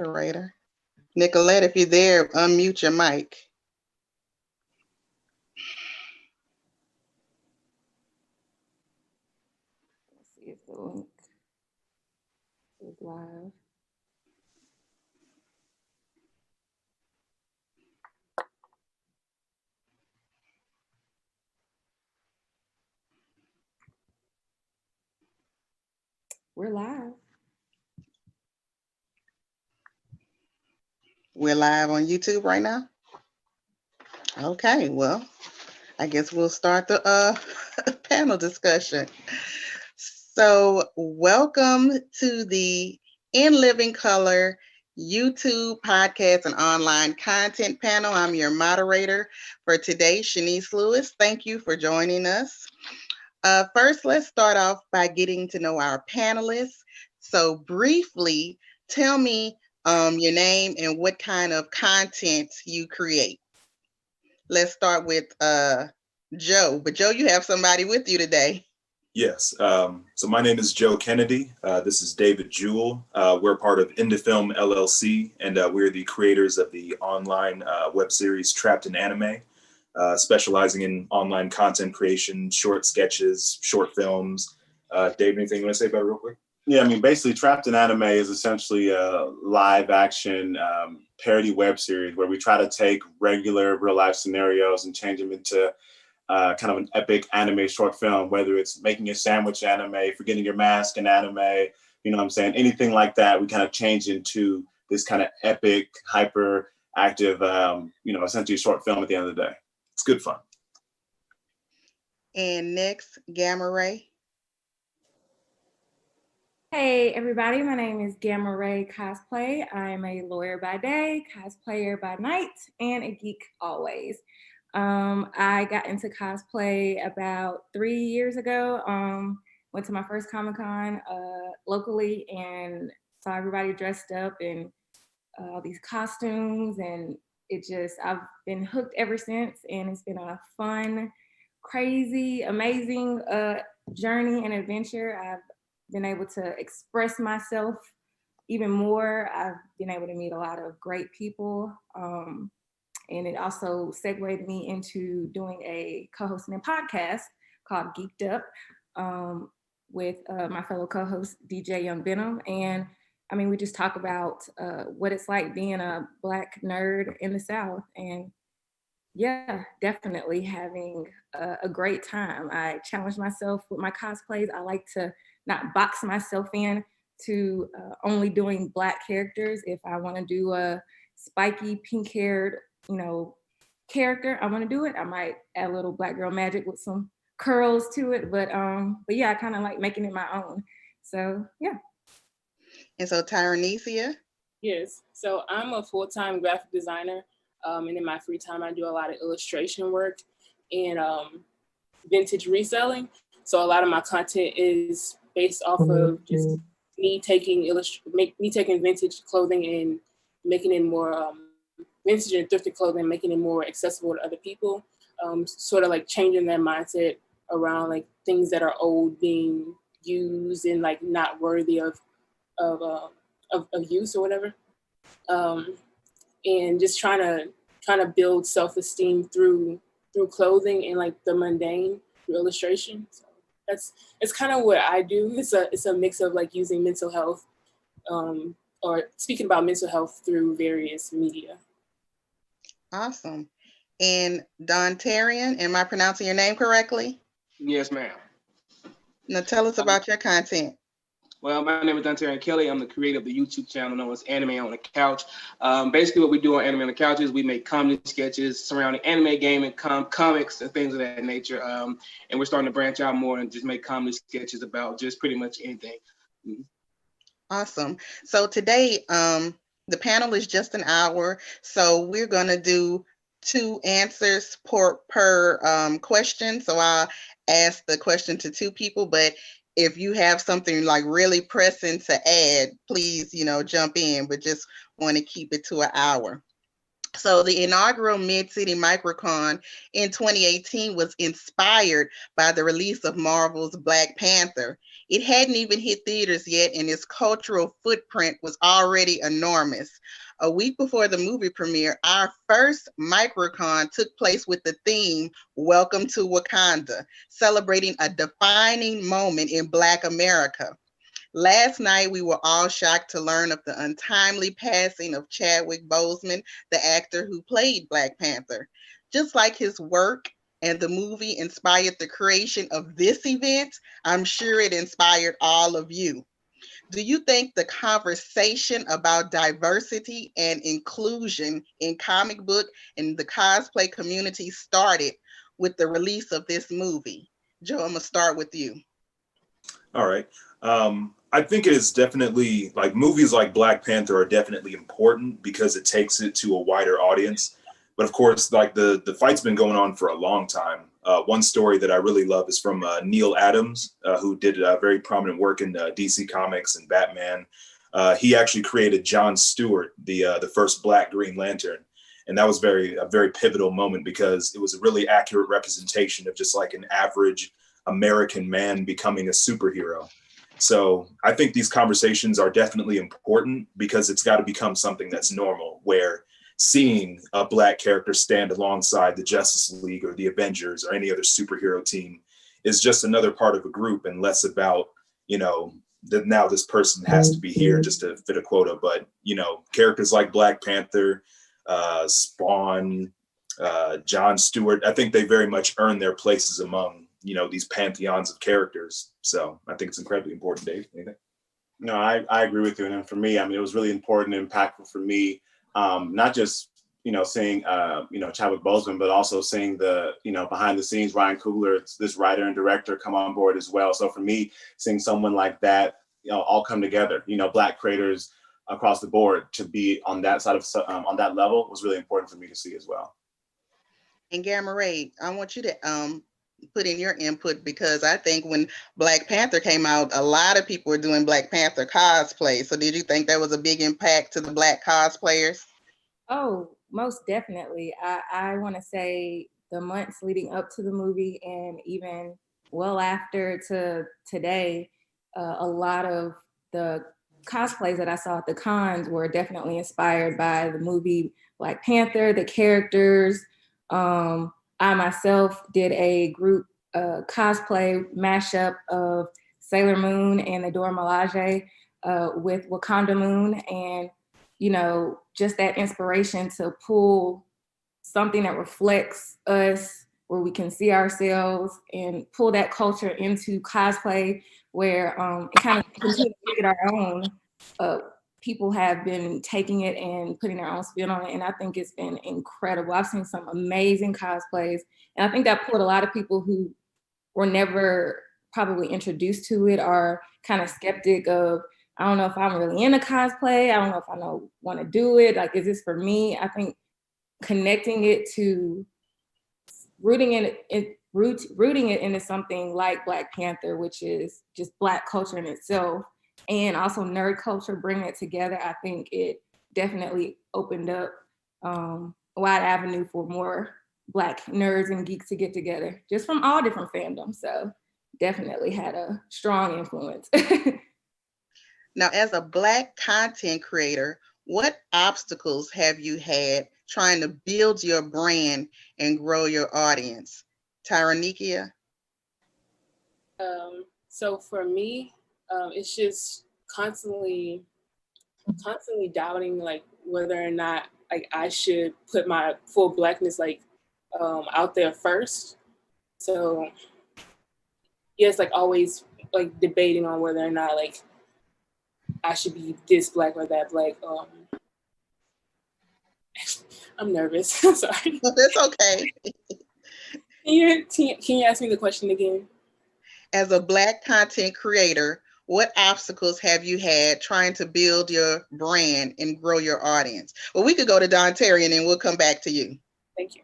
Moderator. Nicolette, if you're there, unmute your mic. Let's see if the link is live. We're live. We're live on YouTube right now. Okay, well, I guess we'll start the panel discussion. So welcome to the In Living Color YouTube podcast and online content panel. I'm your moderator for today, Shanice Lewis. Thank you for joining us. First, let's start off by getting to know our panelists. So briefly, tell me your name and what kind of content you create. Let's start with Joe. But Joe, you have somebody with you today. Yes. So my name is Joe Kennedy. This is David Jewell. We're part of Indifilm LLC, and we're the creators of the online web series Trapped in Anime, specializing in online content creation, short sketches, short films. Dave, anything you want to say about it real quick? Yeah, I mean, basically, Trapped in Anime is essentially a live action parody web series where we try to take regular real life scenarios and change them into kind of an epic anime short film, whether it's making a sandwich anime, forgetting your mask in anime, you know what I'm saying? Anything like that, we kind of change into this kind of epic, hyper active, essentially short film at the end of the day. It's good fun. And next, Gamma Ray. Hey everybody, my name is Gamma Ray Cosplay. I'm a lawyer by day, cosplayer by night, and a geek always. I got into cosplay about 3 years ago. Went to my first Comic-Con locally and saw everybody dressed up in all these costumes, and I've been hooked ever since, and it's been a fun, crazy, amazing journey and adventure. I've been able to express myself even more. I've been able to meet a lot of great people. And it also segued me into doing co-hosting a podcast called Geeked Up with my fellow co-host, DJ Young Venom. And I mean, we just talk about what it's like being a Black nerd in the South. And yeah, definitely having a great time. I challenge myself with my cosplays. I like to not box myself in to only doing Black characters. If I want to do a spiky, pink-haired, character, I want to do it, I might add a little Black girl magic with some curls to it. But yeah, I kind of like making it my own. So yeah. And so Tyranesia. Yes. So I'm a full-time graphic designer. And in my free time, I do a lot of illustration work and vintage reselling. So a lot of my content is based off of just me taking vintage clothing and making it more vintage and thrifted clothing, making it more accessible to other people. Sort of like changing their mindset around like things that are old being used and like not worthy of use or whatever. And just trying to build self-esteem through clothing and like the mundane through illustration. So it's kind of what I do. It's a mix of like using mental health or speaking about mental health through various media. Awesome. And Dontarian, am I pronouncing your name correctly? Yes, ma'am. Now tell us about your content. Well, my name is Dante Kelly. I'm the creator of the YouTube channel known as Anime on the Couch. Basically, what we do on Anime on the Couch is we make comedy sketches surrounding anime, gaming, comics, and things of that nature. And we're starting to branch out more and just make comedy sketches about just pretty much anything. Mm-hmm. Awesome. So today, the panel is just an hour. So we're going to do 2 answers per question. So I'll ask the question to 2 people, but if you have something like really pressing to add, please, jump in, but just want to keep it to an hour. So the inaugural Mid-City Microcon in 2018 was inspired by the release of Marvel's Black Panther. It hadn't even hit theaters yet, and its cultural footprint was already enormous. A week before the movie premiere, our first Microcon took place with the theme Welcome to Wakanda, celebrating a defining moment in Black America. Last night, we were all shocked to learn of the untimely passing of Chadwick Boseman, the actor who played Black Panther. Just like his work and the movie inspired the creation of this event, I'm sure it inspired all of you. Do you think the conversation about diversity and inclusion in comic book and the cosplay community started with the release of this movie? Joe, I'm gonna start with you. All right. I think it is definitely, like, movies like Black Panther are definitely important because it takes it to a wider audience. But of course, like, the fight's been going on for a long time. One story that I really love is from Neil Adams, who did very prominent work in DC Comics and Batman. He actually created John Stewart, the first Black Green Lantern. And that was a very pivotal moment because it was a really accurate representation of just like an average American man becoming a superhero. So I think these conversations are definitely important because it's got to become something that's normal, where seeing a Black character stand alongside the Justice League or the Avengers or any other superhero team is just another part of a group and less about, that now this person has to be here just to fit a quota. But, characters like Black Panther, Spawn, John Stewart, I think they very much earn their places among these pantheons of characters. So I think it's incredibly important. Dave, anything? No, I agree with you. And for me, I mean, it was really important and impactful for me, not just, seeing, Chadwick Boseman, but also seeing the, behind the scenes, Ryan Coogler, this writer and director come on board as well. So for me, seeing someone like that, all come together, Black creators across the board to be on that side of, on that level was really important for me to see as well. And Gamma Ray, I want you to put in your input because I think when Black Panther came out, a lot of people were doing Black Panther cosplay. So did you think that was a big impact to the Black cosplayers? Oh, most definitely. I want to say the months leading up to the movie and even well after to today, a lot of the cosplays that I saw at the cons were definitely inspired by the movie Black Panther, the characters. I myself did a group cosplay mashup of Sailor Moon and the Dora Milaje with Wakanda Moon, and just that inspiration to pull something that reflects us, where we can see ourselves, and pull that culture into cosplay, where it kind of continue to make it our own. People have been taking it and putting their own spin on it, and I think it's been incredible. I've seen some amazing cosplays, and I think that pulled a lot of people who were never probably introduced to it or kind of skeptic of, I don't know if I'm really into cosplay, I don't know if I want to do it, like, is this for me? I think connecting it to rooting it into something like Black Panther, which is just Black culture in itself, and also nerd culture, bringing it together, I think it definitely opened up a wide avenue for more Black nerds and geeks to get together, just from all different fandoms. So definitely had a strong influence. Now, as a Black content creator, what obstacles have you had trying to build your brand and grow your audience? Tyranikia? So for me, it's just constantly doubting, like, whether or not, like, I should put my full Blackness, like, out there first. So yes, like, always, like, debating on whether or not, like, I should be this Black or that Black. I'm nervous. I'm sorry. That's okay. Can you ask me the question again? As a Black content creator, what obstacles have you had trying to build your brand and grow your audience? Well, we could go to Don Terry and then we'll come back to you. Thank you.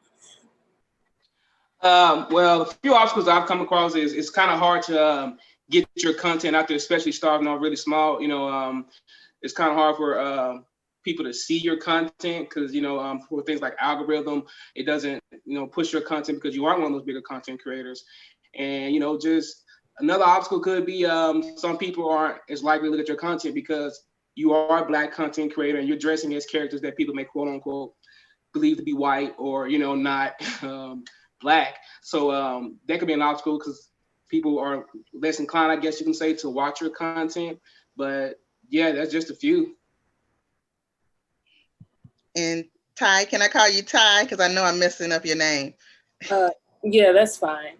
Well, a few obstacles I've come across is it's kind of hard to get your content out there, especially starting off really small. It's kind of hard for people to see your content, because for things like algorithm, it doesn't push your content because you are one of those bigger content creators. And just another obstacle could be some people aren't as likely to look at your content because you are a Black content creator and you're dressing as characters that people may quote unquote believe to be white or not Black. So that could be an obstacle because people are less inclined, I guess you can say, to watch your content. But yeah, that's just a few. And Ty, can I call you Ty? Because I know I'm messing up your name. Yeah, that's fine.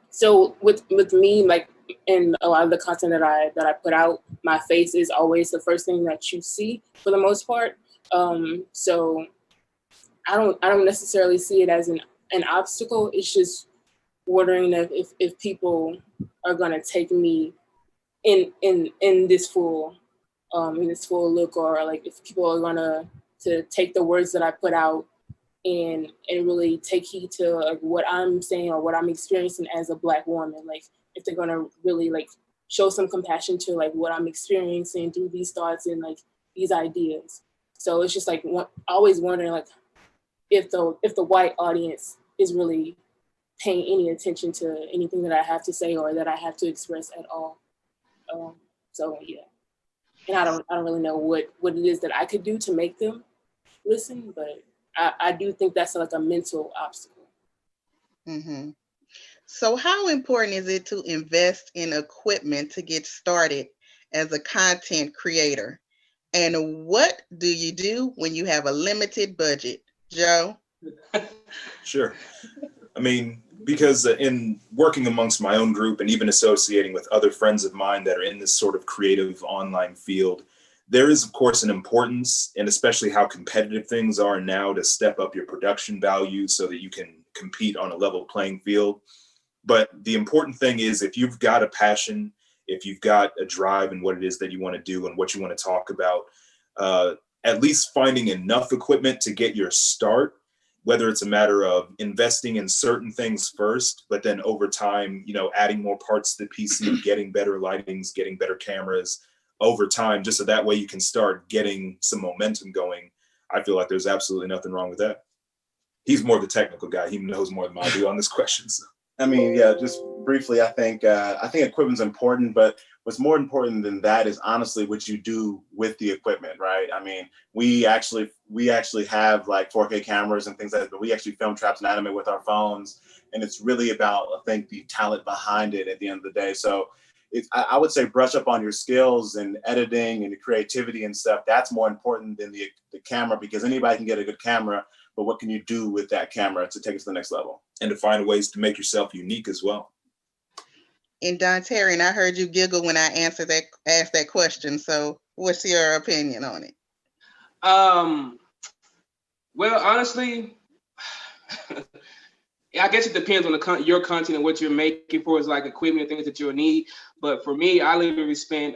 So with me, like in a lot of the content that I put out, my face is always the first thing that you see for the most part. So I don't necessarily see it as an obstacle. It's just wondering if people are gonna take me in this full look, or like if people are gonna to take the words that I put out and really take heed to like what I'm saying or what I'm experiencing as a Black woman. Like if they're gonna really like show some compassion to like what I'm experiencing through these thoughts and like these ideas. So it's just like always wondering like if the white audience is really paying any attention to anything that I have to say or that I have to express at all. So yeah, and I don't really know what it is that I could do to make them listen, but I do think that's like a mental obstacle. Mm-hmm. So how important is it to invest in equipment to get started as a content creator? And what do you do when you have a limited budget? Joe? Sure. I mean, because in working amongst my own group and even associating with other friends of mine that are in this sort of creative online field, there is, of course, an importance, and especially how competitive things are now, to step up your production value so that you can compete on a level playing field. But the important thing is, if you've got a passion, if you've got a drive in what it is that you want to do and what you want to talk about, at least finding enough equipment to get your start, whether it's a matter of investing in certain things first, but then over time, adding more parts to the PC, getting better lightings, getting better cameras over time, just so that way you can start getting some momentum going. I feel like there's absolutely nothing wrong with that. He's more the technical guy. He knows more than I do on this question. So. I mean, yeah, just briefly, I think equipment's important, but what's more important than that is honestly what you do with the equipment, right? I mean, we actually have like 4K cameras and things like that, but we actually film traps and anime with our phones, and it's really about, I think, the talent behind it at the end of the day. So I would say brush up on your skills and editing and the creativity and stuff. That's more important than the camera, because anybody can get a good camera, but what can you do with that camera to take it to the next level? And to find ways to make yourself unique as well. And Dontarian, I heard you giggle when I asked that question. So what's your opinion on it? Well, honestly, I guess it depends on your content and what you're making for is like equipment and things that you'll need. But for me, I literally spent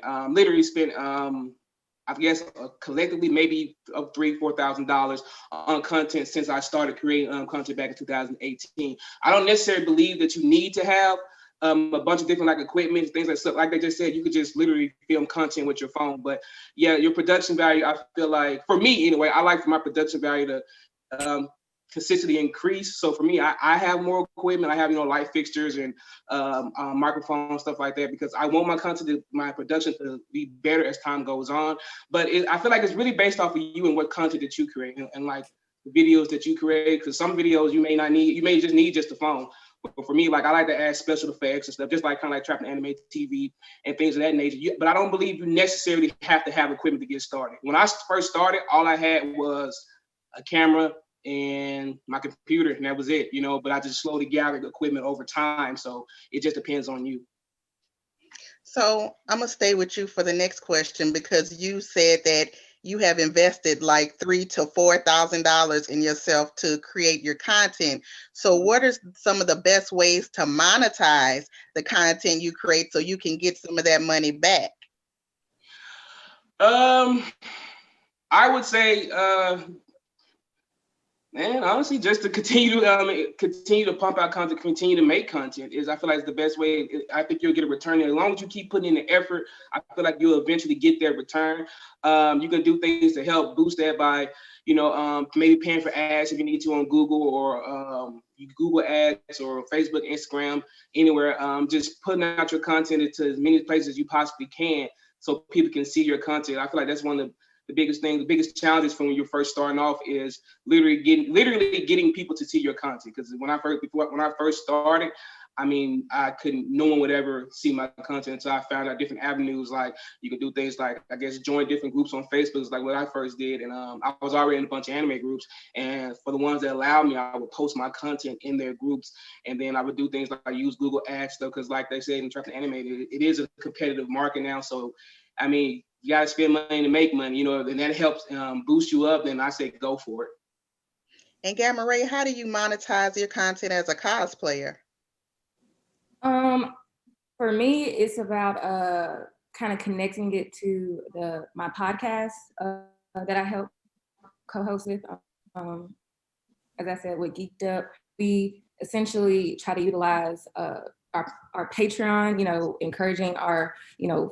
I guess collectively maybe of $3,000-$4,000 on content since I started creating content back in 2018. I don't necessarily believe that you need to have a bunch of different like equipment, things like stuff. Like they just said, you could just literally film content with your phone. But yeah, your production value, I feel like, for me anyway, I like for my production value to consistently increase. So for me, I have more equipment. I have, light fixtures and microphones, stuff like that, because I want my content, my production to be better as time goes on. But I feel like it's really based off of you and what content that you create and like the videos that you create. Because some videos you may not need, you may just need just a phone. But for me, like I like to add special effects and stuff, just like kind of like trapping anime TV and things of that nature. But I don't believe you necessarily have to have equipment to get started. When I first started, all I had was a camera and my computer, and that was it, but I just slowly gathered equipment over time. So it just depends on you. So I'm gonna stay with you for the next question, because you said that you have invested like $3,000 to $4,000 in yourself to create your content. So what are some of the best ways to monetize the content you create so you can get some of that money back? I would say Man, honestly, just to continue to pump out content, continue to make content is, I feel like, it's the best way. I think you'll get a return. As long as you keep putting in the effort, I feel like you'll eventually get that return. You can do things to help boost that by, maybe paying for ads if you need to on Google, or Google ads, or Facebook, Instagram, anywhere. Just putting out your content into as many places as you possibly can, so people can see your content. I feel like that's one of the biggest things, the biggest challenges from when you're first starting off is literally getting people to see your content. Because when I first started, I mean, no one would ever see my content until I found out different avenues. Like, you could do things like, I guess, join different groups on Facebook, like what I first did. And I was already in a bunch of anime groups. And for the ones that allowed me, I would post my content in their groups. And then I would do things like I use Google Ads stuff, because like they said in Trap Anime, it is a competitive market now. So, I mean, you got to spend money to make money, and that helps boost you up. Then I say go for it. And Gamma Ray, how do you monetize your content as a cosplayer? For me, it's about kind of connecting it to my podcast that I help co-host with. As I said, with Geeked Up, we essentially try to utilize our Patreon, encouraging our,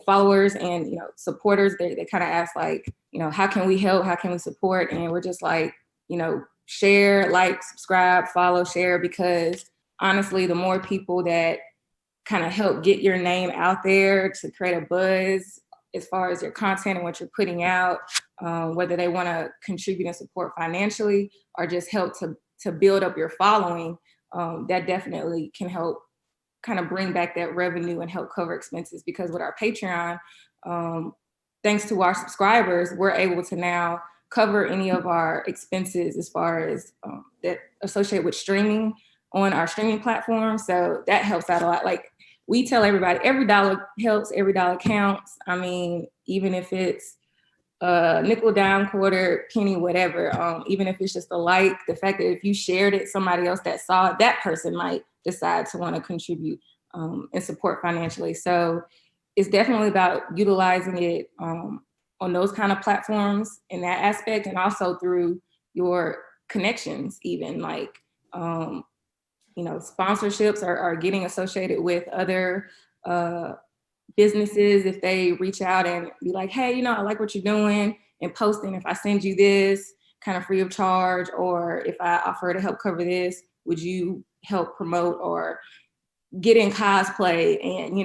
followers and, supporters. They kind of ask, like, how can we help? How can we support? And we're just like, share, like, subscribe, follow, share, because honestly, the more people that kind of help get your name out there to create a buzz as far as your content and what you're putting out, whether they want to contribute and support financially or just help to build up your following, that definitely can help kind of bring back that revenue and help cover expenses. Because with our Patreon, thanks to our subscribers, we're able to now cover any of our expenses as far as that associate with streaming on our streaming platform. So that helps out a lot. Like, we tell everybody, every dollar helps, every dollar counts. I mean, even if it's nickel, dime, quarter, penny, whatever, even if it's just a like, the fact that if you shared it, somebody else that saw it, that person might decide to want to contribute and support financially. So it's definitely about utilizing it on those kind of platforms in that aspect, and also through your connections, even like, sponsorships are getting associated with other businesses. If they reach out and be like, hey, I like what you're doing and posting, if I send you this kind of free of charge, or if I offer to help cover this, would you help promote or get in cosplay and,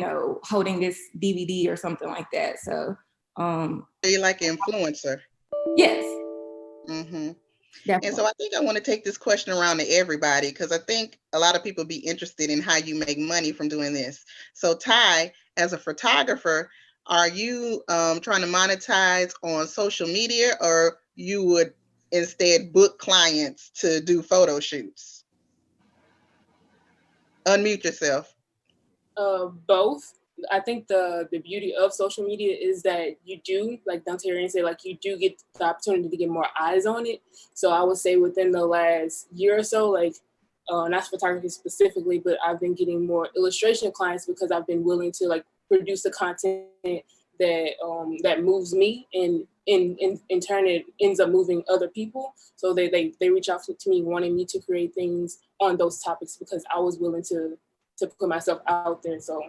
holding this DVD or something like that. So you're like an influencer. Yes. Mm-hmm. Definitely. And so I think I want to take this question around to everybody, because I think a lot of people be interested in how you make money from doing this. So Ty, as a photographer, are you trying to monetize on social media, or you would instead book clients to do photo shoots? Unmute yourself. Both. I think the beauty of social media is that you do, like Dante said, like, you do get the opportunity to get more eyes on it. So I would say within the last year or so, like, not photography specifically, but I've been getting more illustration clients because I've been willing to, like, produce the content that moves me, and in turn it ends up moving other people. So they reach out to me wanting me to create things on those topics because I was willing to put myself out there. So,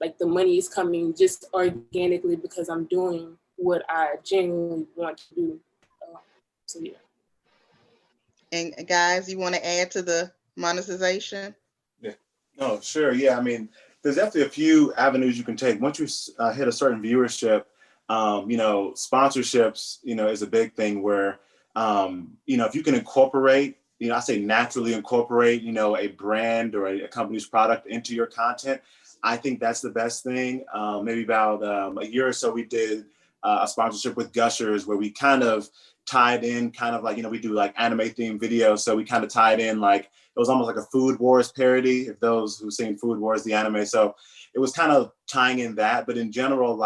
like, the money is coming just organically because I'm doing what I genuinely want to do. So yeah. And guys, you want to add to the monetization? Yeah. No, sure. Yeah. I mean, there's definitely a few avenues you can take. Once you hit a certain viewership, sponsorships, is a big thing where, if you can incorporate, I say naturally incorporate, a brand or a company's product into your content, I think that's the best thing. Maybe about a year or so, we did a sponsorship with Gushers where we kind of tied in we do like anime themed videos. So we kind of tied in, like, it was almost like a Food Wars parody, if those who've seen Food Wars, the anime. So it was kind of tying in that. But in general,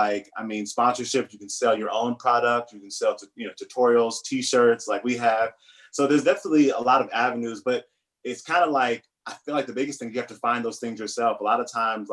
sponsorship, you can sell your own product. You can sell, tutorials, t-shirts like we have. So there's definitely a lot of avenues, but it's kind of like, I feel like the biggest thing, you have to find those things yourself. A lot of times,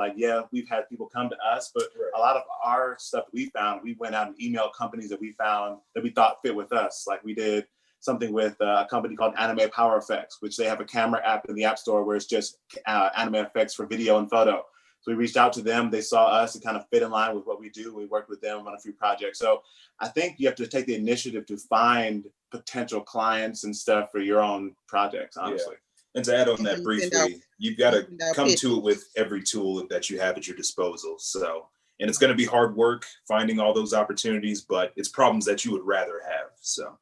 we've had people come to us, but a lot of our stuff we found, we went out and emailed companies that we found that we thought fit with us. Like, we did something with a company called Anime Power Effects, which they have a camera app in the App Store where it's just anime effects for video and photo. So we reached out to them. They saw us and kind of fit in line with what we do. We worked with them on a few projects. So I think you have to take the initiative to find potential clients and stuff for your own projects, honestly. Yeah. And to add on that briefly, you've got to come to it with every tool that you have at your disposal. So, and it's going to be hard work finding all those opportunities, but it's problems that you would rather have. So.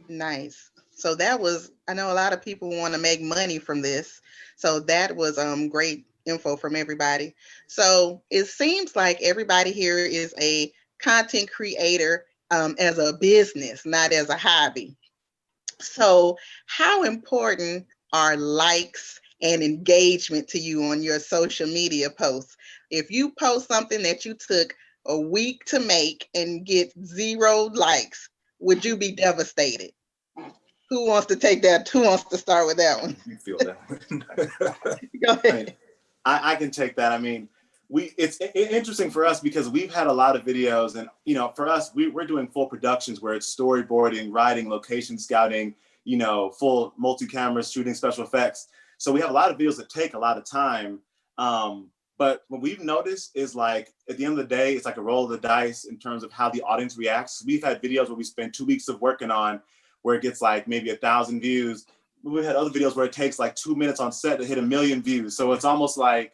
Nice. So that was, I know a lot of people want to make money from this. So that was great info from everybody. So it seems like everybody here is a content creator as a business, not as a hobby. So how important are likes and engagement to you on your social media posts? If you post something that you took a week to make and get 0 likes, would you be devastated? Who wants to take that? Who wants to start with that one? You feel that? Go ahead. I can take that. I mean, it's interesting for us because we've had a lot of videos, and for us, we're doing full productions where it's storyboarding, writing, location scouting, full multi-cameras, shooting special effects. So we have a lot of videos that take a lot of time. But what we've noticed is, like, at the end of the day, it's like a roll of the dice in terms of how the audience reacts. We've had videos where we spend 2 weeks of working on where it gets like maybe 1,000 views. We've had other videos where it takes like 2 minutes on set to hit 1 million views. So it's almost like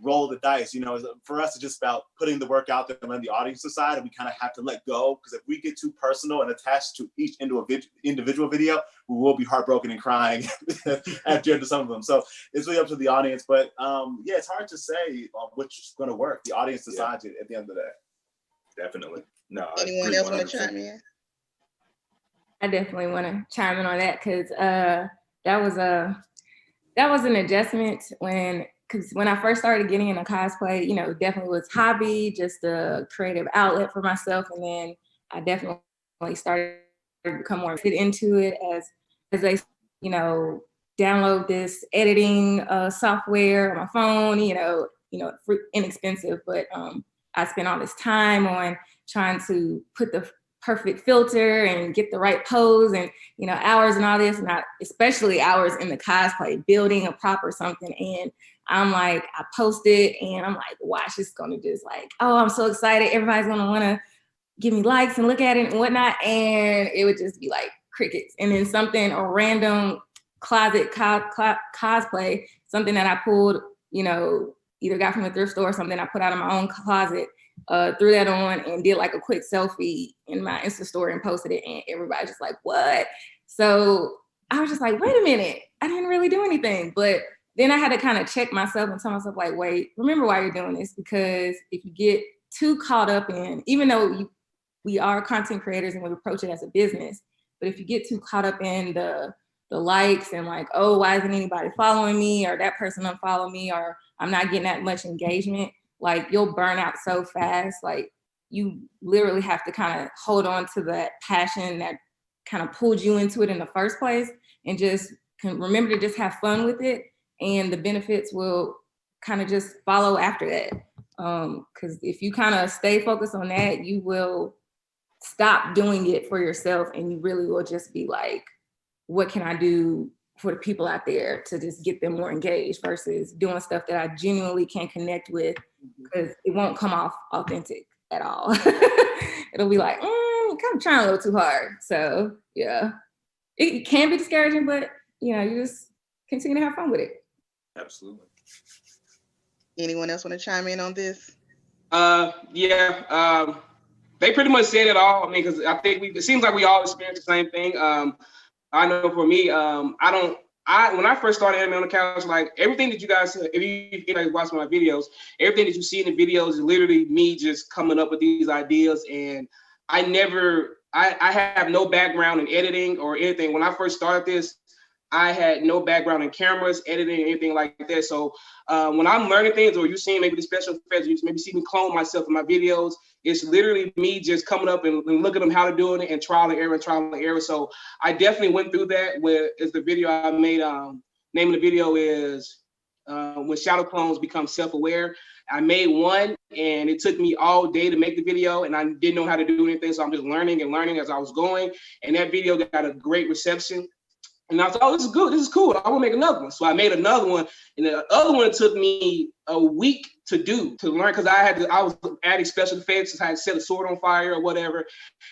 roll the dice. For us, it's just about putting the work out there and letting the audience decide, and we kind of have to let go, because if we get too personal and attached to each individual video, we will be heartbroken and crying at the end of some of them. So it's really up to the audience. But yeah, it's hard to say which is going to work. The audience decides it at the end of the day. Definitely. No. Anyone else want to chime in? I definitely want to chime in on that, because that was an adjustment because when I first started getting into cosplay, definitely was hobby, just a creative outlet for myself. And then I definitely started to become more fit into it as they, download this editing software on my phone, inexpensive, but I spent all this time on trying to put the perfect filter and get the right pose and, hours and all this, and especially hours in the cosplay, building a prop or something. And I'm like, I posted and I'm like, watch, it's going to just like, oh, I'm so excited. Everybody's going to want to give me likes and look at it and whatnot. And it would just be like crickets. And then a random closet cosplay, something that I pulled, either got from a thrift store or something I put out of my own closet, threw that on and did like a quick selfie in my Insta story and posted it, and everybody's just like, what? So I was just like, wait a minute, I didn't really do anything. But then I had to kind of check myself and tell myself, like, wait, remember why you're doing this, because if you get too caught up in, even though we are content creators and we approach it as a business, but if you get too caught up in the likes and like, oh, why isn't anybody following me, or that person unfollowed me, or I'm not getting that much engagement, like you'll burn out so fast. Like you literally have to kind of hold on to that passion that kind of pulled you into it in the first place, and just remember to just have fun with it, and the benefits will kind of just follow after that. Because if you kind of stay focused on that, you will stop doing it for yourself, and you really will just be like, what can I do for the people out there to just get them more engaged, versus doing stuff that I genuinely can connect with, because it won't come off authentic at all. It'll be like, you're kind of trying a little too hard. So yeah, it can be discouraging, but you just continue to have fun with it. Absolutely. Anyone else want to chime in on this? Yeah. They pretty much said it all. I mean, because I think it seems like we all experience the same thing. I know for me, when I first started Anime on the Couch, like everything that you guys, if you watch my videos, everything that you see in the videos is literally me just coming up with these ideas. And I have no background in editing or anything. When I first started this, I had no background in cameras, editing, anything like that. So when I'm learning things, or you see maybe the special effects, you maybe see me clone myself in my videos, it's literally me just coming up and looking at them how to do it and trial and error. So I definitely went through that. Is the video I made, name of the video is When Shadow Clones Become Self-Aware. I made one and it took me all day to make the video and I didn't know how to do anything. So I'm just learning and learning as I was going. And that video got a great reception. And I thought, oh, this is good. This is cool. I want to make another one. So I made another one. And the other one took me a week to learn, because I was adding special effects. I had set a sword on fire or whatever.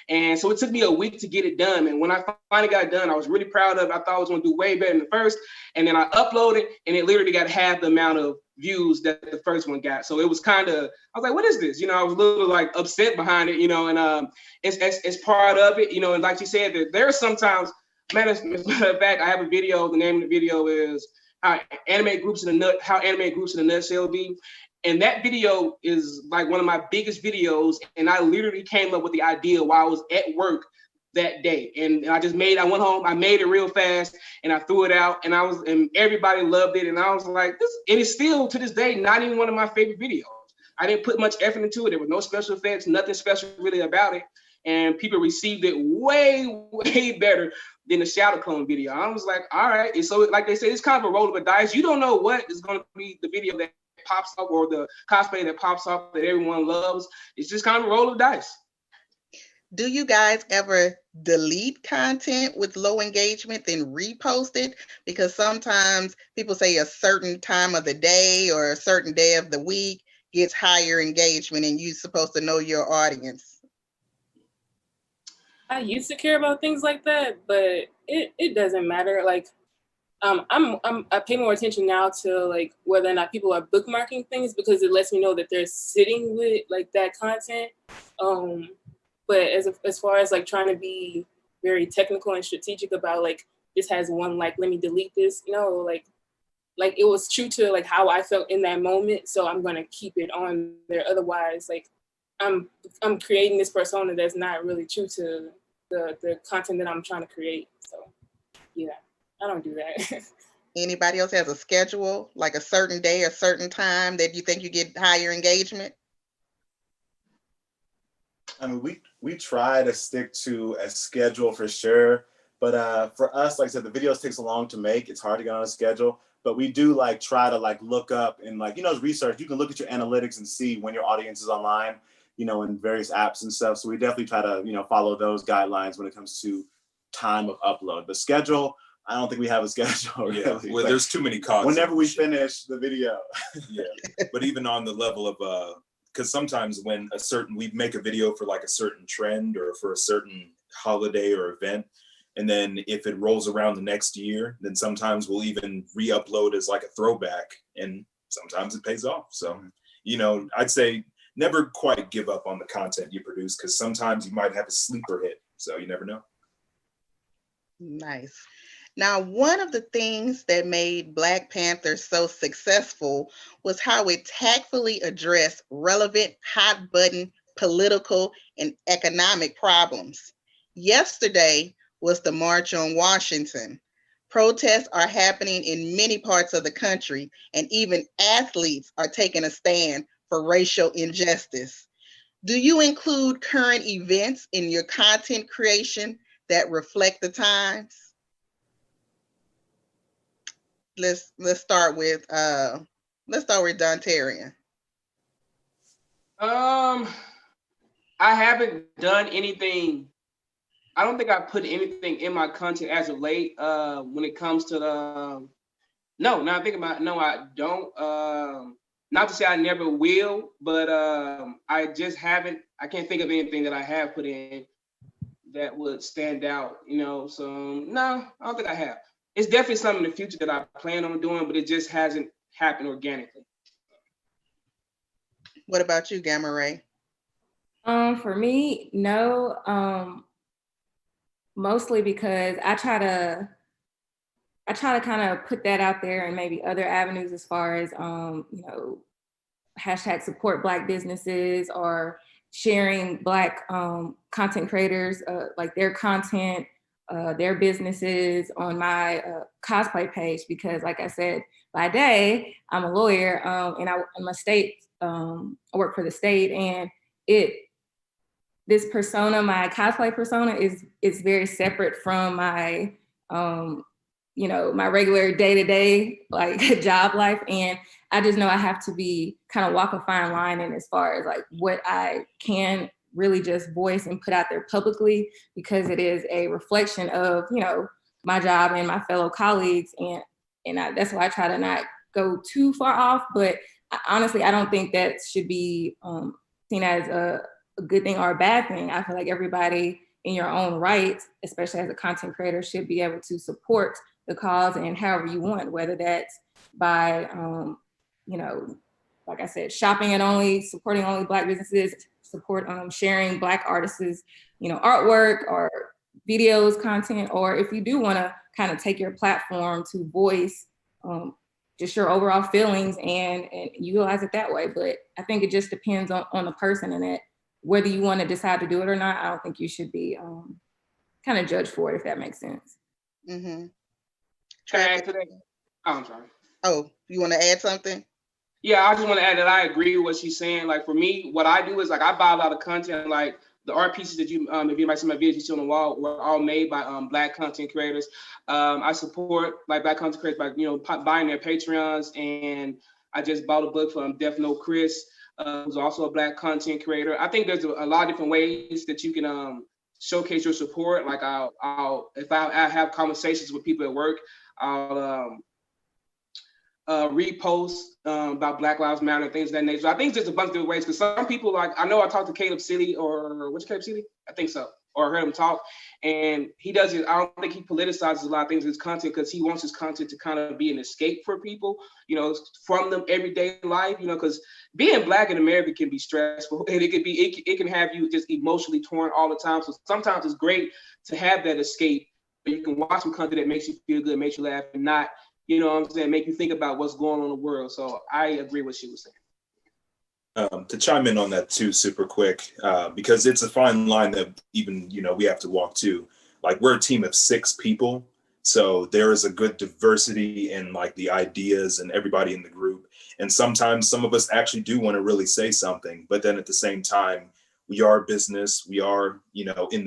And so it took me a week to get it done. And when I finally got it done, I was really proud of it. I thought I was going to do way better than the first. And then I uploaded and it literally got half the amount of views that the first one got. So it was kind of, I was like, what is this? You know, I was a little like upset behind it, you know, and it's part of it, you know, and like you said, that there are sometimes, as a matter of fact, I have a video. The name of the video is how anime groups in a nutshell be. And that video is like one of my biggest videos. And I literally came up with the idea while I was at work that day. And I went home, I made it real fast and I threw it out and everybody loved it. And I was like, it is still to this day, not even one of my favorite videos. I didn't put much effort into it. There were no special effects, nothing special really about it. And people received it way, way better than the Shadow Clone video. I was like, all right. And so like they said, it's kind of a roll of a dice. You don't know what is going to be the video that pops up or the cosplay that pops up that everyone loves. It's just kind of a roll of dice. Do you guys ever delete content with low engagement then repost it? Because sometimes people say a certain time of the day or a certain day of the week gets higher engagement and you're supposed to know your audience. I used to care about things like that, but it doesn't matter. Like, I pay more attention now to like whether or not people are bookmarking things, because it lets me know that they're sitting with like that content. But as far as like trying to be very technical and strategic about like this has one like, let me delete this. No, like it was true to like how I felt in that moment, so I'm gonna keep it on there. Otherwise, like I'm creating this persona that's not really true to the content that I'm trying to create. So yeah, I don't do that. Anybody else has a schedule, like a certain day or certain time that you think you get higher engagement? I mean, we try to stick to a schedule for sure, but for us, like I said, the videos take so long to make, it's hard to get on a schedule. But we do like try to like look up and like, you know, research. You can look at your analytics and see when your audience is online, you know, in various apps and stuff. So we definitely try to, you know, follow those guidelines when it comes to time of upload. The schedule, I don't think we have a schedule. Really. Yeah, well, there's too many cogs. Whenever we finish the video. Yeah, but even on the level of, because sometimes when we make a video for like a certain trend or for a certain holiday or event, and then if it rolls around the next year, then sometimes we'll even re-upload as like a throwback, and sometimes it pays off. So, you know, I'd say never quite give up on the content you produce, because sometimes you might have a sleeper hit, so you never know. Nice. Now, one of the things that made Black Panther so successful was how it tactfully addressed relevant, hot-button political and economic problems. Yesterday was the March on Washington. Protests are happening in many parts of the country, and even athletes are taking a stand for racial injustice. Do you include current events in your content creation that reflect the times? Let's start with Dontarian. I haven't done anything. I don't think I put anything in my content as of late. When it comes to the no, now I think about it, no, I don't. Not to say I never will, but I just haven't. I can't think of anything that I have put in that would stand out, you know. So no, I don't think I have. It's definitely something in the future that I plan on doing, but it just hasn't happened organically. What about you, Gamma Ray? For me, no. Mostly because I try to kind of put that out there and maybe other avenues as far as you know, hashtag support Black businesses or sharing Black content creators, like their content, their businesses on my cosplay page, because like I said, by day, I'm a lawyer and I'm a state, I work for the state, and this persona, my cosplay persona is very separate from my you know, my regular day-to-day like job life. And I just know I have to be kind of walk a fine line in as far as like what I can really just voice and put out there publicly, because it is a reflection of, you know, my job and my fellow colleagues. That's why I try to not go too far off. But honestly, I don't think that should be seen as a good thing or a bad thing. I feel like everybody in your own right, especially as a content creator, should be able to support the cause and however you want, whether that's by, you know, like I said, shopping and supporting only Black businesses, support sharing Black artists', you know, artwork or videos, content, or if you do want to kind of take your platform to voice just your overall feelings and utilize it that way. But I think it just depends on the person, and that whether you want to decide to do it or not, I don't think you should be kind of judged for it, if that makes sense. Mm-hmm. Add to that. Oh, I'm sorry. Oh, you want to add something? Yeah, I just want to add that I agree with what she's saying. Like for me, what I do is like I buy a lot of content. Like the art pieces that you, if you might see my videos you see on the wall, were all made by Black content creators. I support like Black content creators by, you know, buying their Patreons, and I just bought a book from Death Note Chris, who's also a Black content creator. I think there's a lot of different ways that you can showcase your support. Like if I have conversations with people at work, I'll repost about Black Lives Matter and things of that nature. So I think it's just a bunch of different ways, because some people, like, I know I talked to Caleb City, or what's Caleb City? I think so, or heard him talk, and he does it. I don't think he politicizes a lot of things in his content, because he wants his content to kind of be an escape for people, you know, from them everyday life, you know, because being Black in America can be stressful, and it can have you just emotionally torn all the time. So sometimes it's great to have that escape, where you can watch some content that makes you feel good, makes you laugh, and not, you know what I'm saying, make you think about what's going on in the world. So I agree with what she was saying. To chime in on that too, super quick, because it's a fine line that even, you know, we have to walk too. Like, we're a team of 6 people, so there is a good diversity in like the ideas and everybody in the group. And sometimes some of us actually do want to really say something, but then at the same time, we are business. We are, you know, in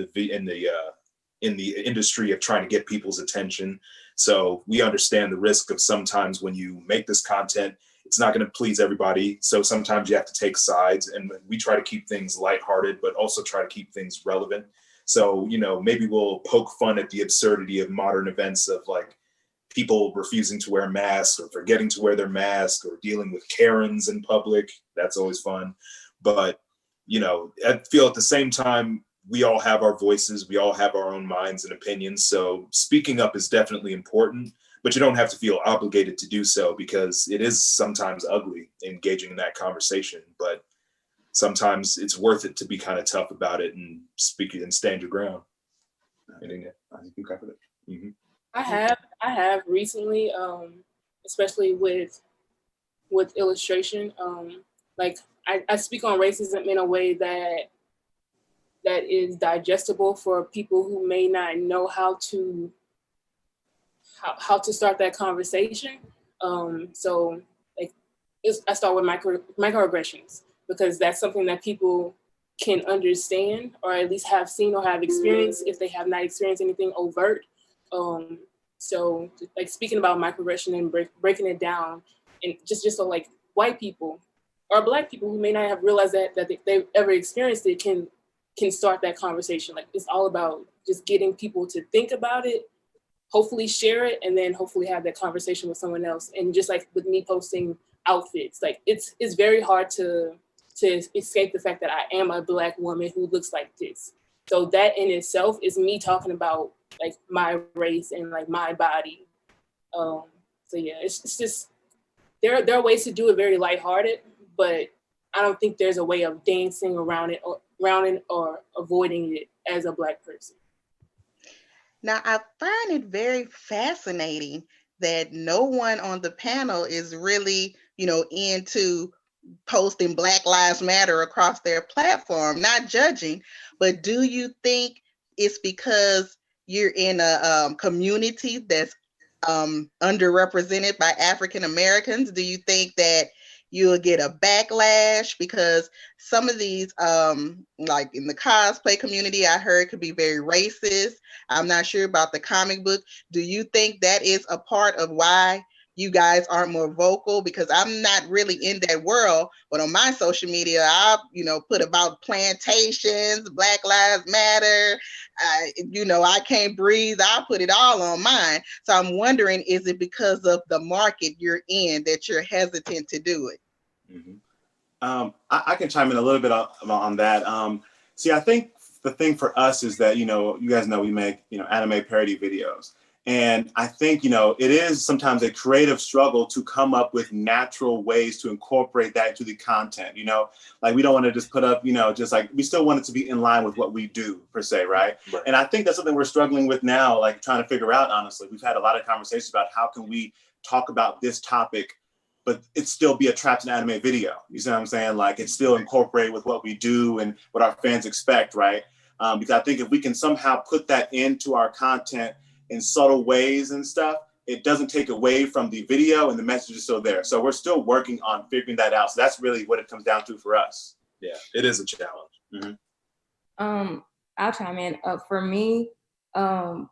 the industry of trying to get people's attention. So we understand the risk of sometimes when you make this content, it's not going to please everybody. So sometimes you have to take sides, and we try to keep things lighthearted, but also try to keep things relevant. So, you know, maybe we'll poke fun at the absurdity of modern events of like people refusing to wear masks or forgetting to wear their mask, or dealing with Karens in public. That's always fun. But, you know, I feel at the same time, we all have our voices, we all have our own minds and opinions. So speaking up is definitely important, but you don't have to feel obligated to do so, because it is sometimes ugly engaging in that conversation. But sometimes it's worth it to be kind of tough about it and speak and stand your ground. I think you covered it. Mm-hmm. I have recently, especially with illustration, like I speak on racism in a way that is digestible for people who may not know how to start that conversation. So like I start with microaggressions, because that's something that people can understand, or at least have seen or have experienced if they have not experienced anything overt. So like speaking about microaggression and breaking it down, and just so like white people or Black people who may not have realized that they've ever experienced it can start that conversation. Like, it's all about just getting people to think about it, hopefully share it, and then hopefully have that conversation with someone else. And just like with me posting outfits, like it's very hard to escape the fact that I am a Black woman who looks like this. So that in itself is me talking about like my race and like my body. So yeah, it's just, there are ways to do it very lighthearted, but I don't think there's a way of dancing around it or avoiding it as a Black person. Now, I find it very fascinating that no one on the panel is really, you know, into posting Black Lives Matter across their platform. Not judging, but do you think it's because you're in a community that's underrepresented by African Americans? Do you think that you'll get a backlash? Because some of these, like in the cosplay community, I heard could be very racist. I'm not sure about the comic book. Do you think that is a part of why you guys aren't more vocal? Because I'm not really in that world, but on my social media, I, put about plantations, Black Lives Matter, I can't breathe. I put it all on mine. So I'm wondering, is it because of the market you're in that you're hesitant to do it? Mm-hmm. I can chime in a little bit on that. See, I think the thing for us is that, you guys know we make, anime parody videos. And I think, it is sometimes a creative struggle to come up with natural ways to incorporate that into the content, like we don't want to just put up, just like we still want it to be in line with what we do per se, right? And I think that's something we're struggling with now, like trying to figure out, honestly. We've had a lot of conversations about how can we talk about this topic, but it still be a Trapped in Anime video. You see what I'm saying? Like it's still incorporated with what we do and what our fans expect, right? Because I think if we can somehow put that into our content in subtle ways and stuff, it doesn't take away from the video and the message is still there. So we're still working on figuring that out. So that's really what it comes down to for us. Yeah, it is a challenge. Mm-hmm. I'll chime in. For me, the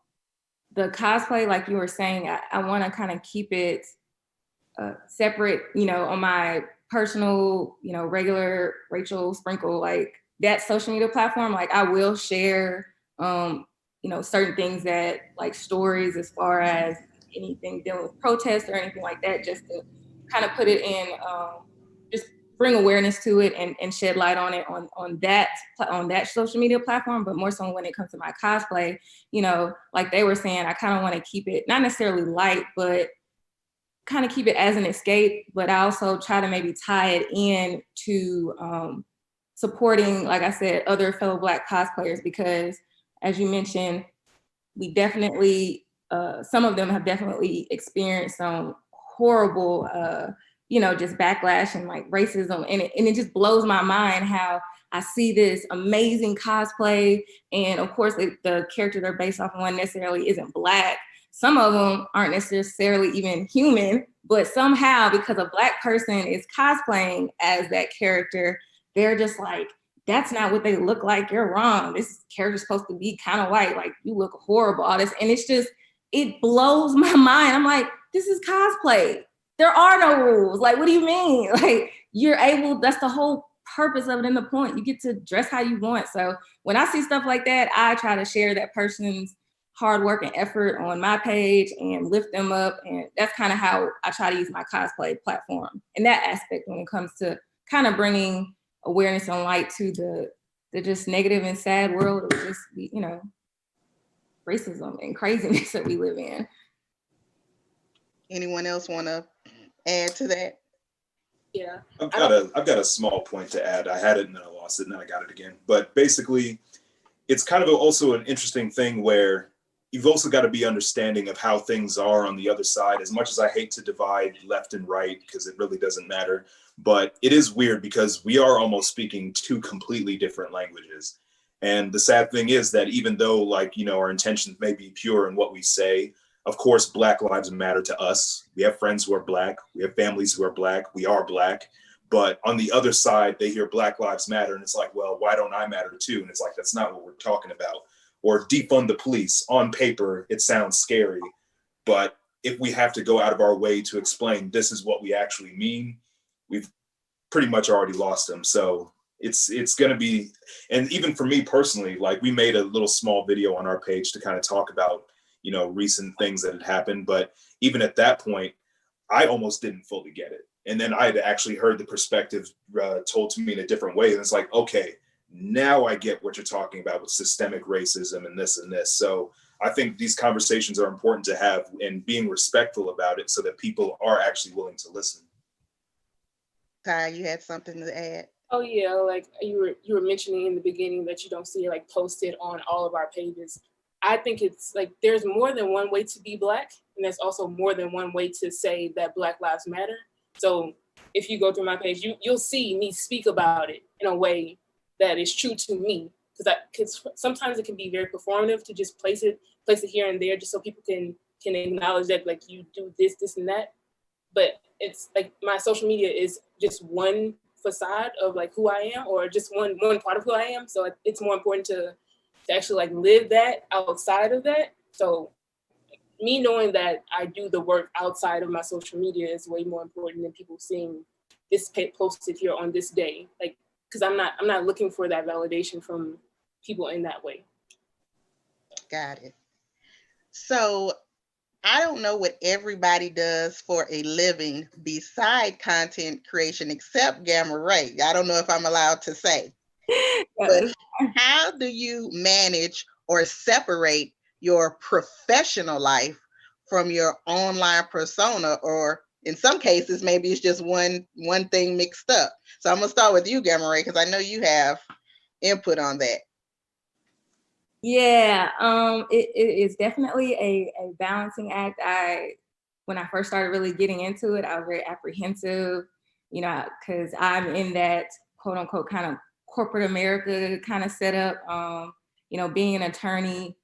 cosplay, like you were saying, I want to kind of keep it separate, on my personal, regular Rachel Sprinkle, like that social media platform. Like I will share, certain things that like stories as far as anything dealing with protests or anything like that, just to kind of put it in, just bring awareness to it and shed light on it on that social media platform. But more so when it comes to my cosplay, like they were saying, I kind of want to keep it not necessarily light, but kind of keep it as an escape. But I also try to maybe tie it in to supporting, like I said, other fellow Black cosplayers, because as you mentioned, we definitely, some of them have definitely experienced some horrible, just backlash and like racism. And it just blows my mind how I see this amazing cosplay. And of course, the character they're based off on necessarily isn't Black. Some of them aren't necessarily even human, but somehow because a Black person is cosplaying as that character, they're just like, that's not what they look like. You're wrong. This character's supposed to be kind of white. Like you look horrible. All this. And it's just, it blows my mind. I'm like, this is cosplay. There are no rules. Like, what do you mean? Like you're able, that's the whole purpose of it and the point. You get to dress how you want. So when I see stuff like that, I try to share that person's hard work and effort on my page and lift them up. And that's kind of how I try to use my cosplay platform in that aspect when it comes to kind of bringing awareness and light to the just negative and sad world of just, racism and craziness that we live in. Anyone else want to add to that? Yeah. I've got a small point to add. I had it and then I lost it and then I got it again. But basically, it's kind of also an interesting thing where you've also got to be understanding of how things are on the other side. As much as I hate to divide left and right, because it really doesn't matter, but it is weird because we are almost speaking two completely different languages. And the sad thing is that even though our intentions may be pure in what we say, of course, Black lives matter to us. We have friends who are Black. We have families who are Black. We are Black. But on the other side, they hear Black lives matter. And it's like, well, why don't I matter too? And it's like, that's not what we're talking about. Or defund the police. On paper, it sounds scary. But if we have to go out of our way to explain this is what we actually mean, we've pretty much already lost them. So it's going to be, and even for me personally, like we made a little small video on our page to kind of talk about, recent things that had happened. But even at that point, I almost didn't fully get it. And then I had actually heard the perspective told to me in a different way. And it's like, okay, now I get what you're talking about with systemic racism and this and this. So I think these conversations are important to have and being respectful about it so that people are actually willing to listen. Ty, you had something to add? Oh yeah, like you were mentioning in the beginning that you don't see it like posted on all of our pages. I think it's like there's more than one way to be Black, and there's also more than one way to say that Black lives matter. So if you go through my page, you'll see me speak about it in a way that is true to me, because sometimes it can be very performative to just place it here and there just so people can acknowledge that like you do this and that. But it's like my social media is just one facade of like who I am, or just one part of who I am. So it's more important to actually like live that outside of that. So me knowing that I do the work outside of my social media is way more important than people seeing this posted here on this day. Like, because I'm not looking for that validation from people in that way. Got it. So I don't know what everybody does for a living beside content creation, except Gamma Ray. I don't know if I'm allowed to say. But how do you manage or separate your professional life from your online persona? Or in some cases, maybe it's just one thing mixed up. So I'm gonna start with you, Gamma Ray, because I know you have input on that. Yeah, it is definitely a balancing act. When I first started really getting into it, I was very apprehensive, you know, because I'm in that quote unquote kind of corporate America kind of setup. You know, being an attorney,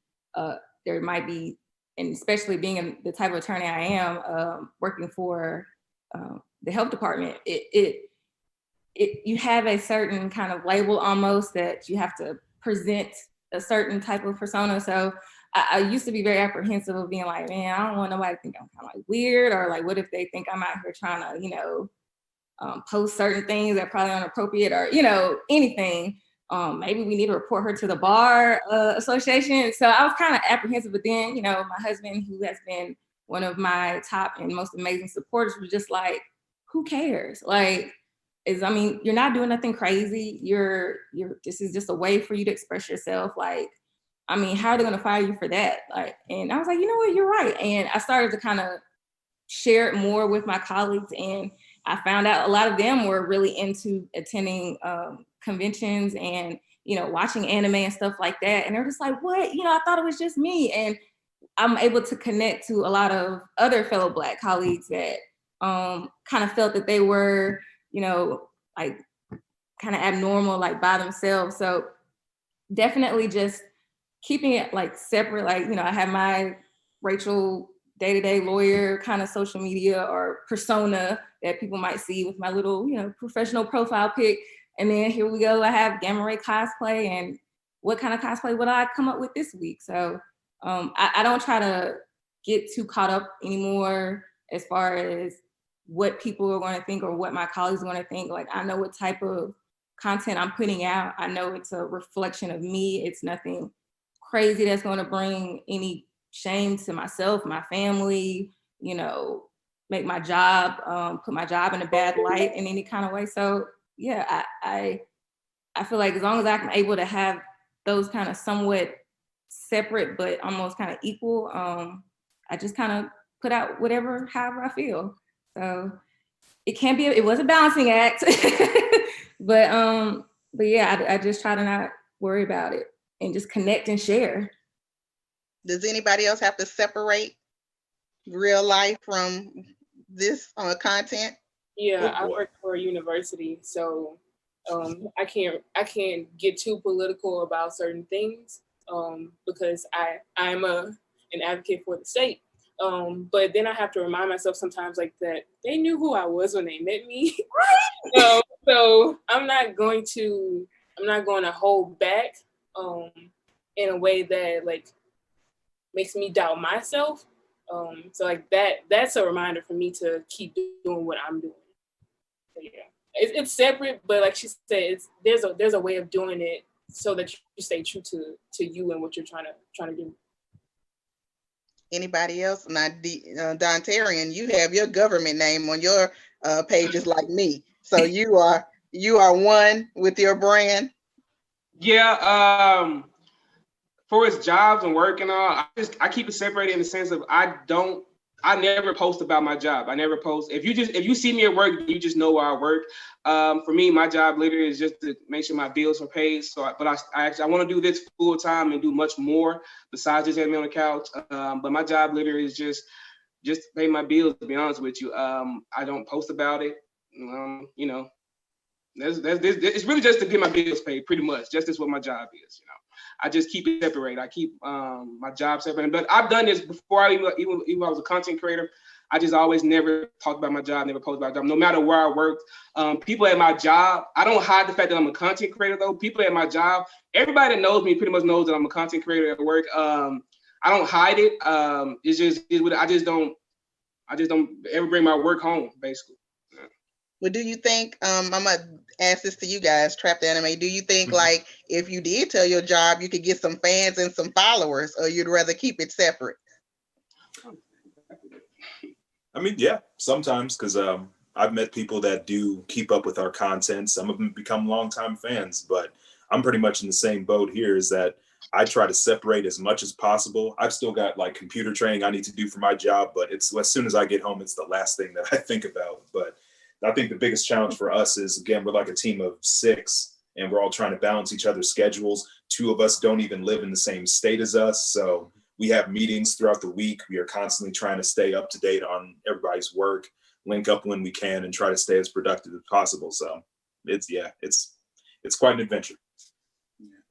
there might be, and especially being the type of attorney I am, working for the health department, you have a certain kind of label almost that you have to present a certain type of persona. So I used to be very apprehensive of being like, man, I don't want nobody to think I'm kind of like weird, or like, what if they think I'm out here trying to, you know, post certain things that are probably inappropriate, or, you know, anything. Maybe we need to report her to the bar association. So I was kind of apprehensive, but then, you know, my husband, who has been one of my top and most amazing supporters, was just like, who cares? Like, I mean, you're not doing nothing crazy. This is just a way for you to express yourself. Like, I mean, how are they gonna fire you for that? Like, and I was like, you know what, you're right. And I started to kind of share it more with my colleagues, and I found out a lot of them were really into attending conventions and, you know, watching anime and stuff like that. And they're just like, what? You know, I thought it was just me. And I'm able to connect to a lot of other fellow Black colleagues that kind of felt that they were, you know, like kind of abnormal, like by themselves. So definitely just keeping it like separate. Like, you know, I have my Rachel day-to-day lawyer kind of social media or persona that people might see with my little, you know, professional profile pic. And then here we go, I have Gamma Ray cosplay, and what kind of cosplay would I come up with this week? So I don't try to get too caught up anymore as far as what people are going to think or what my colleagues are going to think. Like, I know what type of content I'm putting out. I know it's a reflection of me. It's nothing crazy that's going to bring any shame to myself, my family, you know, make my job, put my job in a bad light in any kind of way. So yeah, I feel like as long as I'm able to have those kind of somewhat separate but almost kind of equal, I just kind of put out however I feel. So it was a balancing act, but yeah, I just try to not worry about it and just connect and share. Does anybody else have to separate real life from this content? Yeah, I work for a university, so I can't get too political about certain things because I'm an advocate for the state. But then I have to remind myself sometimes like that they knew who I was when they met me. So I'm not going to hold back in a way that like makes me doubt myself. So like that's a reminder for me to keep doing what I'm doing. So yeah, it's separate, but like she said, there's a way of doing it so that you stay true to you and what you're trying to do. Anybody else? Now, Dontarian, you have your government name on your pages like me. So you are one with your brand. Yeah. For its jobs and work and all, I keep it separated in the sense of I never post about my job. I never post. If you see me at work, you just know where I work. For me, my job literally is just to make sure my bills are paid. So, I want to do this full time and do much more besides just having me on the couch. But my job literally is just to pay my bills. To be honest with you, I don't post about it. You know, it's really just to get my bills paid. Pretty much, just as what my job is. You know. I just keep it separated. I keep my job separated. But I've done this before. Even when I was a content creator, I just always never talked about my job, never posted about my job, no matter where I worked. People at my job, I don't hide the fact that I'm a content creator though. People at my job, everybody that knows me pretty much knows that I'm a content creator at work. I don't hide it. I just don't ever bring my work home, basically. Well, do you think, I'm gonna ask this to you guys, Trapped Anime, do you think like if you did tell your job, you could get some fans and some followers, or you'd rather keep it separate? I mean, yeah, sometimes, because I've met people that do keep up with our content. Some of them become longtime fans, but I'm pretty much in the same boat here, is that I try to separate as much as possible. I've still got like computer training I need to do for my job, but it's as soon as I get home, it's the last thing that I think about. But I think the biggest challenge for us is, again, we're like a team of 6 and we're all trying to balance each other's schedules. 2 of us don't even live in the same state as us. So we have meetings throughout the week. We are constantly trying to stay up to date on everybody's work, link up when we can, and try to stay as productive as possible. So it's quite an adventure.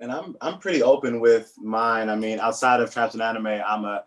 And I'm pretty open with mine. I mean, outside of Trapped Anime, I'm a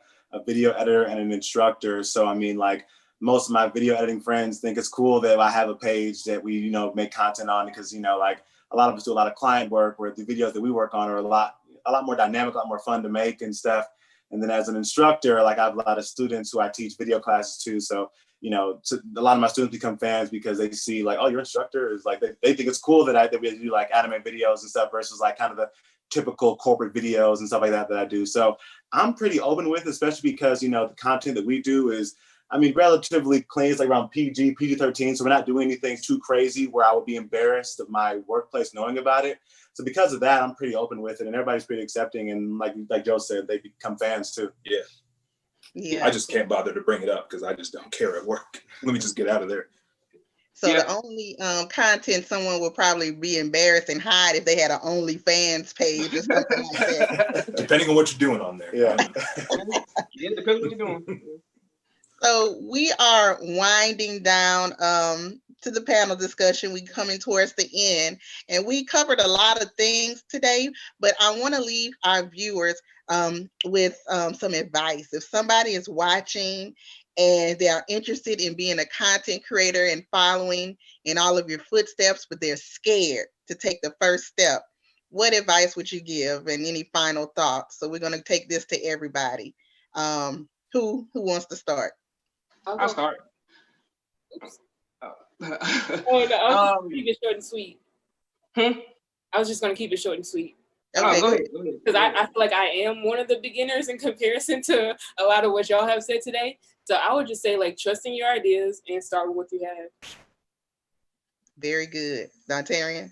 video editor and an instructor. So I mean, like, most of my video editing friends think it's cool that I have a page that we, make content on, because, like, a lot of us do a lot of client work where the videos that we work on are a lot more dynamic, a lot more fun to make and stuff. And then as an instructor, like, I have a lot of students who I teach video classes to. So, a lot of my students become fans because they see like, oh, your instructor is like, they think it's cool that we do like anime videos and stuff versus like kind of the typical corporate videos and stuff like that I do. So I'm pretty open with it, especially because, the content that we do is, I mean, relatively clean. It's like around PG-13. So we're not doing anything too crazy where I would be embarrassed of my workplace knowing about it. So because of that, I'm pretty open with it, and everybody's pretty accepting. And like Joe said, they become fans too. Yeah. I just can't bother to bring it up because I just don't care at work. Let me just get out of there. So the only content someone would probably be embarrassed and hide if they had an OnlyFans page or something like that. Depending on what you're doing on there. Yeah. It depends what you're doing. So we are winding down to the panel discussion. We coming towards the end, and we covered a lot of things today, but I want to leave our viewers with some advice. If somebody is watching and they are interested in being a content creator and following in all of your footsteps, but they're scared to take the first step, what advice would you give, and any final thoughts? So we're going to take this to everybody. Who wants to start? I'll start. Oops. Oh, no, I was keep it short and sweet. I was just going to keep it short and sweet. Okay, go ahead. Because I feel like I am one of the beginners in comparison to a lot of what y'all have said today. So I would just say, like, trust in your ideas and start with what you have. Very good. Dontarian?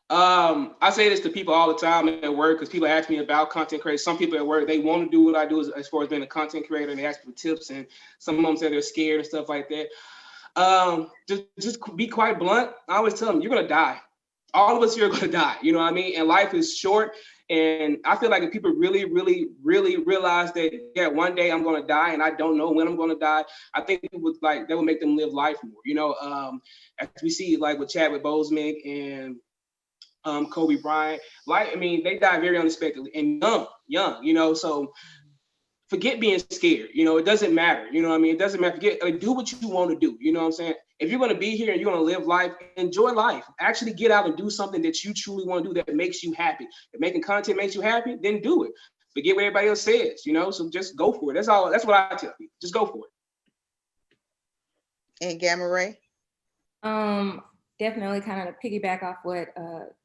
I say this to people all the time at work, because people ask me about content creation. Some people at work, they want to do what I do as far as being a content creator, and they ask me for tips, and some of them say they're scared and stuff like that. Just be quite blunt. I always tell them, you're going to die. All of us here are going to die. You know what I mean? And life is short. And I feel like if people really, really, really realize that, yeah, one day I'm going to die and I don't know when I'm going to die, I think it would, like, that would make them live life more. As we see, like, with Chadwick Boseman and Kobe Bryant, like, I mean, they died very unexpectedly and young, so forget being scared. It doesn't matter. You know what I mean? It doesn't matter. Do what you want to do. You know what I'm saying? If you're going to be here and you're going to live life, enjoy life. Actually get out and do something that you truly want to do that makes you happy. If making content makes you happy, then do it. Forget what everybody else says, so just go for it. That's all. That's what I tell people. Just go for it. And Gamma Ray? Definitely kind of to piggyback off what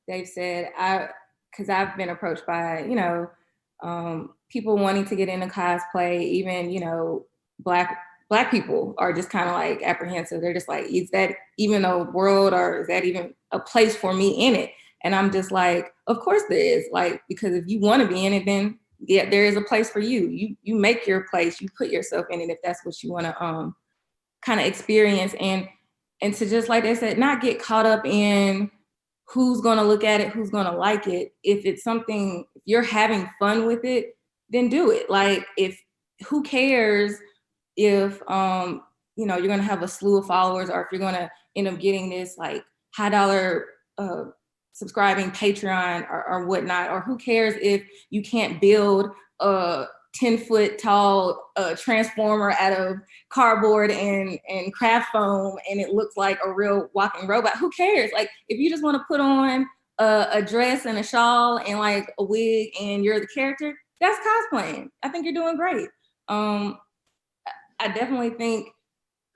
Dave said, because I've been approached by, people wanting to get into cosplay, even, Black people are just kind of like apprehensive. They're just like, is that even a world, or is that even a place for me in it? And I'm just like, of course there is, like, because if you want to be in it, then yeah, there is a place for you. You make your place, you put yourself in it if that's what you want to kind of experience. And to just, like they said, not get caught up in who's going to look at it, who's going to like it. If it's something, if you're having fun with it, then do it. Like, who cares if, you're going to have a slew of followers, or if you're going to end up getting this like high dollar subscribing Patreon or whatnot, or who cares if you can't build a 10-foot tall transformer out of cardboard and craft foam and it looks like a real walking robot. Who cares? Like, if you just want to put on a dress and a shawl and like a wig and you're the character, that's cosplaying. I think you're doing great. I definitely think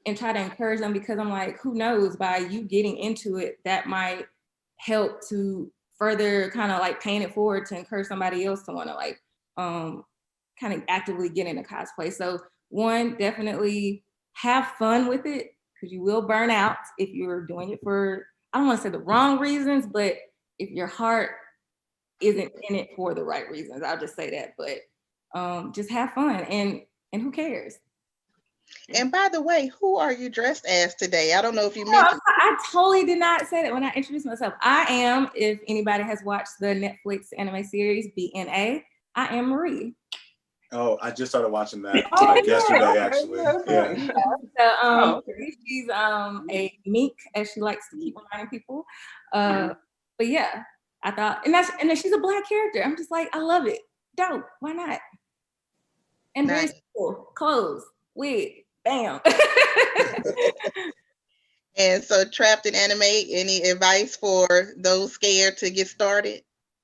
and try to encourage them, because I'm like, who knows, by you getting into it, that might help to further kind of like paying it forward to encourage somebody else to want to like kind of actively get into cosplay. So one, definitely have fun with it, because you will burn out if you're doing it for, I don't want to say the wrong reasons, but if your heart isn't in it for the right reasons, I'll just say that. But just have fun, and who cares? And by the way, who are you dressed as today? I don't know if you mentioned. I totally did not say that when I introduced myself. I am, if anybody has watched the Netflix anime series BNA, I am Marie. Oh, I just started watching that yesterday, actually. Yeah. So she's a mink, as she likes to keep reminding people. But yeah, I thought, and then she's a Black character. I'm just like, I love it. Dope. Why not? And Nice. very simple. Clothes, wig, bam. And so, Trapped in Anime, any advice for those scared to get started?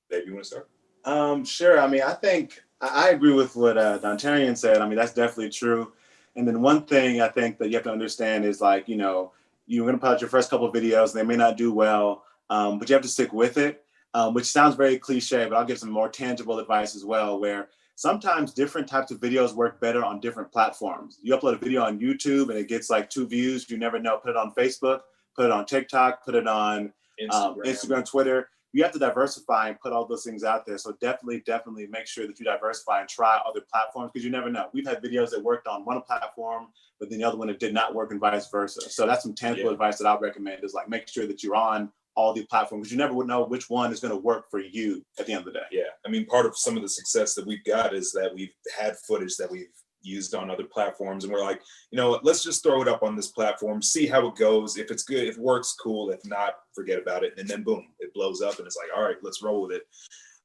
Dave, you want to start? Sure. I mean, I think I agree with what Dontarian said. I mean, that's definitely true. And then one thing I think that you have to understand is, like, you know, you're going to put out your first couple of videos, and they may not do well, but you have to stick with it, which sounds very cliche, but I'll give some more tangible advice as well, where sometimes different types of videos work better on different platforms. You upload a video on YouTube and it gets like 2 views. You never know. Put it on Facebook, put it on TikTok, put it on Instagram, Twitter. You have to diversify and put all those things out there. So definitely make sure that you diversify and try other platforms, because you never know. We've had videos that worked on one platform, but then the other one it did not work, and vice versa. So that's some tangible advice that I would recommend, is like, make sure that you're on all the platforms, because you never would know which one is going to work for you at the end of the day. Yeah, I mean, part of some of the success that we've got is that we've had footage that we've used on other platforms, and we're like, you know what, let's just throw it up on this platform, see how it goes. If it's good, if it works, cool. If not, forget about it. And then boom, it blows up, and it's like, all right, let's roll with it.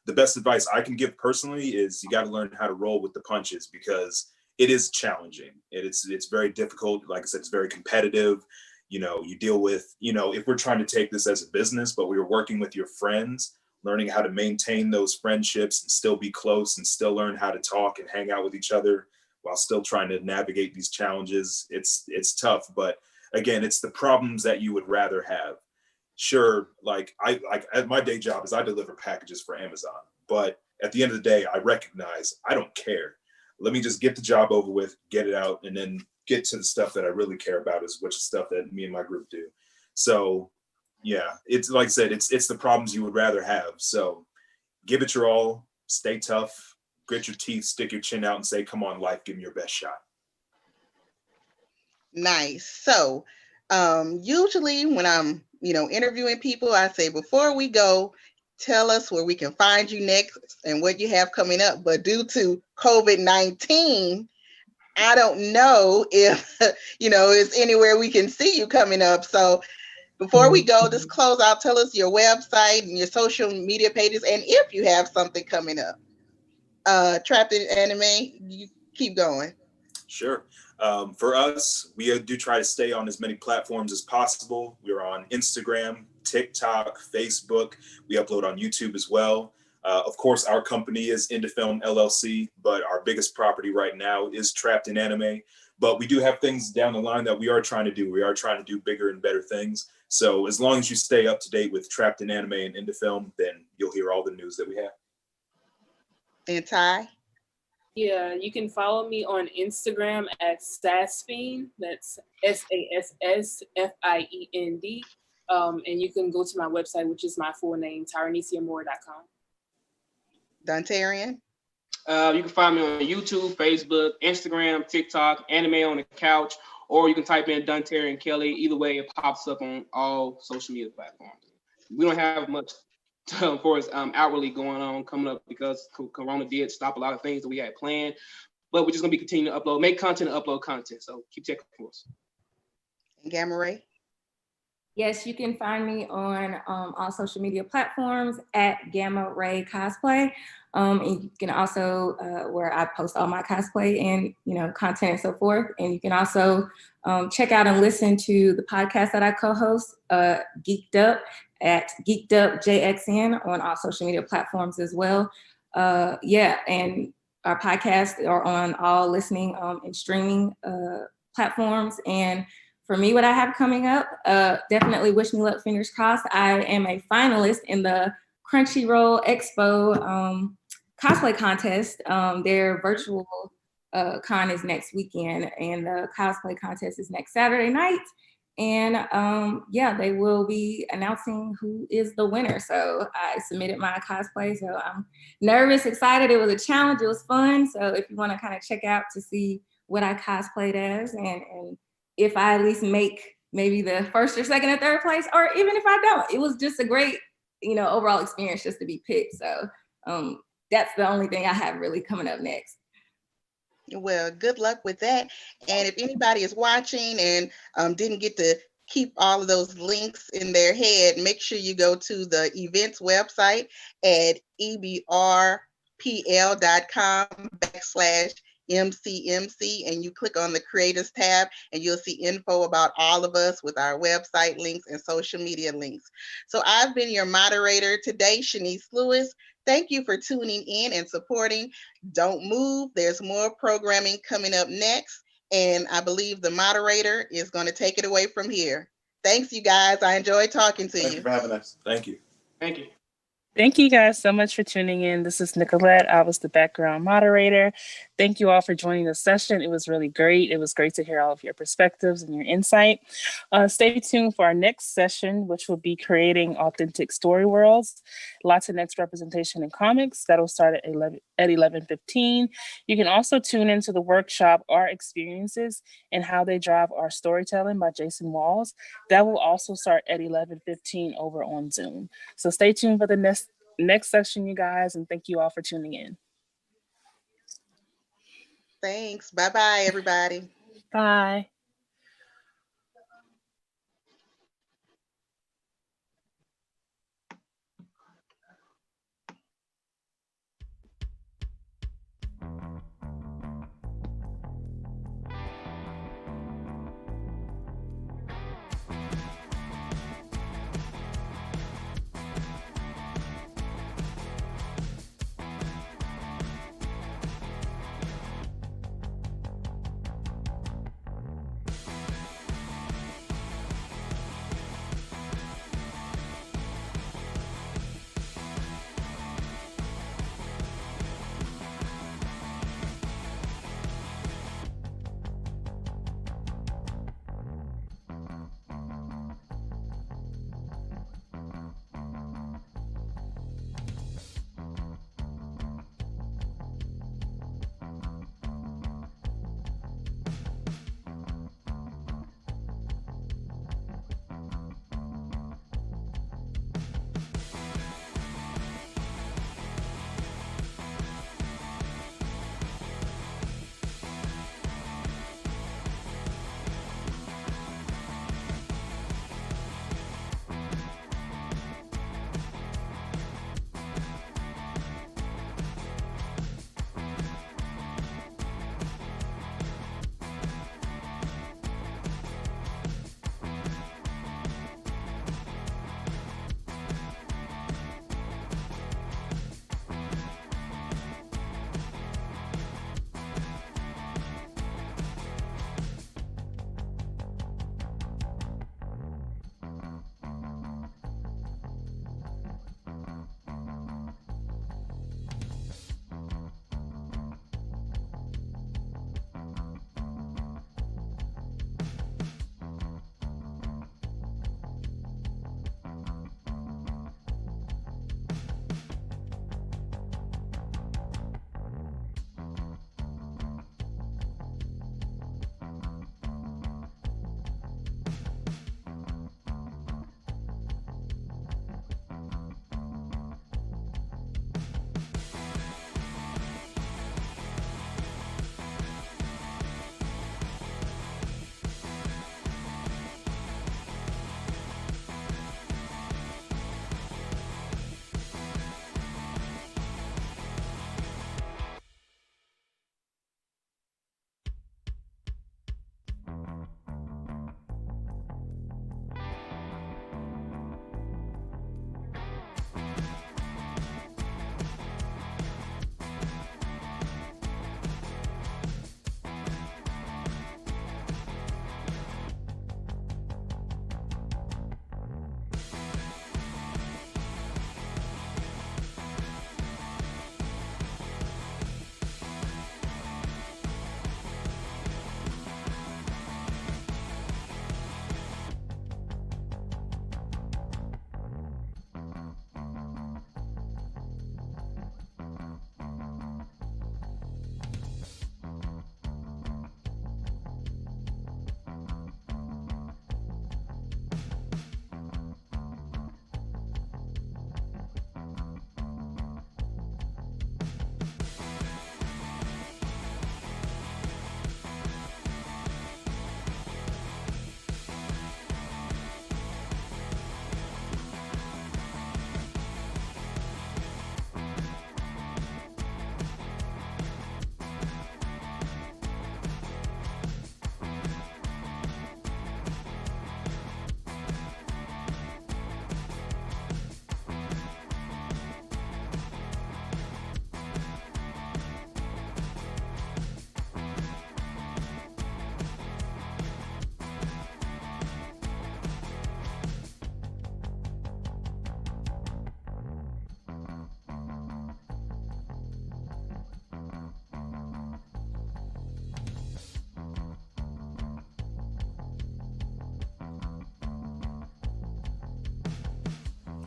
The best advice I can give personally is you got to learn how to roll with the punches, because it is challenging. It's very difficult. Like I said, it's very competitive. You know, you deal with, you know, if we're trying to take this as a business, but we were working with your friends, learning how to maintain those friendships and still be close and still learn how to talk and hang out with each other while still trying to navigate these challenges. It's tough, but again, it's the problems that you would rather have. Sure, like my day job is I deliver packages for Amazon, but at the end of the day, I recognize I don't care. Let me just get the job over with, get it out, and then get to the stuff that I really care about, which is stuff that me and my group do. So yeah, it's like I said, it's the problems you would rather have. So give it your all, stay tough, grit your teeth, stick your chin out, and say, come on, life, give me your best shot. Nice. So usually when I'm, interviewing people, I say, before we go, tell us where we can find you next and what you have coming up. But due to COVID-19, I don't know if, it's anywhere we can see you coming up. So before we go, just close out, tell us your website and your social media pages, and if you have something coming up. Trapped in Anime, you keep going. Sure. For us, we do try to stay on as many platforms as possible. We're on Instagram, TikTok, Facebook. We upload on YouTube as well. Of course, our company is Indifilm LLC, but our biggest property right now is Trapped in Anime. But we do have things down the line that we are trying to do. We are trying to do bigger and better things. So as long as you stay up to date with Trapped in Anime and Indifilm, then you'll hear all the news that we have. And Ty? Yeah, you can follow me on Instagram at Sassfiend. That's SASSFIEND. And you can go to my website, which is my full name, tyraniciamore.com. Dontarian? You can find me on YouTube, Facebook, Instagram, TikTok, Anime on the Couch, or you can type in Dontarian Kelly. Either way, it pops up on all social media platforms. We don't have much for us outwardly going on coming up, because Corona did stop a lot of things that we had planned, but we're just going to be continuing to make content and upload content. So keep checking for us. Gamma Ray? Yes, you can find me on all social media platforms at Gamma Ray Cosplay. And you can also, where I post all my cosplay and, content and so forth. And you can also check out and listen to the podcast that I co-host, Geeked Up, at Geeked Up JXN on all social media platforms as well. And our podcasts are on all listening and streaming platforms. And for me, what I have coming up, definitely wish me luck, fingers crossed. I am a finalist in the Crunchyroll Expo cosplay contest. Their virtual con is next weekend, and the cosplay contest is next Saturday night. And they will be announcing who is the winner. So I submitted my cosplay, so I'm nervous, excited. It was a challenge, it was fun. So if you want to kind of check out to see what I cosplayed as, and if I at least make maybe the first or second or third place, or even if I don't, it was just a great, overall experience just to be picked. So that's the only thing I have really coming up next. Well, good luck with that. And if anybody is watching and didn't get to keep all of those links in their head, make sure you go to the events website at ebrpl.com/MCMC, and you click on the creators tab and you'll see info about all of us with our website links and social media links. So I've been your moderator today, Shanice Lewis. Thank you for tuning in and supporting. Don't move. There's more programming coming up next. And I believe the moderator is going to take it away from here. Thanks, you guys. I enjoyed talking to you. Thank you for having us. Thank you. Thank you. Thank you guys so much for tuning in. This is Nicolette. I was the background moderator. Thank you all for joining the session. It was really great. It was great to hear all of your perspectives and your insight. Stay tuned for our next session, which will be creating authentic story worlds, Latinx representation in comics. That'll start at 11:15. You can also tune into the workshop, Our Experiences and How They Drive Our Storytelling by Jason Walz. That will also start at 11:15 over on Zoom. So stay tuned for the next session, you guys, and thank you all for tuning in. Thanks. Bye-bye, everybody. Bye.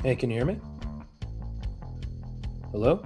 Hey, can you hear me? Hello?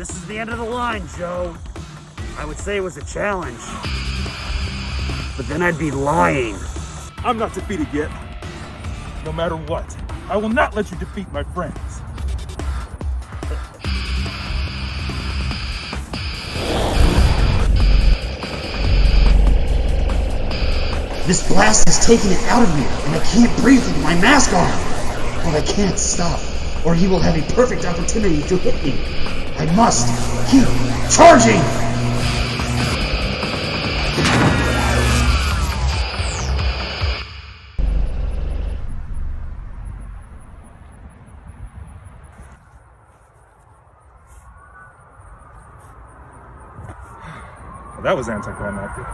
This is the end of the line, Joe. I would say it was a challenge. But then I'd be lying. I'm not defeated yet. No matter what, I will not let you defeat my friends. This blast has taken it out of me, and I can't breathe with my mask on. But I can't stop, or he will have a perfect opportunity to hit me. I must keep charging! Well, that was anticlimactic.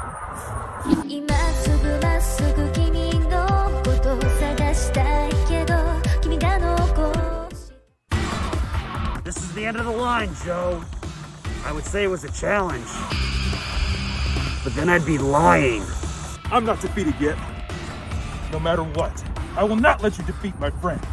今すぐまっすぐ君のことを探したいけど君が残し This is the end of the line, Joe. I would say it was a challenge. But then I'd be lying. I'm not defeated yet. No matter what, I will not let you defeat my friends.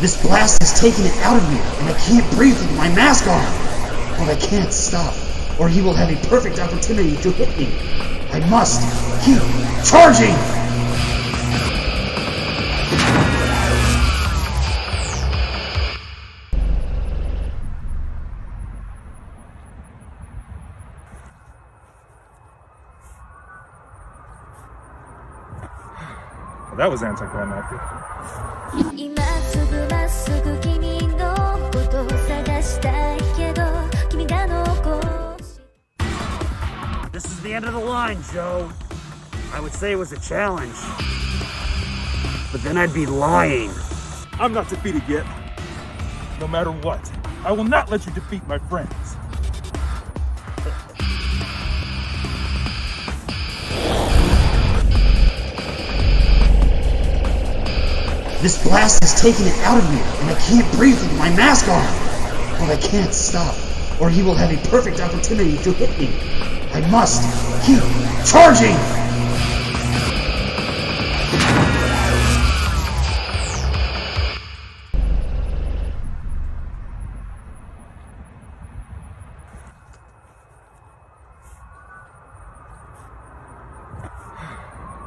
This blast has taken it out of me, and I can't breathe with my mask on. But I can't stop, or he will have a perfect opportunity to hit me. I must keep charging! That was anticlimactic. 今すぐまっすぐ君のことを探したいけど君が残し This is the end of the line, Joe. I would say it was a challenge. But then I'd be lying. I'm not defeated yet. No matter what, I will not let you defeat my friends. This blast has taken it out of me, and I can't breathe with my mask on. But I can't stop, or he will have a perfect opportunity to hit me. I must keep charging!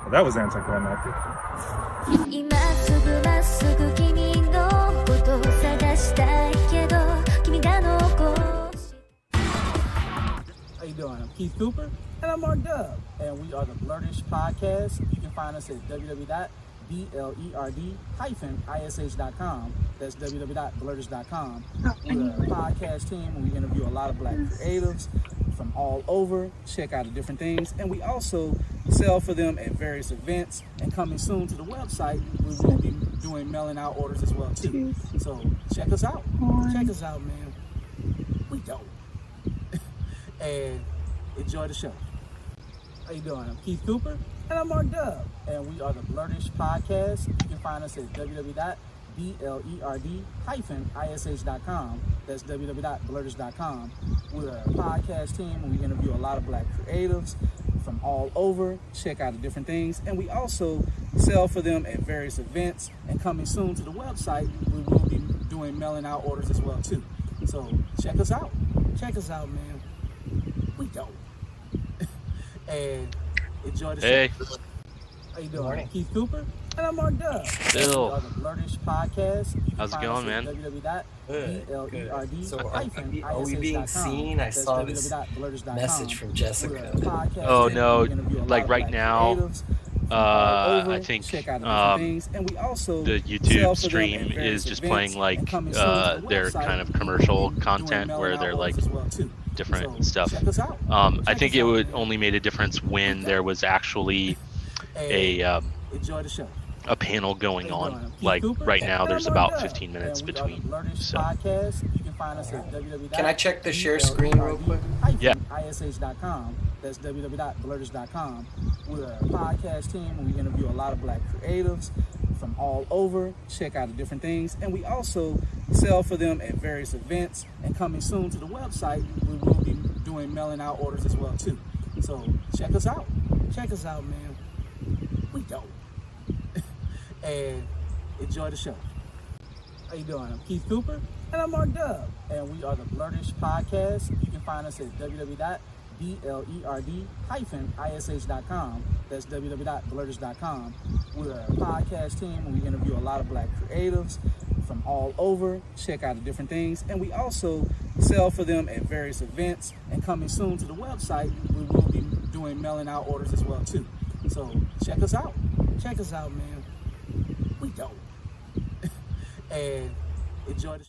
That was anticlimactic. 今すぐまっすぐ君のことを探したいけど君が残し How you doing? I'm Keith Cooper, and I'm Mark Dub, and we are the Blurtish Podcast. You can find us at www.blerd-ish.com. That's www.blurtish.com. We're a podcast team, and we interview a lot of Black creatives from all over, check out the different things, and we also sell for them at various events. And coming soon to the website, we will be doing mailing out orders as well too. So check us out. Check us out, man. We dope. And enjoy the show. How you doing? I'm Keith Cooper, and I'm Mark Dub, and we are the Blurtish Podcast. You can find us at www.blerd-ish.com. That's www.blurtish.com. We're a podcast team, and we interview a lot of Black creatives from all over, check out the different things, and we also sell for them at various events. And coming soon to the website, we will be doing mailing out orders as well too. So check us out. Check us out, man. We dope. And enjoy the show. How you doing? Morning. Keith Cooper, and I'm Mark Dub. Bill. We are the Blurtish Podcast. You can How's it find going, us at man? www.blerd-ish.com. So are we being seen? I saw this message from Jessica. Oh no, like right now, I think the YouTube stream is just playing like their kind of commercial content where they're like different stuff. I think it would only made a difference when there was actually a panel going on. Like right now, there's about 15 minutes between. So. Can I check the share screen real quick? Yeah. ish.com. That's www.blurtish.com. We're a podcast team, and we interview a lot of Black creatives from all over, check out the different things, and we also sell for them at various events. And coming soon to the website, we will be doing mailing out orders as well too. So check us out. Check us out, man. We dope. And enjoy the show. How you doing? I'm Keith Cooper, and I'm Mark Dub, and we are the Blurtish Podcast. You can find us at www.blerd-ish.com. That's www.blurtish.com. We're a podcast team, and we interview a lot of Black creatives from all over, check out the different things, and we also sell for them at various events. And coming soon to the website, we will be doing mailing out orders as well too. So check us out. Check us out, man. We dope. And enjoy the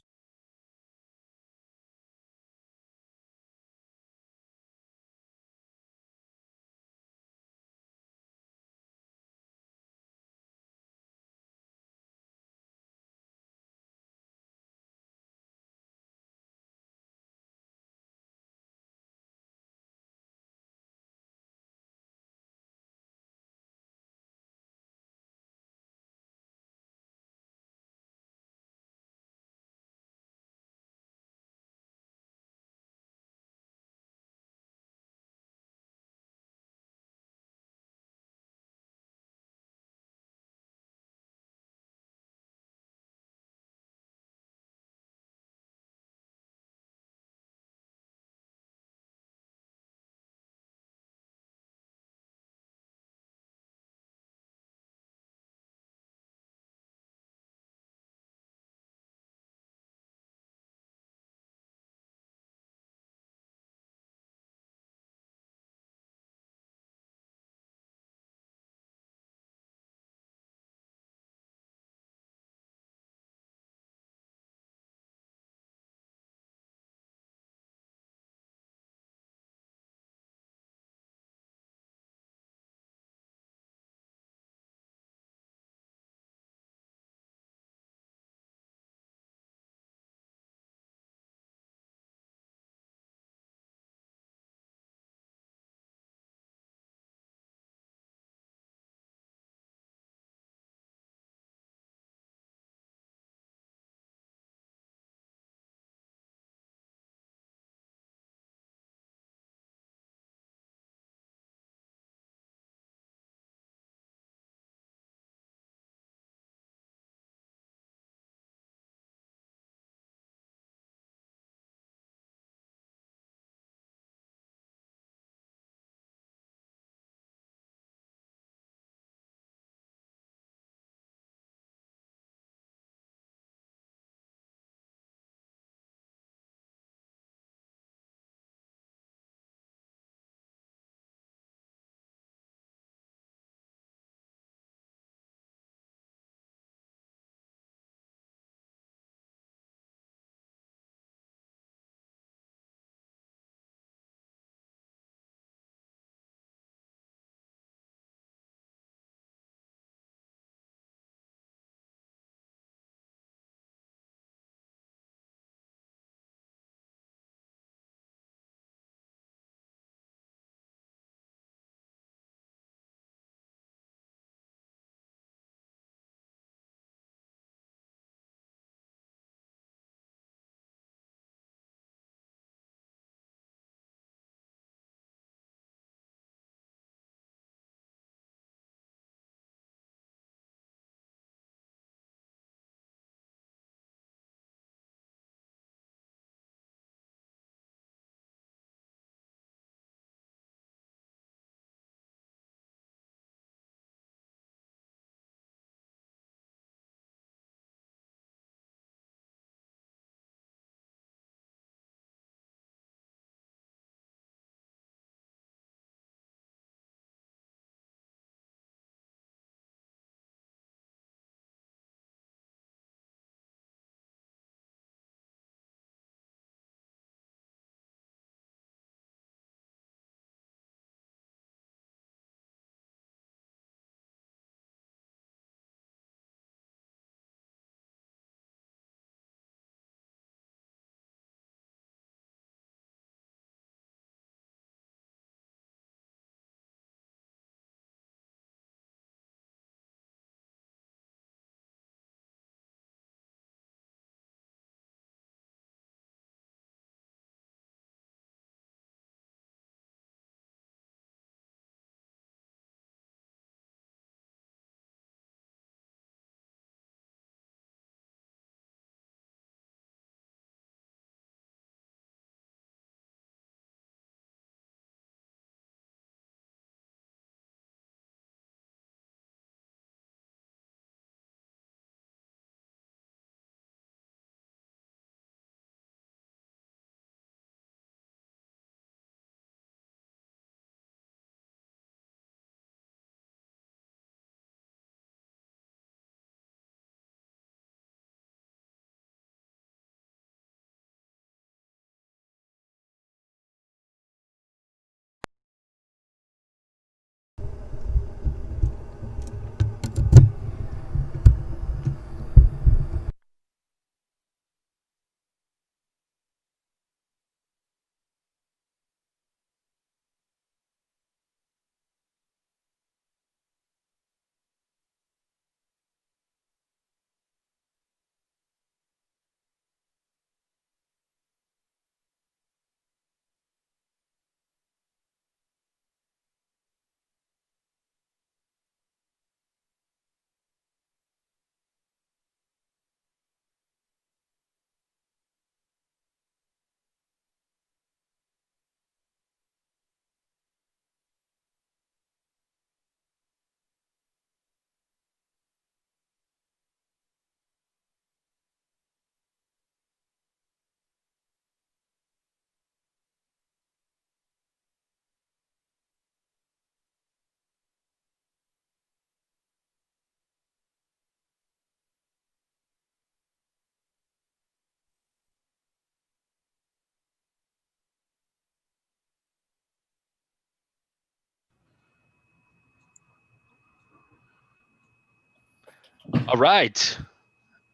All right.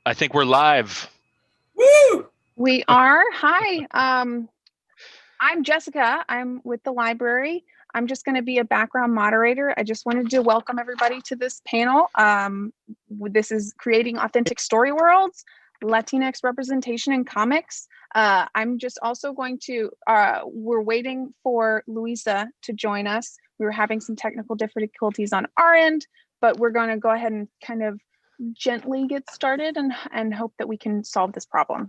I think we're live. Woo! We are. Hi. I'm Jessica. I'm with the library. I'm just going to be a background moderator. I just wanted to welcome everybody to this panel. This is Creating Authentic Story Worlds, Latinx Representation in Comics. I'm just also going to, we're waiting for Luisa to join us. We were having some technical difficulties on our end, but we're going to go ahead and kind of gently get started and hope that we can solve this problem.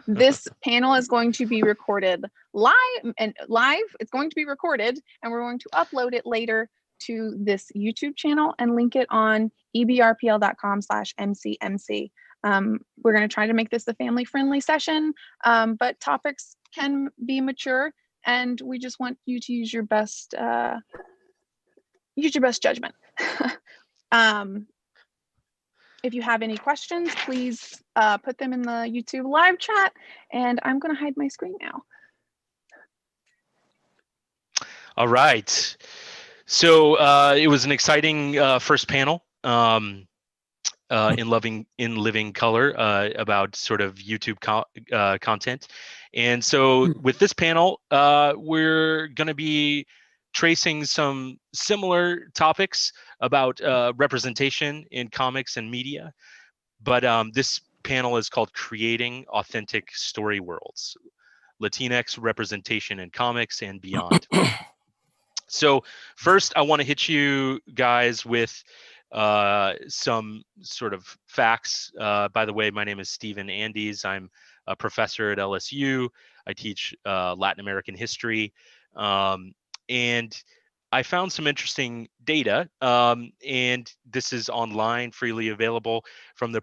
This panel is going to be recorded live. It's going to be recorded and we're going to upload it later to this YouTube channel and link it on ebrpl.com/mcmc. We're going to try to make this a family-friendly session, but topics can be mature, and we just want you to use your best judgment. If you have any questions, please put them in the YouTube live chat, and I'm going to hide my screen now. All right. So it was an exciting first panel in Living Color about sort of YouTube content. And so with this panel, we're going to be tracing some similar topics about representation in comics and media. But this panel is called Creating Authentic Story Worlds, Latinx Representation in Comics and Beyond. So first, I want to hit you guys with some sort of facts. By the way, my name is Stephen Andes. I'm a professor at LSU. I teach Latin American history. And I found some interesting data, and this is online, freely available from the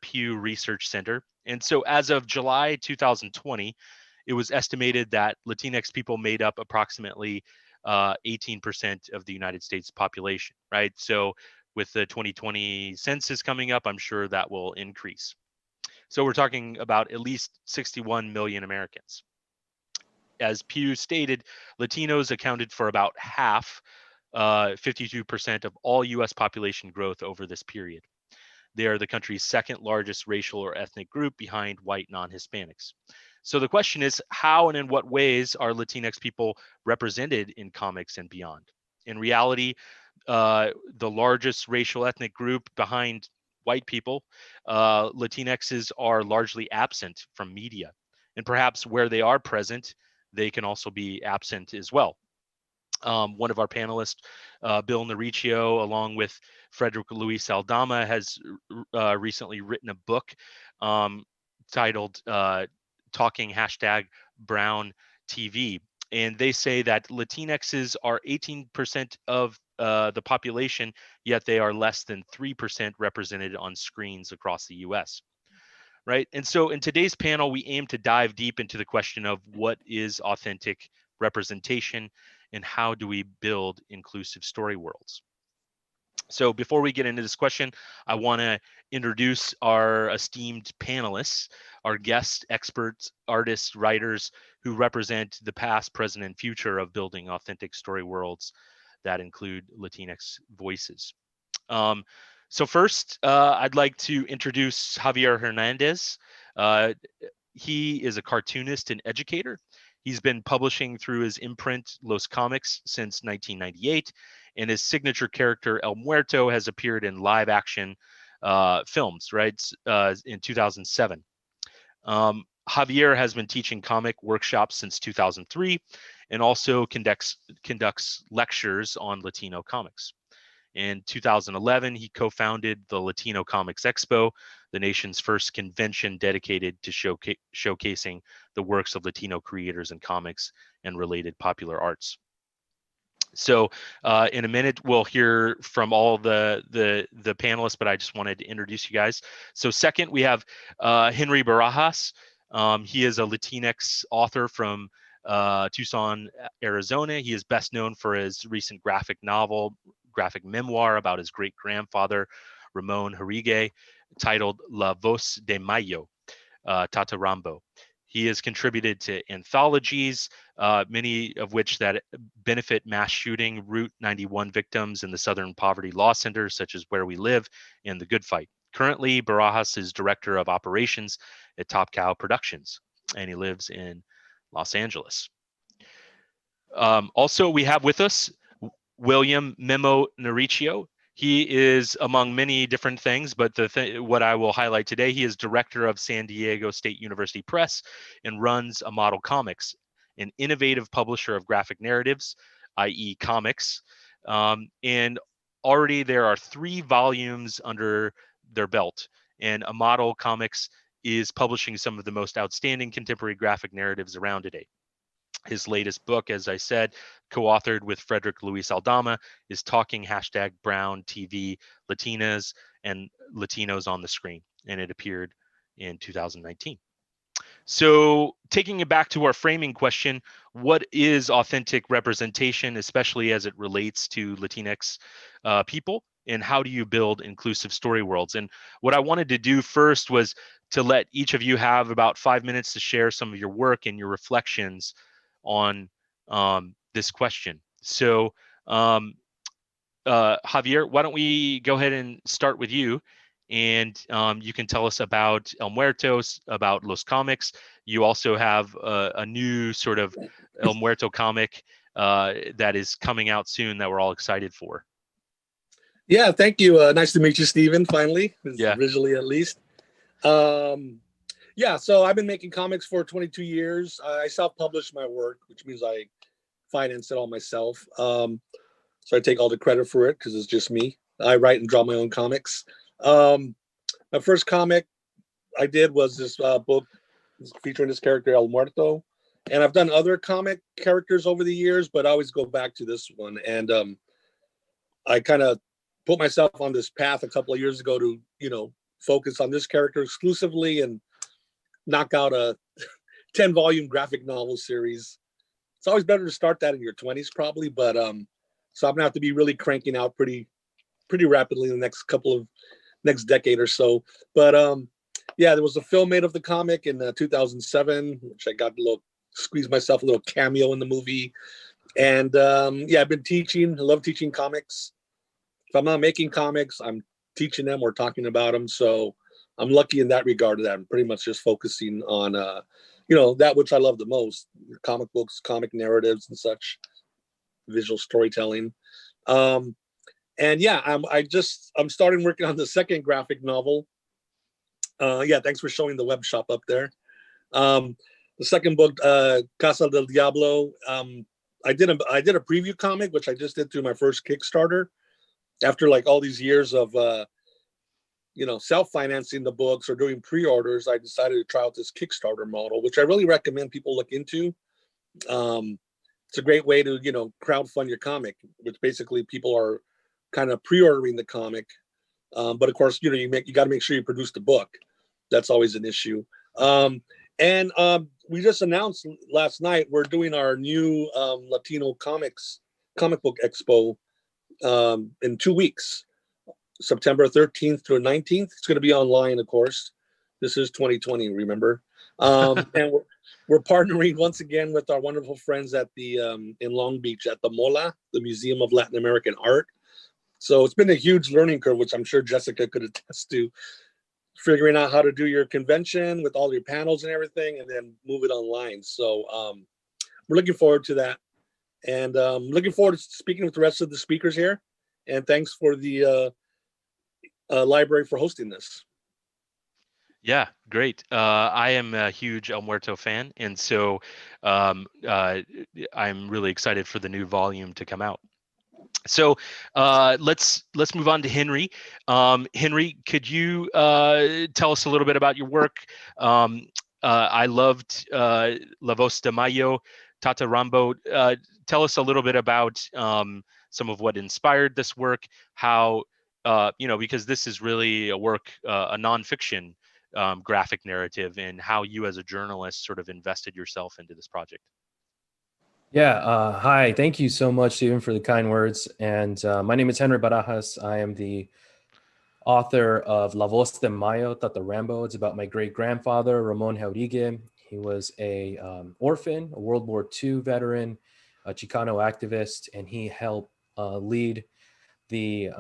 Pew Research Center. And so as of July 2020, it was estimated that Latinx people made up approximately 18% of the United States population, right? So with the 2020 census coming up, I'm sure that will increase. So we're talking about at least 61 million Americans. As Pew stated, Latinos accounted for about half, 52% of all US population growth over this period. They are the country's second largest racial or ethnic group behind white non-Hispanics. So the question is, how and in what ways are Latinx people represented in comics and beyond? In reality, the largest racial ethnic group behind white people, Latinxes are largely absent from media. And perhaps where they are present, they can also be absent as well. One of our panelists, Bill Naricio, along with Frederick Luis Aldama, has recently written a book titled Talking #Brown TV. And they say that Latinxes are 18% of the population, yet they are less than 3% represented on screens across the US. Right. And so in today's panel, we aim to dive deep into the question of what is authentic representation and how do we build inclusive story worlds. So before we get into this question, I want to introduce our esteemed panelists, our guest experts, artists, writers who represent the past, present, and future of building authentic story worlds that include Latinx voices. So first, I'd like to introduce Javier Hernandez. He is a cartoonist and educator. He's been publishing through his imprint, Los Comics, since 1998, and his signature character, El Muerto, has appeared in live action films, right, in 2007. Javier has been teaching comic workshops since 2003 and also conducts lectures on Latino comics. In 2011, he co-founded the Latino Comics Expo, the nation's first convention dedicated to showcasing the works of Latino creators in comics and related popular arts. So in a minute, we'll hear from all the panelists, but I just wanted to introduce you guys. So second, we have Henry Barajas. He is a Latinx author from Tucson, Arizona. He is best known for his recent graphic memoir about his great-grandfather, Ramon Jauregui, titled La Voz de Mayo, Tatarambo. He has contributed to anthologies, many of which that benefit mass shooting, Route 91 victims, and the Southern Poverty Law Center, such as Where We Live and The Good Fight. Currently, Barajas is Director of Operations at Top Cow Productions, and he lives in Los Angeles. Also, we have with us William Memo Naricio. He is among many different things, but what I will highlight today, he is director of San Diego State University Press and runs A Model Comics, an innovative publisher of graphic narratives, i.e. comics. And already there are 3 volumes under their belt, and A Model Comics is publishing some of the most outstanding contemporary graphic narratives around today. His latest book, as I said, co-authored with Frederick Luis Aldama, is Talking #Brown TV Latinas and Latinos on the Screen, and it appeared in 2019. So taking it back to our framing question, what is authentic representation, especially as it relates to Latinx people, and how do you build inclusive story worlds? And what I wanted to do first was to let each of you have about 5 minutes to share some of your work and your reflections on this question. So Javier, why don't we go ahead and start with you, and you can tell us about El Muertos, about Los Comics. You also have a new sort of El Muerto comic that is coming out soon that we're all excited for. Yeah, thank you. Nice to meet you, Stephen, finally, yeah. Visually at least. Yeah, so I've been making comics for 22 years. I self-publish my work, which means I finance it all myself. So I take all the credit for it because it's just me. I write and draw my own comics. My first comic I did was this book featuring this character, El Muerto. And I've done other comic characters over the years, but I always go back to this one. And I kind of put myself on this path a couple of years ago to, focus on this character exclusively and knock out a 10-volume graphic novel series. It's always better to start that in your 20s probably, but so I'm gonna have to be really cranking out pretty rapidly in the next decade or so. But yeah, there was a film made of the comic in 2007, which I got squeezed myself a little cameo in the movie. And yeah, I've been teaching. I love teaching comics. If I'm not making comics, I'm teaching them or talking about them. So I'm lucky in that regard that I'm pretty much just focusing on, that which I love the most, comic books, comic narratives and such, visual storytelling. And yeah, I'm starting working on the second graphic novel. Yeah, thanks for showing the web shop up there. The second book, Casa del Diablo, I did a preview comic, which I just did through my first Kickstarter. After like all these years of self-financing the books or doing pre-orders, I decided to try out this Kickstarter model, which I really recommend people look into. It's a great way to, crowdfund your comic, which basically people are kind of pre-ordering the comic. But of course, you got to make sure you produce the book. That's always an issue. And we just announced last night, we're doing our new Latino comic book expo in 2 weeks. September 13th through 19th. It's going to be online, of course. This is 2020, remember? And we're partnering once again with our wonderful friends at the in Long Beach at the MOLA, the Museum of Latin American Art. So it's been a huge learning curve, which I'm sure Jessica could attest to, figuring out how to do your convention with all your panels and everything, and then move it online. So we're looking forward to that. And looking forward to speaking with the rest of the speakers here. And thanks for the library for hosting this. Yeah, great. I am a huge El Muerto fan, and so I'm really excited for the new volume to come out. So let's move on to Henry. Henry, could you tell us a little bit about your work? I loved La Voz de Mayo, Tata Rambo. Tell us a little bit about some of what inspired this work, how because this is really a work, a nonfiction graphic narrative, and how you as a journalist sort of invested yourself into this project. Yeah, hi. Thank you so much, Stephen, for the kind words. And my name is Henry Barajas. I am the author of La Voz de Mayo, Tata Rambo. It's about my great-grandfather, Ramon Jauregue. He was a orphan, a World War II veteran, a Chicano activist, and he helped lead the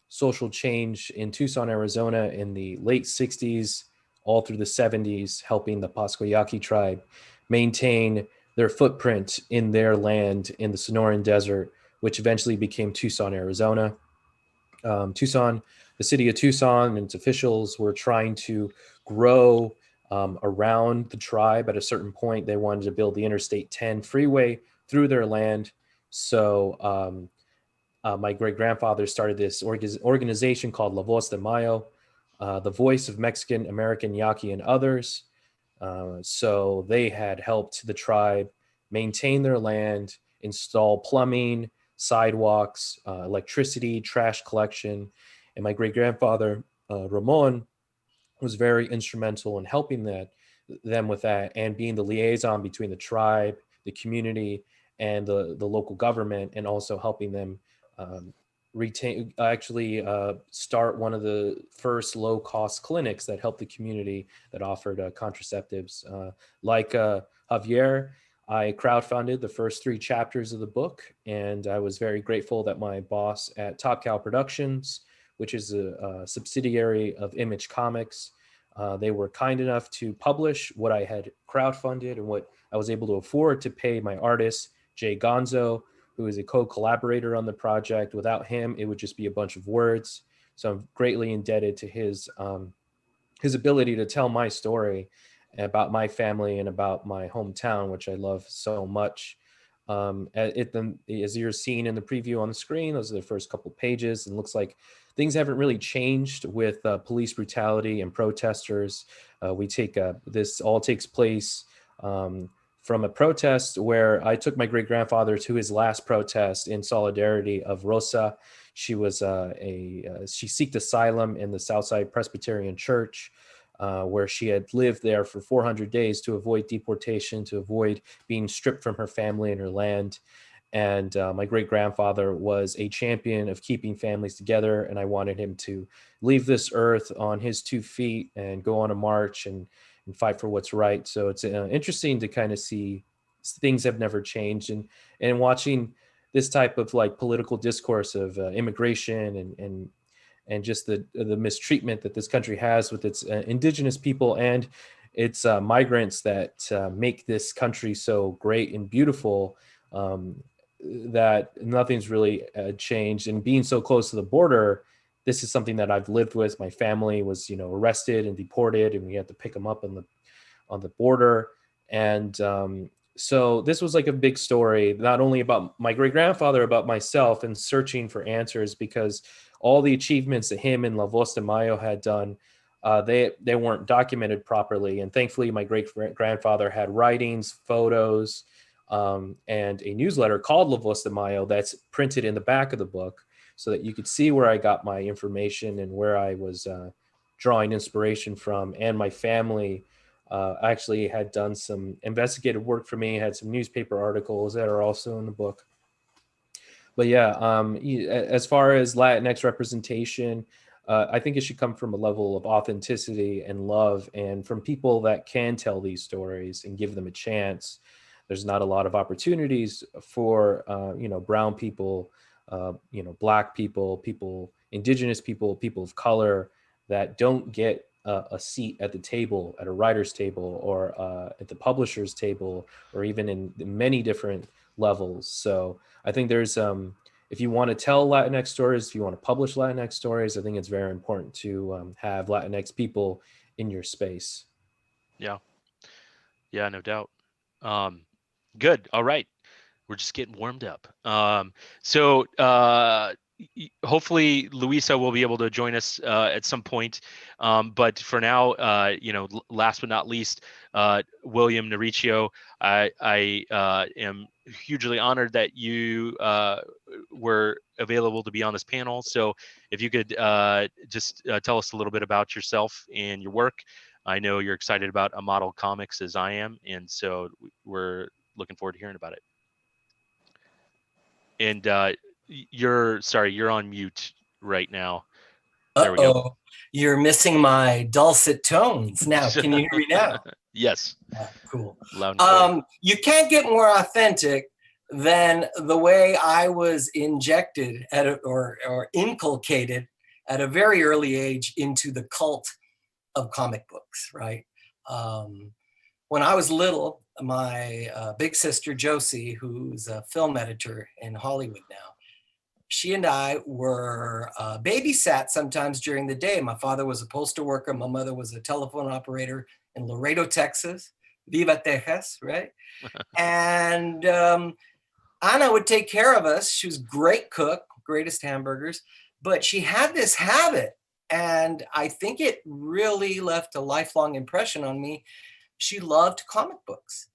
social change in Tucson, Arizona in the late 60s, all through the 70s, helping the Pascoyaqui tribe maintain their footprint in their land in the Sonoran Desert, which eventually became Tucson, Arizona. The city of Tucson and its officials were trying to grow around the tribe. At a certain point, they wanted to build the Interstate 10 freeway through their land. So my great-grandfather started this organization called La Voz de Mayo, the voice of Mexican, American, Yaqui, and others. So they had helped the tribe maintain their land, install plumbing, sidewalks, electricity, trash collection. And my great-grandfather, Ramon, was very instrumental in helping them with that and being the liaison between the tribe, the community, and the local government, and also helping them start one of the first low-cost clinics that helped the community that offered contraceptives. Like Javier, I crowdfunded the first 3 chapters of the book, and I was very grateful that my boss at Top Cow Productions, which is a subsidiary of Image Comics, they were kind enough to publish what I had crowdfunded and what I was able to afford to pay my artist, Jay Gonzo, who is a co-collaborator on the project. Without him, it would just be a bunch of words. So I'm greatly indebted to his ability to tell my story about my family and about my hometown, which I love so much. As you're seeing in the preview on the screen, those are the first couple pages, and it looks like things haven't really changed with police brutality and protesters. This all takes place from a protest where I took my great-grandfather to his last protest in solidarity of Rosa. She was she sought asylum in the Southside Presbyterian Church, where she had lived there for 400 days to avoid deportation, to avoid being stripped from her family and her land. And my great-grandfather was a champion of keeping families together, and I wanted him to leave this earth on his 2 feet and go on a march and fight for what's right. So it's interesting to kind of see things have never changed, and watching this type of like political discourse of immigration and just the mistreatment that this country has with its indigenous people and its migrants that make this country so great and beautiful, that nothing's really changed. And being so close to the border, this is something that I've lived with. My family was, arrested and deported, and we had to pick them up on the border. And so this was like a big story, not only about my great-grandfather, about myself and searching for answers, because all the achievements that him and La Voz de Mayo had done, they weren't documented properly. And thankfully, my great-grandfather had writings, photos, and a newsletter called La Voz de Mayo that's printed in the back of the book, so that you could see where I got my information and where I was drawing inspiration from. And my family actually had done some investigative work for me, had some newspaper articles that are also in the book. But yeah, as far as Latinx representation, I think it should come from a level of authenticity and love, and from people that can tell these stories and give them a chance. There's not a lot of opportunities for, brown people, Black people, indigenous people of color that don't get a seat at the table, at a writer's table, or at the publisher's table, or even in many different levels. So I think there's, if you want to tell Latinx stories, if you want to publish Latinx stories, I think it's very important to have Latinx people in your space. Yeah, no doubt. Good. All right. We're just getting warmed up. So hopefully Luisa will be able to join us at some point. But for now, last but not least, William Naricio, I am hugely honored that you were available to be on this panel. So if you could just tell us a little bit about yourself and your work. I know you're excited about A Model Comics as I am, and so we're looking forward to hearing about it. And you're on mute right now. There we go. Uh-oh, you're missing my dulcet tones. Now, can you hear me now? Yes. Cool. Loud and clear. You can't get more authentic than the way I was injected or inculcated at a very early age into the cult of comic books, right? When I was little, my big sister Josie, who's a film editor in Hollywood now, she and I were babysat sometimes during the day. My father was a postal worker. My mother was a telephone operator in Laredo, Texas. Viva Texas, right? And Anna would take care of us. She was a great cook, greatest hamburgers, but she had this habit, and I think it really left a lifelong impression on me. She loved comic books,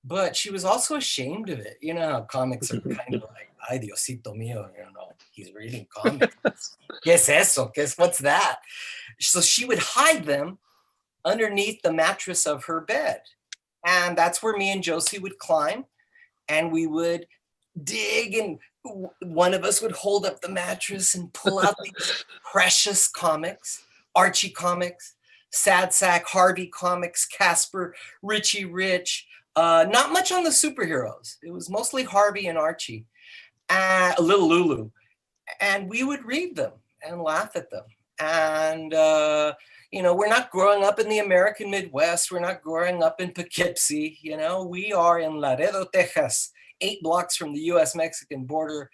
but she was also ashamed of it. You know how comics are kind of like, ay, Diosito mío, you know, he's reading comics. ¿Qué es eso? What's that? So she would hide them underneath the mattress of her bed. And that's where me and Josie would climb, and we would dig, and one of us would hold up the mattress and pull out these precious comics, Archie comics, Sad Sack, Harvey comics, Casper, Richie Rich. Not much on the superheroes. It was mostly Harvey and Archie, a little Lulu. And we would read them and laugh at them. And, you know, we're not growing up in the American Midwest. We're not growing up in Poughkeepsie. You know, we are in Laredo, Texas, 8 blocks from the US-Mexican border.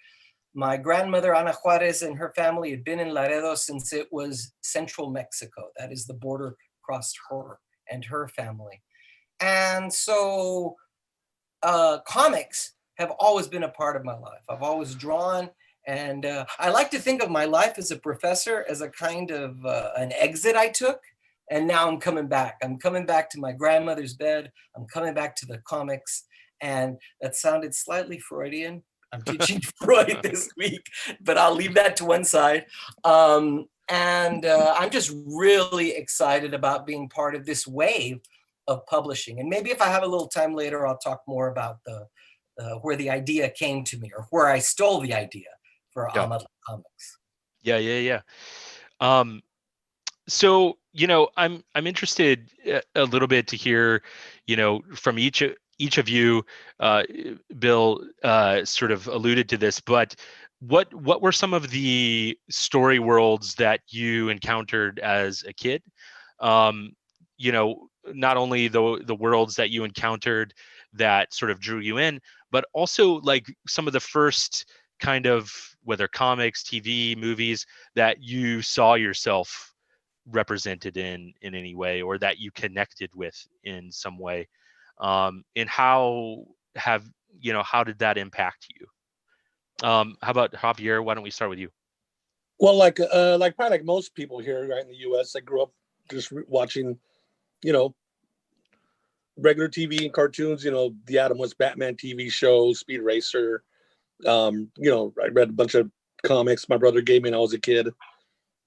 My grandmother, Ana Juarez, and her family had been in Laredo since it was central Mexico. That is the border across her and her family. And so comics have always been a part of my life. I've always drawn, and I like to think of my life as a professor as a kind of an exit I took, and now I'm coming back. I'm coming back to my grandmother's bed. I'm coming back to the comics, and that sounded slightly Freudian. I'm teaching Freud this week, but I'll leave that to one side. I'm just really excited about being part of this wave of publishing. And maybe if I have a little time later, I'll talk more about where the idea came to me, or where I stole the idea for Amadou Comics. Yeah. So, you know, I'm interested a little bit to hear, you know, from each of you. Bill sort of alluded to this, but what were some of the story worlds that you encountered as a kid? You know, not only the worlds that you encountered that sort of drew you in, but also like some of the first kind of, whether comics, TV, movies, that you saw yourself represented in any way, or that you connected with in some way. And how did that impact you? How about Javier? Why don't we start with you? Well, like probably like most people here, right, in the U.S., I grew up just watching, you know, regular TV and cartoons. You know, the Adam West Batman TV show, Speed Racer. You know, I read a bunch of comics my brother gave me when I was a kid.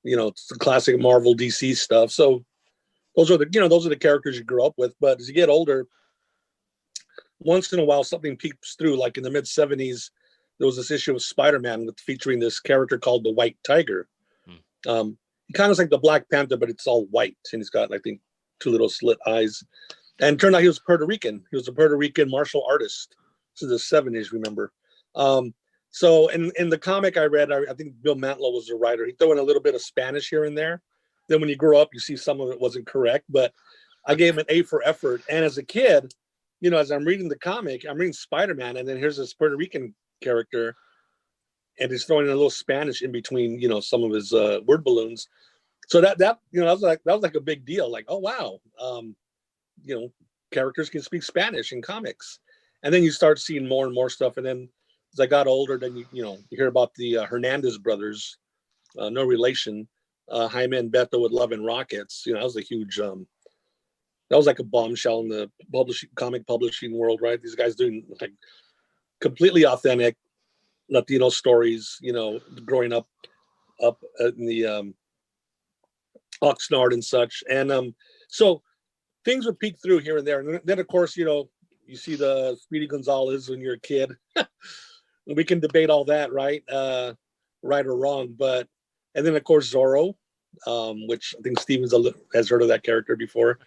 You know, it's the classic Marvel, DC stuff. So those are the characters you grew up with. But as you get older, once in a while something peeps through. Like in the mid 70s, there was this issue of Spider-Man featuring this character called the White Tiger. He kind of looks like the Black Panther, but it's all white, and he's got, I think, 2 little slit eyes. And it turned out he was Puerto Rican. He was a Puerto Rican martial artist. This is the 70s, remember? So in the comic I read, I think Bill Mantlo was the writer. He threw in a little bit of Spanish here and there. Then when you grow up, you see some of it wasn't correct, but I gave him an A for effort. And as a kid, you know, as I'm reading the comic, I'm reading Spider-Man, and then here's this Puerto Rican character, and he's throwing in a little Spanish in between, you know, some of his word balloons. So that you know, that was like a big deal. Like, oh wow, you know, characters can speak Spanish in comics. And then you start seeing more and more stuff. And then as I got older, then you hear about the Hernandez brothers, no relation, Jaime and Beto with Love and Rockets. You know, that was a huge that was like a bombshell in the comic publishing world, right? These guys doing like completely authentic Latino stories, you know, growing up in the Oxnard and such. And so things would peek through here and there. And then of course, you know, you see the Speedy Gonzalez when you're a kid. We can debate all that, right? Right or wrong. And then of course Zorro, which I think Stevens has heard of that character before.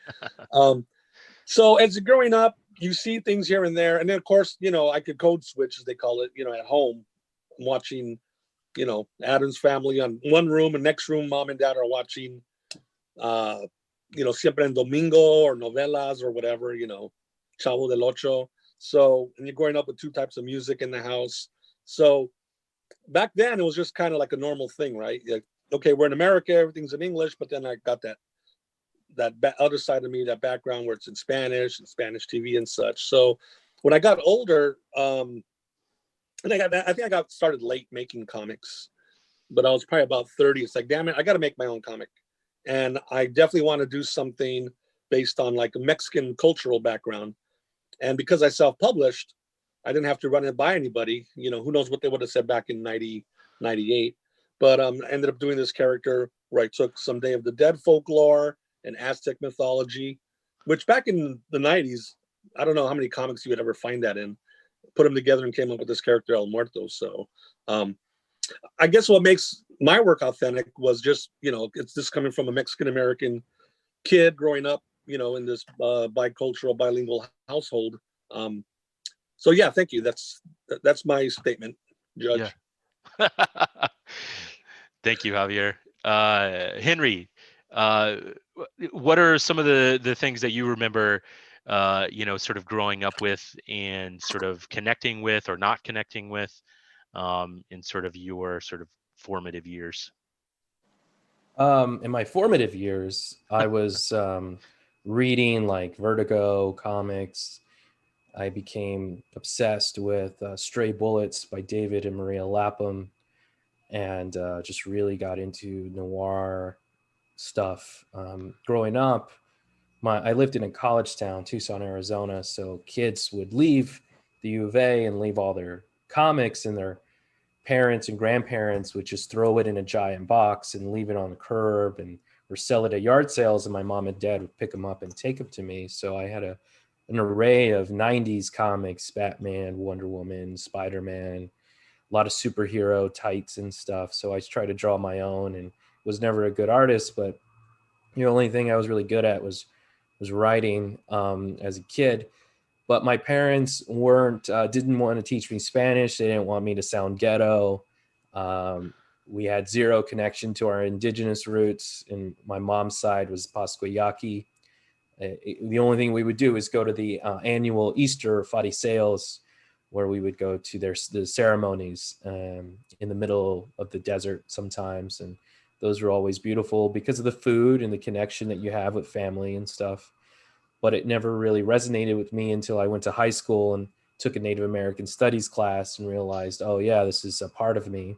So as you're growing up, you see things here and there. And then, of course, I could code switch, as they call it, at home. I'm watching, Adam's Family on one room, and next room, mom and dad are watching, Siempre en Domingo or novelas or whatever, Chavo del Ocho. So, and you're growing up with two types of music in the house. So back then, it was just kind of like a normal thing, right? Like, okay, we're in America, everything's in English, but then I got that other side of me, that background where it's in Spanish and Spanish TV and such. So when I got older, I think I got started late making comics, but I was probably about 30. It's like, damn it, I got to make my own comic. And I definitely want to do something based on like a Mexican cultural background. And because I self-published, I didn't have to run it by anybody. Who knows what they would have said back in 98. But I ended up doing this character where I took some Day of the Dead folklore and Aztec mythology, which back in the 90s, I don't know how many comics you would ever find that in. Put them together and came up with this character El Muerto. So I guess what makes my work authentic was just, it's just coming from a Mexican American kid growing up, in this bicultural, bilingual household. So yeah, thank you. That's my statement, Judge. Yeah. Thank you, Javier. Henry, what are some of the things that you remember, sort of growing up with and sort of connecting with or not connecting with in sort of your sort of formative years? In my formative years, I was reading like Vertigo comics. I became obsessed with Stray Bullets by David and Maria Lapham, and just really got into noir stuff. Growing up, I lived in a college town, Tucson, Arizona, so kids would leave the U of A and leave all their comics, and their parents and grandparents would just throw it in a giant box and leave it on the curb or sell it at yard sales, and my mom and dad would pick them up and take them to me. So I had an array of 90s comics: Batman, Wonder Woman, Spider-Man, a lot of superhero tights and stuff. So I tried to draw my own and was never a good artist, but the only thing I was really good at was writing as a kid. But my parents didn't want to teach me Spanish. They didn't want me to sound ghetto. We had zero connection to our indigenous roots, and my mom's side was Pascuayaki. The only thing we would do is go to the annual Easter fariseos, where we would go to the ceremonies in the middle of the desert sometimes. And those were always beautiful because of the food and the connection that you have with family and stuff. But it never really resonated with me until I went to high school and took a Native American studies class and realized, oh yeah, this is a part of me.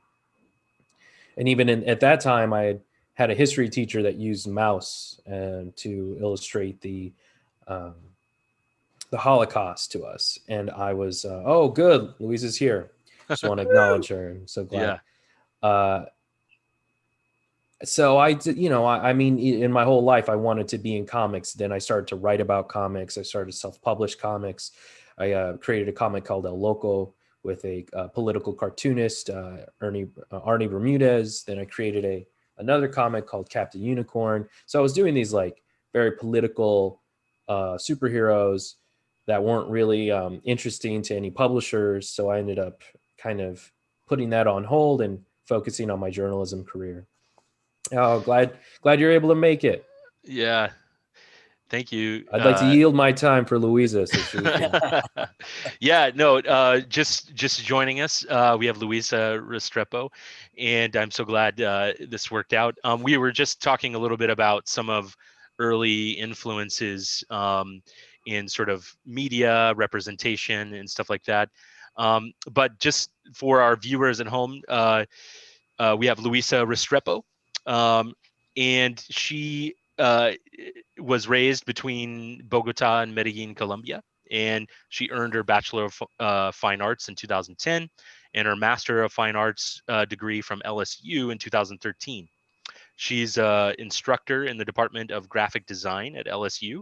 And even at that time, I had a history teacher that used mouse to illustrate the Holocaust to us. And I was, oh, good, Louise is here. Just want to acknowledge her. I'm so glad. Yeah. So I mean, in my whole life, I wanted to be in comics. Then I started to write about comics. I started to self-publish comics. I created a comic called El Loco with a political cartoonist, Arnie Bermudez. Then I created another comic called Captain Unicorn. So I was doing these like very political superheroes that weren't really interesting to any publishers. So I ended up kind of putting that on hold and focusing on my journalism career. Oh, glad you're able to make it. Yeah. Thank you. I'd like to yield my time for Louisa. So she can... Yeah, no, just joining us. We have Luisa Restrepo, and I'm so glad this worked out. We were just talking a little bit about some of early influences in sort of media representation and stuff like that. But just for our viewers at home, we have Luisa Restrepo, and she was raised between Bogota and Medellin, Colombia, and she earned her Bachelor of Fine Arts in 2010 and her Master of Fine Arts degree from LSU in 2013. She's an instructor in the Department of Graphic Design at LSU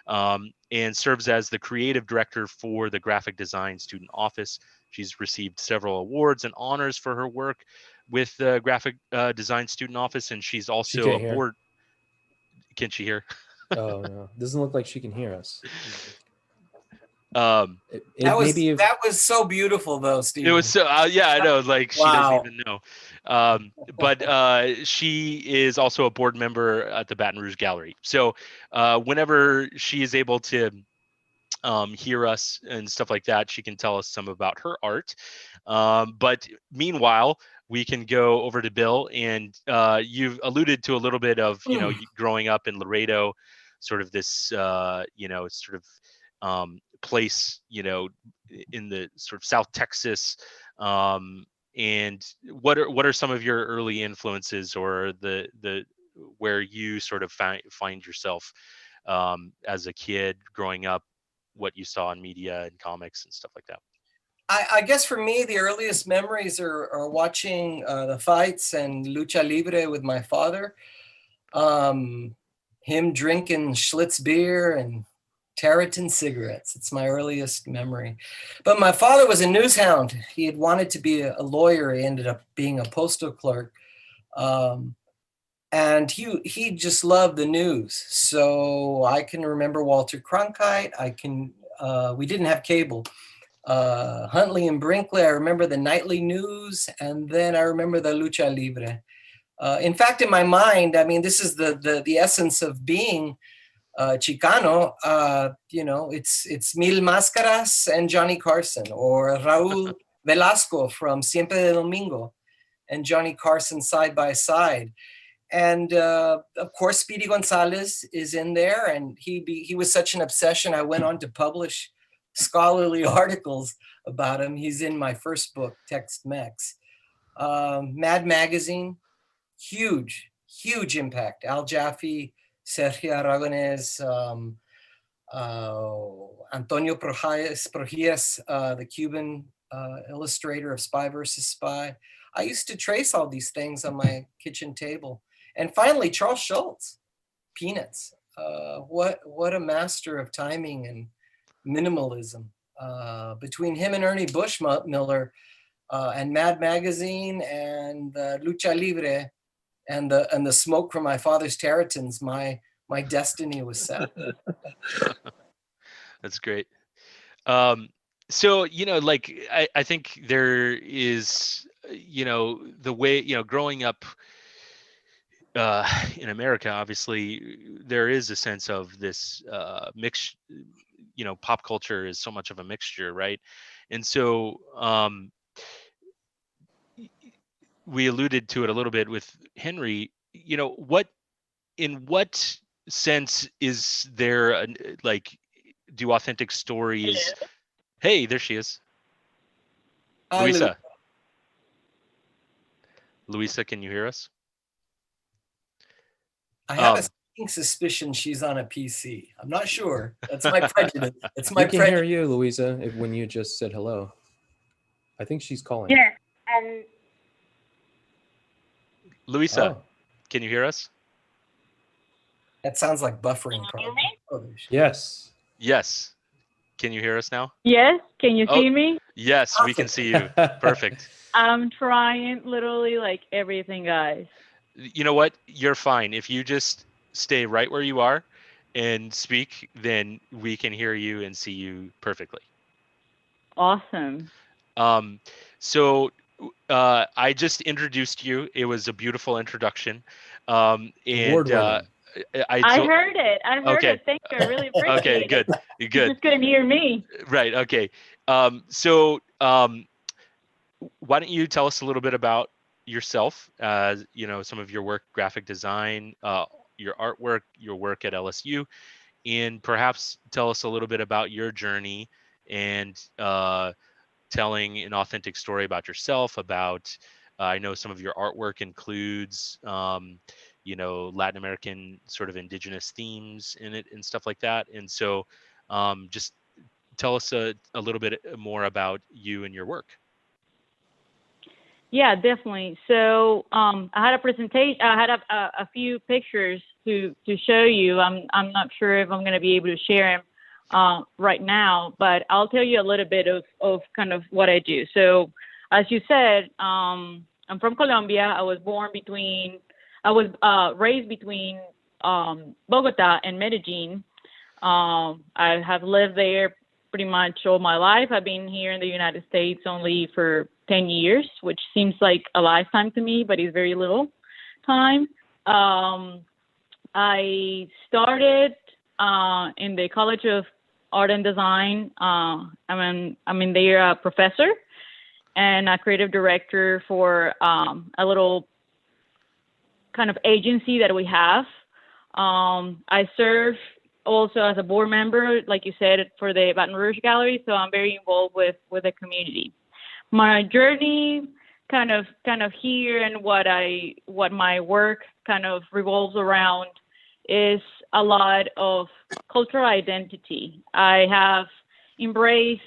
and serves as the creative director for the Graphic Design Student Office. She's received several awards and honors for her work, with the graphic design student office, and she's also can't a hear. board. Can she hear? Oh no, doesn't look like she can hear us. That was so beautiful though, Steve. It was so yeah, I know, like she doesn't Wow. even know. But she is also a board member at the Baton Rouge Gallery. So whenever she is able to hear us and stuff like that, she can tell us some about her art. But meanwhile, we can go over to Bill, and you've alluded to a little bit of, you know, growing up in Laredo, sort of this, you know, sort of place, you know, in the sort of South Texas. And what are some of your early influences, or the where you sort of find yourself as a kid growing up, what you saw in media and comics and stuff like that? I guess for me, the earliest memories are watching the fights and lucha libre with my father. Him drinking Schlitz beer and Tarleton cigarettes. It's my earliest memory. But my father was a news hound. He had wanted to be a lawyer. He ended up being a postal clerk. And he just loved the news. So I can remember Walter Cronkite. We didn't have cable. Huntley and Brinkley, I remember the nightly news, and then I remember the lucha libre. In fact, in my mind, I mean, this is the essence of being Chicano. You know, it's Mil Máscaras and Johnny Carson, or Raúl Velasco from Siempre de Domingo and Johnny Carson side by side. And of course, Speedy Gonzalez is in there, and he was such an obsession. I went on to publish scholarly articles about him. He's in my first book, Text Mex. Mad Magazine, huge impact. Al Jaffe, Sergio Aragonés, Antonio Projías, the Cuban illustrator of Spy vs. Spy. I used to trace all these things on my kitchen table. And finally, Charles Schulz, Peanuts. What a master of timing and minimalism. Between him and Ernie Bushmiller and Mad Magazine and Lucha Libre and the smoke from my father's Tarletons, my destiny was set. That's great. So, you know, like I think there is, you know, the way, you know, growing up in America, obviously there is a sense of this mix, you know, pop culture is so much of a mixture, right? And so we alluded to it a little bit with Henry, you know, in what sense is there like, do authentic stories? Hey, there she is. Luisa. Luisa, can you hear us? I have a sneaking suspicion she's on a PC. I'm not sure. That's my prejudice. It's my prejudice. We can hear you, Luisa, when you just said hello. I think she's calling. Yeah. Luisa, can you hear us? That sounds like buffering problem. Yes. Yes. Can you hear us now? Yes. Can you see me? Yes, we can see you. Perfect. I'm trying literally like everything, guys. You know what? You're fine. If you just stay right where you are and speak, then we can hear you and see you perfectly. Awesome. So I just introduced you. It was a beautiful introduction. And I heard it. I heard it. Thank you. I really appreciate it. Okay, good. You just couldn't hear me. Right. Okay. So why don't you tell us a little bit about yourself, you know, some of your work, graphic design, your artwork, your work at LSU, and perhaps tell us a little bit about your journey and telling an authentic story about yourself, about, I know some of your artwork includes, you know, Latin American sort of indigenous themes in it and stuff like that. And so just tell us a little bit more about you and your work. Yeah, definitely. So I had a presentation. I had a few pictures to show you. I'm not sure if I'm going to be able to share them right now, but I'll tell you a little bit of kind of what I do. So as you said, I'm from Colombia. I was raised between Bogota and Medellin. I have lived there pretty much all my life. I've been here in the United States only for 10 years, which seems like a lifetime to me, but it's very little time. I started in the College of Art and Design. I'm in there a professor and a creative director for a little kind of agency that we have. I serve also as a board member, like you said, for the Baton Rouge Gallery, so I'm very involved with the community. My journey kind of here and what my work kind of revolves around is a lot of cultural identity. I have embraced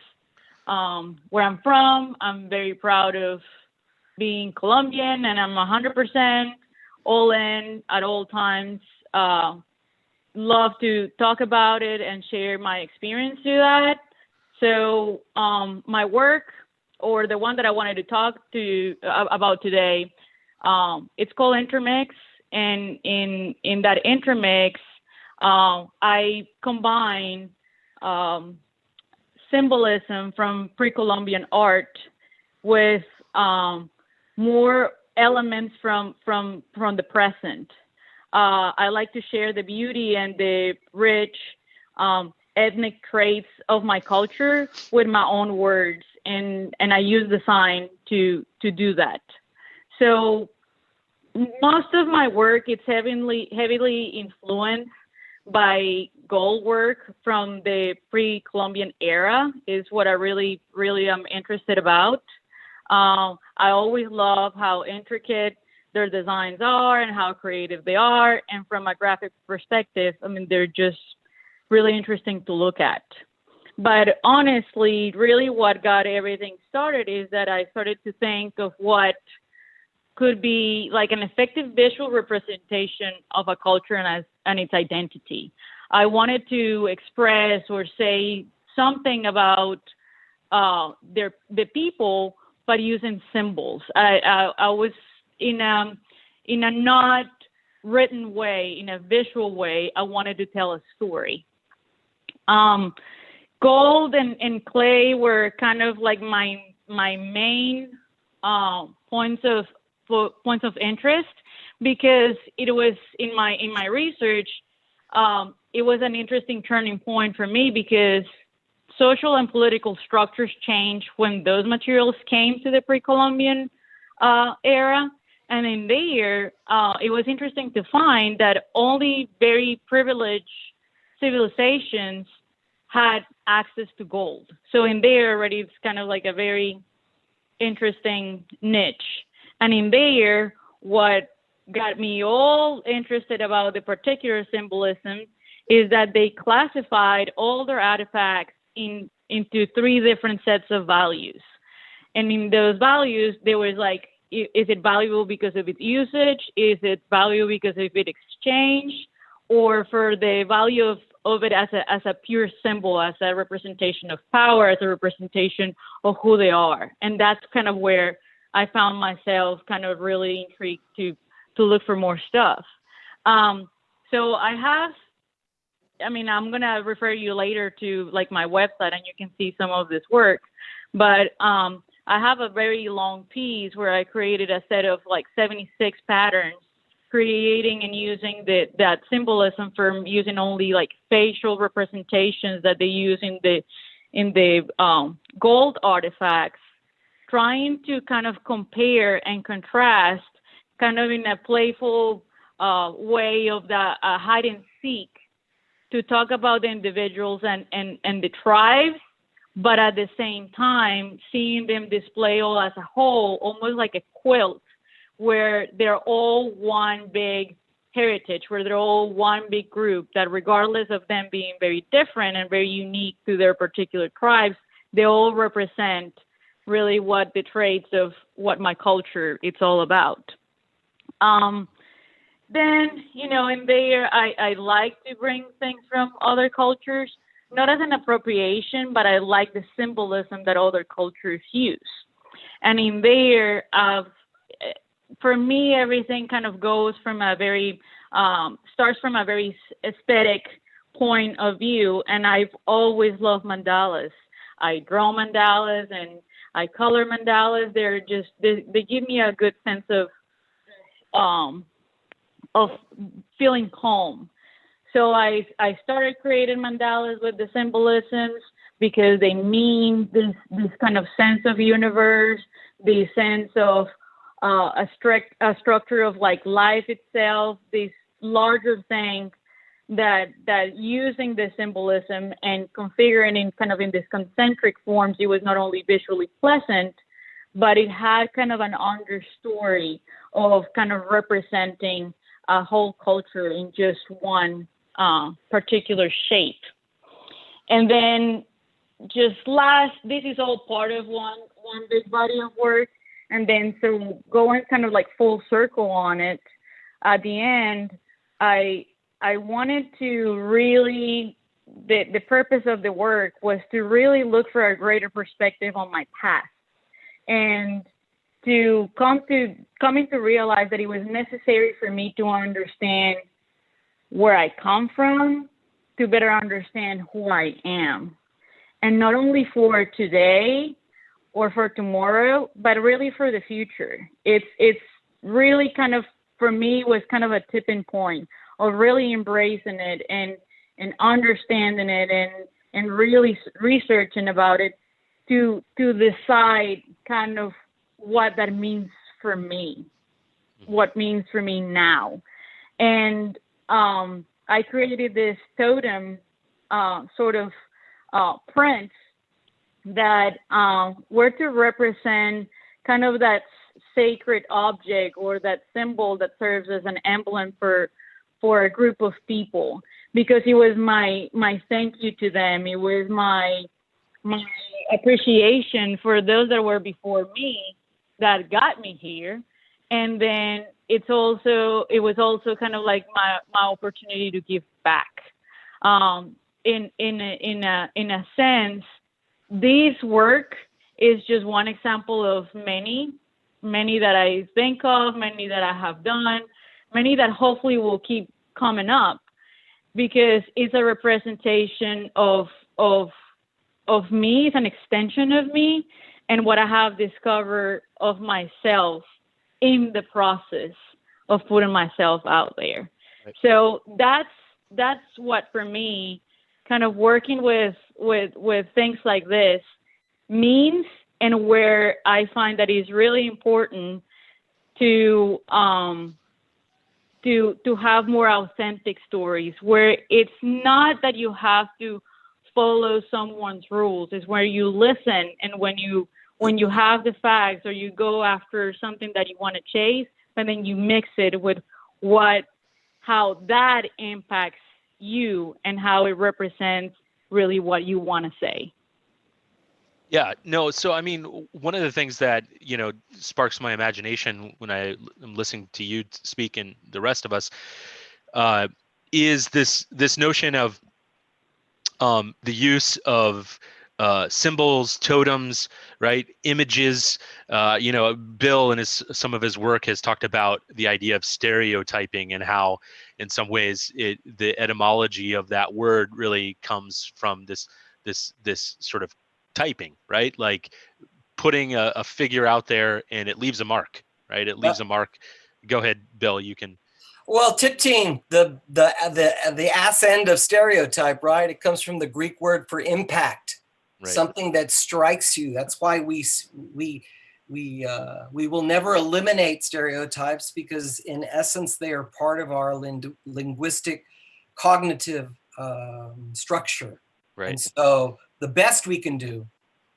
where I'm from. I'm very proud of being Colombian, and I'm 100% all in at all times. Love to talk about it and share my experience through that. So my work, or the one that I wanted to talk to you about today, it's called Intermix. And in that intermix, I combine symbolism from pre-Columbian art with more elements from the present. I like to share the beauty and the rich ethnic traits of my culture with my own words, and I use design to do that. So most of my work is heavily influenced by gold work from the pre-Columbian era, is what I really am interested about. I always love how intricate their designs are and how creative they are. And from a graphic perspective, I mean, they're just really interesting to look at. But honestly, really what got everything started is that I started to think of what could be like an effective visual representation of a culture and its identity. I wanted to express or say something about the people, but using symbols. I was in a not written way, in a visual way. I wanted to tell a story. Gold and clay were kind of like my main points of interest, because it was in my research, it was an interesting turning point for me, because social and political structures changed when those materials came to the pre-Columbian era. And in there, it was interesting to find that only very privileged civilizations had access to gold. So in there already, it's kind of like a very interesting niche. And in there, what got me all interested about the particular symbolism is that they classified all their artifacts into three different sets of values. And in those values, there was like, is it valuable because of its usage? Is it valuable because of its exchange? Or for the value of it as a pure symbol, as a representation of power, as a representation of who they are. And that's kind of where I found myself kind of really intrigued to look for more stuff. So I'm going to refer you later to like my website, and you can see some of this work. But I have a very long piece where I created a set of like 76 patterns, creating and using that symbolism from using only like facial representations that they use in the gold artifacts, trying to kind of compare and contrast, kind of in a playful way of the hide and seek, to talk about the individuals and the tribes, but at the same time, seeing them display all as a whole, almost like a quilt, where they're all one big heritage, where they're all one big group, that regardless of them being very different and very unique to their particular tribes, they all represent really what the traits of what my culture it's all about. Then, in there, I like to bring things from other cultures, not as an appropriation, but I like the symbolism that other cultures use. And in there, for me, everything kind of goes from a very, starts from a very aesthetic point of view. And I've always loved mandalas. I draw mandalas and I color mandalas. They're just, they give me a good sense of feeling calm. So I started creating mandalas with the symbolisms because they mean this kind of sense of universe, the sense of a structure of like life itself, this larger thing that using the symbolism and configuring in kind of in this concentric forms, it was not only visually pleasant, but it had kind of an understory of kind of representing a whole culture in just one particular shape. And then this is all part of one big body of work. And then so going kind of like full circle on it, at the end, I wanted to really, the purpose of the work was to really look for a greater perspective on my past and to coming to realize that it was necessary for me to understand where I come from to better understand who I am. And not only for today or for tomorrow, but really for the future. It's really kind of, for me, was kind of a tipping point of really embracing it and understanding it and really researching about it to decide kind of what that means for me, what means for me now. And I created this totem sort of prints that were to represent kind of that sacred object or that symbol that serves as an emblem for a group of people, because it was my thank you to them. It was my appreciation for those that were before me that got me here. And then it was also kind of like my opportunity to give back. In a sense, this work is just one example of many that I think of, many that I have done, many that hopefully will keep coming up, because it's a representation of me, it's an extension of me and what I have discovered of myself in the process of putting myself out there. Right. So that's what, for me, kind of working with things like this means, and where I find that is really important to have more authentic stories, where it's not that you have to follow someone's rules. It's where you listen, and when you have the facts, or you go after something that you want to chase, and then you mix it with how that impacts you and how it represents really what you want to say. Yeah, no. So, I mean, one of the things that, sparks my imagination when I am listening to you speak and the rest of us is this notion of the use of symbols, totems, right? Images. Bill in some of his work has talked about the idea of stereotyping, and how, in some ways, the etymology of that word really comes from this sort of typing, right? Like putting a figure out there, and it leaves a mark, right? It leaves a mark. Go ahead, Bill. You can. Well, tipting, the ass end of stereotype, right? It comes from the Greek word for impact, right. Something that strikes you. That's why we will never eliminate stereotypes, because in essence they are part of our linguistic, cognitive structure. Right. And so the best we can do,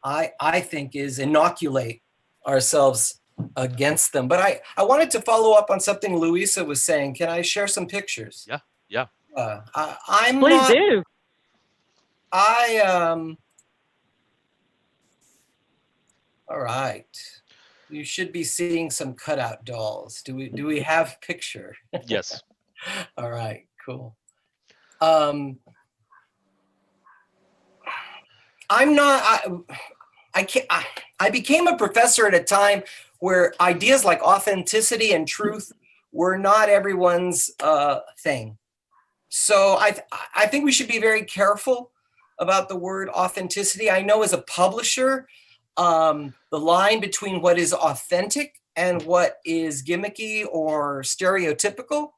I think, is inoculate ourselves against them. But I wanted to follow up on something Luisa was saying. Can I share some pictures? Yeah. Please do. All right. You should be seeing some cutout dolls. Do we have picture? Yes. All right, cool. I became a professor at a time where ideas like authenticity and truth were not everyone's thing. So I think we should be very careful about the word authenticity. I know as a publisher, the line between what is authentic and what is gimmicky or stereotypical,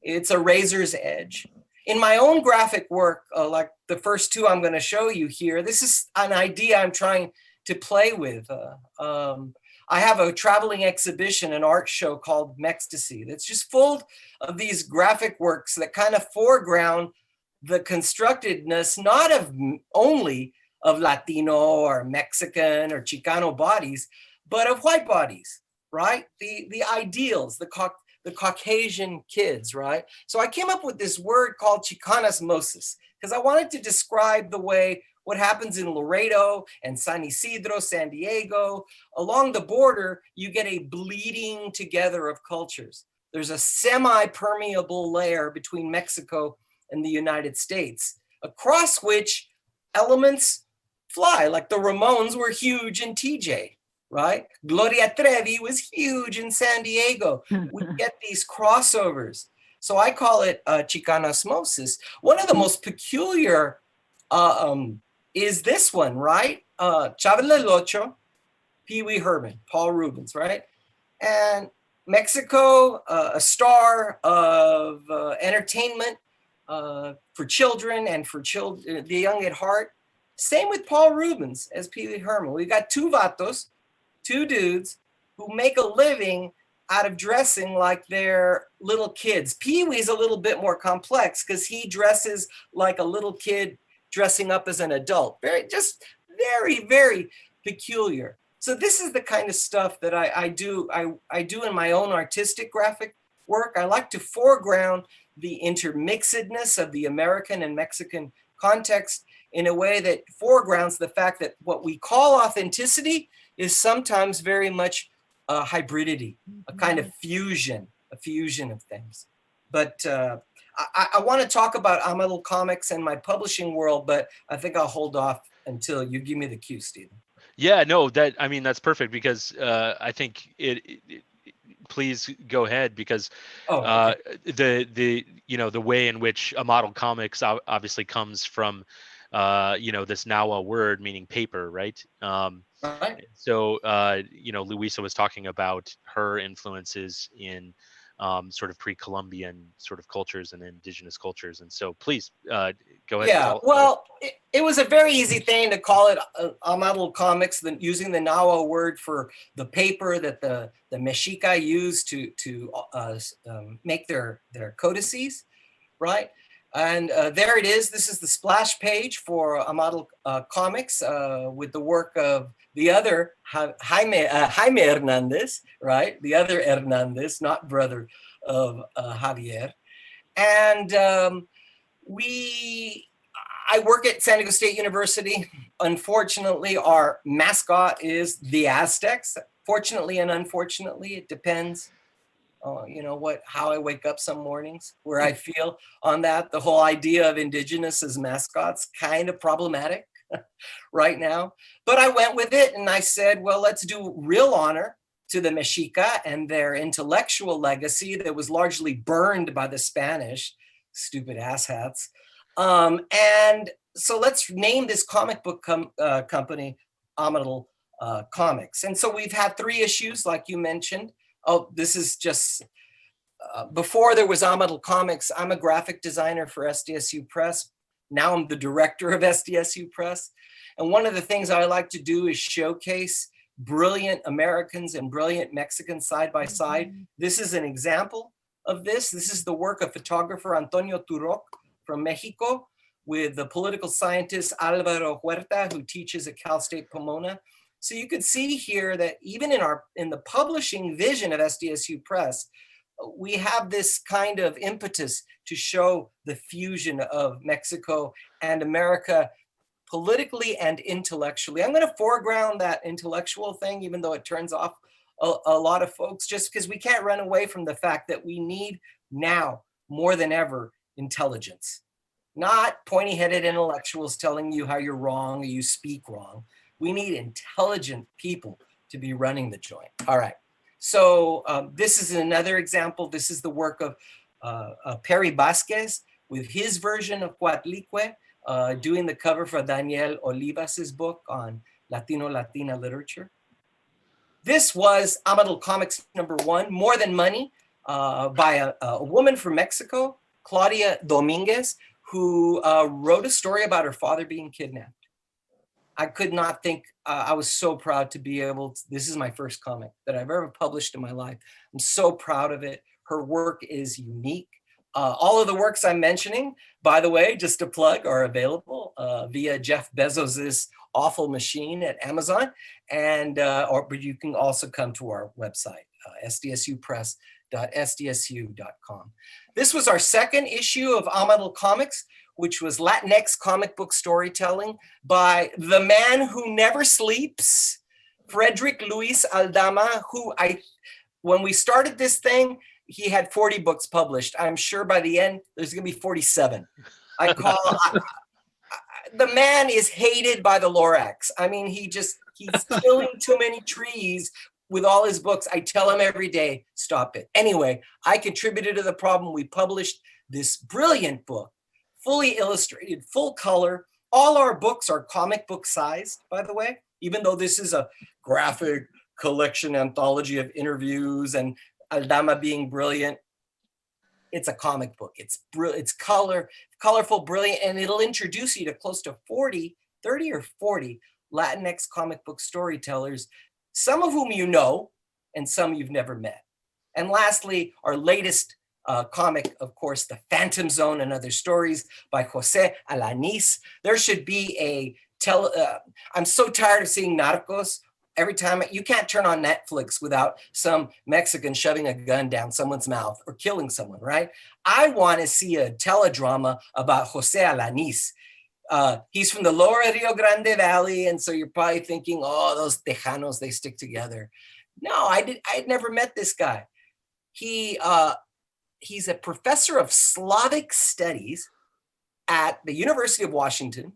it's a razor's edge. In my own graphic work, like the first two I'm going to show you here, this is an idea I'm trying to play with. I have a traveling exhibition, an art show called Mextasy that's just full of these graphic works that kind of foreground the constructedness, not of only of Latino or Mexican or Chicano bodies, but of white bodies, right? The ideals, the Caucasian kids, right? So I came up with this word called Chicanasmosis because I wanted to describe the way what happens in Laredo and San Isidro, San Diego. Along the border, you get a bleeding together of cultures. There's a semi-permeable layer between Mexico and the United States, across which elements fly, like the Ramones were huge in TJ, right? Gloria Trevi was huge in San Diego. We get these crossovers. So I call it Chicanasmosis. One of the most peculiar is this one, right? Chávez del Ocho, Pee Wee Herman, Paul Rubens, right? And Mexico, a star of entertainment for children and for the young at heart. Same with Paul Rubens as Pee Wee Herman. We got two vatos, two dudes who make a living out of dressing like they're little kids. Pee Wee's a little bit more complex because he dresses like a little kid dressing up as an adult. Very, very peculiar. So this is the kind of stuff that I do in my own artistic graphic work. I like to foreground the intermixedness of the American and Mexican context in a way that foregrounds the fact that what we call authenticity is sometimes very much hybridity, a kind of fusion of things. But I want to talk about Untitled Comics and my publishing world, but I think I'll hold off until you give me the cue, Stephen. Yeah, no, that's perfect because I think please go ahead because the way in which Untitled Comics obviously comes from this Nawa word meaning paper, right? Right. So Luisa was talking about her influences in sort of pre-Columbian sort of cultures and indigenous cultures, and so please go ahead. Yeah, well, it was a very easy thing to call it Untitled Comics, using the Nawa word for the paper that the Mexica used to make their codices, right? And there it is. This is the splash page for Untitled Comics with the work of the other Jaime Hernandez, right? The other Hernandez, not brother of Javier. And I work at San Diego State University. Unfortunately, our mascot is the Aztecs. Fortunately and unfortunately, it depends. How I wake up some mornings, where I feel on that. The whole idea of indigenous as mascots, kind of problematic right now. But I went with it and I said, well, let's do real honor to the Mexica and their intellectual legacy that was largely burned by the Spanish, stupid asshats. And so let's name this comic book company Untitled Comics. And so we've had 3 issues, like you mentioned. Oh, this is just, before there was Untitled Comics, I'm a graphic designer for SDSU Press. Now I'm the director of SDSU Press. And one of the things I like to do is showcase brilliant Americans and brilliant Mexicans side by side. This is an example of this. This is the work of photographer Antonio Turok from Mexico with the political scientist Alvaro Huerta, who teaches at Cal State Pomona. So you could see here that even in the publishing vision of SDSU Press, we have this kind of impetus to show the fusion of Mexico and America politically and intellectually. I'm going to foreground that intellectual thing, even though it turns off a lot of folks, just because we can't run away from the fact that we need now more than ever intelligence, not pointy-headed intellectuals telling you how you're wrong or you speak wrong. We need intelligent people to be running the joint. All right. So this is another example. This is the work of Perry Vasquez with his version of Coatlicue, doing the cover for Daniel Olivas's book on Latino-Latina literature. This was Amador Comics #1, More Than Money, by a woman from Mexico, Claudia Dominguez, who wrote a story about her father being kidnapped. I could not think, I was so proud to be able to, this is my first comic that I've ever published in my life. I'm so proud of it. Her work is unique. All of the works I'm mentioning, by the way, just to plug, are available via Jeff Bezos's Awful Machine at Amazon. But you can also come to our website, sdsupress.sdsu.com. This was our second issue of Amador Comics, which was Latinx comic book storytelling by the man who never sleeps, Frederick Luis Aldama, who when we started this thing, he had 40 books published. I'm sure by the end, there's gonna be 47. The man is hated by the Lorax. I mean, he's killing too many trees with all his books. I tell him every day, stop it. Anyway, I contributed to the problem. We published this brilliant book, fully illustrated, full color. All our books are comic book sized, by the way, even though this is a graphic collection anthology of interviews and Aldama being brilliant. It's a comic book. It's colorful, brilliant, and it'll introduce you to close to 30 or 40 Latinx comic book storytellers, some of whom you know, and some you've never met. And lastly, our latest comic, of course, The Phantom Zone and Other Stories by Jose Alanis. There should be I'm so tired of seeing Narcos. Every time, you can't turn on Netflix without some Mexican shoving a gun down someone's mouth or killing someone, right? I want to see a teledrama about Jose Alanis. He's from the lower Rio Grande Valley, and so you're probably thinking, oh, those Tejanos, they stick together. No, I'd never met this guy. He's a professor of Slavic studies at the University of Washington,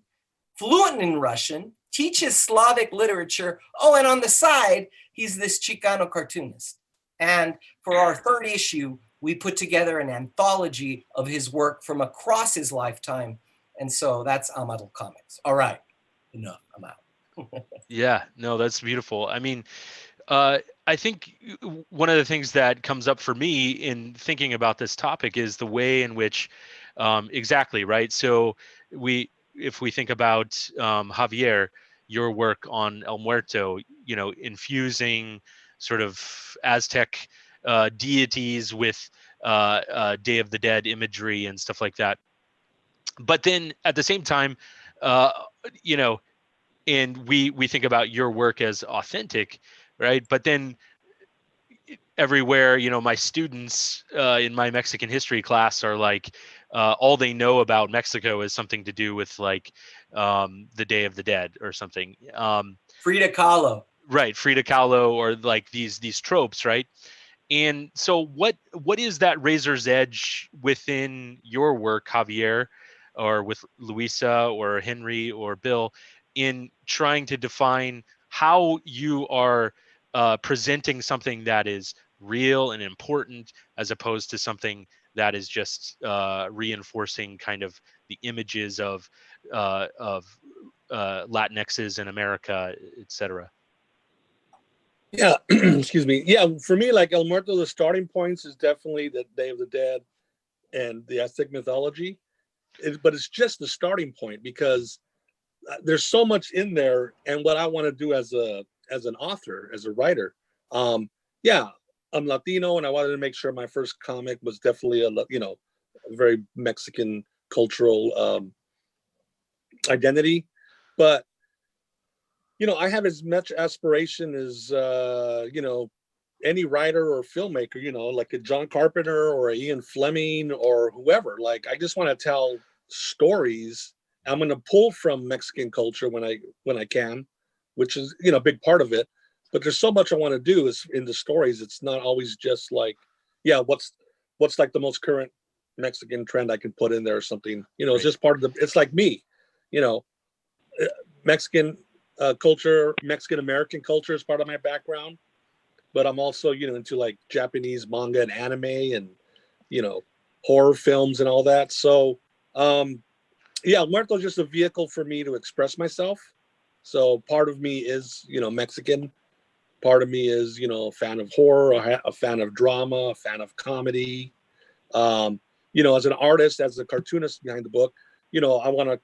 fluent in Russian, teaches Slavic literature. Oh, and on the side, he's this Chicano cartoonist. And for our third issue, we put together an anthology of his work from across his lifetime. And so that's Amador Comics. All right, enough, I'm out. Yeah, no, that's beautiful. I mean, I think one of the things that comes up for me in thinking about this topic is the way in which, exactly, right? So if we think about Javier, your work on El Muerto, infusing sort of Aztec deities with Day of the Dead imagery and stuff like that. But then at the same time, and we think about your work as authentic, right? But then everywhere, my students in my Mexican history class are like, all they know about Mexico is something to do with like the Day of the Dead or something. Frida Kahlo. Right, Frida Kahlo, or like these tropes, right? And so what is that razor's edge within your work, Javier, or with Luisa or Henry or Bill, in trying to define how you are presenting something that is real and important, as opposed to something that is just reinforcing kind of the images of Latinxes in America, etc. Yeah, excuse me. Yeah, for me, like El Muerto, the starting points is definitely the Day of the Dead and the Aztec mythology. But it's just the starting point, because there's so much in there. And what I want to do as an author, as a writer, yeah, I'm Latino, and I wanted to make sure my first comic was definitely a very Mexican cultural identity. But I have as much aspiration as any writer or filmmaker, like a John Carpenter or a Ian Fleming or whoever. Like, I just want to tell stories. I'm going to pull from Mexican culture when I can, which is a big part of it. But there's so much I want to do is in the stories. It's not always just like, yeah, what's like the most current Mexican trend I can put in there or something. It's just part of it's like me, Mexican culture, Mexican American culture is part of my background, but I'm also, into like Japanese manga and anime and, horror films and all that. So, Muerto is just a vehicle for me to express myself. So part of me is, Mexican. Part of me is, a fan of horror, a fan of drama, a fan of comedy. As an artist, as a cartoonist behind the book, I want to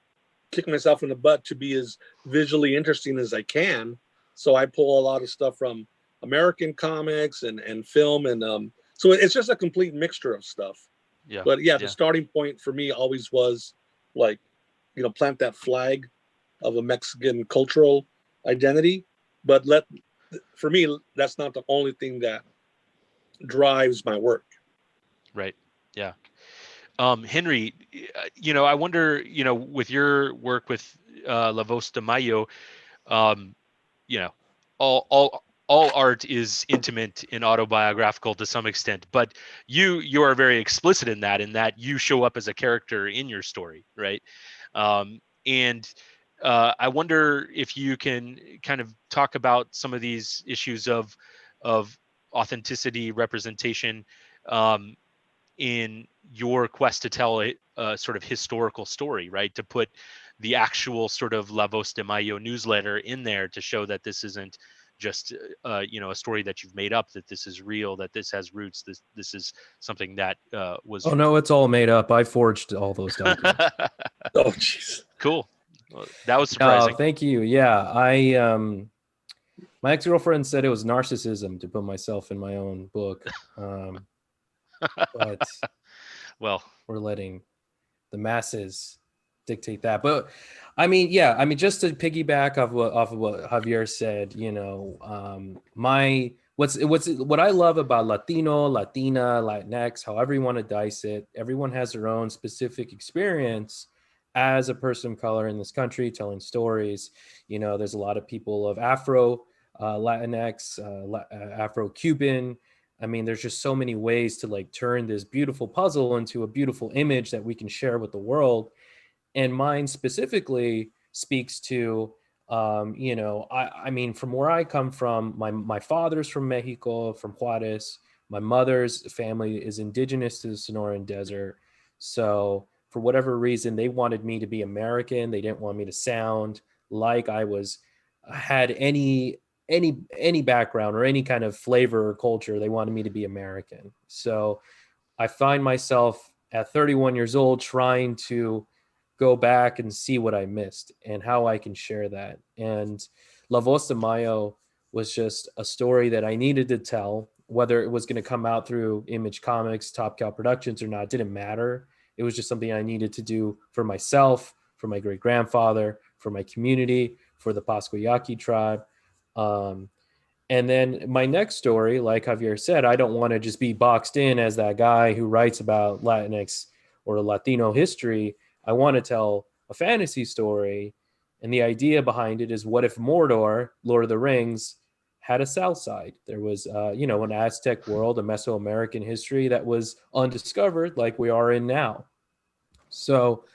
kick myself in the butt to be as visually interesting as I can. So I pull a lot of stuff from American comics and film. And so it's just a complete mixture of stuff. Yeah. But the starting point for me always was like, plant that flag of a Mexican cultural identity. But for me, that's not the only thing that drives my work. Right. Yeah. Henry, I wonder, with your work with La Voz de Mayo, all art is intimate and autobiographical to some extent, but you are very explicit in that you show up as a character in your story, right? And I wonder if you can kind of talk about some of these issues of authenticity, representation, in your quest to tell a sort of historical story, right? To put the actual sort of La Voz de Mayo newsletter in there to show that this isn't just a story that you've made up, that this is real, that this has roots, this is something that was. Oh no, it's all made up. I forged all those documents. Oh jeez. Cool. Well, that was surprising. Thank you. Yeah, my ex-girlfriend said it was narcissism to put myself in my own book. But well, we're letting the masses dictate that. But just to piggyback off of what Javier said, what I love about Latino, Latina, Latinx, however you want to dice it, everyone has their own specific experience as a person of color in this country, telling stories. There's a lot of people of Afro, Latinx, Afro-Cuban. There's just so many ways to like turn this beautiful puzzle into a beautiful image that we can share with the world. And mine specifically speaks to, from where I come from, my father's from Mexico, from Juarez. My mother's family is indigenous to the Sonoran Desert. So for whatever reason, they wanted me to be American. They didn't want me to sound like I had any background or any kind of flavor or culture. They wanted me to be American. So I find myself at 31 years old trying to go back and see what I missed and how I can share that. And La Voz de Mayo was just a story that I needed to tell. Whether it was going to come out through Image Comics, Top Cow Productions or not, didn't matter. It was just something I needed to do for myself, for my great grandfather, for my community, for the Pascoyaqui tribe. And then my next story, like Javier said, I don't want to just be boxed in as that guy who writes about Latinx or Latino history. I want to tell a fantasy story. And the idea behind it is, what if Mordor, Lord of the Rings, had a south side? There was, an Aztec world, a Mesoamerican history that was undiscovered like we are in now. So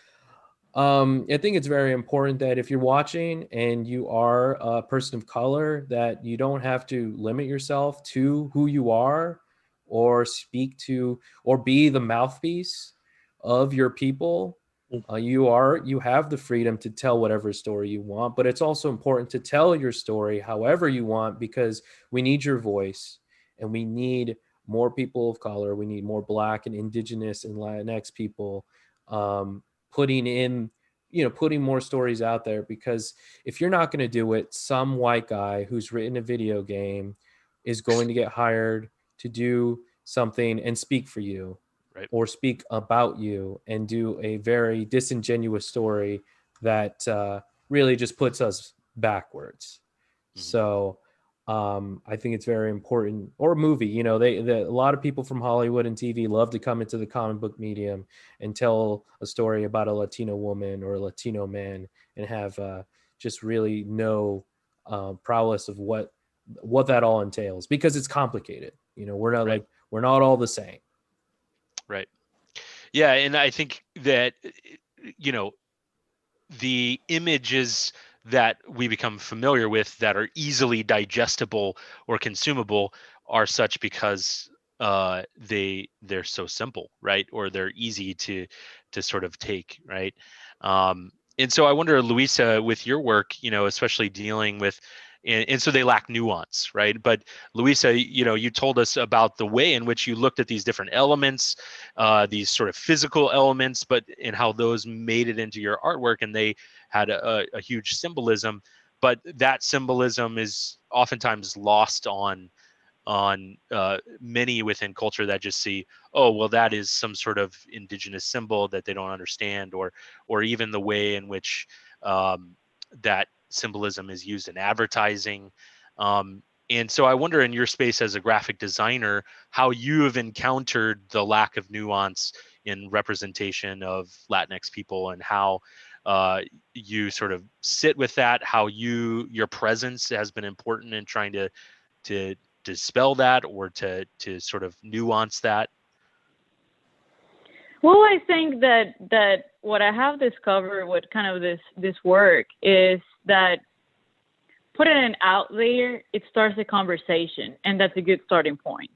I think it's very important that if you're watching and you are a person of color, that you don't have to limit yourself to who you are or speak to or be the mouthpiece of your people. You have the freedom to tell whatever story you want, but it's also important to tell your story however you want, because we need your voice and we need more people of color. We need more Black and Indigenous and Latinx people putting more stories out there, because if you're not going to do it, some white guy who's written a video game is going to get hired to do something and speak for you, right, or speak about you and do a very disingenuous story that really just puts us backwards. Mm-hmm. So I think it's very important. Or a movie, a lot of people from Hollywood and TV love to come into the comic book medium and tell a story about a Latino woman or a Latino man and have just really no prowess of what that all entails, because it's complicated. We're not right. We're not all the same. Right. Yeah. And I think that, the image is that we become familiar with that are easily digestible or consumable are such because they're so simple, right? Or they're easy to sort of take, right? And so I wonder, Luisa, with your work, especially dealing with, and so they lack nuance, right? But Luisa, you told us about the way in which you looked at these different elements, these sort of physical elements, but in how those made it into your artwork, and they had a huge symbolism. But that symbolism is oftentimes lost on many within culture that just see, oh, well, that is some sort of indigenous symbol that they don't understand, or even the way in which that symbolism is used in advertising. And so I wonder, in your space as a graphic designer, how you have encountered the lack of nuance in representation of Latinx people, and how you sort of sit with that, how your presence has been important in trying to dispel that, or to sort of nuance that. Well, I think that what I have discovered with kind of this work is that putting it out there, it starts a conversation, and that's a good starting point.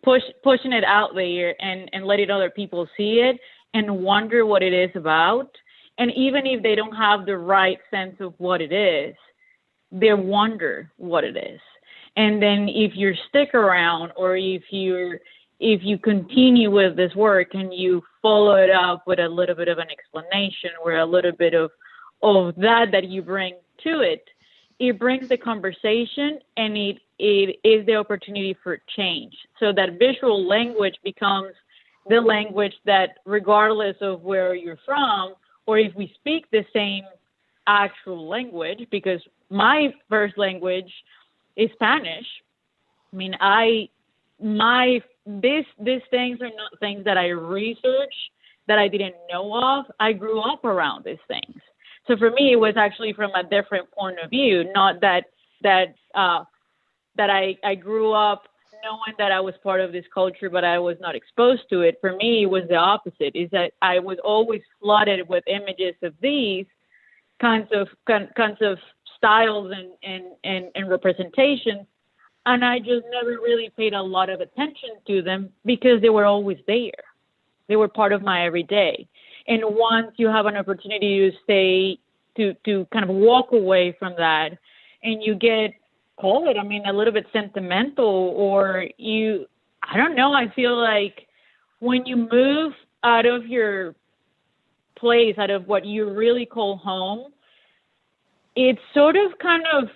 Pushing it out there and letting other people see it and wonder what it is about. And even if they don't have the right sense of what it is, they wonder what it is. And then if you stick around, or if you continue with this work and you follow it up with a little bit of an explanation, or a little bit of that you bring to it, it brings the conversation, and it is the opportunity for change. So that visual language becomes the language that, regardless of where you're from, or if we speak the same actual language, because my first language is Spanish. I mean, these things are not things that I research, that I didn't know of. I grew up around these things. So for me, it was actually from a different point of view, not that I grew up knowing that I was part of this culture, but I was not exposed to it. For me, it was the opposite, is that I was always flooded with images of these kinds of styles and representations, and I just never really paid a lot of attention to them because they were always there. They were part of my everyday. And once you have an opportunity to kind of walk away from that, and you get, call it, a little bit sentimental, or I don't know, I feel like when you move out of your place, out of what you really call home, it's sort of kind of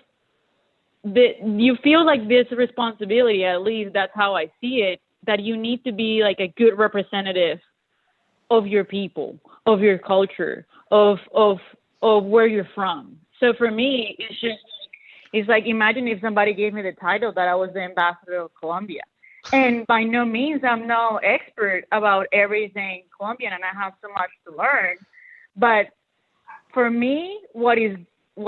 you feel like this responsibility, at least that's how I see it, that you need to be like a good representative of your people, of your culture, of where you're from. So for me, it's like, imagine if somebody gave me the title that I was the ambassador of Colombia. And by no means I'm no expert about everything Colombian, and I have so much to learn. But for me, what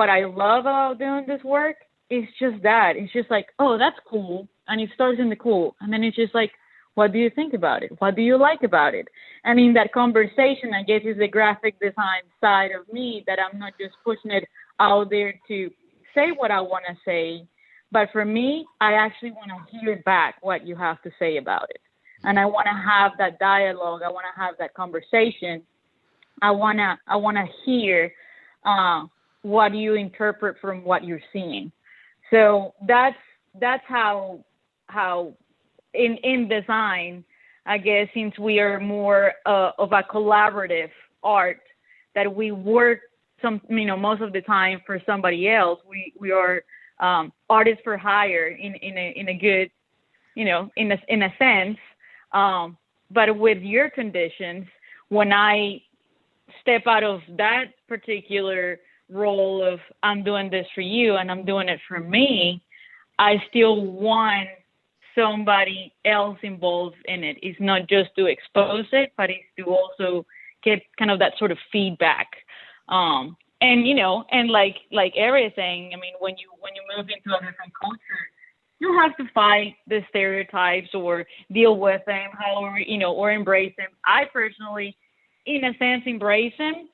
I love about doing this work is just that. It's just like, oh, that's cool. And it starts in the cool. And then it's just like, what do you think about it? What do you like about it? And in that conversation, I guess, is the graphic design side of me, that I'm not just pushing it out there to say what I want to say. But for me, I actually want to hear back what you have to say about it. And I want to have that dialogue. I want to have that conversation. I want to hear what you interpret from what you're seeing. So that's how in design, I guess, since we are more of a collaborative art, that we work most of the time for somebody else. We are artists for hire in a good, in a sense. But with your conditions, when I step out of that particular role of I'm doing this for you and I'm doing it for me, I still want somebody else involved in it. It's not just to expose it, but it's to also get kind of that sort of feedback. And like everything, when you move into a different culture, you have to fight the stereotypes or deal with them, however, or embrace them. I personally, in a sense, embrace them.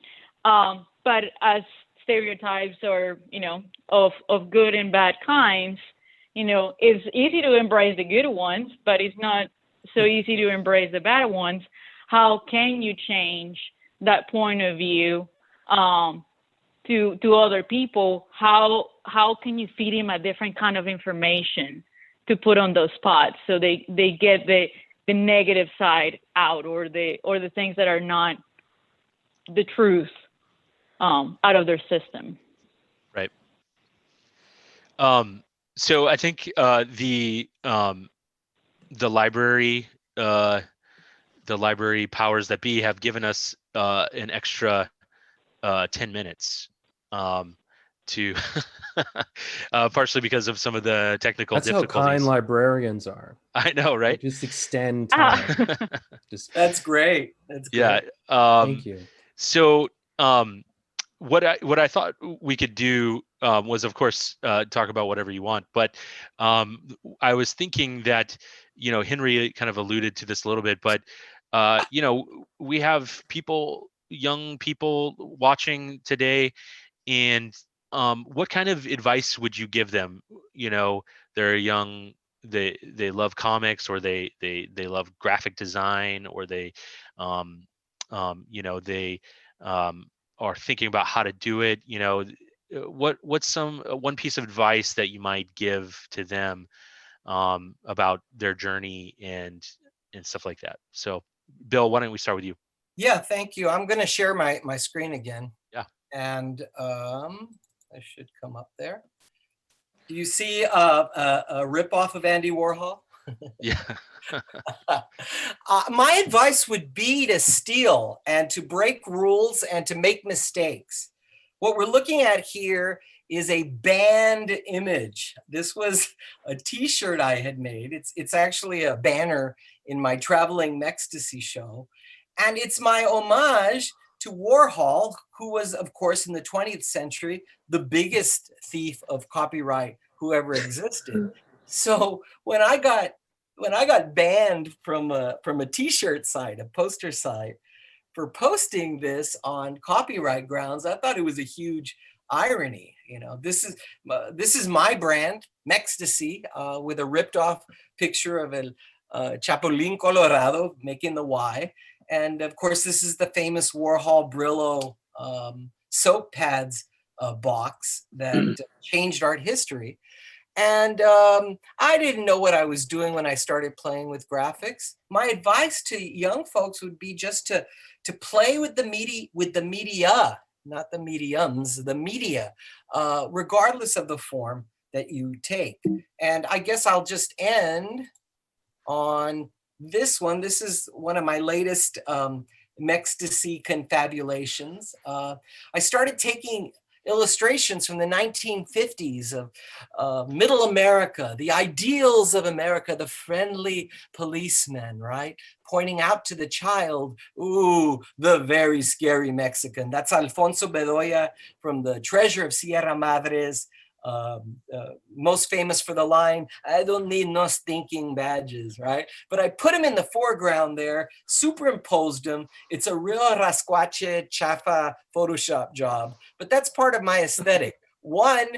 But as stereotypes or, of good and bad kinds, it's easy to embrace the good ones, but it's not so easy to embrace the bad ones. How can you change that point of view to other people? How can you feed them a different kind of information to put on those spots so they get the negative side out, or the things that are not the truth out of their system? Right. So I think the library powers that be have given us an extra 10 minutes to partially because of some of the technical That's difficulties. how kind librarians are. I know, right? They just extend time. That's great. That's great. Yeah. Thank you. So what I thought we could do was, of course, talk about whatever you want. But I was thinking that, Henry kind of alluded to this a little bit, but we have young people watching today, and what kind of advice would you give them? They're young, they love comics, or they love graphic design, or they they are thinking about how to do it. What's one piece of advice that you might give to them about their journey and stuff like that? So Bill, why don't we start with you? Yeah, thank you. I'm going to share my screen again. Yeah. And I should come up there. Do you see a rip-off of Andy Warhol? Yeah. My advice would be to steal and to break rules and to make mistakes. What we're looking at here is a banned image. This was a t-shirt I had made. It's actually a banner in my traveling Mextasy show. And it's my homage to Warhol, who was, of course, in the 20th century, the biggest thief of copyright who ever existed. So when I got banned from a t-shirt site, a poster site, for posting this on copyright grounds, I thought it was a huge irony. This is my brand, Mextasy, with a ripped off picture of a Chapulín Colorado making the Y. And of course, this is the famous Warhol Brillo soap pads box that changed art history. And I didn't know what I was doing when I started playing with graphics. My advice to young folks would be just to play with the media, not the mediums, the media, regardless of the form that you take. And I guess I'll just end on this one. This is one of my latest Mextasy confabulations. I started taking illustrations from the 1950s of middle America, the ideals of America, the friendly policeman, right? Pointing out to the child, ooh, the very scary Mexican. That's Alfonso Bedoya from The Treasure of Sierra Madres. Most famous for the line, I don't need no stinking badges, right? But I put him in the foreground there, superimposed him. It's a real rascuache, chafa Photoshop job, but that's part of my aesthetic. One,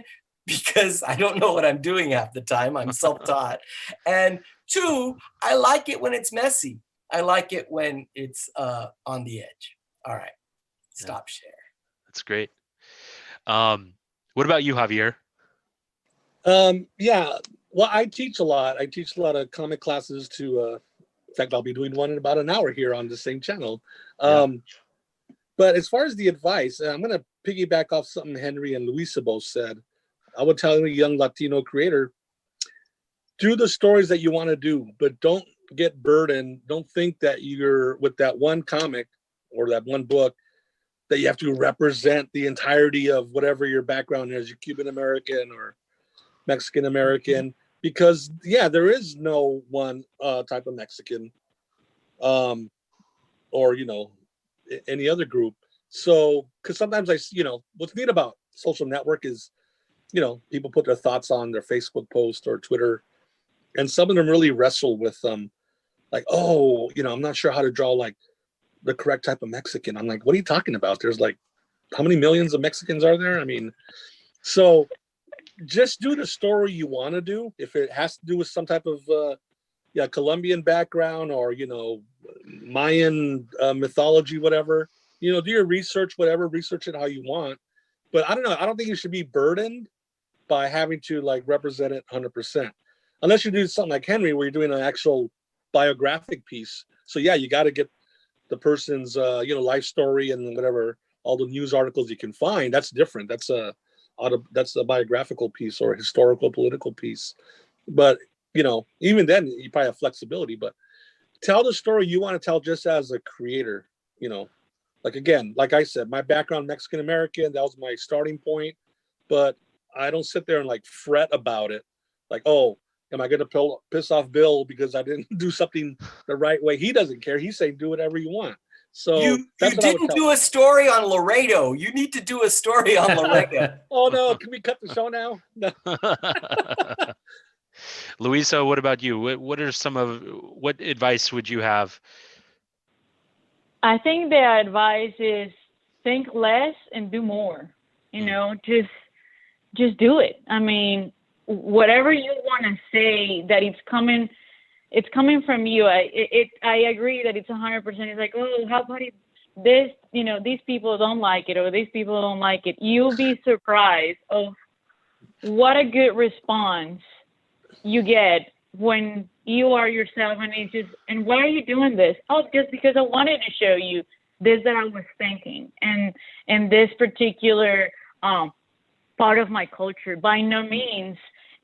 because I don't know what I'm doing half the time, I'm self-taught. And two, I like it when it's messy. I like it when it's on the edge. All right, stop share. That's great. What about you, Javier? Yeah, well, I teach a lot. I teach a lot of comic classes in fact, I'll be doing one in about an hour here on the same channel. But as far as the advice, I'm going to piggyback off something Henry and Luisa both said. I would tell a young Latino creator, do the stories that you want to do, but don't get burdened. Don't think that you're with that one comic or that one book that you have to represent the entirety of whatever your background is, you're Cuban American or Mexican American, because there is no one type of Mexican or any other group. So because sometimes what's neat about social network is people put their thoughts on their Facebook post or Twitter, and some of them really wrestle with like, oh, I'm not sure how to draw like the correct type of Mexican. I'm like, what are you talking about? There's like how many millions of Mexicans are there? I mean, so just do the story you want to do. If it has to do with some type of Colombian background or, you know, Mayan mythology, whatever, you know, do your research, whatever, research it how you want. But I don't know. I don't think you should be burdened by having to like represent it 100%. Unless you do something like Henry, where you're doing an actual biographic piece. So yeah, you got to get the person's, life story and whatever, all the news articles you can find. That's different. That's a biographical piece or a historical political piece. But, you know, even then you probably have flexibility, but tell the story you want to tell just as a creator, you know, like, again, like I said, my background, Mexican-American, that was my starting point, but I don't sit there and like fret about it. Like, oh, am I going to piss off Bill because I didn't do something the right way? He doesn't care. He's saying, do whatever you want. So you didn't do a story on Laredo. You need to do a story on Laredo. Oh no, can we cut the show now? No. Luisa, what about you? What advice would you have? I think the advice is think less and do more. You know, just do it. I mean, whatever you want to say that it's coming from you. I agree that it's 100%. It's like, oh, how about this? You know, these people don't like it, or these people don't like it. You'll be surprised of what a good response you get when you are yourself, and why are you doing this? Oh, just because I wanted to show you this that I was thinking, and this particular part of my culture. By no means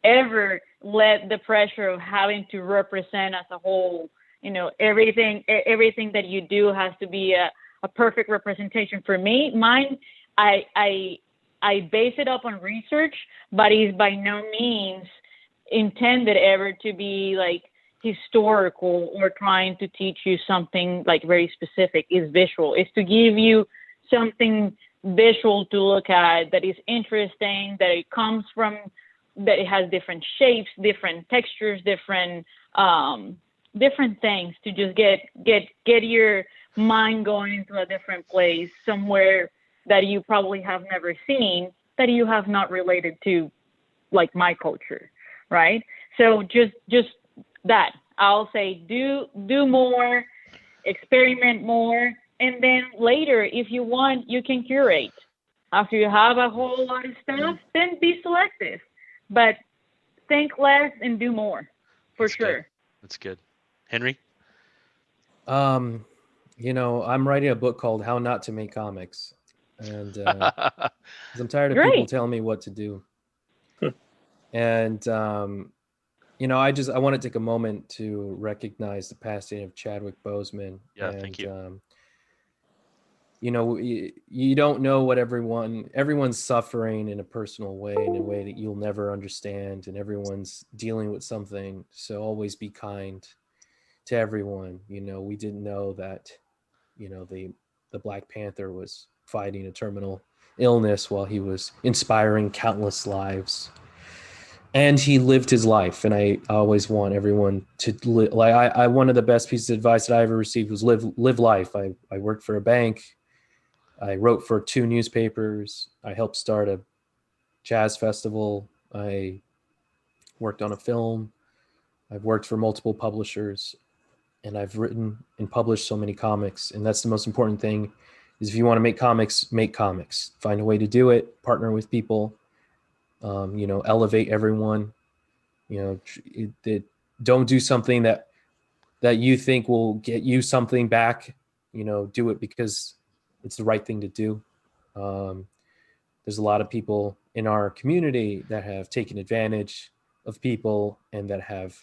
ever let the pressure of having to represent as a whole, you know, everything that you do has to be a perfect representation. For me, mine, I base it up on research, but it's by no means intended ever to be like historical or trying to teach you something like very specific. Is visual. It's to give you something visual to look at that is interesting, that it comes from, that it has different shapes, different textures, different things to just get your mind going into a different place, somewhere that you probably have never seen, that you have not related to, like my culture, right? So just that. I'll say do more, experiment more, and then later, if you want, you can curate. After you have a whole lot of stuff, then be selective. But think less and do more, for sure. That's good. Henry? You know, I'm writing a book called How Not to Make Comics. And 'cause I'm tired of people telling me what to do. And, you know, I want to take a moment to recognize the passing of Chadwick Boseman. Yeah, thank you. You know, you don't know what everyone's suffering in a personal way, in a way that you'll never understand, and everyone's dealing with something. So always be kind to everyone. You know, we didn't know that, you know, the Black Panther was fighting a terminal illness while he was inspiring countless lives. And he lived his life. And I always want everyone to live. Like one of the best pieces of advice that I ever received was live life. I worked for a bank. I wrote for 2 newspapers. I helped start a jazz festival. I worked on a film. I've worked for multiple publishers, and I've written and published so many comics. And that's the most important thing, is if you want to make comics, make comics. Find a way to do it, partner with people, you know, elevate everyone. You know, don't do something that you think will get you something back. You know, do it because it's the right thing to do. There's a lot of people in our community that have taken advantage of people and that have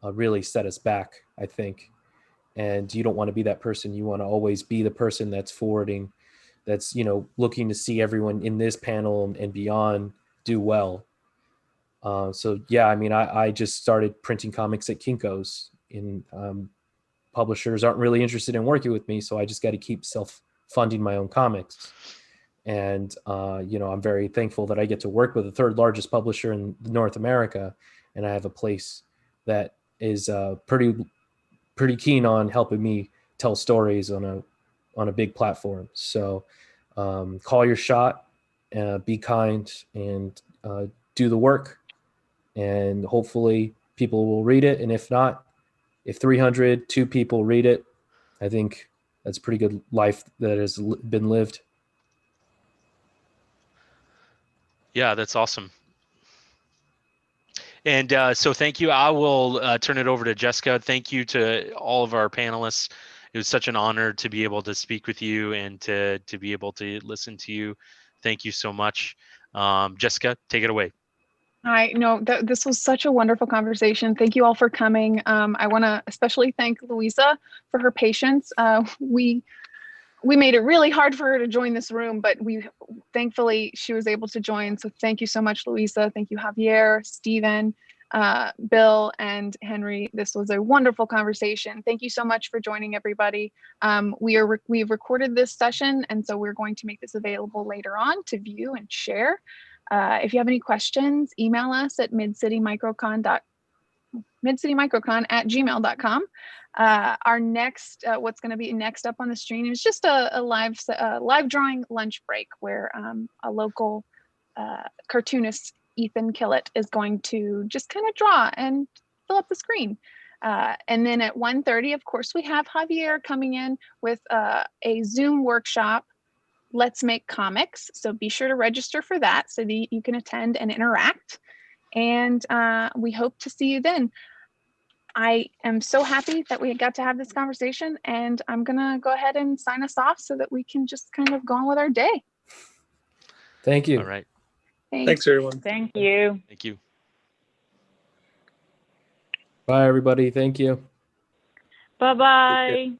really set us back, I think. And you don't want to be that person. You want to always be the person that's forwarding, that's, you know, looking to see everyone in this panel and beyond do well. So yeah, I mean, I just started printing comics at Kinko's, and publishers aren't really interested in working with me. So I just got to keep self-funding my own comics. And, you know, I'm very thankful that I get to work with the 3rd largest publisher in North America. And I have a place that is pretty keen on helping me tell stories on a big platform. So Call your shot, be kind, and do the work. And hopefully people will read it. And if not, if 302 people read it, I think that's a pretty good life that has been lived. Yeah, that's awesome. And so thank you. I will turn it over to Jessica. Thank you to all of our panelists. It was such an honor to be able to speak with you and to be able to listen to you. Thank you so much. Jessica, take it away. This was such a wonderful conversation. Thank you all for coming. I want to especially thank Louisa for her patience. We made it really hard for her to join this room, but thankfully she was able to join. So thank you so much, Louisa. Thank you, Javier, Stephen, Bill, and Henry. This was a wonderful conversation. Thank you so much for joining, everybody. We've recorded this session, and so we're going to make this available later on to view and share. If you have any questions, email us at midsitymicrocon@gmail.com. Our next, what's going to be next up on the stream is just a live drawing lunch break where a local cartoonist, Ethan Killett, is going to just kind of draw and fill up the screen. And then at 1:30, of course, we have Javier coming in with a Zoom workshop, Let's Make Comics. So be sure to register for that so that you can attend and interact. And we hope to see you then. I am so happy that we got to have this conversation, and I'm going to go ahead and sign us off so that we can just kind of go on with our day. Thank you. All right. Thanks, everyone. Thank you. Thank you. Bye, everybody. Thank you. Bye-bye.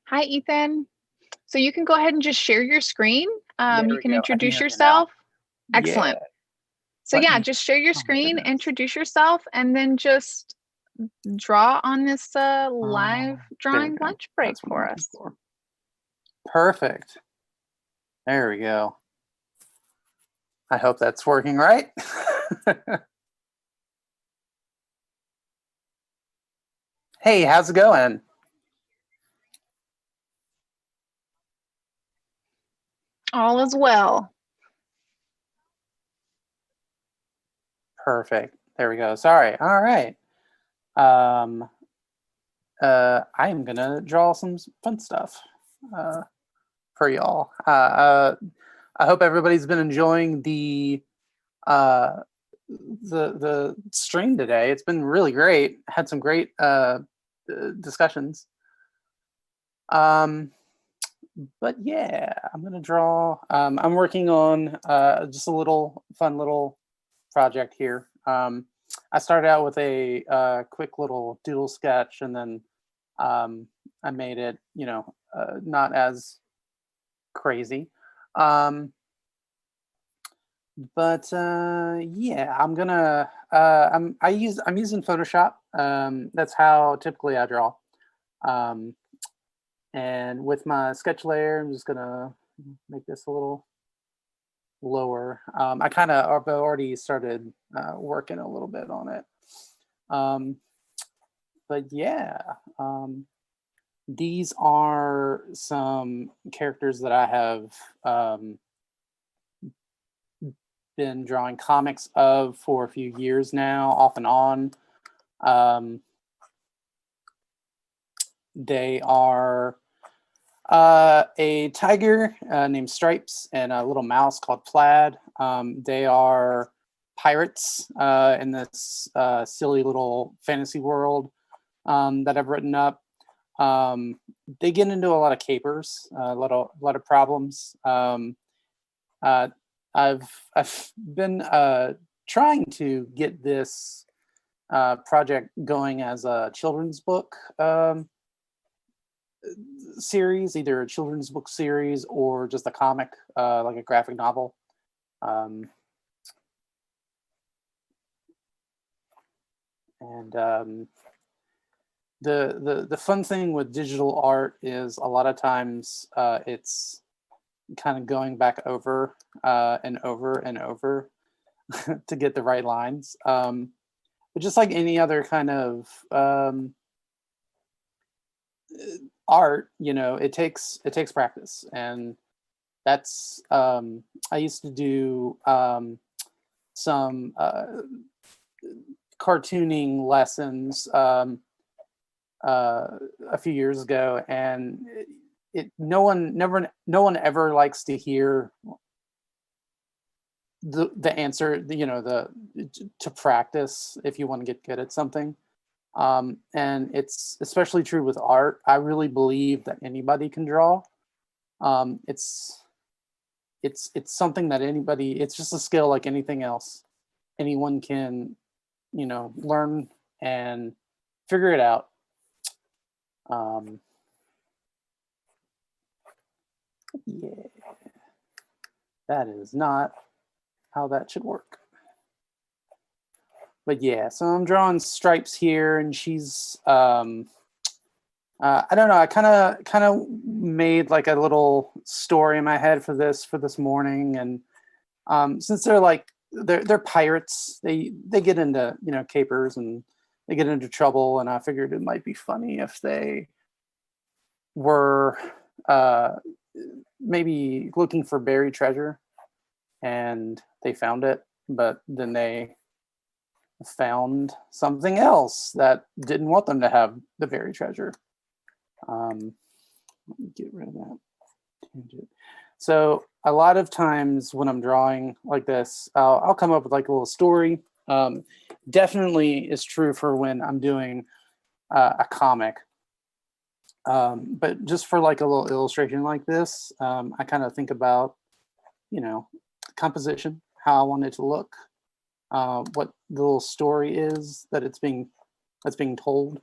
Hi, Ethan. So you can go ahead and just share your screen. There You we can go. I can introduce hear you yourself. now. Excellent. Yeah. So Let yeah, me- just share your oh, screen, goodness. introduce yourself, and then just draw on this live There we drawing go. lunch break That's what I'm for looking us. for. Perfect. There we go. I hope that's working right. Hey, how's it going? All is well. Perfect. There we go. Sorry. All right. I'm gonna draw some fun stuff for y'all. I hope everybody's been enjoying the stream today. It's been really great. Had some great discussions. But yeah, I'm gonna draw. I'm working on just a fun little project here. I started out with a quick little doodle sketch, and then I made it, not as crazy. But yeah, I'm gonna. I'm using Photoshop. That's how typically I draw. And with my sketch layer, I'm just gonna make this a little lower. I kind of have already started working a little bit on it. But yeah, these are some characters that I have been drawing comics of for a few years now, off and on. They are a tiger named Stripes and a little mouse called Plaid. They are pirates in this silly little fantasy world that I've written up. They get into a lot of capers, a lot of problems. I've been trying to get this project going as a children's book series, either a children's book series or just a comic, like a graphic novel. The fun thing with digital art is a lot of times it's kind of going back over and over and over to get the right lines. But just like any other kind of art, you know, it takes practice, and that's I used to do some cartooning lessons a few years ago, and no one ever likes to hear the answer, you know, to practice if you want to get good at something. And it's especially true with art. I really believe that anybody can draw. It's something that anybody, it's just a skill like anything else. Anyone can, you know, learn and figure it out. Yeah, that is not how that should work. But yeah, so I'm drawing Stripes here, and she's I don't know, I kind of made like a little story in my head for this morning, and since they're pirates, they get into, you know, capers and they get into trouble, and I figured it might be funny if they were maybe looking for buried treasure and they found it, but then they found something else that didn't want them to have the buried treasure. Let me get rid of that tangent. So a lot of times when I'm drawing like this, I'll come up with like a little story. Definitely is true for when I'm doing a comic. But just for like a little illustration like this, I kind of think about, you know, composition, how I want it to look, what the little story is that's being told,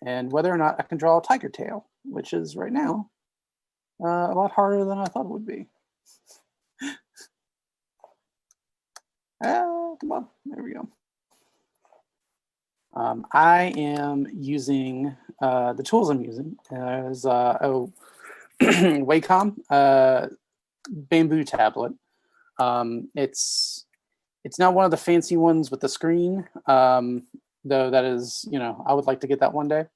and whether or not I can draw a tiger tail, which is right now a lot harder than I thought it would be. Come on, there we go. I am using the tools I'm using as Wacom bamboo tablet. It's not one of the fancy ones with the screen, though that is, you know, I would like to get that one day.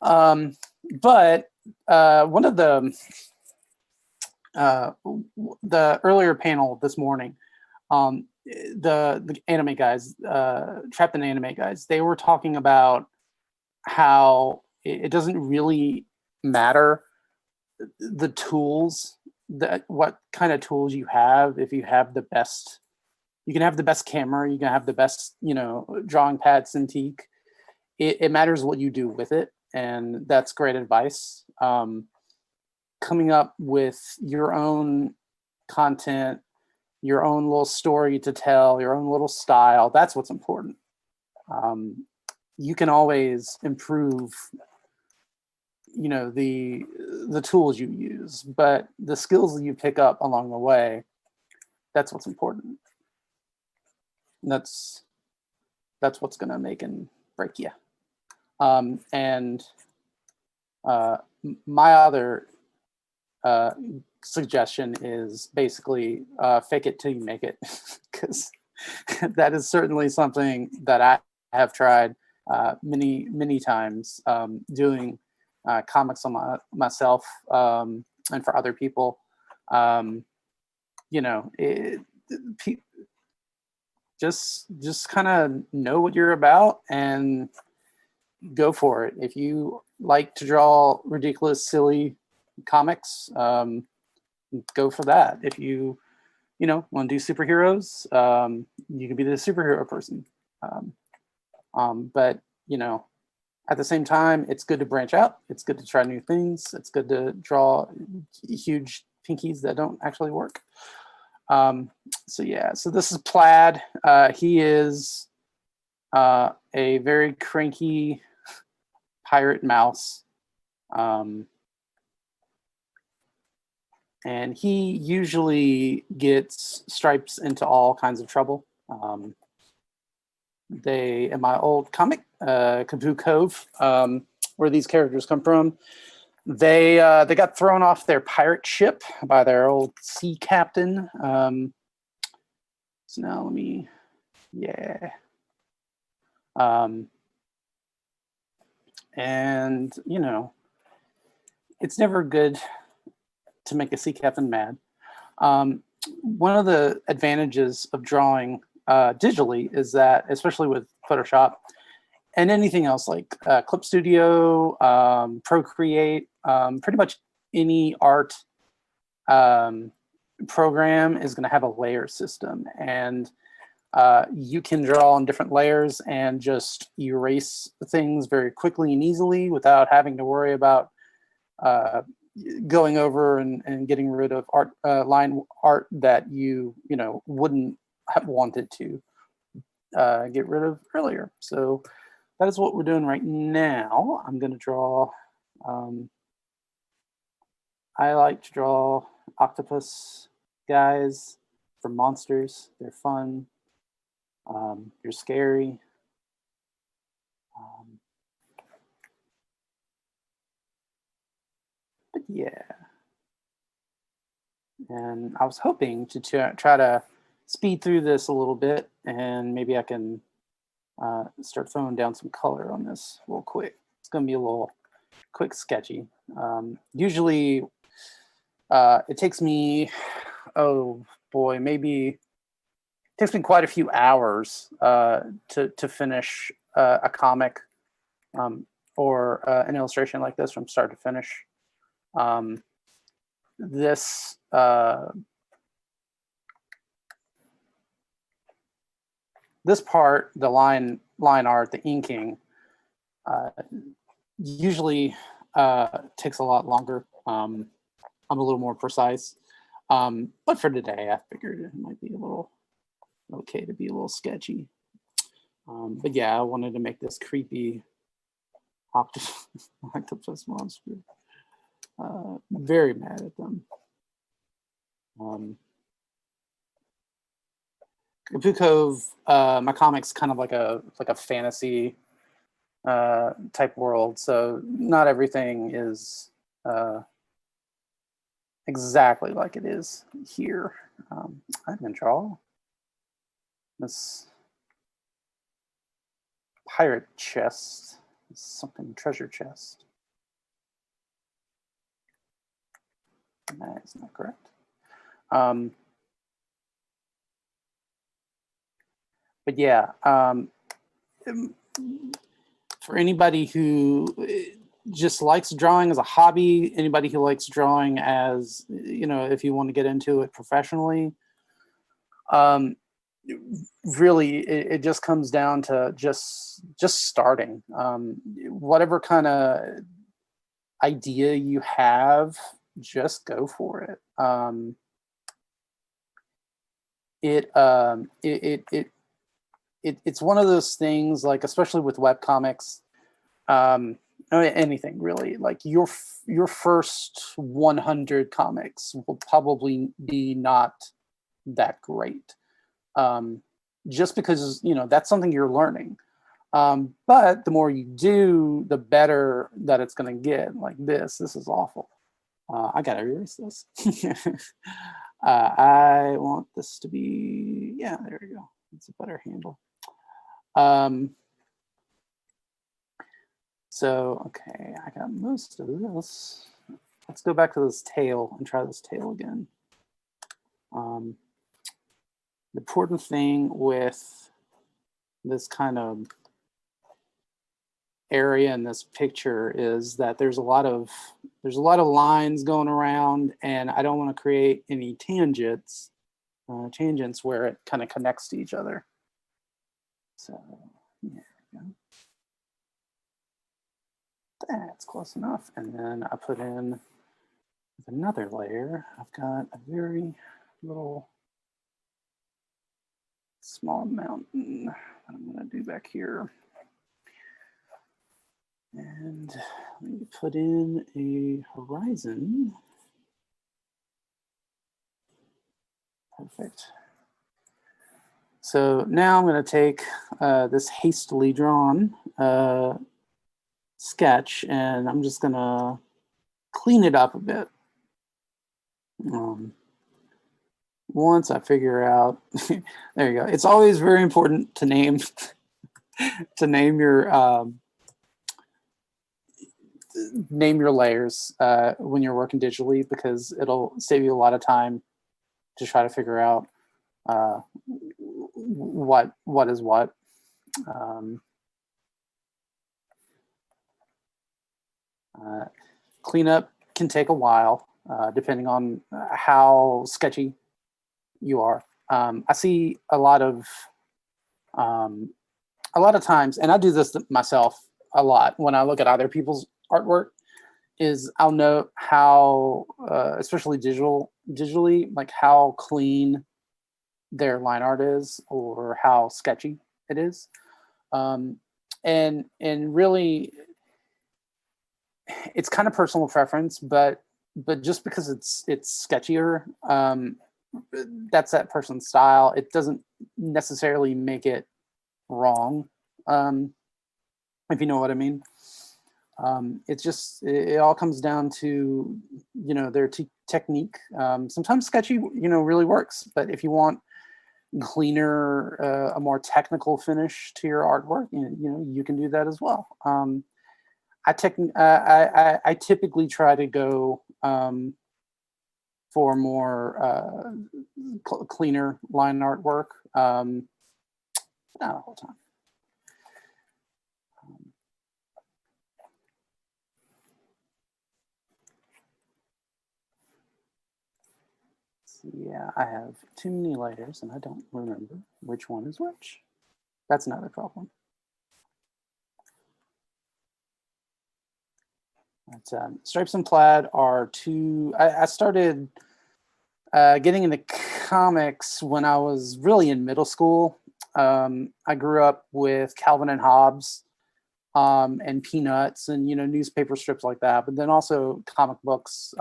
But one of the earlier panel this morning, the anime guys, Trapped in Anime guys, they were talking about how it doesn't really matter the tools, what kind of tools you have. If you have the best, you can have the best camera, you can have the best, you know, drawing pad, Cintiq. It matters what you do with it, and that's great advice. Coming up with your own content, your own little story to tell, your own little style, that's what's important. You can always improve, you know, the tools you use, but the skills that you pick up along the way, that's what's important. That's what's gonna make and break you. And my other suggestion is basically fake it till you make it, because that is certainly something that I have tried many times, doing comics on myself and for other people. You know, just kind of know what you're about and go for it. If you like to draw ridiculous, silly comics, go for that. If you know, want to do superheroes, you can be the superhero person. But you know, at the same time, it's good to branch out. It's good to try new things. It's good to draw huge pinkies that don't actually work. So yeah, so this is Plaid. He is a very cranky pirate mouse. And he usually gets Stripes into all kinds of trouble. In my old comic, Kaboo Cove, where these characters come from, they got thrown off their pirate ship by their old sea captain. So now let me, and you know, it's never good to make a sea captain mad. One of the advantages of drawing digitally is that, especially with Photoshop and anything else like Clip Studio, Procreate, pretty much any art program is going to have a layer system, and you can draw on different layers and just erase things very quickly and easily without having to worry about going over and getting rid of line art that you wouldn't have wanted to get rid of earlier. So that is what we're doing right now. I'm going to draw. I like to draw octopus guys for monsters. They're fun. They're scary. But yeah. And I was hoping to try to speed through this a little bit, and maybe I can start throwing down some color on this real quick. It's going to be a little quick sketchy. Usually it takes me, maybe it takes me quite a few hours to finish a comic or an illustration like this from start to finish. This part, the line art, the inking, usually takes a lot longer. I'm a little more precise, but for today, I figured it might be a little okay to be a little sketchy. But yeah, I wanted to make this creepy octopus monster. Very mad at them. Kaboo Cove, my comic's kind of like a fantasy type world, so not everything is exactly like it is here. I'm gonna draw this pirate chest, something treasure chest. That is not correct. But yeah, for anybody who just likes drawing as a hobby, anybody who likes drawing as, if you want to get into it professionally, really it just comes down to just starting. Whatever kind of idea you have, just go for it. It's one of those things, like, especially with webcomics, anything really, like your first 100 comics will probably be not that great, just because that's something you're learning. But the more you do, the better that it's going to get. Like this is awful. I gotta erase this. I want this to be, yeah, there we go. It's a better handle. So, okay, I got most of this. Let's go back to this tail and try this tail again. The important thing with this kind of area in this picture is that there's a lot of lines going around, and I don't want to create any tangents where it kind of connects to each other. So there we go. That's close enough. And then I put in another layer. I've got a very little small mountain that I'm going to do back here. And let me put in a horizon. Perfect. So now I'm going to take this hastily drawn sketch, and I'm just going to clean it up a bit. Once I figure out, there you go. It's always very important to name name your layers when you're working digitally, because it'll save you a lot of time to try to figure out what is what. Cleanup can take a while, depending on how sketchy you are. I see a lot of times, and I do this myself a lot when I look at other people's artwork, is I'll note how, especially digitally, like how clean their line art is or how sketchy it is. And really, it's kind of personal preference, but just because it's sketchier, that's that person's style. It doesn't necessarily make it wrong, if you know what I mean. It's just, it all comes down to, their technique. Sometimes sketchy, really works, but if you want cleaner, a more technical finish to your artwork, you can do that as well. I typically try to go for more cleaner line artwork. Not the whole time. Yeah, I have too many layers and I don't remember which one is which. That's another problem. But, Stripes and Plaid are two. I started getting into comics when I was really in middle school. I grew up with Calvin and Hobbes and Peanuts and, newspaper strips like that, but then also comic books.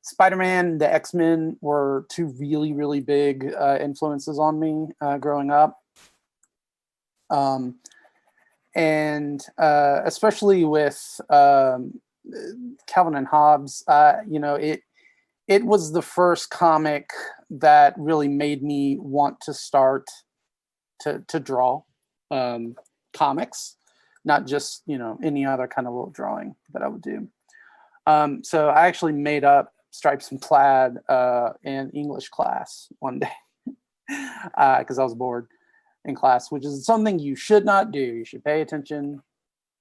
Spider-Man, the X-Men were two really, really big influences on me growing up. And especially with Calvin and Hobbes, it was the first comic that really made me want to start to draw comics, not just, any other kind of little drawing that I would do. So I actually made up Stripes and Plaid in English class one day because I was bored in class, which is something you should not do. You should pay attention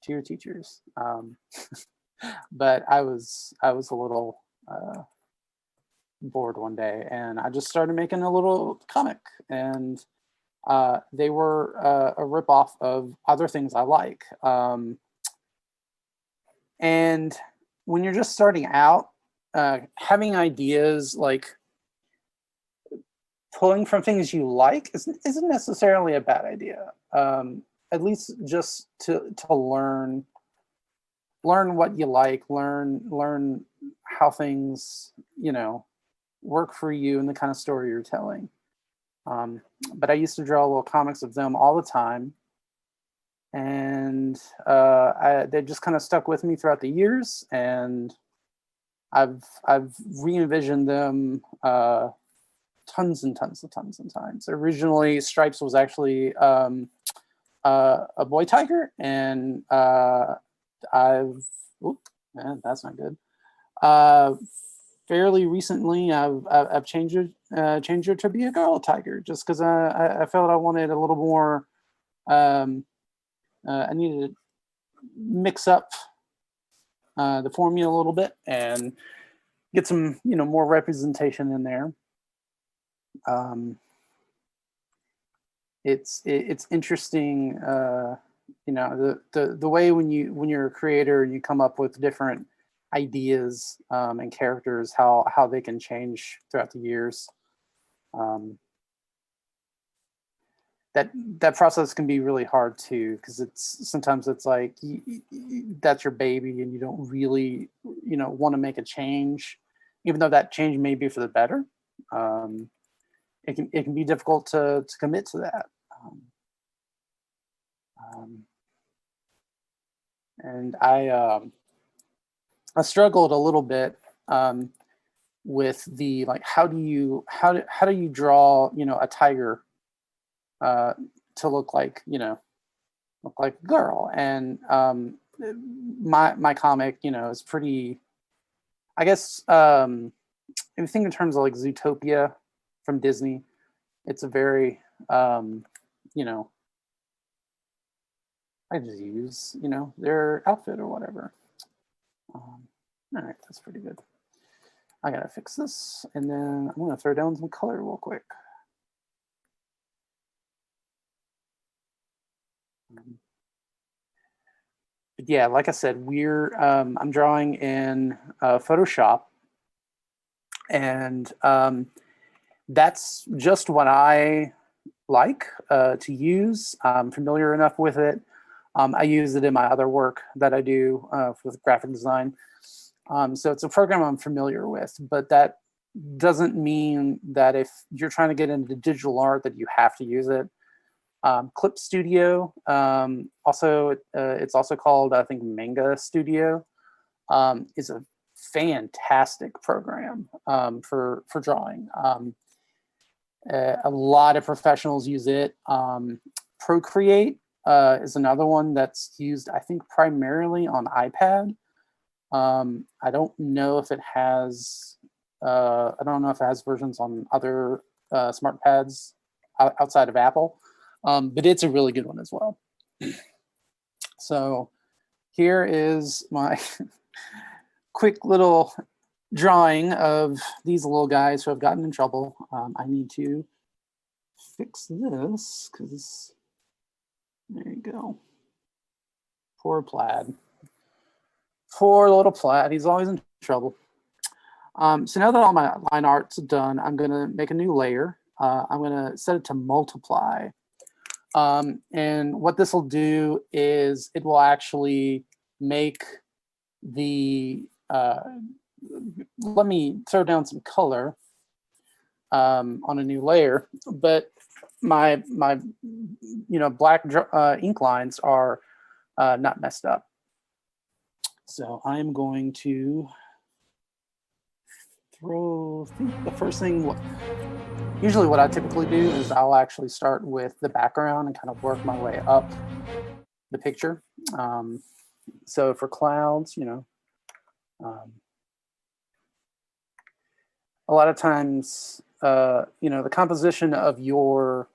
to your teachers. But I was a little bored one day, and I just started making a little comic, and they were a ripoff of other things I like. And when you're just starting out, having ideas, like pulling from things you like isn't necessarily a bad idea. At least just to learn what you like, learn how things, work for you and the kind of story you're telling. But I used to draw little comics of them all the time. And they just kind of stuck with me throughout the years, and I've re-envisioned them tons and tons of times. Originally, Stripes was actually a boy tiger, and that's not good. Fairly recently, I've changed it to be a girl tiger, just because I felt I wanted a little more. I needed to mix up the formula a little bit and get some, more representation in there. It's interesting, the way when you're a creator and you come up with different ideas and characters, how they can change throughout the years. that process can be really hard too, because sometimes it's like that's your baby and you don't really want to make a change, even though that change may be for the better. It can be difficult to commit to that. And I struggled a little bit with the how do you draw a tiger to look like a girl, and my comic is pretty, I guess, if you think in terms of like Zootopia from Disney, it's a very I just use their outfit or whatever. All right, that's pretty good. I gotta fix this, and then I'm gonna throw down some color real quick. But yeah, like I said, I'm drawing in Photoshop, and that's just what I like to use. I'm familiar enough with it. I use it in my other work that I do with graphic design. So it's a program I'm familiar with, but that doesn't mean that if you're trying to get into digital art that you have to use it. Clip Studio, it's also called, I think, Manga Studio, is a fantastic program for drawing. A lot of professionals use it. Procreate is another one that's used, I think, primarily on iPad. I don't know if it has versions on other smart pads outside of Apple, but it's a really good one as well. So here is my quick little drawing of these little guys who have gotten in trouble. I need to fix this because there you go. Poor Plaid. Poor little Plaid. He's always in trouble. So now that all my line art's done, I'm going to make a new layer. I'm going to set it to multiply. And what this will do is it will actually make the, let me throw down some color on a new layer, but my black ink lines are not messed up. So I'm going to throw, I think the first thing, usually what I typically do is I'll actually start with the background and kind of work my way up the picture. So for clouds, a lot of times, the composition of your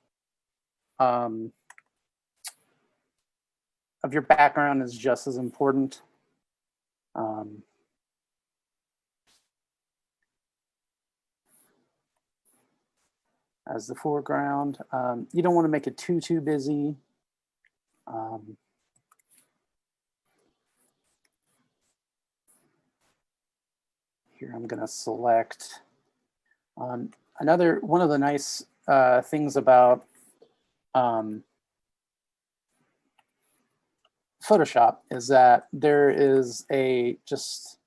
background is just as important. As the foreground. You don't want to make it too busy. Here I'm going to select. One of the nice things about Photoshop is that there is just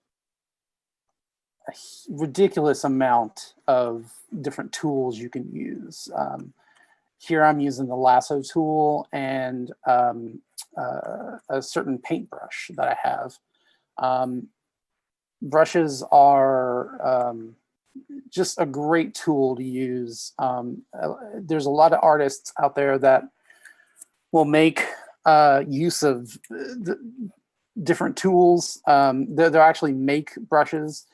a ridiculous amount of different tools you can use. Here I'm using the lasso tool and a certain paintbrush that I have. Brushes are just a great tool to use. There's a lot of artists out there that will make use of different tools. They'll actually make brushes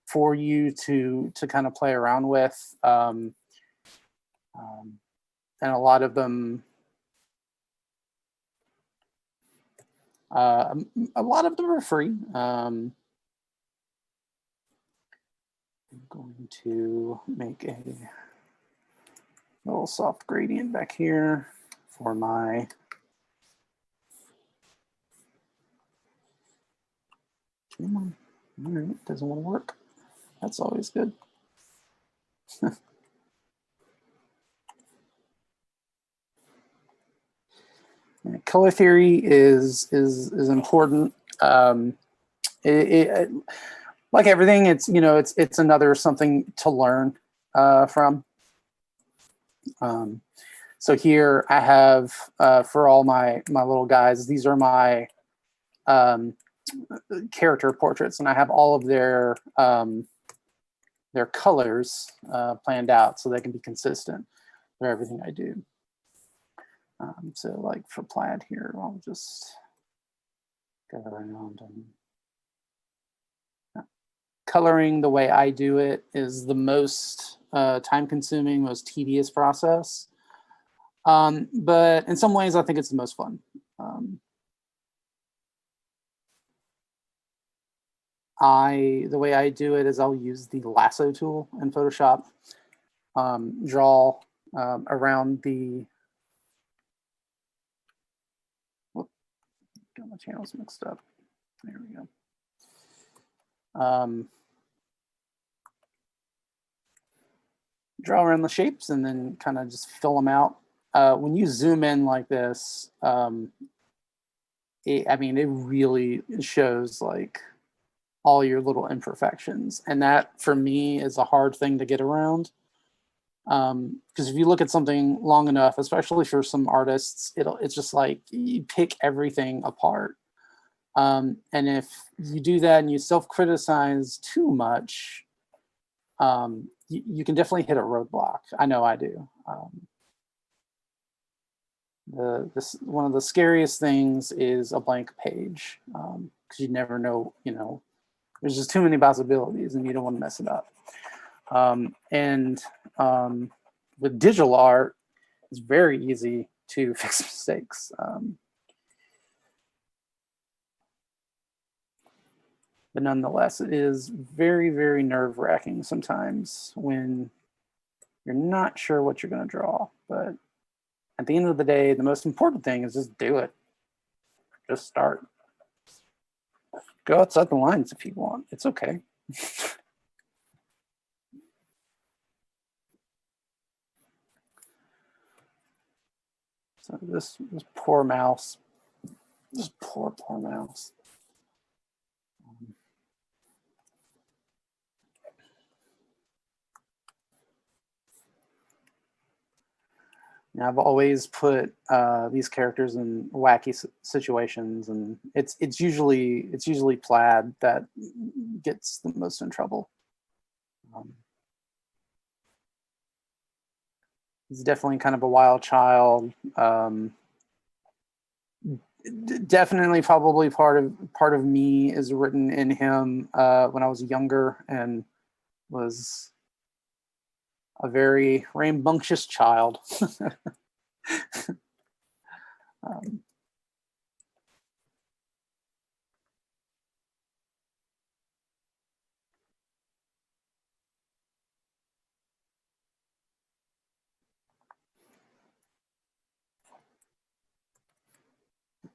for you to kind of play around with. And a lot of them are free. I'm going to make a little soft gradient back here for my come on. All right, doesn't want to work. That's always good. Color theory is important. Like everything, it's it's another something to learn from. So here I have for all my little guys, these are my character portraits, and I have all of their colors planned out so they can be consistent for everything I do. So like for Plaid here, I'll just go around and coloring the way I do it is the most time-consuming, most tedious process. But in some ways, I think it's the most fun. The way I do it is I'll use the lasso tool in Photoshop, draw around the. Whoop, got my channels mixed up. There we go. Draw around the shapes and then kind of just fill them out. When you zoom in like this, it really shows like all your little imperfections, and that for me is a hard thing to get around. Because if you look at something long enough, especially for some artists, it's just like you pick everything apart. And if you do that and you self-criticize too much, you can definitely hit a roadblock. I know I do. One of the scariest things is a blank page, because you never know, there's just too many possibilities and you don't want to mess it up. With digital art, it's very easy to fix mistakes. But nonetheless, it is very, very nerve-wracking sometimes when you're not sure what you're going to draw. But at the end of the day, the most important thing is just do it. Just start. Go outside the lines if you want. It's okay. So this poor mouse. This poor mouse. Now, I've always put these characters in wacky situations, and it's usually Plaid that gets the most in trouble. He's definitely kind of a wild child. Definitely, probably part of me is written in him when I was younger and was a very rambunctious child.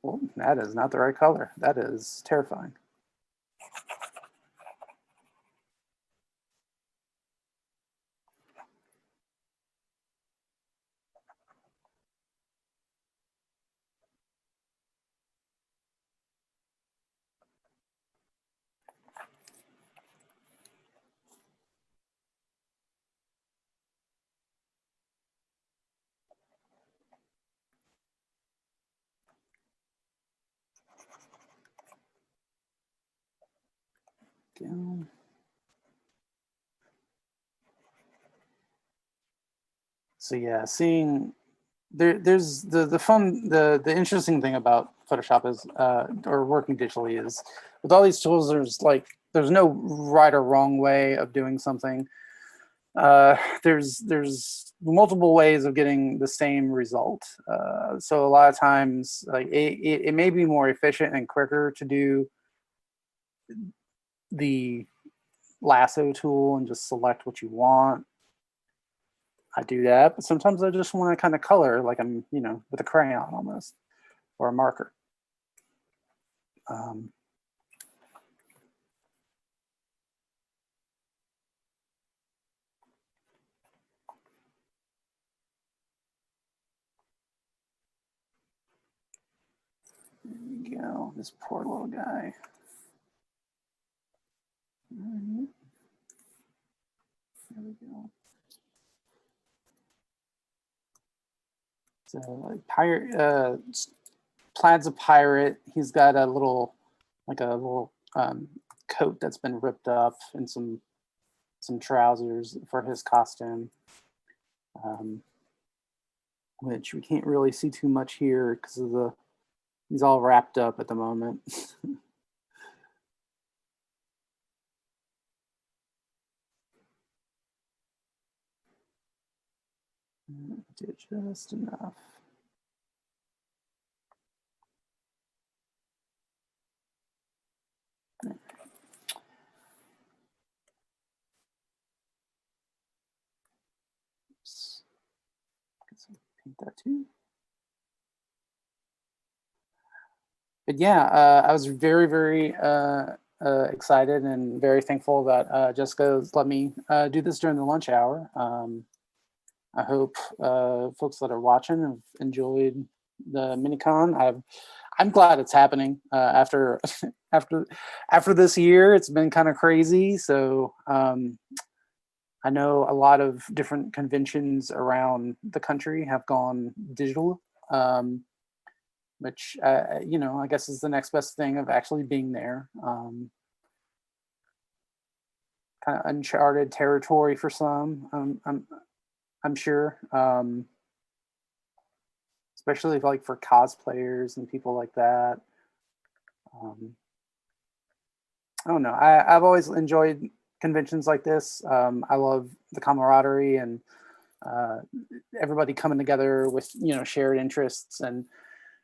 Well, that is not the right color. That is terrifying. So yeah, seeing there's the interesting thing about Photoshop is or working digitally is with all these tools there's no right or wrong way of doing something. There's multiple ways of getting the same result. So a lot of times like it may be more efficient and quicker to do the lasso tool and just select what you want. I do that, but sometimes I just want to kind of color like I'm, with a crayon almost, or a marker. There we go. This poor little guy. There we go. So like pirate, Plaid's a pirate. He's got a little, coat that's been ripped up and some trousers for his costume, which we can't really see too much here because of he's all wrapped up at the moment. Did just enough. Oops. Paint that too. But yeah, I was very, very excited and very thankful that Jessica's let me do this during the lunch hour. I hope folks that are watching have enjoyed the mini-con. I'm glad it's happening after this year. It's been kind of crazy. So I know a lot of different conventions around the country have gone digital, which you know, I guess is the next best thing of actually being there. Kind of uncharted territory for some. I'm sure, especially like for cosplayers and people like that. I don't know. I've always enjoyed conventions like this. I love the camaraderie and everybody coming together with, you know, shared interests, and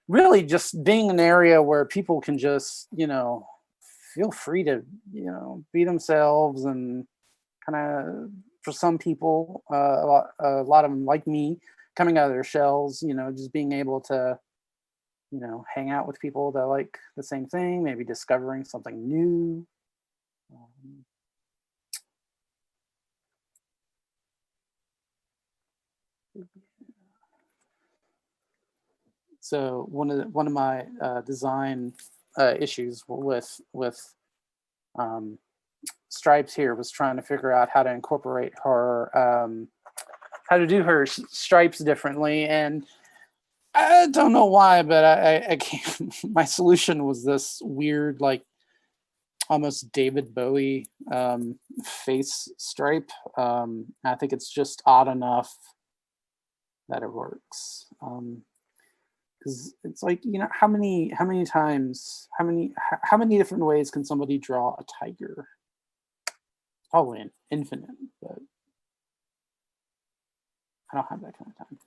really just being an area where people can just, you know, feel free to, you know, be themselves. And kind of, for some people, a lot of them like me, coming out of their shells, you know, just being able to, you know, hang out with people that like the same thing, maybe discovering something new. So one of my design issues with Stripes here was trying to figure out how to incorporate her, how to do her stripes differently, and I don't know why, but I can't. My solution was this weird, like almost David Bowie face stripe. I think it's just odd enough that it works. Because it's like, you know, how many different ways can somebody draw a tiger? Probably an infinite, but I don't have that kind of time.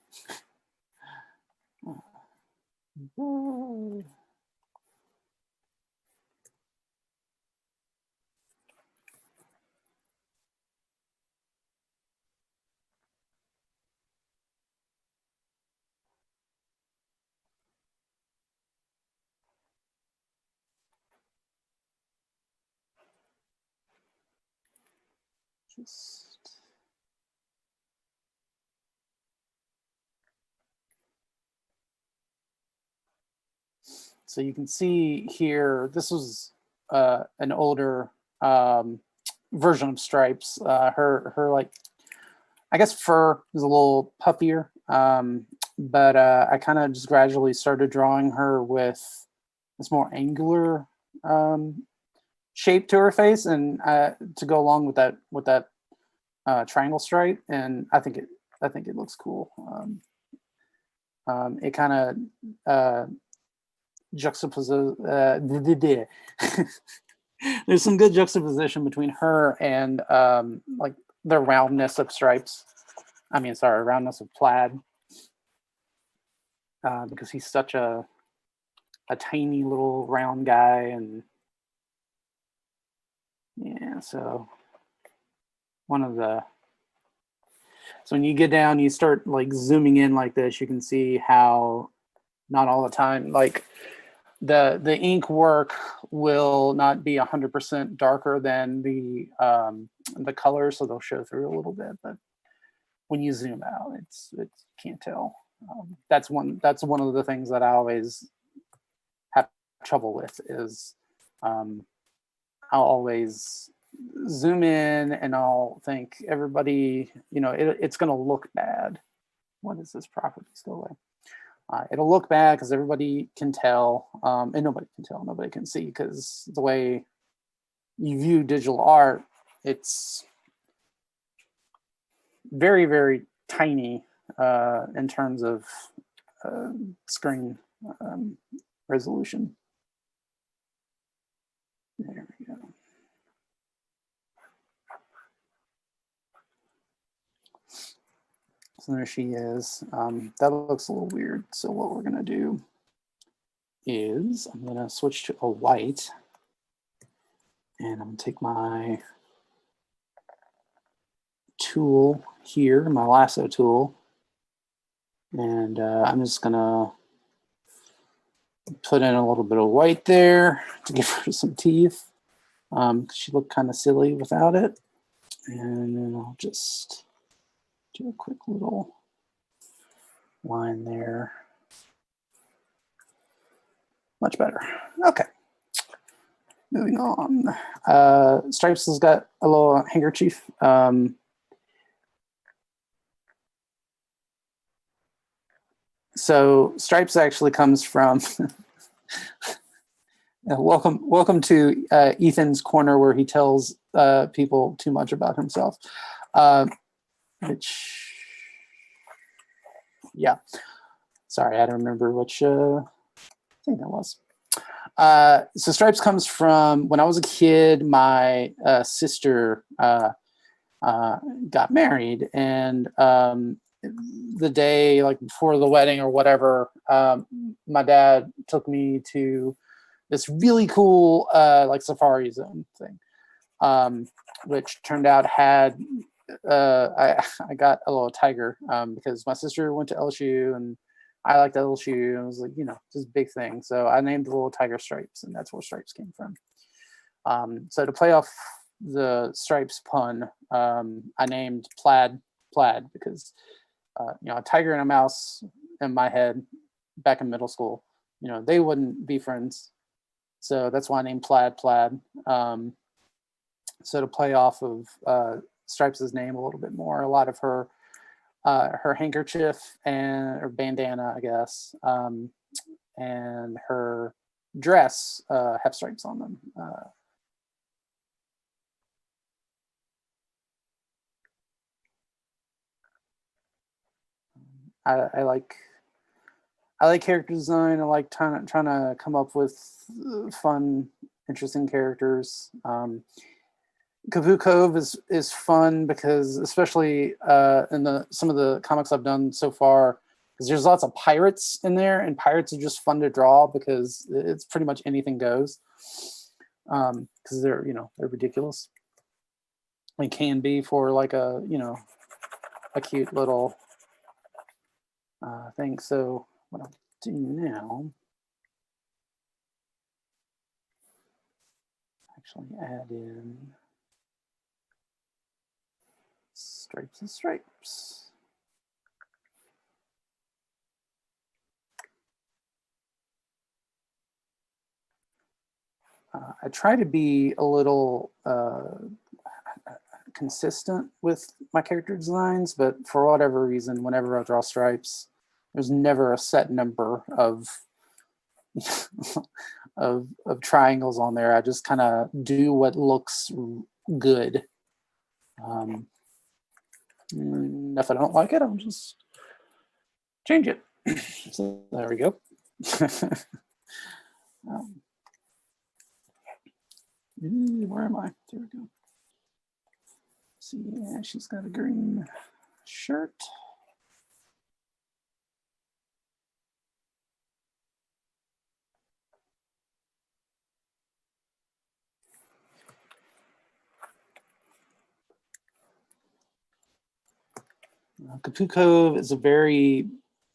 So you can see here, this was an older version of Stripes. Her like, I guess fur is a little puffier, but I kind of just gradually started drawing her with this more angular shape to her face, and to go along with that triangle stripe, and I think it looks cool. It kind of juxtaposes. There's some good juxtaposition between her and like the roundness of Stripes. I mean, sorry, roundness of Plaid, because he's such a tiny little round guy, and yeah. So when you get down, you start like zooming in like this, you can see how not all the time, like the ink work will not be 100% darker than the color, so they'll show through a little bit. But when you zoom out, it's can't tell. That's one of the things that I always have trouble with is I'll always zoom in and I'll think everybody, it's going to look bad. What is this property? Go away. It'll look bad because everybody can tell, and nobody can tell, nobody can see, because the way you view digital art, it's very, very tiny in terms of screen resolution. There we go. So there she is. That looks a little weird. So what we're gonna do is I'm gonna switch to a white, and I'm gonna take my tool here, my lasso tool, and I'm just gonna put in a little bit of white there to give her some teeth. She looked kind of silly without it. And then I'll just do a quick little line there. Much better. Okay. Moving on. Stripes has got a little handkerchief. So Stripes actually comes from welcome to Ethan's corner, where he tells people too much about himself. Yeah. Sorry, I don't remember which thing that was. So Stripes comes from when I was a kid. My sister got married, and the day like before the wedding or whatever, my dad took me to this really cool like safari zone thing, which turned out had I got a little tiger because my sister went to LSU and I liked LSU, and it was like, just a big thing. So I named the little tiger Stripes, and that's where Stripes came from. So to play off the Stripes pun, I named Plaid because a tiger and a mouse in my head back in middle school, they wouldn't be friends. So that's why I named Plaid. So to play off of Stripes' name a little bit more, a lot of her handkerchief or bandana, I guess, and her dress have stripes on them. I like character design. I like trying to come up with fun, interesting characters. Kaboo Cove is fun because, especially in some of the comics I've done so far, because there's lots of pirates in there, and pirates are just fun to draw because it's pretty much anything goes. Because they're ridiculous. They can be for like a cute little thing. So what I'll do now, actually add in stripes and stripes. I try to be a little consistent with my character designs, but for whatever reason, whenever I draw stripes, there's never a set number of of triangles on there. I just kind of do what looks good. If I don't like it, I'll just change it. So there we go. Where am I? There we go. See, yeah, she's got a green shirt. Kaboo Cove is a very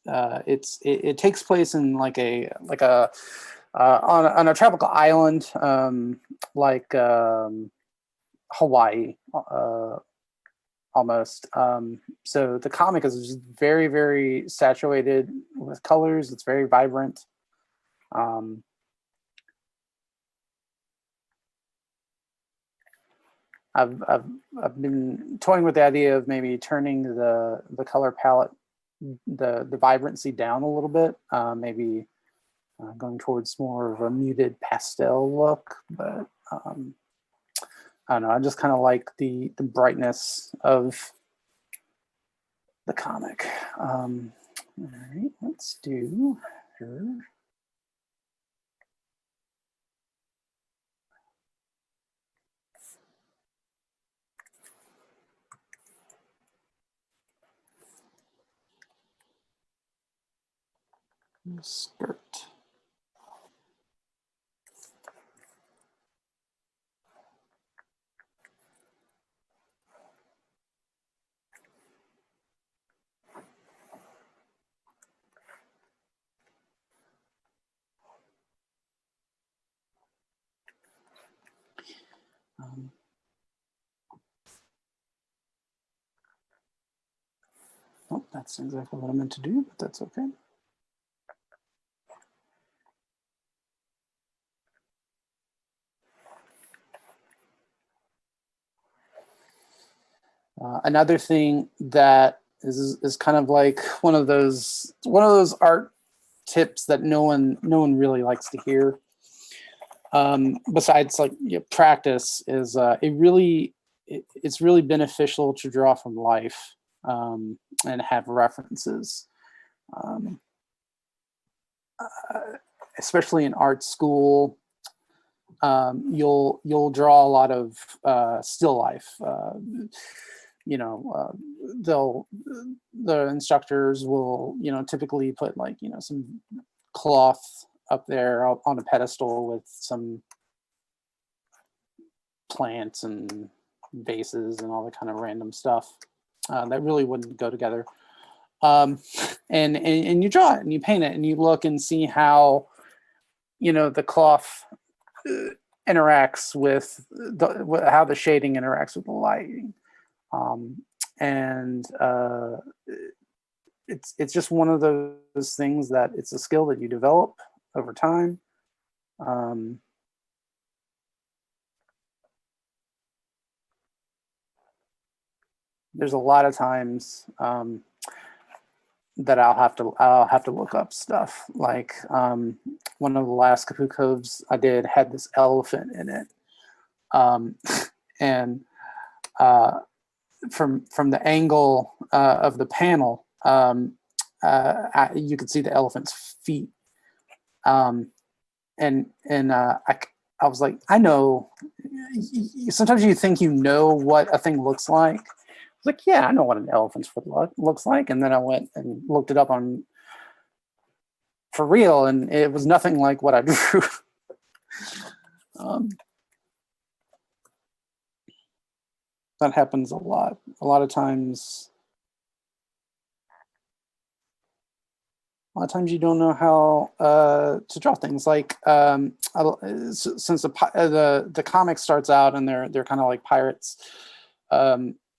it takes place in like a on a tropical island like Hawaii almost. So the comic is just very, very saturated with colors. It's very vibrant. I've been toying with the idea of maybe turning the color palette, the vibrancy down a little bit, maybe going towards more of a muted pastel look. But I don't know. I just kind of like the brightness of the comic. All right, let's do her. Skirt. Oh, that's exactly what I meant to do, but that's okay. Another thing that is kind of like one of those art tips that no one really likes to hear. Besides like practice is it's really beneficial to draw from life and have references, especially in art school. You'll draw a lot of still life. The instructors will typically put like some cloth up there on a pedestal with some plants and vases and all that kind of random stuff that really wouldn't go together. And you draw it and you paint it and you look and see how the cloth interacts with how the shading interacts with the lighting. It's just one of those things that it's a skill that you develop over time. There's a lot of times that I'll have to look up stuff. Like one of the last Kapoo Coves I did had this elephant in it, and from the angle of the panel, you could see the elephant's feet, and I was like, I know. Sometimes you think you know what a thing looks like. I was like, yeah, I know what an elephant's foot looks like, and then I went and looked it up for real, and it was nothing like what I drew. That happens a lot. A lot of times you don't know how to draw things. Like since the comic starts out and they're kind of like pirates,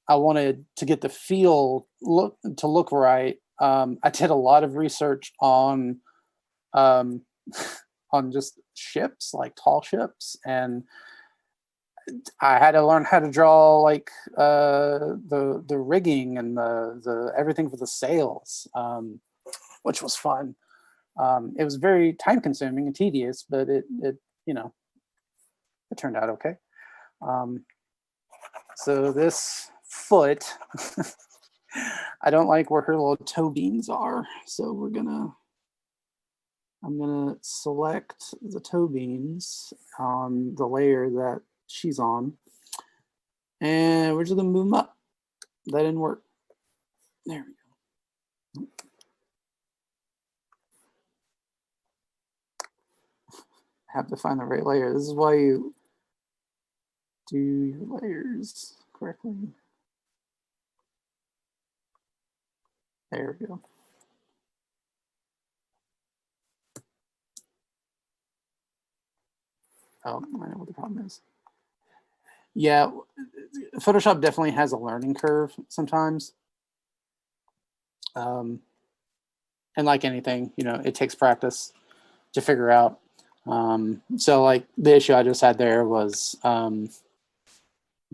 I wanted to get the feel to look right. I did a lot of research on just ships, like tall ships, and I had to learn how to draw like the rigging and the everything for the sails, which was fun. It was very time consuming and tedious, but it turned out okay. So this foot, I don't like where her little toe beans are, so I'm gonna select the toe beans on the layer that she's on, and we're just gonna move them up. That didn't work. There we go. I have to find the right layer. This is why you do your layers correctly. There we go. Oh, I know what the problem is. Yeah, Photoshop definitely has a learning curve sometimes. And like anything, it takes practice to figure out. So like the issue I just had there was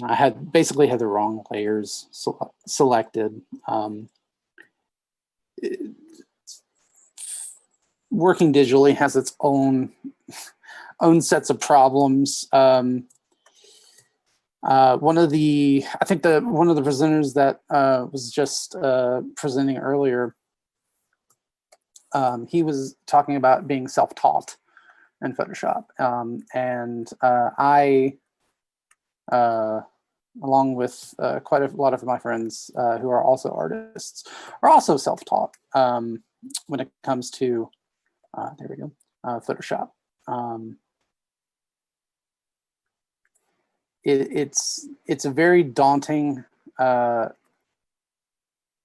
I had basically had the wrong layers selected. Working digitally has its own sets of problems. One of the presenters that was just presenting earlier, he was talking about being self-taught in Photoshop, and I, along with quite a lot of my friends who are also artists, are also self-taught when it comes to there we go, Photoshop. It's a very daunting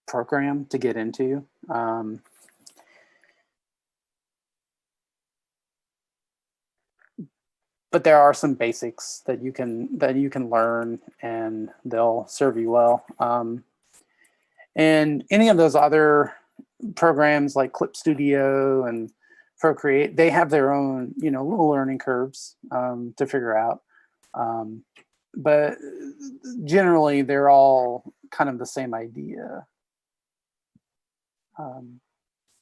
program to get into. But there are some basics that you can learn, and they'll serve you well. And any of those other programs like Clip Studio and Procreate, they have their own, little learning curves to figure out. But generally, they're all kind of the same idea.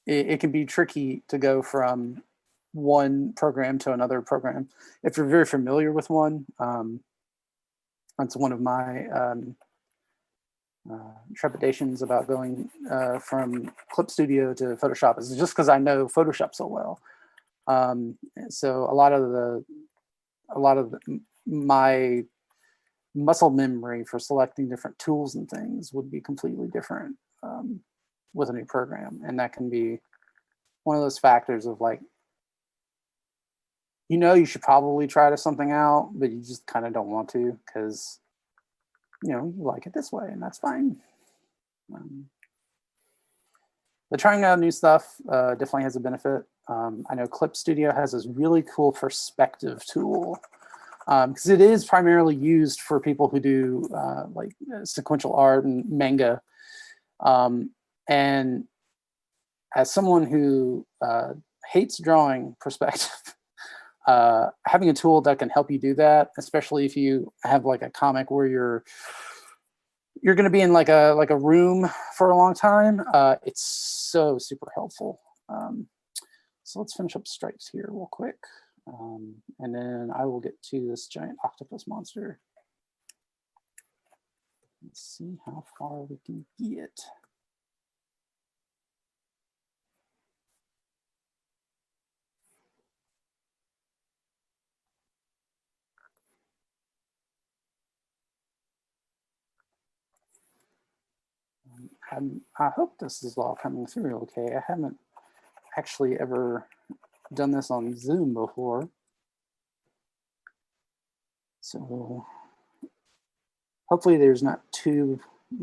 It can be tricky to go from one program to another program. If you're very familiar with one, that's one of my trepidations about going from Clip Studio to Photoshop, is just because I know Photoshop so well. So a lot of my muscle memory for selecting different tools and things would be completely different with a new program, and that can be one of those factors of like, you should probably try something out, but you just kind of don't want to because you like it this way, and that's fine. But trying out new stuff definitely has a benefit. I know Clip Studio has this really cool perspective tool, because it is primarily used for people who do like sequential art and manga. And as someone who hates drawing perspective, having a tool that can help you do that, especially if you have like a comic where you're going to be in like a room for a long time, it's so super helpful. So let's finish up Stripes here real quick, and then I will get to this giant octopus monster. Let's see how far we can get. I hope this is all coming through okay. I haven't actually ever done this on Zoom before, so hopefully there's not too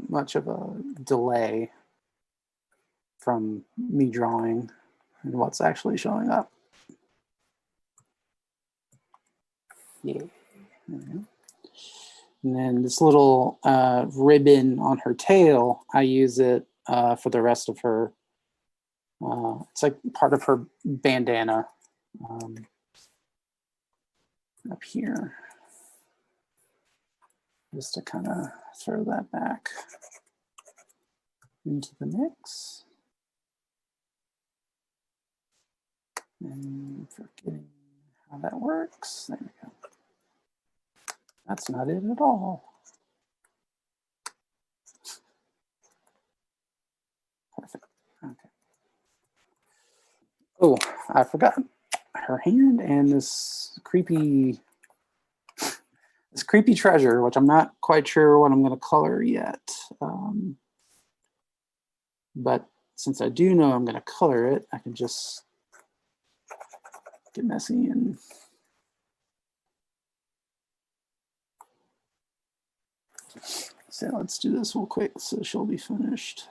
much of a delay from me drawing and what's actually showing up. Yeah. And then this little ribbon on her tail, I use it for the rest of her. It's like part of her bandana up here. Just to kind of throw that back into the mix. And forgetting how that works. There we go. That's not it at all. Perfect. Okay. Oh, I forgot her hand and this creepy treasure, which I'm not quite sure what I'm going to color yet. But since I do know I'm going to color it, I can just get messy and so let's do this real quick so she'll be finished.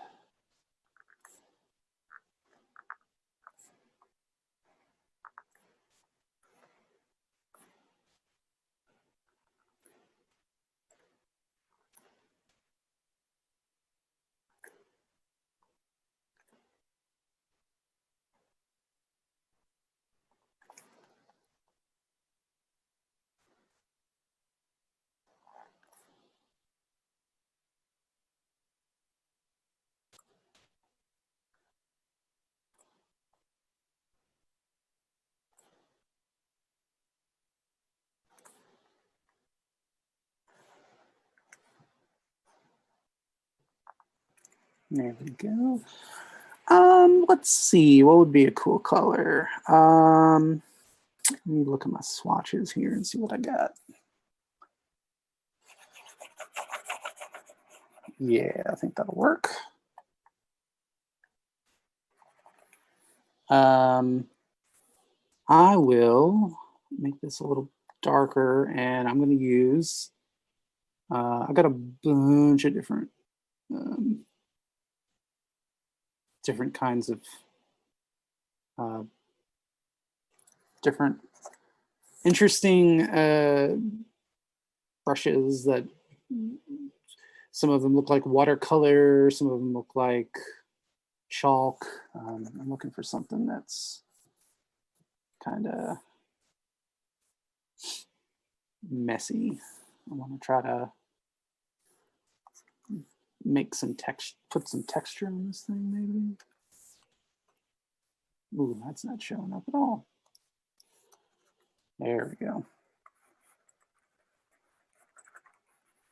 There we go. Let's see, what would be a cool color? Let me look at my swatches here and see what I got. Yeah, I think that'll work. I will make this a little darker, and I'm going to use, I got a bunch of different kinds of different interesting brushes that some of them look like watercolor, some of them look like chalk. I'm looking for something that's kind of messy. I want to try to make some text, put some texture on this thing maybe. Ooh, that's not showing up at all. There we go.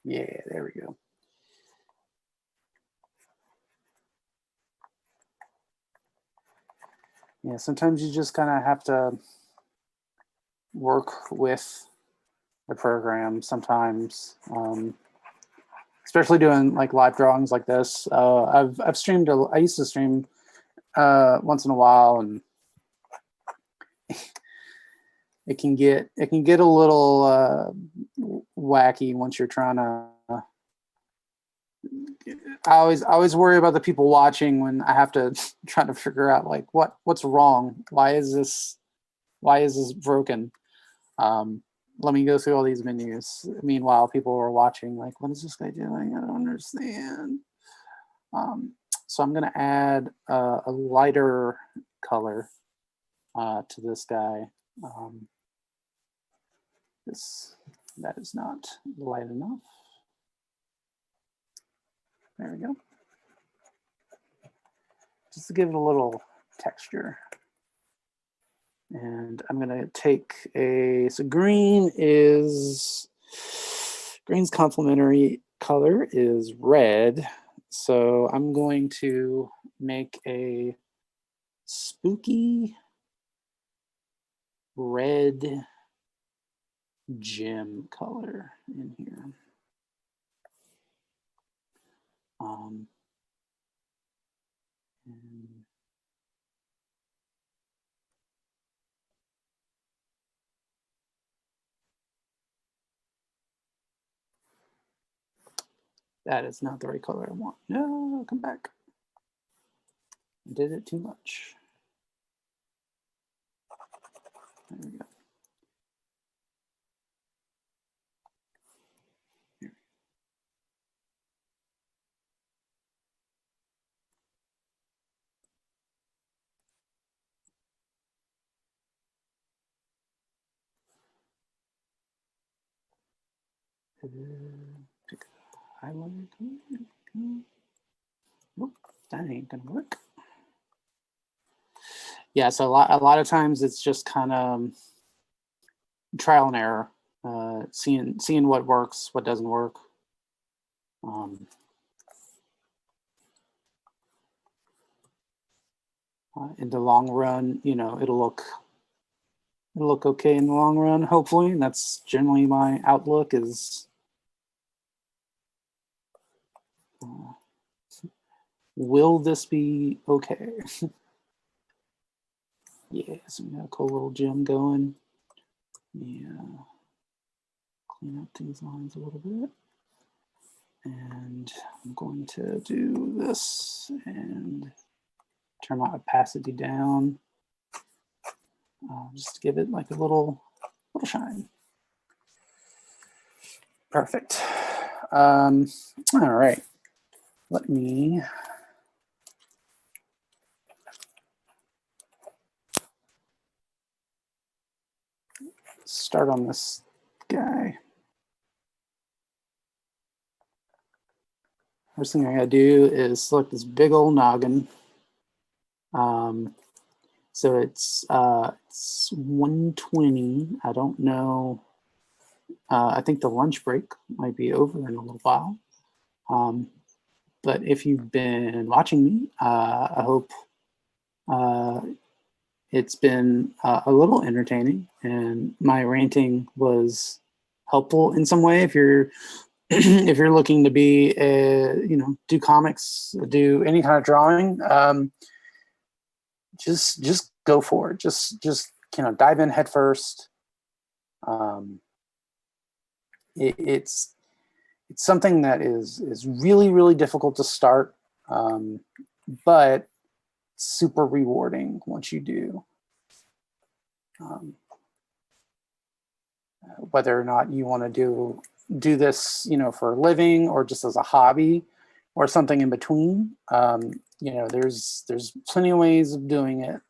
Yeah, there we go. Yeah, sometimes you just kind of have to work with the program sometimes, especially doing like live drawings like this. I've streamed, I used to stream once in a while, and it can get a little wacky once you're trying to. I always worry about the people watching when I have to try to figure out like what's wrong. Why is this broken? Let me go through all these menus. Meanwhile, people are watching like, what is this guy doing? I don't understand. So I'm gonna add a lighter color to this guy. That is not light enough. There we go. Just to give it a little texture. And I'm gonna take so green's complementary color is red. So I'm going to make a spooky red gem color in here. And that is not the right color I want. No, come back. I did it too much. There we go. Pick a highlighter color. Nope, that ain't gonna work. Yeah, so a lot of times it's just kind of trial and error, seeing what works, what doesn't work. In the long run, you know, it'll look okay in the long run, hopefully. And that's generally my outlook is will this be okay? Yeah, so we got a cool little gem going. Yeah, clean up these lines a little bit. And I'm going to do this and turn my opacity down. Just to give it like a little shine. Perfect. All right. Let me start on this guy. First thing I gotta do is select this big old noggin. So it's 1:20. I don't know. I think the lunch break might be over in a little while. But if you've been watching me, I hope it's been a little entertaining and my ranting was helpful in some way. If you're if you're looking to be do comics, do any kind of drawing, just go for it. Just dive in head first. It's something that is really, really difficult to start, but super rewarding once you do. Whether or not you want to do this, for a living or just as a hobby or something in between, there's plenty of ways of doing it.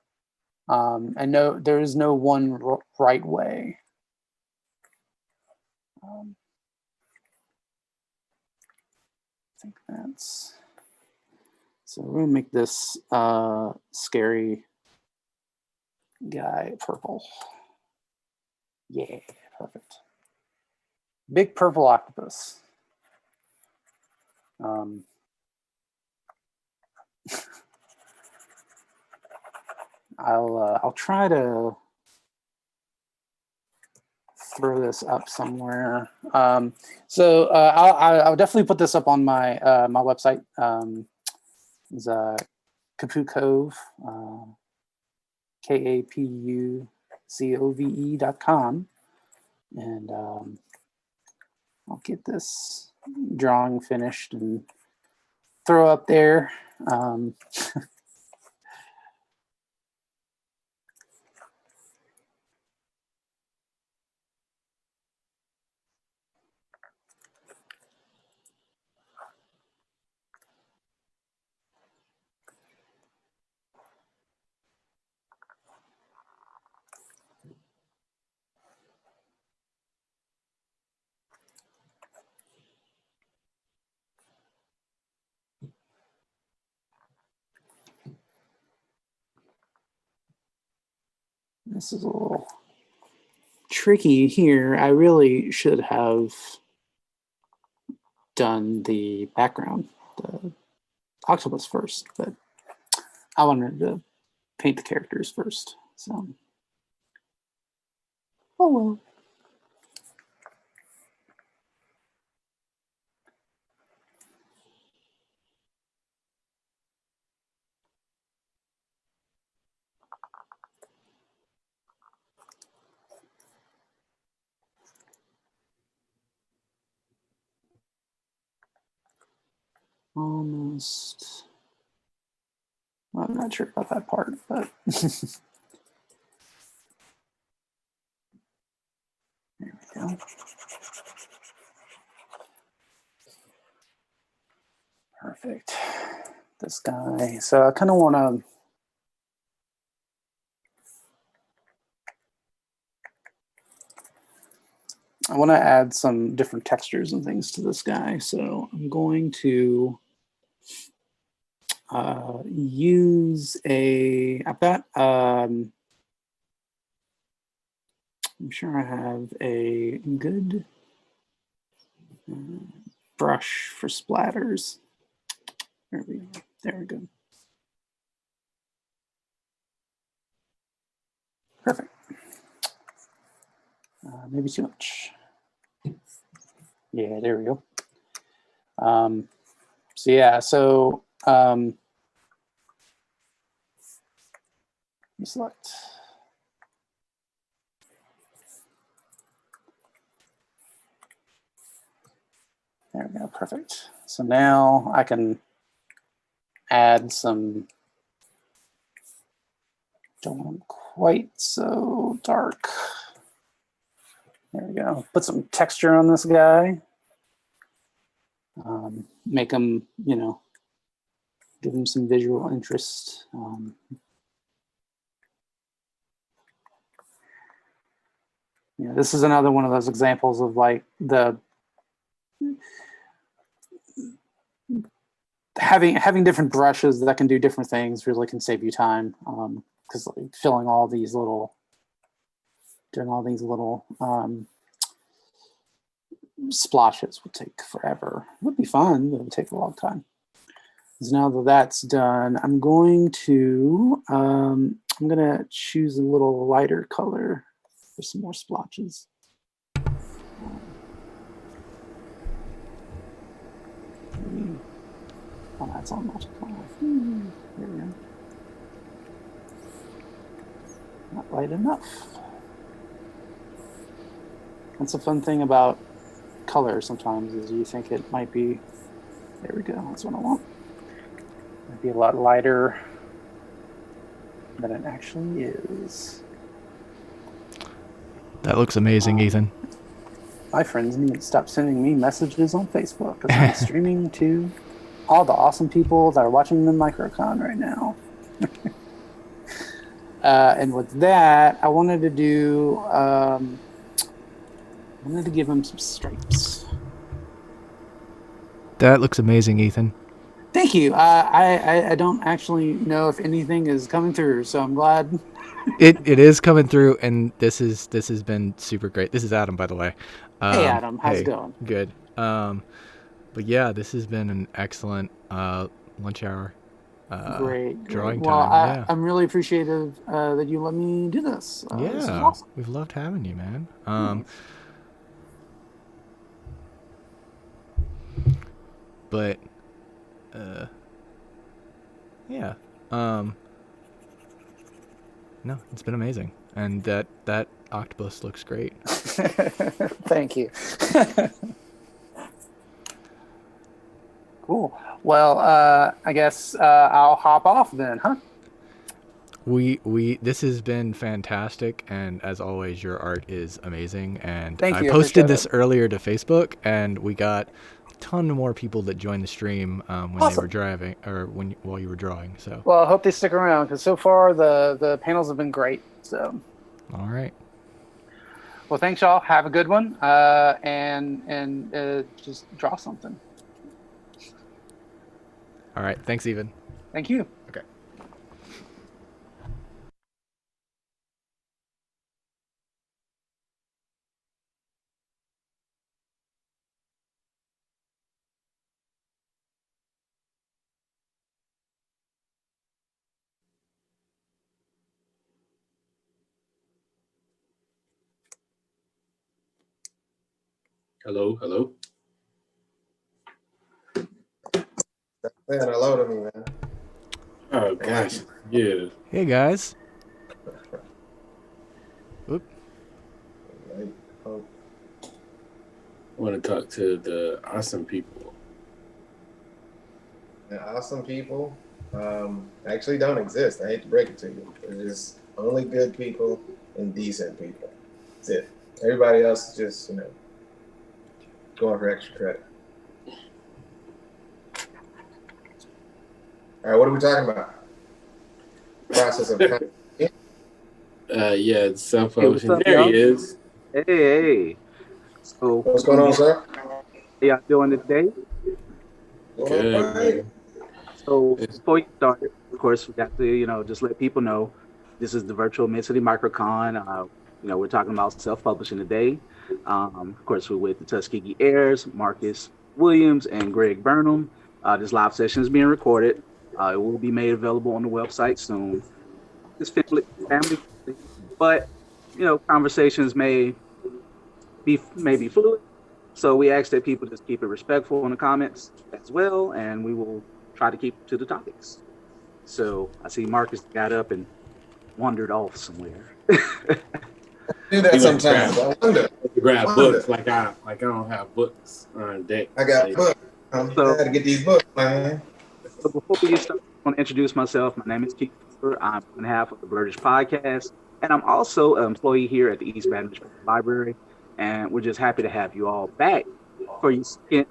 And there is no one right way. I think that's, so we're gonna make this scary guy purple. Yeah, perfect. Big purple octopus. I'll try to throw this up somewhere. I'll definitely put this up on my my website. It's Kapoo Cove, KAPUCOVE.com, and I'll get this drawing finished and throw up there. This is a little tricky here. I really should have done the background, the octopus first, but I wanted to paint the characters first. So, oh well. Almost. Well, I'm not sure about that part, but there we go. Perfect. This guy. So I kind of want to add some different textures and things to this guy. So I'm going to use I've got, I'm sure I have a good brush for splatters. There we go. There we go. Perfect. Maybe too much. Yeah, there we go. So yeah, so select. There we go, perfect. So now I can add some, don't want them quite so dark. There we go. Put some texture on this guy. Make him, give him some visual interest. This is another one of those examples of like having different brushes that can do different things really can save you time, because like doing all these little splashes would take forever. It would be fun, but it would take a long time. So now that that's done, I'm going to choose a little lighter color for some more splotches. Oh, that's all multiplied. There we go. Not light enough. That's a fun thing about color sometimes is you think it might be, there we go, that's what I want. Might be a lot lighter than it actually is. That looks amazing, Ethan. My friends need to stop sending me messages on Facebook because I'm streaming to all the awesome people that are watching the MicroCon right now. And with that, I wanted to do, I wanted to give him some stripes. That looks amazing, Ethan. Thank you. I don't actually know if anything is coming through, so I'm glad. It is coming through, and this has been super great. This is Adam, by the way. Hey, Adam. How's it going? Good. But yeah, this has been an excellent lunch hour. Great. Drawing well, time. I'm really appreciative that you let me do this. This is Yeah, awesome. we've loved having you, man. But yeah. No, it's been amazing, and that octopus looks great. Thank you. Cool. Well, I guess I'll hop off then, huh? This has been fantastic, and as always, your art is amazing. And Thank you, I posted appreciate this it. earlier to Facebook, and we got a ton more people that joined the stream when they Awesome. were driving or while you were drawing. So Well, I hope they stick around because so far the panels have been great. So, all right. well, thanks y'all. Have a good one, and just draw something. All right. Thanks, Ethan. Thank you. Okay. Hello. Man, hello to me, man. Oh gosh, yeah. Hey guys. Oop. I want to talk to the awesome people. The awesome people actually don't exist. I hate to break it to you. There's only good people and decent people. That's it. Everybody else is just, going for extra credit. All right, what are we talking about? Process of Yeah, it's self-publishing. What's up, There y'all? he is. Hey. So what's going on, sir? How y'all doing today? Good, man. So before we start, of course, we got to, just let people know this is the virtual Mid-City MicroCon. We're talking about self-publishing today. Of course, we're with the Tuskegee Heirs, Marcus Williams, and Greg Burnham. This live session is being recorded. It will be made available on the website soon. It's family, but conversations may be fluid. So we ask that people just keep it respectful in the comments as well, and we will try to keep to the topics. So I see Marcus got up and wandered off somewhere. Do that sometimes. I wonder. Grab books like I don't have books on deck. I got books. I got to get these books, man. So before we get started, I want to introduce myself. My name is Keith. I'm one half of the Blurtish podcast, and I'm also an employee here at the East Baton Rouge Library. And we're just happy to have you all back for your second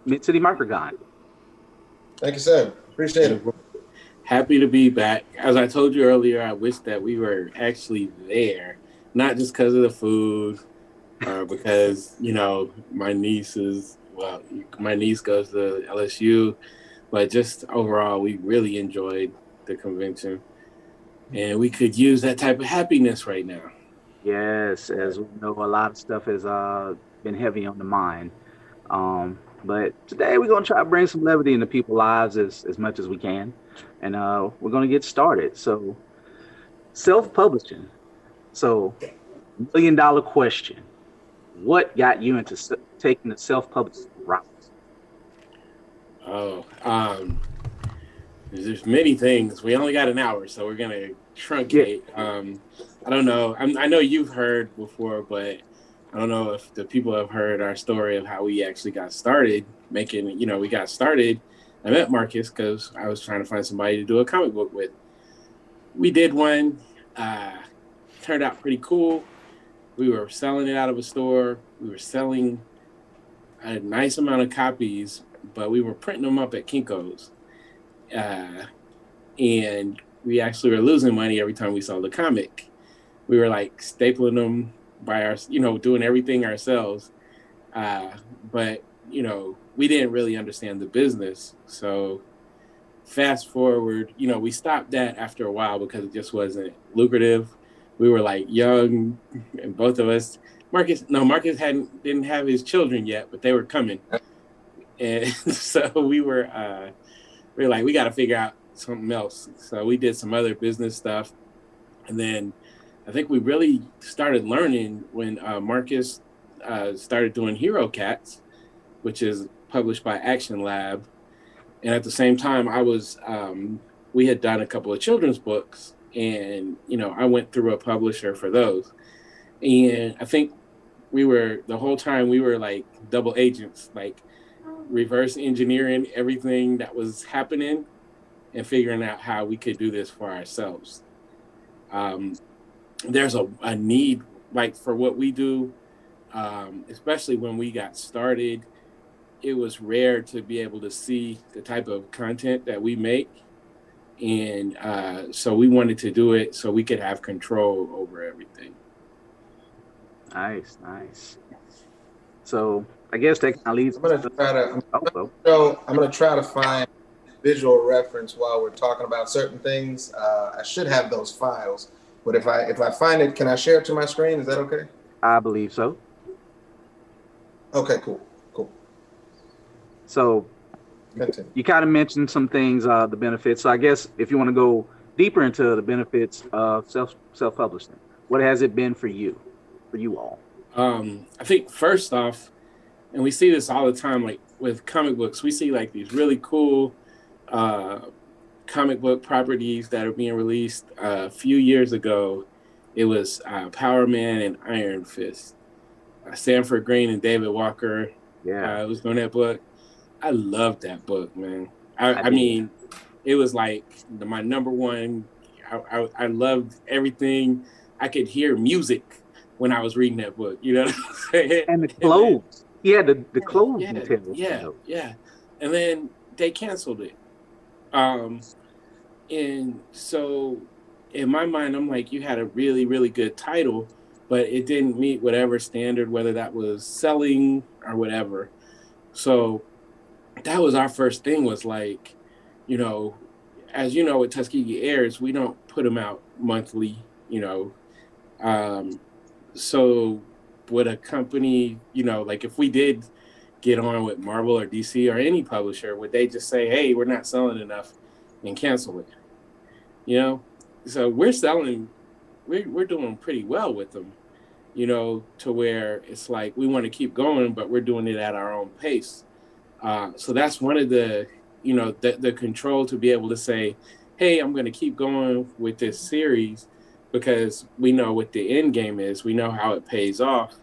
Mid-City MicroCon. Thank you, sir. Appreciate it. Happy to be back. As I told you earlier, I wish that we were actually there, not just because of the food or because, my niece goes to LSU, but just overall, we really enjoyed the convention. And we could use that type of happiness right now. Yes, as we know, a lot of stuff has been heavy on the mind. But today we're going to try to bring some levity into people's lives as much as we can. And we're going to get started. So self-publishing. So $1 million question. What got you into taking the self-publishing route? Oh, there's many things. We only got an hour, so we're gonna truncate. I don't know. I know you've heard before, but I don't know if the people have heard our story of how we actually got started making. We got started. I met Marcus because I was trying to find somebody to do a comic book with. We did one. Turned out pretty cool. We were selling it out of a store. We were selling a nice amount of copies, but we were printing them up at Kinko's. And we actually were losing money every time we sold a comic. We were like stapling them by our, doing everything ourselves. But, we didn't really understand the business. So fast forward, we stopped that after a while because it just wasn't lucrative. We were like young, and both of us, Marcus didn't have his children yet, but they were coming. And so we were like, we got to figure out something else. So we did some other business stuff. And then I think we really started learning when Marcus started doing Hero Cats, which is published by Action Lab. And at the same time, we had done a couple of children's books, and, I went through a publisher for those. And I think the whole time we were like double agents, like reverse engineering everything that was happening and figuring out how we could do this for ourselves. There's a need like for what we do, especially when we got started. It was rare to be able to see the type of content that we make. And so we wanted to do it so we could have control over everything. Nice. So I guess that kind of leads. I'm gonna try to find visual reference while we're talking about certain things. I should have those files, but if I find it, can I share it to my screen? Is that okay? I believe so. Okay, cool. So you kind of mentioned some things, the benefits. So I guess if you want to go deeper into the benefits of self-publishing, what has it been for you all? I think first off, and we see this all the time, like with comic books, we see like these really cool comic book properties that are being released. A few years ago, it was Power Man and Iron Fist. Sanford Green and David Walker was doing that book. I loved that book, man. I mean, it was like my number one. I loved everything. I could hear music when I was reading that book, you know what I'm saying? And the clothes. The clothes details. Yeah. And then they canceled it. And so in my mind, I'm like, you had a really, really good title, but it didn't meet whatever standard, whether that was selling or whatever. So that was our first thing, was like, as you know, with Tuskegee Heirs, we don't put them out monthly, so would a company, like if we did get on with Marvel or DC or any publisher, would they just say, hey, we're not selling enough and cancel it? So we're doing pretty well with them, to where it's like we want to keep going, but we're doing it at our own pace. So that's one of the, the control to be able to say, hey, I'm going to keep going with this series because we know what the end game is. We know how it pays off.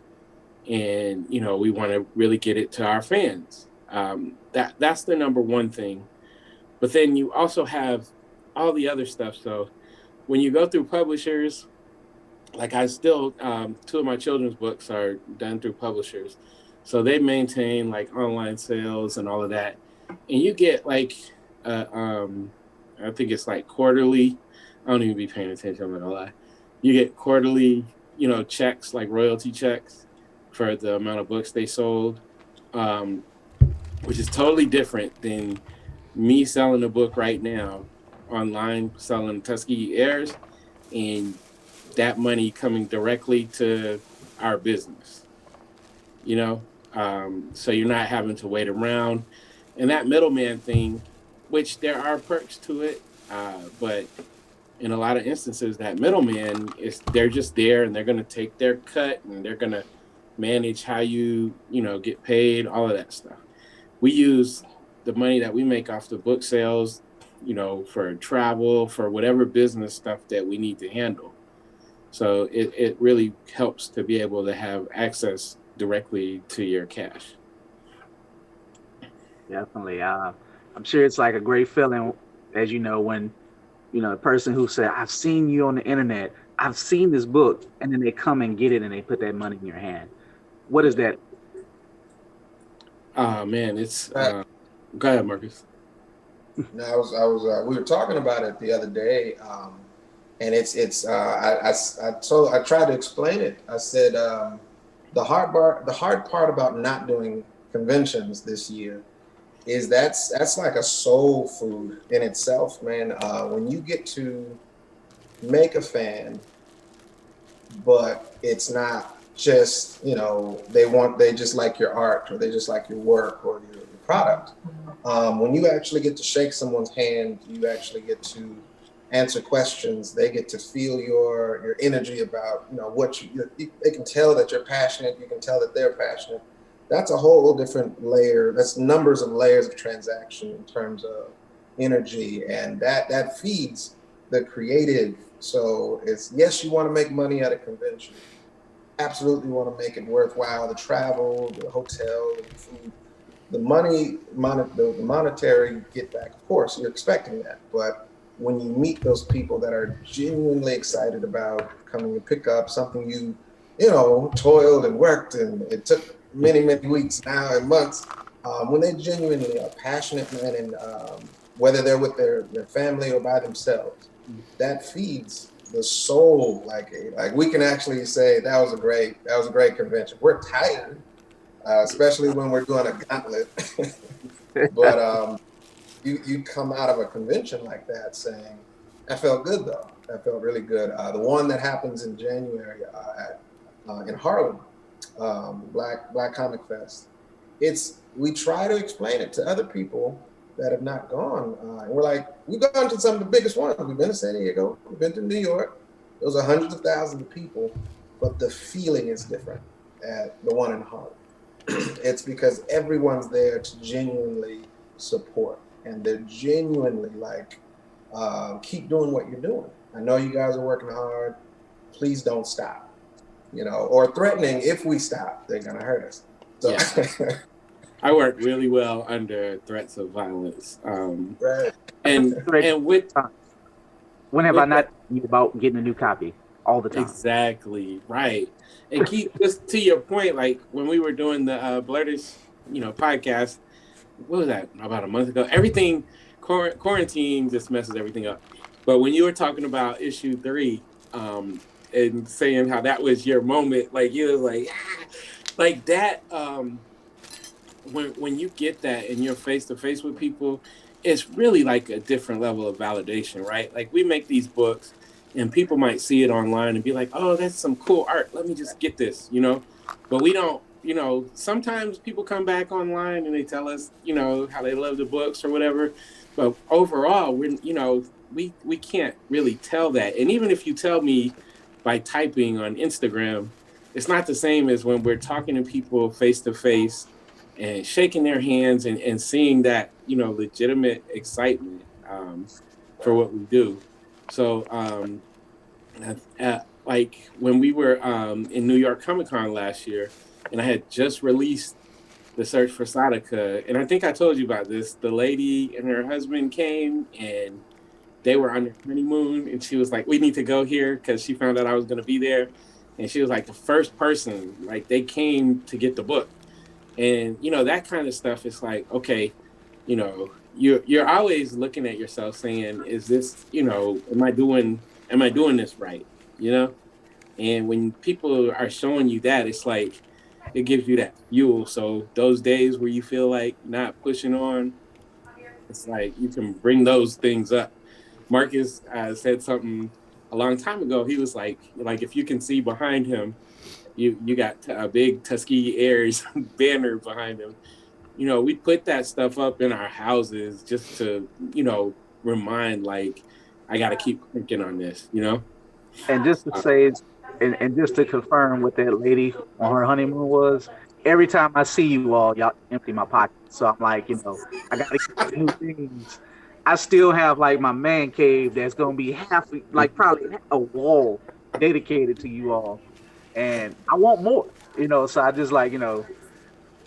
And, we want to really get it to our fans. That's the number one thing. But then you also have all the other stuff. So when you go through publishers, like I still, 2 of my children's books are done through publishers. So they maintain like online sales and all of that. And you get like, I think it's like quarterly. I don't even be paying attention, I'm not gonna lie. You get quarterly, checks, like royalty checks for the amount of books they sold, which is totally different than me selling a book right now online, selling Tuskegee Heirs, and that money coming directly to our business. So you're not having to wait around. And that middleman thing, which there are perks to it, but in a lot of instances, that middleman they're just there and they're going to take their cut and they're going to manage how you get paid, all of that stuff. We use the money that we make off the book sales, for travel, for whatever business stuff that we need to handle. So it really helps to be able to have access directly to your cash. Definitely. I'm sure it's like a great feeling, as you know, when, a person who said, I've seen you on the internet, I've seen this book, and then they come and get it and they put that money in your hand. What is that? Man, it's, go ahead, Marcus. No, we were talking about it the other day, and I tried to explain it. I said, the hard part about not doing conventions this year is that's like a soul food in itself, man. When you get to make a fan, but it's not just, they just like your art or they just like your work or your product. When you actually get to shake someone's hand, you actually get to answer questions. They get to feel your energy about, they can tell that you're passionate. You can tell that they're passionate. That's a whole different layer. That's numbers of layers of transaction in terms of energy, and that feeds the creative. So it's, yes, you want to make money at a convention. Absolutely want to make it worthwhile. The travel, the hotel, the food, the money, the monetary get back. Of course, you're expecting that, but when you meet those people that are genuinely excited about coming to pick up something you toiled and worked and it took many weeks now and months, when they genuinely are passionate, man, and whether they're with their family or by themselves, that feeds the soul. Like we can actually say that was a great convention. We're tired, especially when we're doing a gauntlet, but you come out of a convention like that saying, "I felt good though. I felt really good." The one that happens in January in Harlem, Black Comic Fest. We try to explain it to other people that have not gone, and we're like, we've gone to some of the biggest ones. We've been to San Diego, we've been to New York. Those are hundreds of thousands of people, but the feeling is different at the one in Harlem. It's because everyone's there to genuinely support, and they're genuinely like, keep doing what you're doing. I know you guys are working hard. Please don't stop. Or threatening, if we stop, they're gonna hurt us. So yeah. I work really well under threats of violence. Right. And with when have I not you about getting a new copy all the time? Exactly, right. And keep just to your point, like when we were doing the Blurtish, podcast, what was that, about a month ago? Everything quarantine just messes everything up. But when you were talking about issue 3, and saying how that was your moment, like you was like that. When you get that and you're face to face with people, it's really like a different level of validation, right? Like we make these books, and people might see it online and be like, "Oh, that's some cool art. Let me just get this," But we don't. Sometimes people come back online and they tell us, how they love the books or whatever. But overall, we can't really tell that. And even if you tell me by typing on Instagram, it's not the same as when we're talking to people face to face and shaking their hands and seeing that, legitimate excitement for what we do. So like when we were in New York Comic Con last year, and I had just released The Search for Sadaka, and I think I told you about this, the lady and her husband came and they were on their honeymoon, and she was like, "We need to go here," because she found out I was going to be there. And she was like the first person, like they came to get the book. And, that kind of stuff is like, okay, you're always looking at yourself saying, is this, am I doing this right? And when people are showing you that, it's like, it gives you that fuel. So those days where you feel like not pushing on, it's like you can bring those things up. Marcus said something a long time ago. He was like if you can see behind him, you got a big Tuskegee Heirs banner behind him. You know, we put that stuff up in our houses just to, you know, remind, like, I got to keep clicking on this, you know? And just to say, and just to confirm what that lady on her honeymoon was, every time I see you all, y'all empty my pockets. So I'm like, you know, I got to get new things. I still have like my man cave that's going to be like probably a wall dedicated to you all. And I want more, you know, so I just like, you know,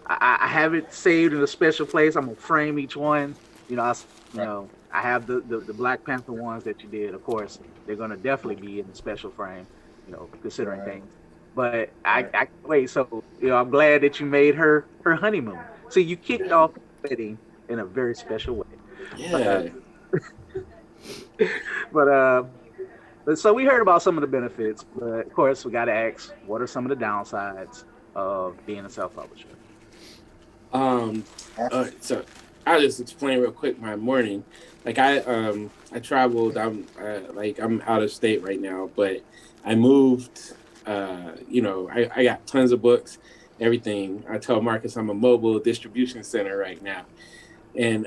I have it saved in a special place. I'm gonna frame each one. You know, I have the Black Panther ones that you did. Of course, they're gonna definitely be in the special frame. You know, considering things. But I wait. So you know, I'm glad that you made her honeymoon. So you kicked off the wedding in a very special way. Yeah. But so we heard about some of the benefits, but of course we got to ask, what are some of the downsides of being a self-publisher? So I'll just explain real quick my morning. Like I traveled. I'm out of state right now, but I moved. You know, I got tons of books, everything. I tell Marcus I'm a mobile distribution center right now, and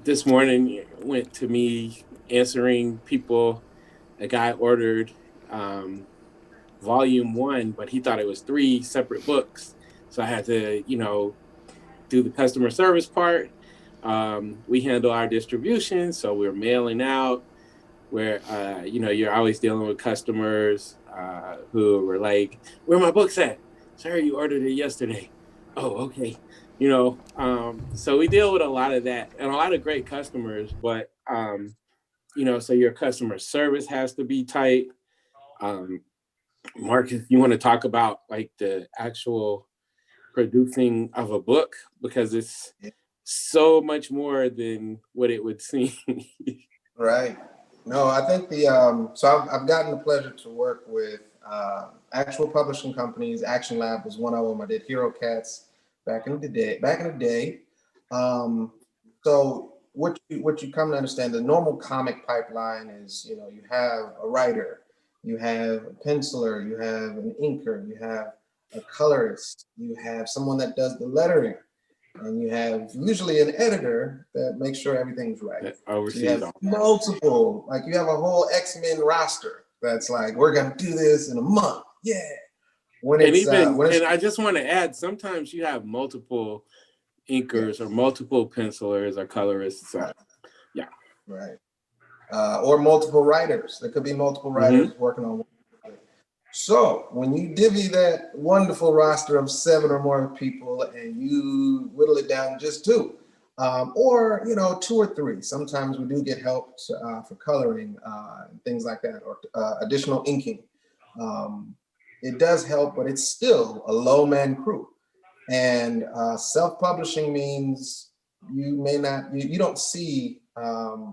this morning went to me answering people. A guy ordered volume 1, but he thought it was 3 separate books. So I had to, you know, do the customer service part. We handle our distribution, so we're mailing out. Where you know, you're always dealing with customers who were like, "Where are my books at? Sir, you ordered it yesterday." Oh, okay. You know, so we deal with a lot of that and a lot of great customers, but you know, so your customer service has to be tight. Marcus, you want to talk about like the actual producing of a book, because it's so much more than what it would seem. Right. No, I think so I've gotten the pleasure to work with actual publishing companies. Action Lab was one of them. I did Hero Cats back in the day. So what you come to understand, the normal comic pipeline is, you know, you have a writer, you have a penciler, you have an inker, you have a colorist, you have someone that does the lettering, and you have usually an editor that makes sure everything's right. So you have multiple, like you have a whole X-Men roster that's like, we're gonna do this in a month. Yeah. And I just want to add, sometimes you have multiple inkers or multiple pencilers or colorists. Yeah. Right. Or multiple writers. There could be multiple writers working on one. So when you divvy that wonderful roster of 7 or more people and you whittle it down to just 2, or, you know, 2 or 3, sometimes we do get help for coloring and things like that, or additional inking. It does help, but it's still a low-man crew. And self-publishing means you may not, you don't see I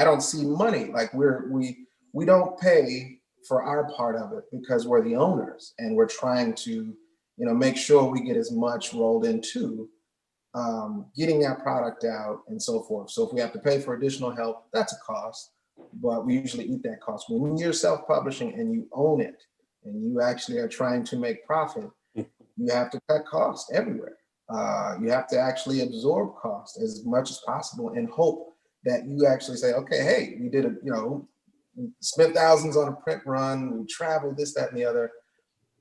don't see money. Like we don't pay for our part of it because we're the owners and we're trying to, you know, make sure we get as much rolled into getting that product out and so forth. So if we have to pay for additional help, that's a cost, but we usually eat that cost. When you're self-publishing and you own it and you actually are trying to make profit, you have to cut costs everywhere. You have to actually absorb costs as much as possible and hope that you actually say, okay, hey, we did spent thousands on a print run, we traveled, this, that, and the other,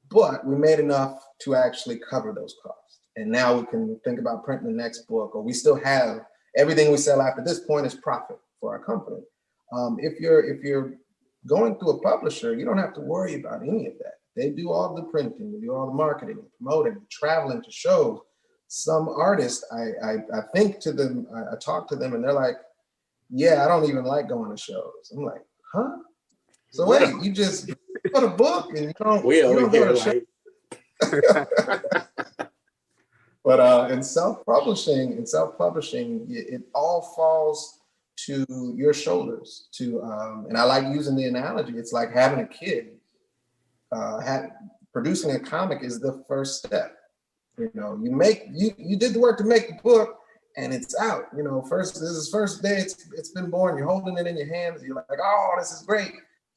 but we made enough to actually cover those costs. And now we can think about printing the next book, or we still have everything we sell after this point is profit for our company. If you're going through a publisher, you don't have to worry about any of that. They do all the printing, they do all the marketing, promoting, traveling to shows. Some artists, I think to them, I talk to them and they're like, yeah, I don't even like going to shows. I'm like, huh? So wait, you just put a book and you don't go to shows? But in self-publishing, it all falls to your shoulders. And I like using the analogy. It's like having a kid. Producing a comic is the first step. You know, you did the work to make the book, and it's out. This is first day it's been born. You're holding it in your hands. You're like, oh, this is great.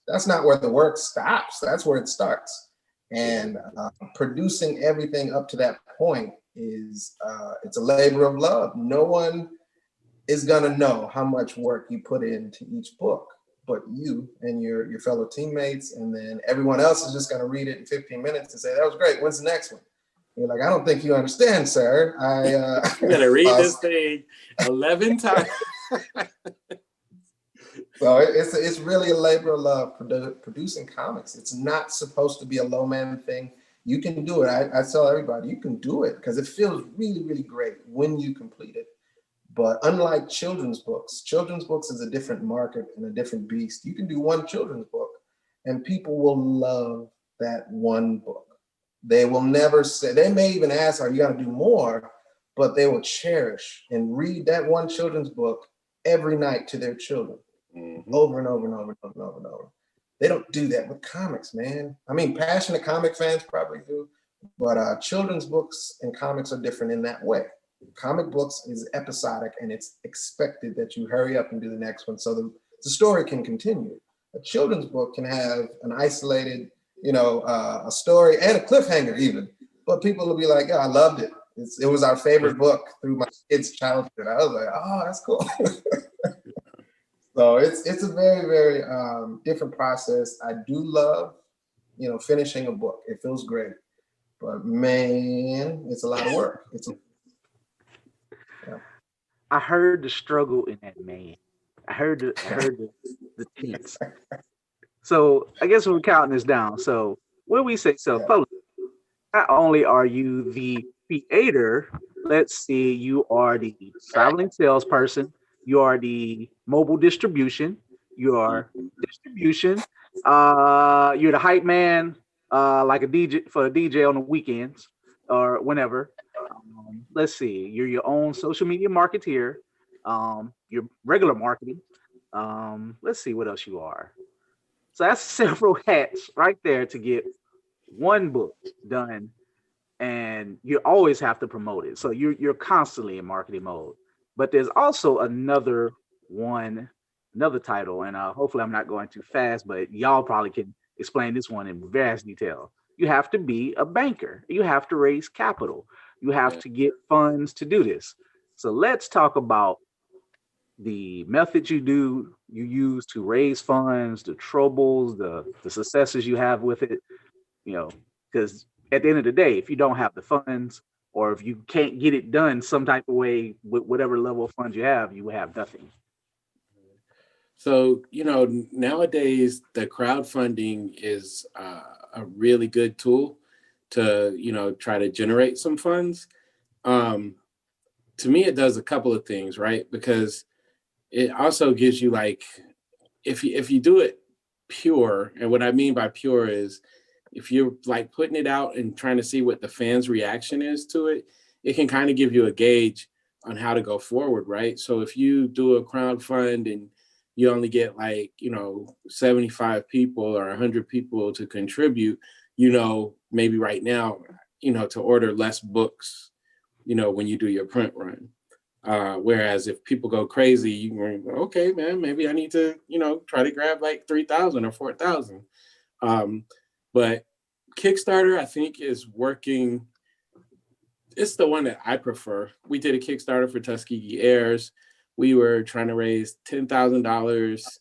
that's not where the work stops. That's where it starts. And producing everything up to that point is it's a labor of love. No one is gonna know how much work you put into each book, but you and your fellow teammates, and then everyone else is just gonna read it in 15 minutes and say, that was great, when's the next one? You're like, I don't think you understand, sir. I'm gonna read this thing 11 times. So it's really a labor of love producing comics. It's not supposed to be a low man thing. You can do it. I tell everybody, you can do it because it feels really, really great when you complete it. But unlike children's books is a different market and a different beast. You can do one children's book and people will love that one book. They will never say, they may even ask, are you gonna do more? But they will cherish and read that one children's book every night to their children, over and over and over and over and over and over. They don't do that with comics, man. I mean, passionate comic fans probably do, but children's books and comics are different in that way. Comic books is episodic and it's expected that you hurry up and do the next one so the story can continue. A children's book can have an isolated, a story and a cliffhanger even, but people will be like, yeah, I loved it. It was our favorite book through my kids' childhood. I was like, oh, that's cool. So it's a very, very different process. I do love, finishing a book. It feels great, but man, it's a lot of work. I heard the struggle in that man. I heard the tense. So I guess we're counting this down. So when we say self-published, not only are you the creator, let's see, you are the traveling salesperson, you are the mobile distribution, you are distribution, you're the hype man, like a DJ for a DJ on the weekends or whenever. Let's see, you're your own social media marketeer, your regular marketing. Let's see what else you are. So that's several hats right there to get one book done, and you always have to promote it. So you're constantly in marketing mode. But there's also another title, and hopefully I'm not going too fast, but y'all probably can explain this one in vast detail. You have to be a banker. You have to raise capital. You have to get funds to do this. So let's talk about the methods you use to raise funds, the troubles, the successes you have with it, because at the end of the day, if you don't have the funds or if you can't get it done some type of way with whatever level of funds you have nothing. So, nowadays the crowdfunding is a really good tool to, try to generate some funds. To me, it does a couple of things, right? Because it also gives you if you do it pure, and what I mean by pure is if you're putting it out and trying to see what the fans' reaction is to it, it can kind of give you a gauge on how to go forward, right? So if you do a crowdfund and you only get 75 people or 100 people to contribute, maybe right now, to order less books, when you do your print run. Whereas if people go crazy, you can go, okay, man, maybe I need to, try to grab 3,000 or 4,000. But Kickstarter, I think, is working. It's the one that I prefer. We did a Kickstarter for Tuskegee Heirs. We were trying to raise $10,000.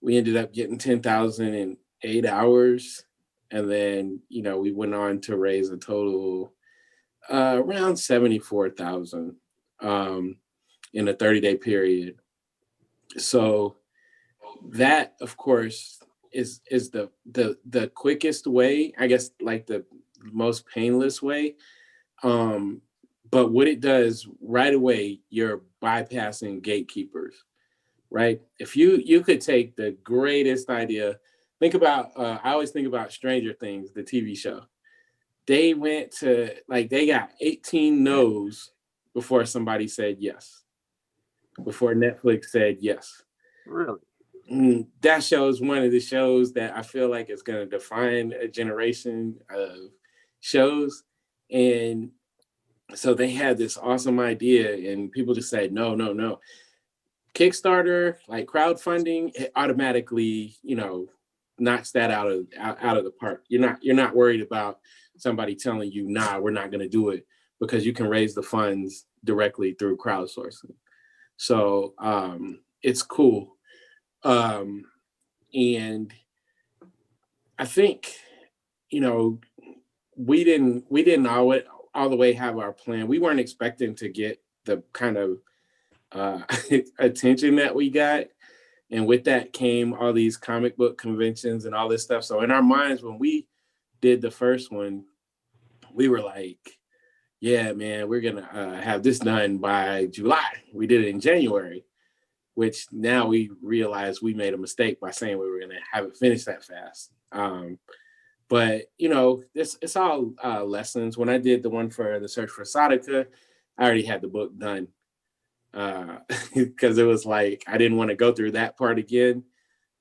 We ended up getting 10,000 in 8 hours. And then, we went on to raise a total around 74,000 in a 30-day period. So that, of course, is the quickest way, I guess, the most painless way. But what it does right away, you're bypassing gatekeepers, right? If you could take the greatest idea, think about, I always think about Stranger Things, the TV show. They went to, they got 18 no's before somebody said yes, before Netflix said yes. Really? That show is one of the shows that I feel like is going to define a generation of shows. And so they had this awesome idea and people just said, no. Kickstarter, crowdfunding, it automatically, knocks that out of the park. You're not worried about somebody telling you, nah, we're not going to do it, because you can raise the funds directly through crowdsourcing. So it's cool. And I think, we didn't all the way have our plan. We weren't expecting to get the kind of attention that we got. And with that came all these comic book conventions and all this stuff. So in our minds, when we did the first one, we were like, yeah, man, we're going to have this done by July. We did it in January, which now we realize we made a mistake by saying we were going to have it finished that fast. But, it's all lessons. When I did the one for The Search for Sadaka, I already had the book done. Because it was like, I didn't want to go through that part again.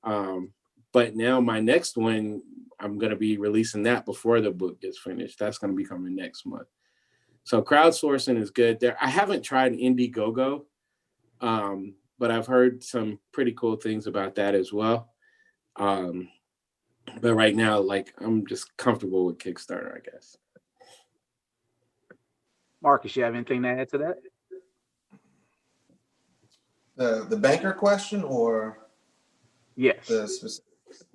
But now my next one, I'm going to be releasing that before the book gets finished. That's going to be coming next month. So crowdsourcing is good there. I haven't tried Indiegogo, but I've heard some pretty cool things about that as well. But right now, I'm just comfortable with Kickstarter, I guess. Marcus, you have anything to add to that? The banker question, or yes, the specifics?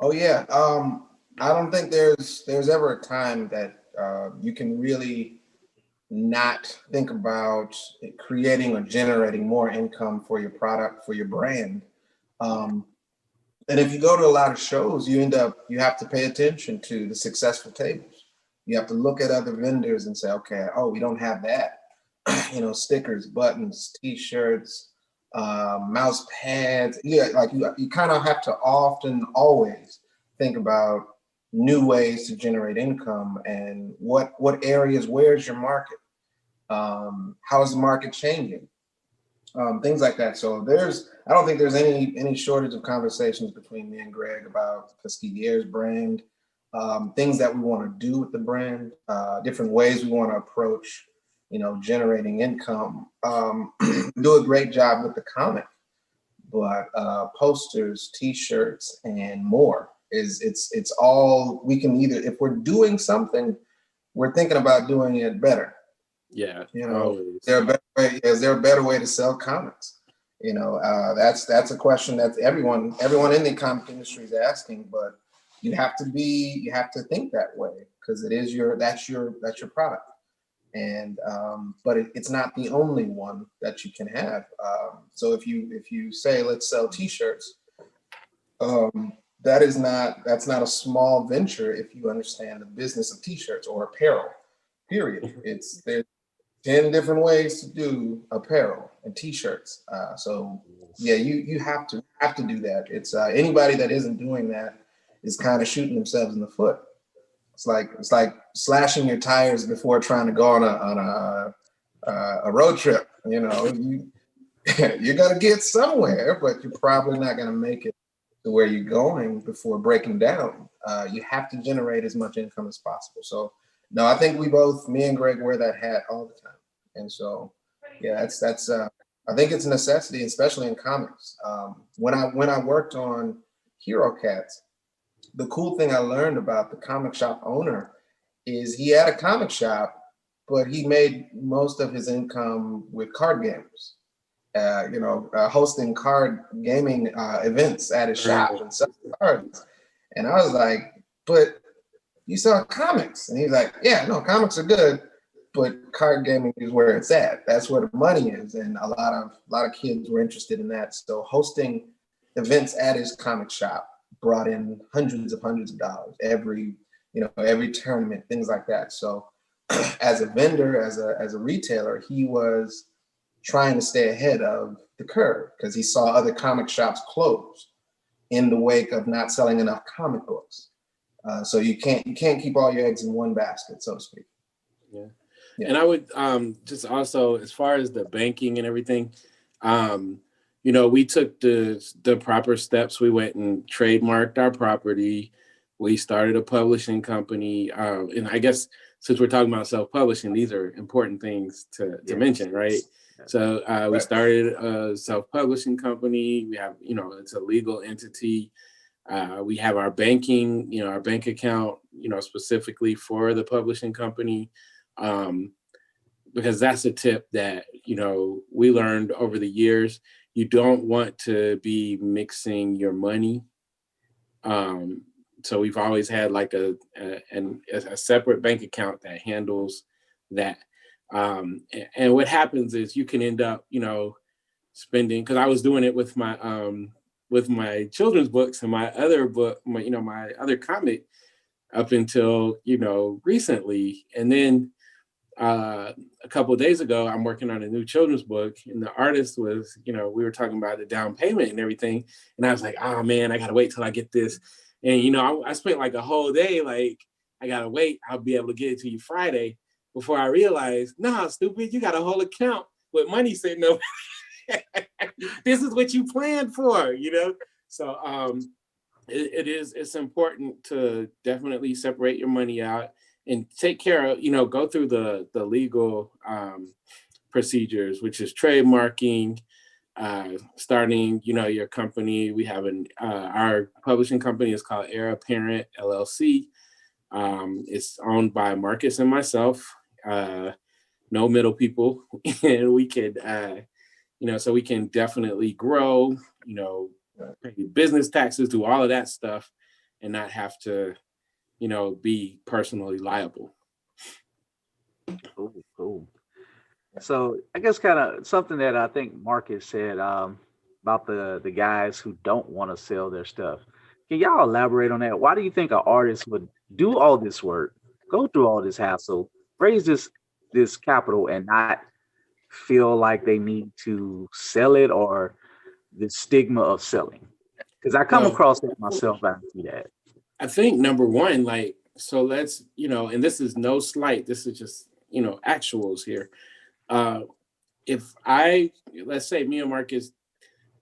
Oh yeah. I don't think there's ever a time that you can really not think about creating or generating more income for your product, for your brand. And if you go to a lot of shows, you have to pay attention to the successful tables. You have to look at other vendors and say, okay, we don't have that. Stickers, buttons, T-shirts, mouse pads. Yeah, you kind of have to always think about new ways to generate income and what areas, where's your market? How is the market changing? Things like that. So I don't think there's any shortage of conversations between me and Greg about Tuskegee Heirs brand, things that we want to do with the brand, different ways we want to approach, generating income. Do a great job with the comic, but posters, T-shirts, and more it's all we can either, if we're doing something, we're thinking about doing it better. Yeah. Is there a better way to sell comics? That's a question that everyone in the comic industry is asking, but you have to think that way, because that's your product. And but it's not the only one that you can have. So if you say, let's sell T-shirts, that's not a small venture if you understand the business of T-shirts or apparel, period. There's 10 different ways to do apparel and T-shirts. So yeah, you have to do that. It's anybody that isn't doing that is kind of shooting themselves in the foot. It's like slashing your tires before trying to go on a road trip. You're gonna get somewhere, but you're probably not gonna make it to where you're going before breaking down. You have to generate as much income as possible. So no, I think me and Greg wear that hat all the time. And so, yeah, that's I think it's a necessity, especially in comics. When I worked on Hero Cats, the cool thing I learned about the comic shop owner is he had a comic shop, but he made most of his income with card games, hosting card gaming events at his shop and selling cards. And I was like, but you sell comics? And he's like, yeah, no, comics are good, but card gaming is where it's at. That's where the money is. And a lot of kids were interested in that. So hosting events at his comic shop brought in hundreds of dollars every tournament, things like that. So as a vendor, as a retailer, he was trying to stay ahead of the curve because he saw other comic shops close in the wake of not selling enough comic books. So you can't keep all your eggs in one basket, so to speak. Yeah. And I would just also, as far as the banking and everything, we took the proper steps. We went and trademarked our property. We started a publishing company. And I guess since we're talking about self-publishing, these are important things to mention, right? So we started a self-publishing company. We have, it's a legal entity. We have our banking, our bank account, specifically for the publishing company, because that's a tip that, we learned over the years. You don't want to be mixing your money. So we've always had like a separate bank account that handles that. And what happens is you can end up, spending, because I was doing it with my children's books and my other book, my other comic up until, recently. And then a couple of days ago, I'm working on a new children's book, and the artist was, we were talking about the down payment and everything. And I was like, oh man, I got to wait till I get this. And, I spent like a whole day, like, I got to wait. I'll be able to get it to you Friday, before I realized, nah, stupid, you got a whole account with money sitting over. This is what you planned for, So it's important to definitely separate your money out and take care of, go through the legal procedures, which is trademarking, starting, your company. We have our publishing company is called EBRPL LLC. It's owned by Marcus and myself, no middle people, and we could, so we can definitely grow, pay business taxes, do all of that stuff, and not have to, be personally liable. Cool. So I guess kind of something that I think Marcus said about the guys who don't want to sell their stuff. Can y'all elaborate on that? Why do you think an artist would do all this work, go through all this hassle, raise this capital, and not feel like they need to sell it, or the stigma of selling? Because I come across that myself. I see that. I think number one, so let's, and this is no slight, this is just, actuals here. If let's say me and Marcus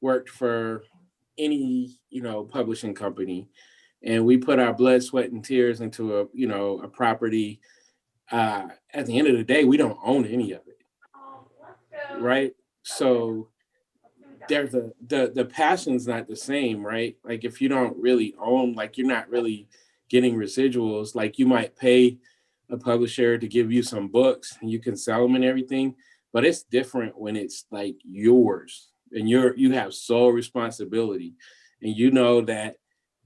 worked for any, publishing company, and we put our blood, sweat, and tears into a property, at the end of the day, we don't own any of it. Right? So there's the passion's not the same, right? Like if you don't really own, like you're not really getting residuals, like you might pay a publisher to give you some books and you can sell them and everything, but it's different when it's like yours and you have sole responsibility. And you know that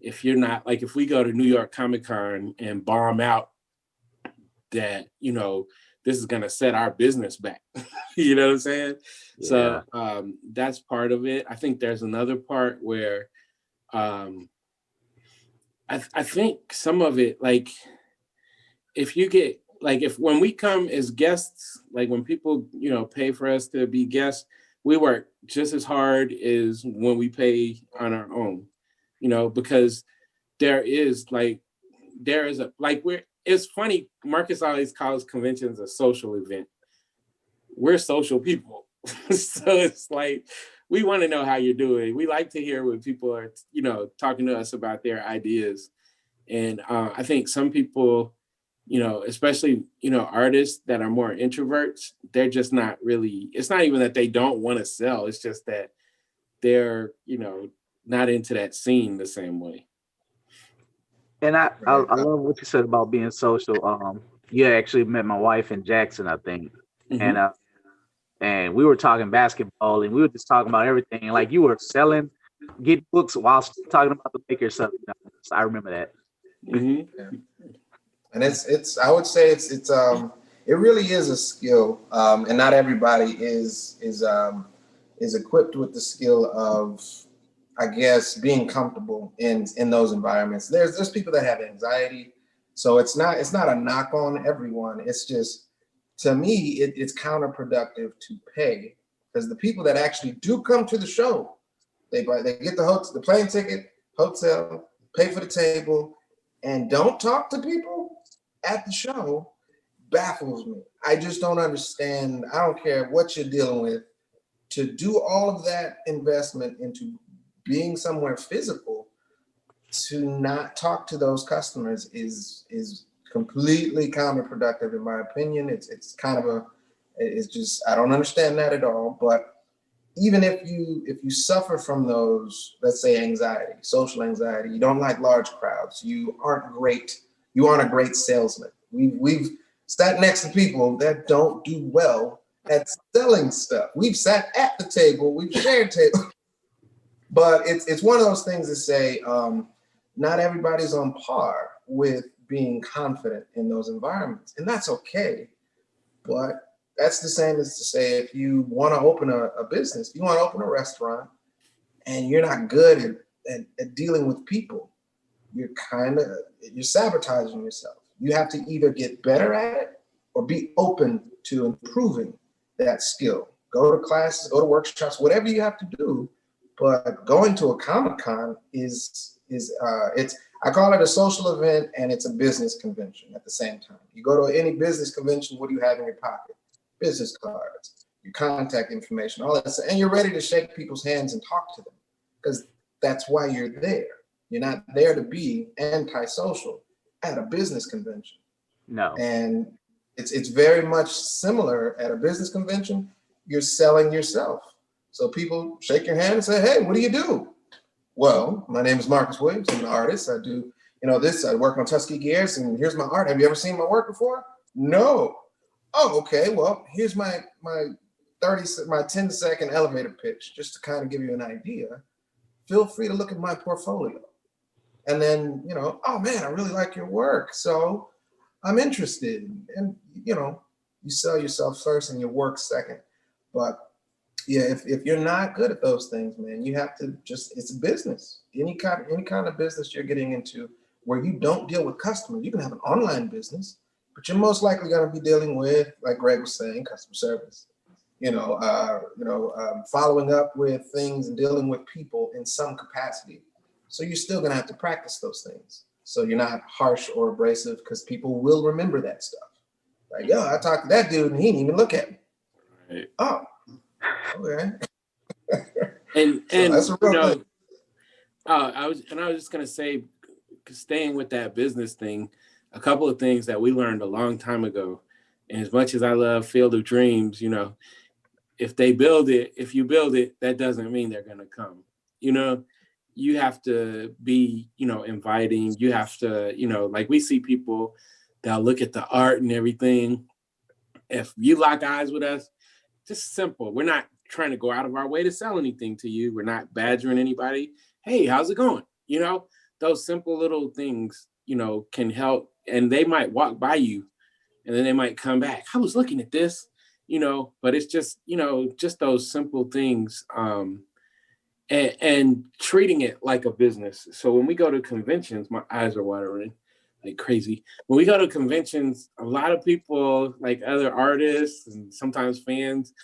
if you're not, like if we go to New York Comic Con and bomb out, that, this is going to set our business back. You know what I'm saying? Yeah. So that's part of it. I think there's another part where I think some of it, like if you get, like when we come as guests, like when people, pay for us to be guests, we work just as hard as when we pay on our own, because it's funny, Marcus always calls conventions a social event. We're social people. So it's like, we want to know how you're doing. We like to hear what people are, talking to us about their ideas. And I think some people, especially, artists that are more introverts, they're just not really, it's not even that they don't want to sell. It's just that they're, not into that scene the same way. And I love what you said about being social. You actually met my wife in Jackson, I think. Mm-hmm. And we were talking basketball, and we were just talking about everything. Like you were getting books while talking about the Lakers stuff. So I remember that. Mm-hmm. Yeah. And it's I would say it's it really is a skill, and not everybody is equipped with the skill of, I guess, being comfortable in those environments. There's people that have anxiety, so it's not a knock on everyone. It's just, to me, it's counterproductive to pay, because the people that actually do come to the show, they get the plane ticket, hotel, pay for the table, and don't talk to people at the show baffles me. I just don't understand. I don't care what you're dealing with, to do all of that investment into being somewhere physical, to not talk to those customers is completely counterproductive, in my opinion. It's kind of it's just, I don't understand that at all. But even if you suffer from those, let's say anxiety, social anxiety, you don't like large crowds, you aren't a great salesman. We've sat next to people that don't do well at selling stuff. We've sat at the table, we've shared table, but it's one of those things that say not everybody's on par with being confident in those environments, and that's okay. But that's the same as to say, if you want to open a business, you want to open a restaurant, and you're not good at dealing with people, you're sabotaging yourself. You have to either get better at it or be open to improving that skill. Go to classes, go to workshops, whatever you have to do. But going to a Comic-Con I call it a social event, and it's a business convention at the same time. You go to any business convention, what do you have in your pocket? Business cards, your contact information, all that stuff, and you're ready to shake people's hands and talk to them, because that's why you're there. You're not there to be antisocial at a business convention. No. And it's very much similar at a business convention. You're selling yourself. So people shake your hand and say, hey, what do you do? Well, my name is Marcus Williams. I'm an artist. I do, this. I work on Tuskegee Heirs, and here's my art. Have you ever seen my work before? No. Oh, okay. Well, here's my 10-second elevator pitch, just to kind of give you an idea. Feel free to look at my portfolio. And then, oh man, I really like your work, so I'm interested. And, you sell yourself first and your work second. But yeah, if you're not good at those things, man, you have to it's a business. Any kind of business you're getting into where you don't deal with customers. You can have an online business, but you're most likely going to be dealing with, like Greg was saying, customer service. Following up with things and dealing with people in some capacity. So you're still going to have to practice those things. So you're not harsh or abrasive, because people will remember that stuff. Like, yo, I talked to that dude and he didn't even look at me. Right. Oh, okay. And So that's a real thing. I was just gonna say, staying with that business thing, a couple of things that we learned a long time ago. And as much as I love Field of Dreams, if you build it, that doesn't mean they're gonna come. You have to be, inviting. You have to, like we see people that'll look at the art and everything. If you lock eyes with us, just simple. We're not trying to go out of our way to sell anything to you. We're not badgering anybody. Hey, how's it going? Those simple little things, can help. And they might walk by you and then they might come back. I was looking at this, but it's just, just those simple things. And treating it like a business. So when we go to conventions, my eyes are watering like crazy. When we go to conventions, a lot of people, like other artists and sometimes fans,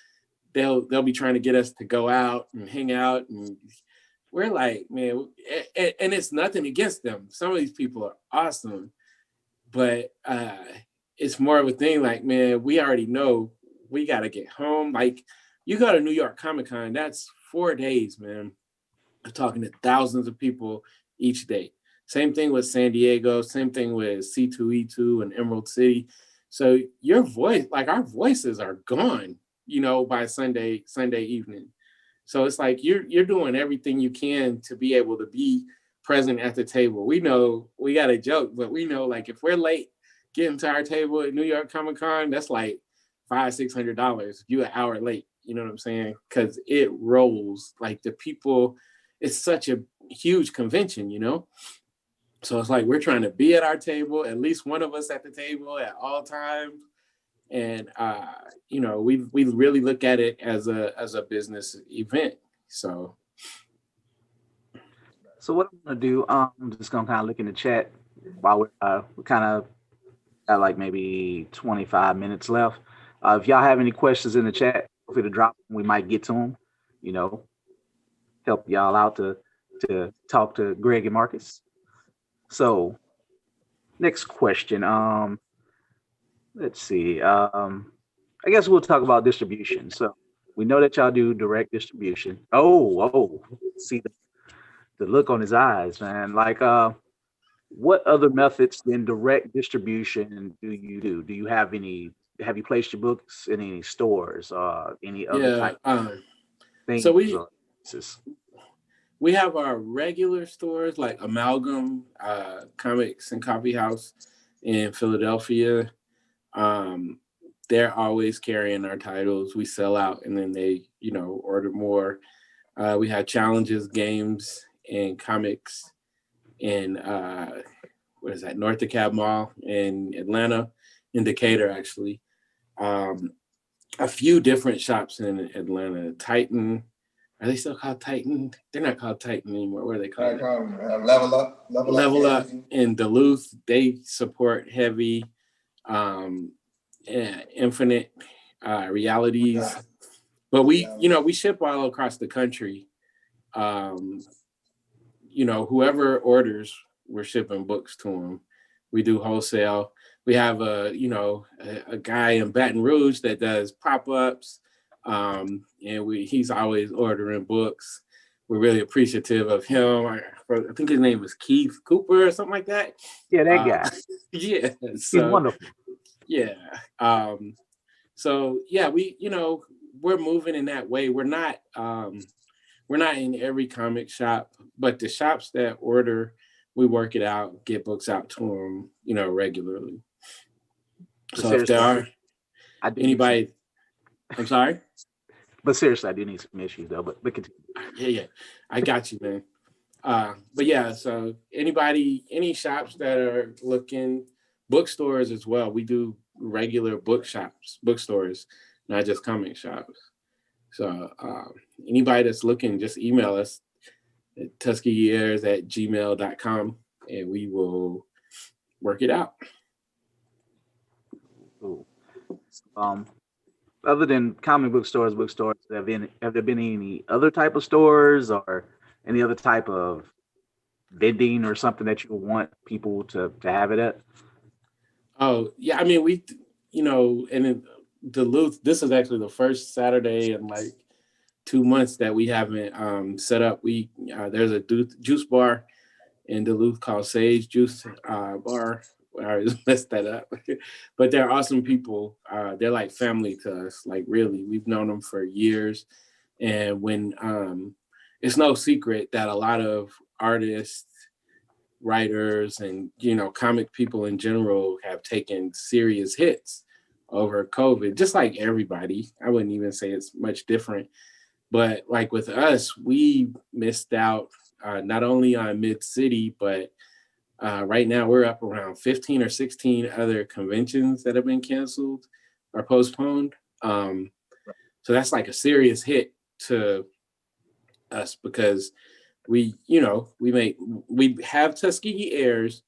they'll be trying to get us to go out and hang out. And we're like, man, and it's nothing against them. Some of these people are awesome, but it's more of a thing like, man, we already know we got to get home. Like, you go to New York Comic-Con, that's 4 days, man. I'm talking to thousands of people each day. Same thing with San Diego, same thing with C2E2 and Emerald City. So your voice, like our voices are gone, by Sunday evening. So it's like you're doing everything you can to be able to be present at the table. We know we got a joke, but we know, like, if we're late getting to our table at New York Comic-Con, that's like $500-600 if you're an hour late. You know what I'm saying? Because it rolls. Like, the people, it's such a huge convention, So it's like we're trying to be at our table, at least one of us at the table at all times. And we really look at it as a business event. So what I'm gonna do, I'm just gonna kind of look in the chat while we're kind of got like maybe 25 minutes left. If y'all have any questions in the chat, feel free to drop them. We might get to them. Help y'all out to talk to Greg and Marcus. So, next question. Let's see. I guess we'll talk about distribution. So we know that y'all do direct distribution. Oh, see the look on his eyes, man. Like, what other methods than direct distribution do you do? Do you have you placed your books in any stores or any other type? things? So we have our regular stores like Amalgam Comics and Coffee House in Philadelphia. They're always carrying our titles. We sell out and then they, order more. We have Challenges Games and Comics in North DeKalb Mall in Atlanta, in Decatur actually. A few different shops in Atlanta. Titan, are they still called Titan? They're not called Titan anymore. What are they called? Level Up. Level Up in Duluth. They support heavy. Infinite Realities. But we ship all across the country. Whoever orders, we're shipping books to them. We do wholesale. We have a guy in Baton Rouge that does pop-ups, and he's always ordering books. We're really appreciative of him. I think his name was Keith Cooper or something like that. Yeah, that guy. Yeah, he's wonderful. Yeah. We're moving in that way. We're not in every comic shop, but the shops that order, we work it out, get books out to them, regularly. So if there are anybody, I'm sorry? But seriously, I do need some issues though, but continue. Yeah. I got you, man. So any shops that are looking, bookstores as well. We do regular bookstores, not just comic shops. So anybody that's looking, just email us at tuskegeeairs@gmail.com and we will work it out. Cool. Other than comic book stores, have there been any other type of stores or any other type of vending or something that you want people to have it at? Oh, yeah. I mean, and in Duluth, this is actually the first Saturday in like 2 months that we haven't set up. There's a juice bar in Duluth called Sage Juice Bar. I always messed that up. But they're awesome people. They're like family to us. Like really, we've known them for years. And when it's no secret that a lot of artists, writers, and comic people in general have taken serious hits over COVID, just like everybody. I wouldn't even say it's much different. But like with us, we missed out not only on Mid-City, but right now we're up around 15 or 16 other conventions that have been canceled or postponed. So that's like a serious hit to us because we have Tuskegee Heirs.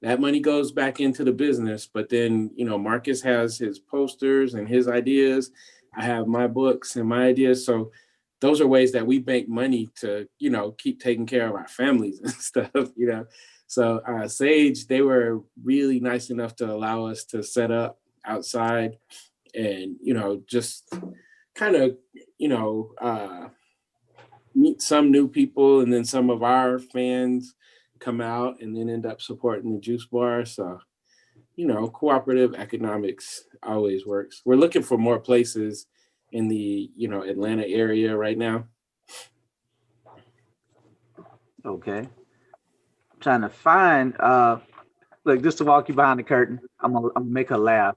That money goes back into the business, but then, Marcus has his posters and his ideas. I have my books and my ideas. So those are ways that we make money to, keep taking care of our families and stuff, So Sage, they were really nice enough to allow us to set up outside and, just kind of, meet some new people, and then some of our fans come out and then end up supporting the juice bar. So, cooperative economics always works. We're looking for more places in the, Atlanta area right now. Okay. I'm trying to find, look, just to walk you behind the curtain, I'm gonna make her laugh.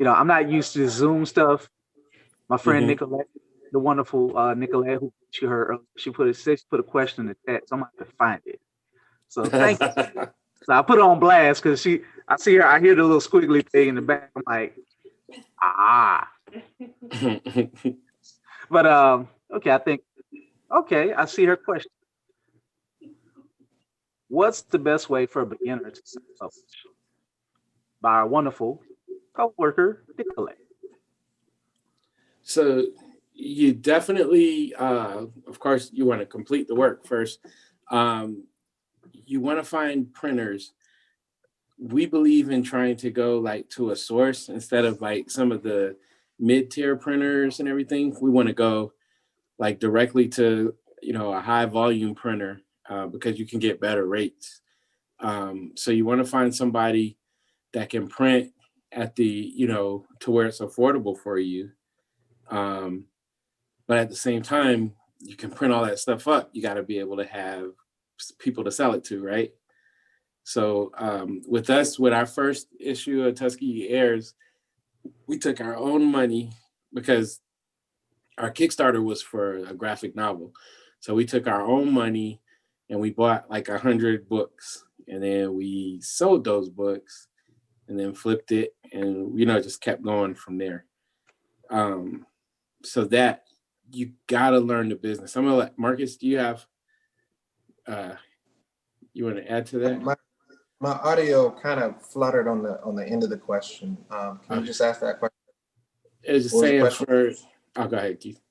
I'm not used to Zoom stuff. My friend Nicolette, the wonderful Nicolette, who she heard, she put a question in the chat, so I'm gonna have to find it. So thank you. So I put her on blast because I hear the little squiggly thing in the back. I'm like, But okay, I see her question. What's the best way for a beginner to self-publish? By our wonderful co-worker, Nicolette. So you definitely, of course, you want to complete the work first. You want to find printers. We believe in trying to go like to a source instead of like some of the mid-tier printers and everything. We want to go like directly to, a high volume printer because you can get better rates. So you want to find somebody that can print at the, to where it's affordable for you. But at the same time, you can print all that stuff up. You got to be able to have people to sell it to, right? So with us, with our first issue of Tuskegee Heirs, we took our own money because our Kickstarter was for a graphic novel. So we took our own money and we bought like 100 books, and then we sold those books and then flipped it, and just kept going from there. So that you gotta learn the business. I'm gonna let Marcus, do you have you want to add to that? My audio kind of fluttered on the end of the question. Can you just ask that question? It was just saying for. Oh, go ahead, Keith.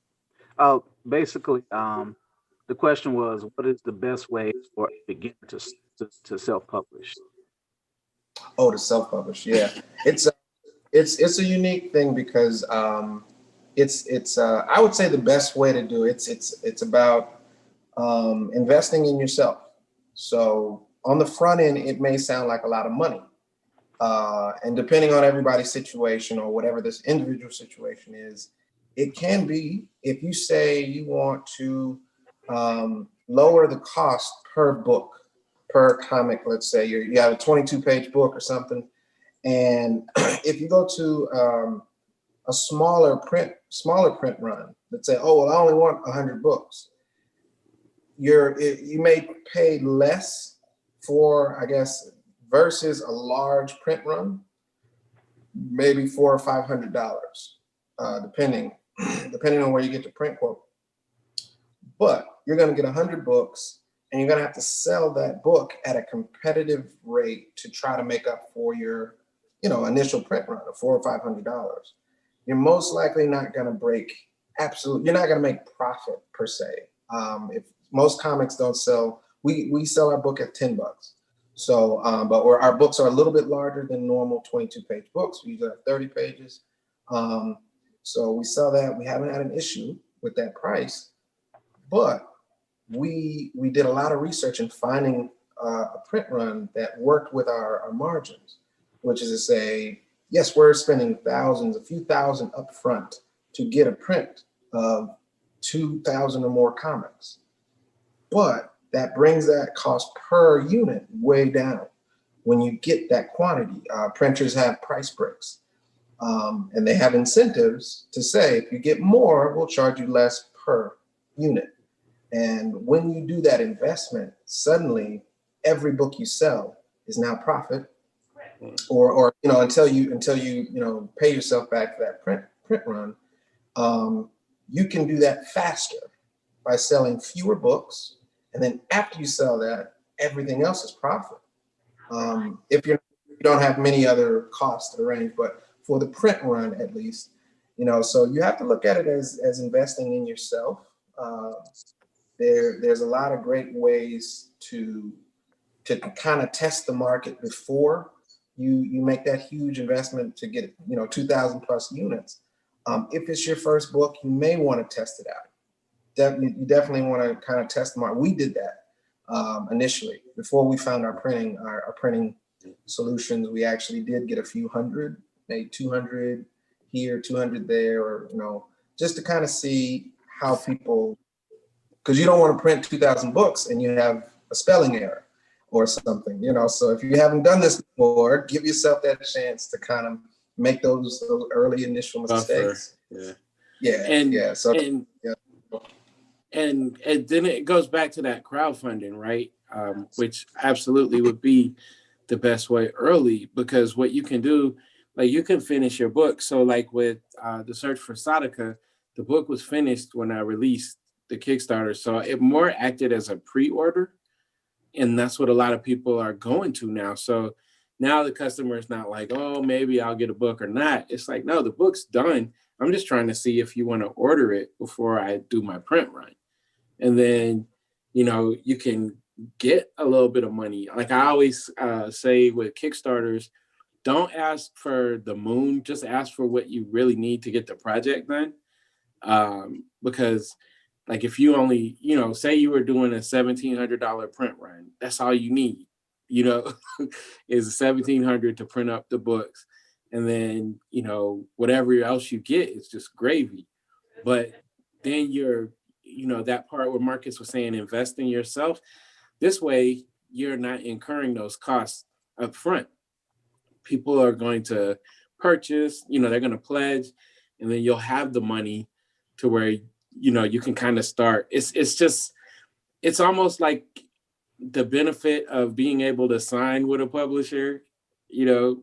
Basically, the question was, what is the best way for a beginner to self-publish? Oh, to self-publish, yeah. It's a unique thing because it's I would say the best way to do it. It's about investing in yourself. So on the front end, it may sound like a lot of money, and depending on everybody's situation or whatever this individual situation is, it can be. If you say you want to lower the cost per book, per comic, let's say you have a 22-page book or something, and if you go to a smaller print run, let's say, oh, well, I only want 100 books. You may pay less for, I guess, versus a large print run, maybe $400 or $500, depending on where you get the print quote. But you're going to get 100 books, and you're going to have to sell that book at a competitive rate to try to make up for your, initial print run of $400 or $500. You're most likely not going to break. You're not going to make profit per se. If most comics don't sell, we sell our book at $10. So, but our books are a little bit larger than normal 22-page books. We usually have 30 pages. So we sell that. We haven't had an issue with that price, but we did a lot of research in finding a print run that worked with our margins, which is to say, yes, we're spending thousands, a few thousand up front to get a print of 2,000 or more comics. But that brings that cost per unit way down when you get that quantity. Printers have price breaks, and they have incentives to say, if you get more, we'll charge you less per unit. And when you do that investment, suddenly every book you sell is now profit, or until you pay yourself back for that print run. You can do that faster by selling fewer books, and then after you sell that, everything else is profit. If you don't have many other costs to arrange, but for the print run at least, so you have to look at it as investing in yourself. There's a lot of great ways to kind of test the market before you make that huge investment to get 2,000 plus units. If it's your first book, you may want to test it out. You definitely want to kind of test the market. We did that initially before we found our printing solutions. We actually did get a few hundred, maybe 200 here, 200 there, or just to kind of see how people. Because you don't want to print 2,000 books and you have a spelling error or something, So if you haven't done this before, give yourself that chance to kind of make those early initial mistakes. Yeah. And then it goes back to that crowdfunding, right? Which absolutely would be the best way early, because what you can do, like you can finish your book. So like with the Search for Sadaka, the book was finished when I released the Kickstarter. So it more acted as a pre-order. And that's what a lot of people are going to now. So now the customer is not like, oh, maybe I'll get a book or not. It's like, no, the book's done. I'm just trying to see if you want to order it before I do my print run. And then, you can get a little bit of money. Like I always say with Kickstarters, don't ask for the moon, just ask for what you really need to get the project done. Because like if you only, say you were doing a $1,700 print run, that's all you need, is $1,700 to print up the books. And then, whatever else you get is just gravy. But then that part where Marcus was saying, invest in yourself. This way, you're not incurring those costs up front. People are going to purchase, they're going to pledge, and then you'll have the money to where, you can kind of start. It's almost like the benefit of being able to sign with a publisher,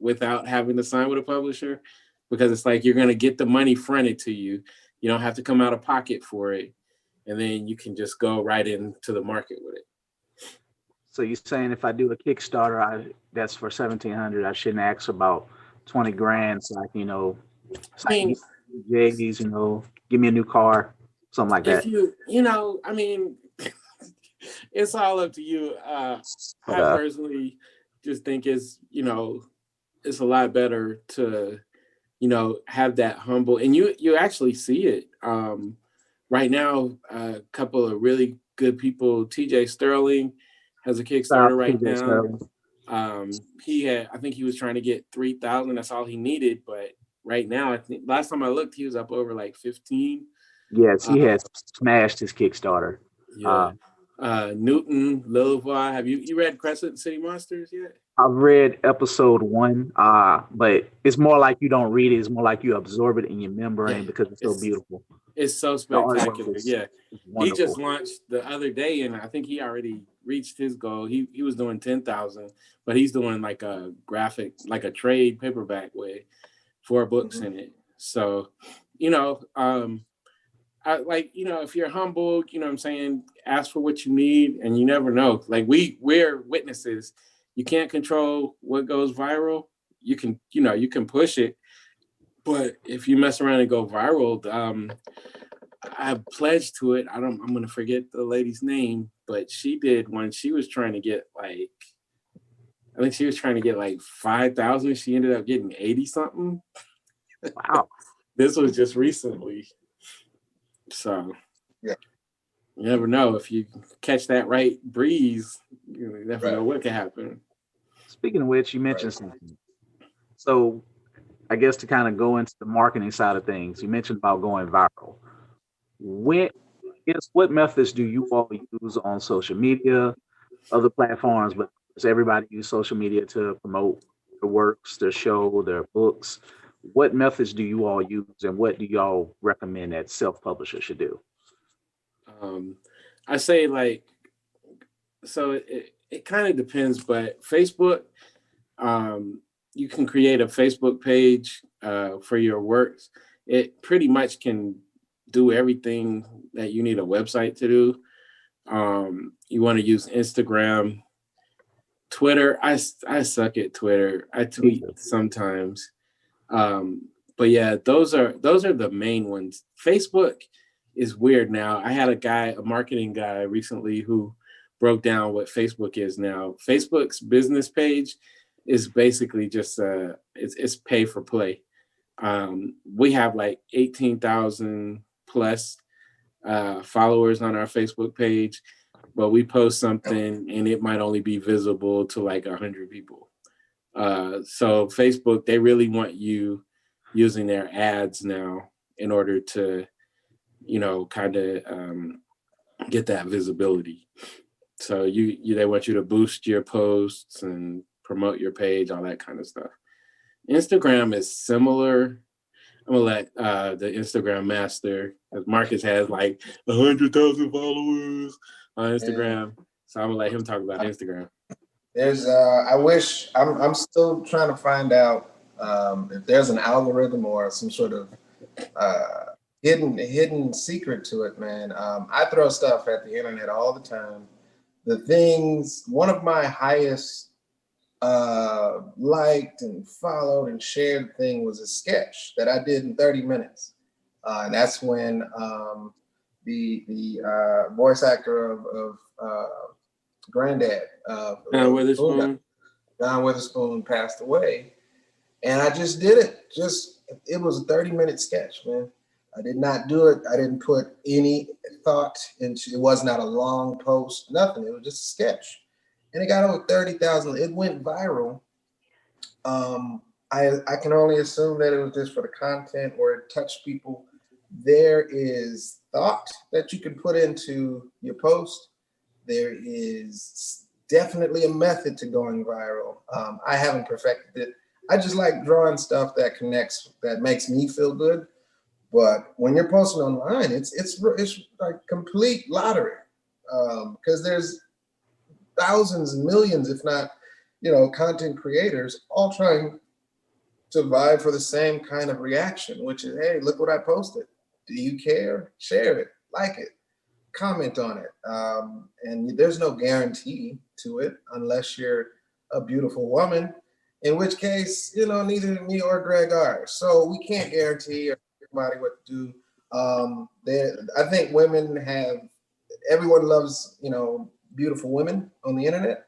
without having to sign with a publisher, because it's like you're going to get the money fronted to you. You don't have to come out of pocket for it. And then you can just go right into the market with it. So you're saying if I do a Kickstarter, that's for 1,700, I shouldn't ask about 20 grand, so I can, J's, give me a new car, something like that. It's all up to you. I personally just think it's a lot better to, have that humble, and you actually see it right now. A couple of really good people, TJ Sterling has a Kickstarter right now. I think he was trying to get 3,000. That's all he needed. But right now, I think last time I looked, he was up over like 15. Yes, he has smashed his Kickstarter. Yeah. Newton Lillavois. Have you read Crescent City Monsters yet? I've read episode 1, but it's more like you don't read it. It's more like you absorb it in your membrane because it's so beautiful. It's so spectacular. Yeah. He just launched the other day, and I think he already reached his goal. He was doing 10,000, but he's doing like a graphic, like a trade paperback with 4 books in it. So, if you're humble, what I'm saying, ask for what you need, and you never know. Like we're witnesses. You can't control what goes viral. You can push it, but if you mess around and go viral, I pledged to it. I'm going to forget the lady's name, but she did one. She was trying to get I think she was trying to get like 5,000. She ended up getting 80 something. Wow. This was just recently. So yeah, you never know. If you catch that right breeze, you never know what can happen. Speaking of which, you mentioned something. So I guess to kind of go into the marketing side of things, you mentioned about going viral. What methods do you all use on social media, other platforms, but does everybody use social media to promote their works, their show, their books? What methods do you all use, and what do y'all recommend that self-publishers should do? I say it kind of depends, but Facebook, you can create a Facebook page for your works. It pretty much can do everything that you need a website to do. You want to use Instagram, Twitter. I suck at Twitter. I tweet sometimes. But yeah, those are the main ones. Facebook is weird now. I had a marketing guy recently who broke down what Facebook is now. Facebook's business page is basically just it's pay for play. We have like 18,000 plus followers on our Facebook page, but we post something and it might only be visible to like 100 people. So Facebook, they really want you using their ads now in order to, kind of get that visibility. So they want you to boost your posts and promote your page, all that kind of stuff. Instagram is similar. I'm gonna let the Instagram master, as Marcus has like 100,000 followers on Instagram. Yeah. So I'm gonna let him talk about Instagram. There's I'm still trying to find out if there's an algorithm or some sort of hidden secret to it, man. I throw stuff at the internet all the time. One of my highest liked and followed and shared thing was a sketch that I did in 30 minutes. And that's when the voice actor of Granddad, John Witherspoon passed away. And I just did it. It was a 30-minute sketch, man. I did not do it. I didn't put any thought into it. It was not a long post, nothing. It was just a sketch. And it got over 30,000. It went viral. I can only assume that it was just for the content or it touched people. There is thought that you can put into your post, there is definitely a method to going viral. I haven't perfected it. I just like drawing stuff that connects, that makes me feel good. But when you're posting online, it's like complete lottery, because there's thousands and millions, if not, content creators all trying to vie for the same kind of reaction, which is, hey, look what I posted. Do you care? Share it, like it, comment on it. And there's no guarantee to it unless you're a beautiful woman, in which case, neither me or Greg are. So we can't guarantee everybody what to do. I think everyone loves, beautiful women on the internet,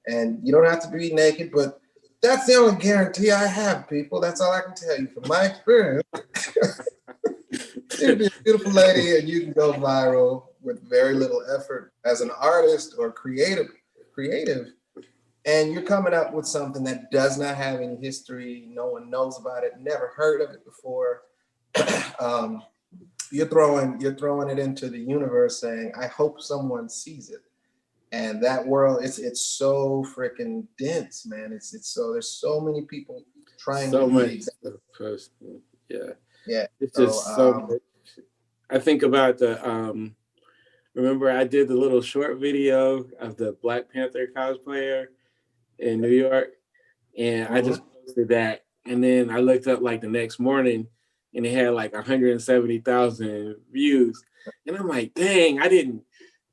and you don't have to be naked, but that's the only guarantee I have, people. That's all I can tell you from my experience. You'd be a beautiful lady and you can go viral with very little effort as an artist or creative, and you're coming up with something that does not have any history. No one knows about it, never heard of it before. You're throwing it into the universe saying, I hope someone sees it. And that world, it's so freaking dense, man. It's so, there's so many people trying so to much be personal. Yeah. It's just so much. I think about the remember I did the little short video of the Black Panther cosplayer in New York, and I just posted that, and then I looked up like the next morning and it had like 170,000 views, and I'm like, dang, I didn't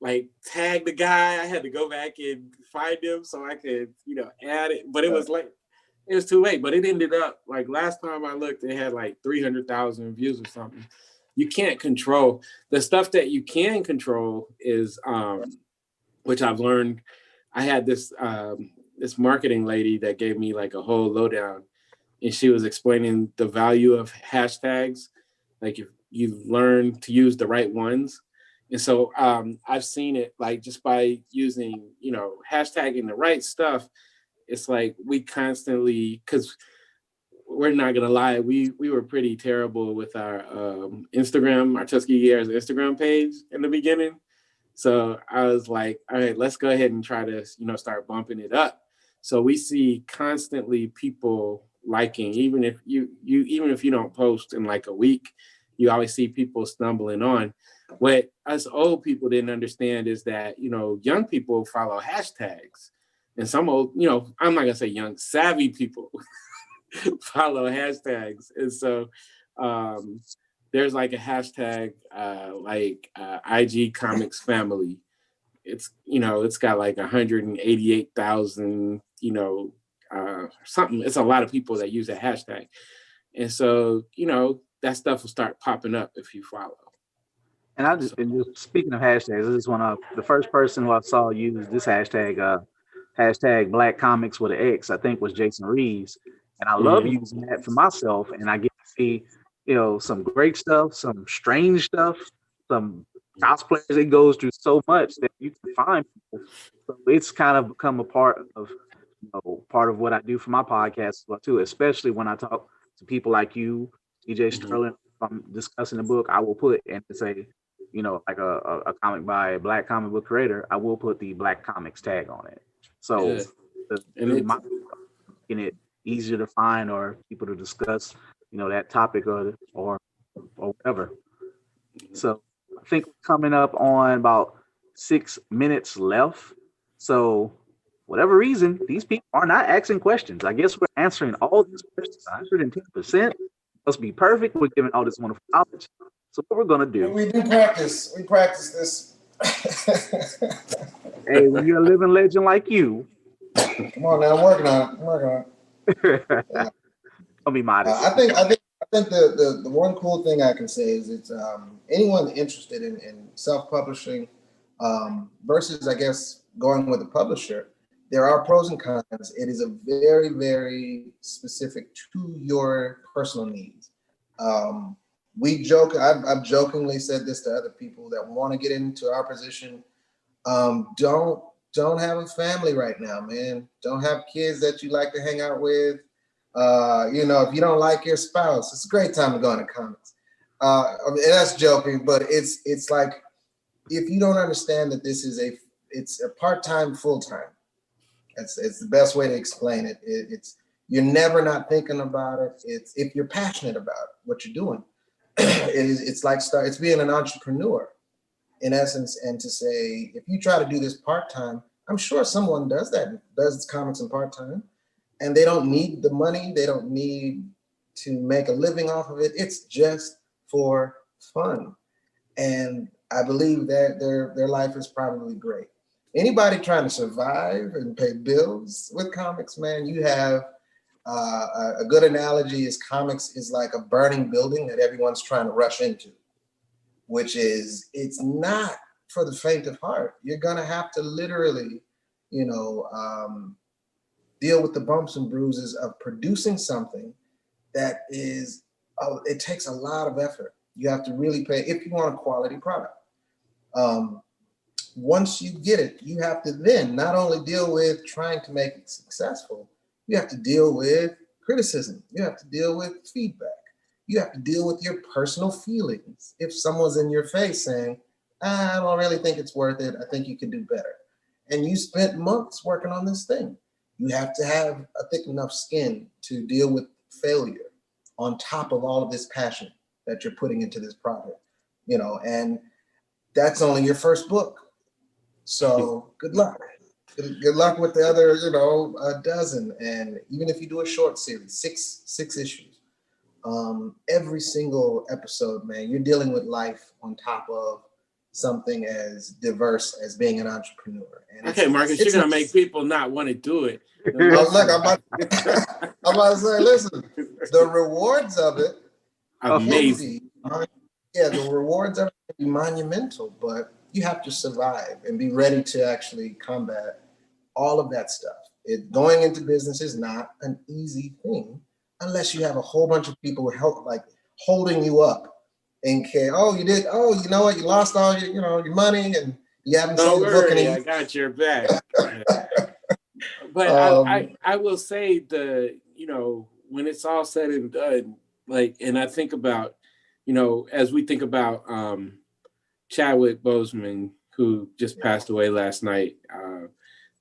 like tag the guy. I had to go back and find him so I could, add it. But it was too late. But it ended up like last time I looked, it had like 300,000 views or something. You can't control the stuff that you can control is, which I've learned. I had this this marketing lady that gave me like a whole lowdown, and she was explaining the value of hashtags. Like if you learn to use the right ones. And so I've seen it like just by using, hashtagging the right stuff. It's like we constantly, because we're not gonna lie, we were pretty terrible with our Instagram, our Tuskegee Heirs Instagram page in the beginning. So I was like, all right, let's go ahead and try to, start bumping it up. So we see constantly people liking, even if you don't post in like a week, you always see people stumbling on. What us old people didn't understand is that, young people follow hashtags, and some old, I'm not gonna say young, savvy people follow hashtags. And so there's like a hashtag IG Comics Family. It's, it's got like 188,000, something. It's a lot of people that use that hashtag. And so, that stuff will start popping up if you follow. And just speaking of hashtags, I just want to, the first person who I saw use this hashtag, hashtag Black Comics with an X, I think was Jason Reeves. And I love using that for myself. And I get to see, some great stuff, some strange stuff, some cosplayers. It goes through so much that you can find people. So it's kind of become a part of what I do for my podcast as well too, especially when I talk to people like you, DJ Sterling. If I'm discussing a book, I will put and say, like a comic by a Black comic book creator, I will put the Black Comics tag on it. So making it easier to find or people to discuss, that topic or whatever. So I think we're coming up on about 6 minutes left. So whatever reason, these people are not asking questions. I guess we're answering all these questions 110%. Must be perfect. We're giving all this wonderful knowledge. So what we're gonna do? We do practice. We practice this. Hey, when you're a living legend like you, come on now, I'm working on it. Yeah. Don't be modest. I think the one cool thing I can say is it's anyone interested in self-publishing versus, I guess, going with a publisher. There are pros and cons. It is a very, very specific to your personal needs. We joke, I've jokingly said this to other people that want to get into our position. Don't have a family right now, man. Don't have kids that you like to hang out with. If you don't like your spouse, it's a great time to go into comics. I mean, that's joking, but it's like, if you don't understand that this is it's a part-time, full-time. It's the best way to explain it. It's you're never not thinking about it. It's if you're passionate about what you're doing. It's like it's being an entrepreneur in essence, and to say, if you try to do this part-time, I'm sure someone does comics in part-time, and they don't need the money, they don't need to make a living off of it. It's just for fun. And I believe that their life is probably great. Anybody trying to survive and pay bills with comics, man, you have a good analogy is comics is like a burning building that everyone's trying to rush into, which is, it's not for the faint of heart. You're gonna have to literally, deal with the bumps and bruises of producing something that is, it takes a lot of effort. You have to really pay if you want a quality product. Once you get it, you have to then not only deal with trying to make it successful, you have to deal with criticism. You have to deal with feedback. You have to deal with your personal feelings. If someone's in your face saying, I don't really think it's worth it, I think you could do better. And you spent months working on this thing. You have to have a thick enough skin to deal with failure on top of all of this passion that you're putting into this project, and that's only your first book. So good luck. Good luck with the other, a dozen. And even if you do a short series, six issues, every single episode, man, you're dealing with life on top of something as diverse as being an entrepreneur. And okay, Marcus, you're gonna make people not want to do it. Look, I'm about to say, listen, the rewards of it amazing. The rewards of it can be monumental, but you have to survive and be ready to actually combat all of that stuff. Going into business is not an easy thing unless you have a whole bunch of people holding you up in case, you you know what, you lost all your money and you haven't sold the book. I got your back. But I will say when it's all said and done, and I think about, as we think about Chadwick Boseman, who just passed away last night,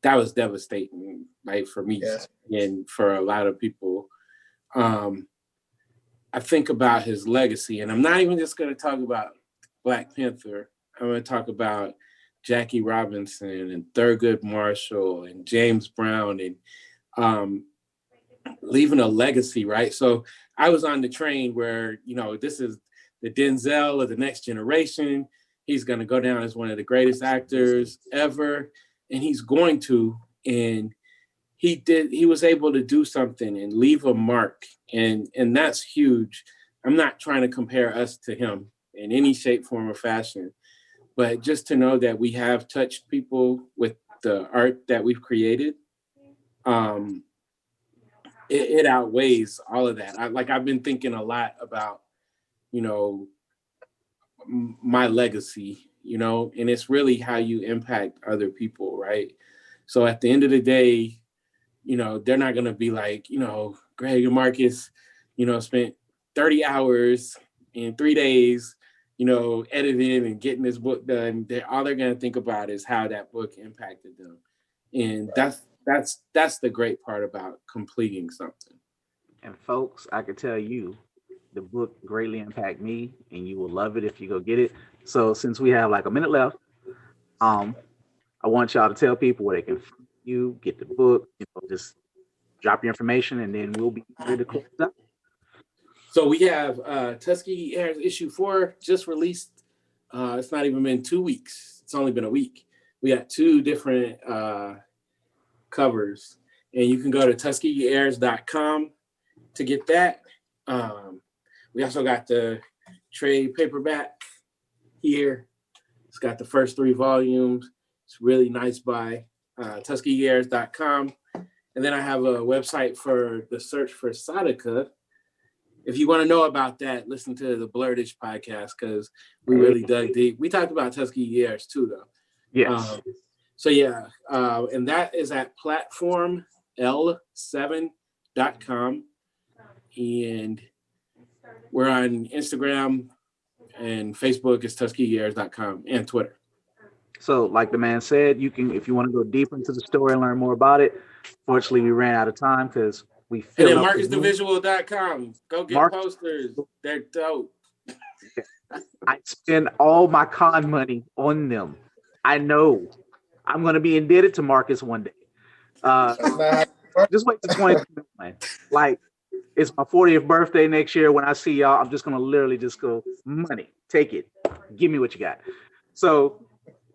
that was devastating, for me and for a lot of people. I think about his legacy, and I'm not even just going to talk about Black Panther. I'm going to talk about Jackie Robinson and Thurgood Marshall and James Brown and leaving a legacy, right? So I was on the train where, this is the Denzel of the next generation. He's going to go down as one of the greatest actors ever, and he's going to. And he was able to do something and leave a mark, and that's huge. I'm not trying to compare us to him in any shape, form, or fashion, but just to know that we have touched people with the art that we've created, it outweighs all of that. I've been thinking a lot about, my legacy, and it's really how you impact other people, right? So at the end of the day, they're not going to be like, Greg and Marcus, spent 30 hours in 3 days, editing and getting this book done. All they're going to think about is how that book impacted them. And that's the great part about completing something. And folks, I can tell you, the book greatly impacted me, and you will love it if you go get it. So since we have a minute left, I want y'all to tell people where they can find you, get the book, just drop your information, and then we'll be ready to close up. So we have Tuskegee Heirs issue 4 just released. It's not even been 2 weeks. It's only been a week. We got 2 different covers, and you can go to TuskegeeHeirs.com to get that. We also got the trade paperback here. It's got the first 3 volumes. It's really nice buy. TuskegeeHeirs.com. And then I have a website for the search for Sadaka. If you want to know about that, listen to the Blurtish podcast, because we really dug deep. We talked about Tuskegee Heirs too, though. Yes. And that is at platforml7.com. And we're on Instagram, and Facebook is TuskegeeAirs.com and Twitter. So, like the man said, you can, if you want to go deeper into the story and learn more about it. Fortunately, we ran out of time because we And filled then up. MarcusTheVisual.com. Go get posters. They're dope. I spend all my con money on them. I know. I'm going to be indebted to Marcus one day. Just wait till 2021. Like, it's my 40th birthday next year. When I see y'all, I'm just going to literally just go, money, take it. Give me what you got. So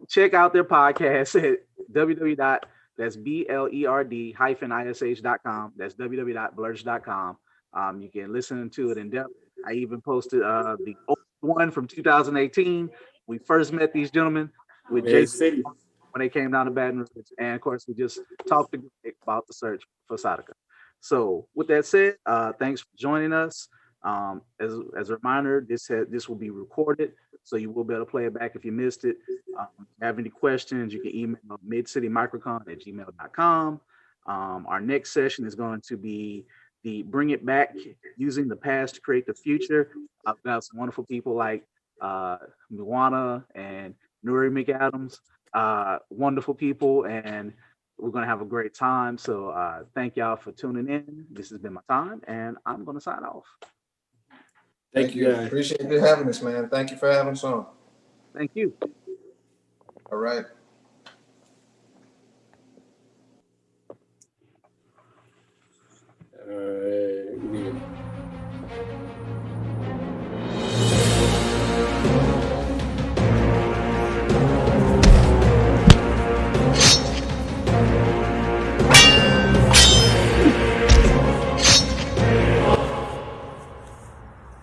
check out their podcast at www.blerd-ish.com. That's www.blerd.com. You can listen to it in depth. I even posted the old one from 2018. We first met these gentlemen with Jason when they came down to Baton Rouge. And of course, we just talked about the search for Sadaka. So with that said, thanks for joining us. As a reminder, this will be recorded, so you will be able to play it back if you missed it. If you have any questions, you can email midcitymicrocon@gmail.com. Our next session is going to be the Bring It Back, Using the Past to Create the Future. I've got some wonderful people like Nuwana and Nuri McAdams, wonderful people, and we're going to have a great time. So thank y'all for tuning in. This has been my time, and I'm going to sign off. Thank you, guys. Appreciate you having us, man. Thank you for having us on. Thank you. All right.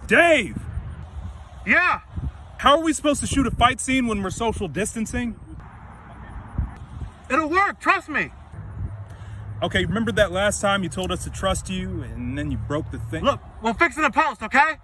Dave! Yeah? How are we supposed to shoot a fight scene when we're social distancing? It'll work, trust me. Okay, remember that last time you told us to trust you and then you broke the thing? Look, we'll fix it in post, okay?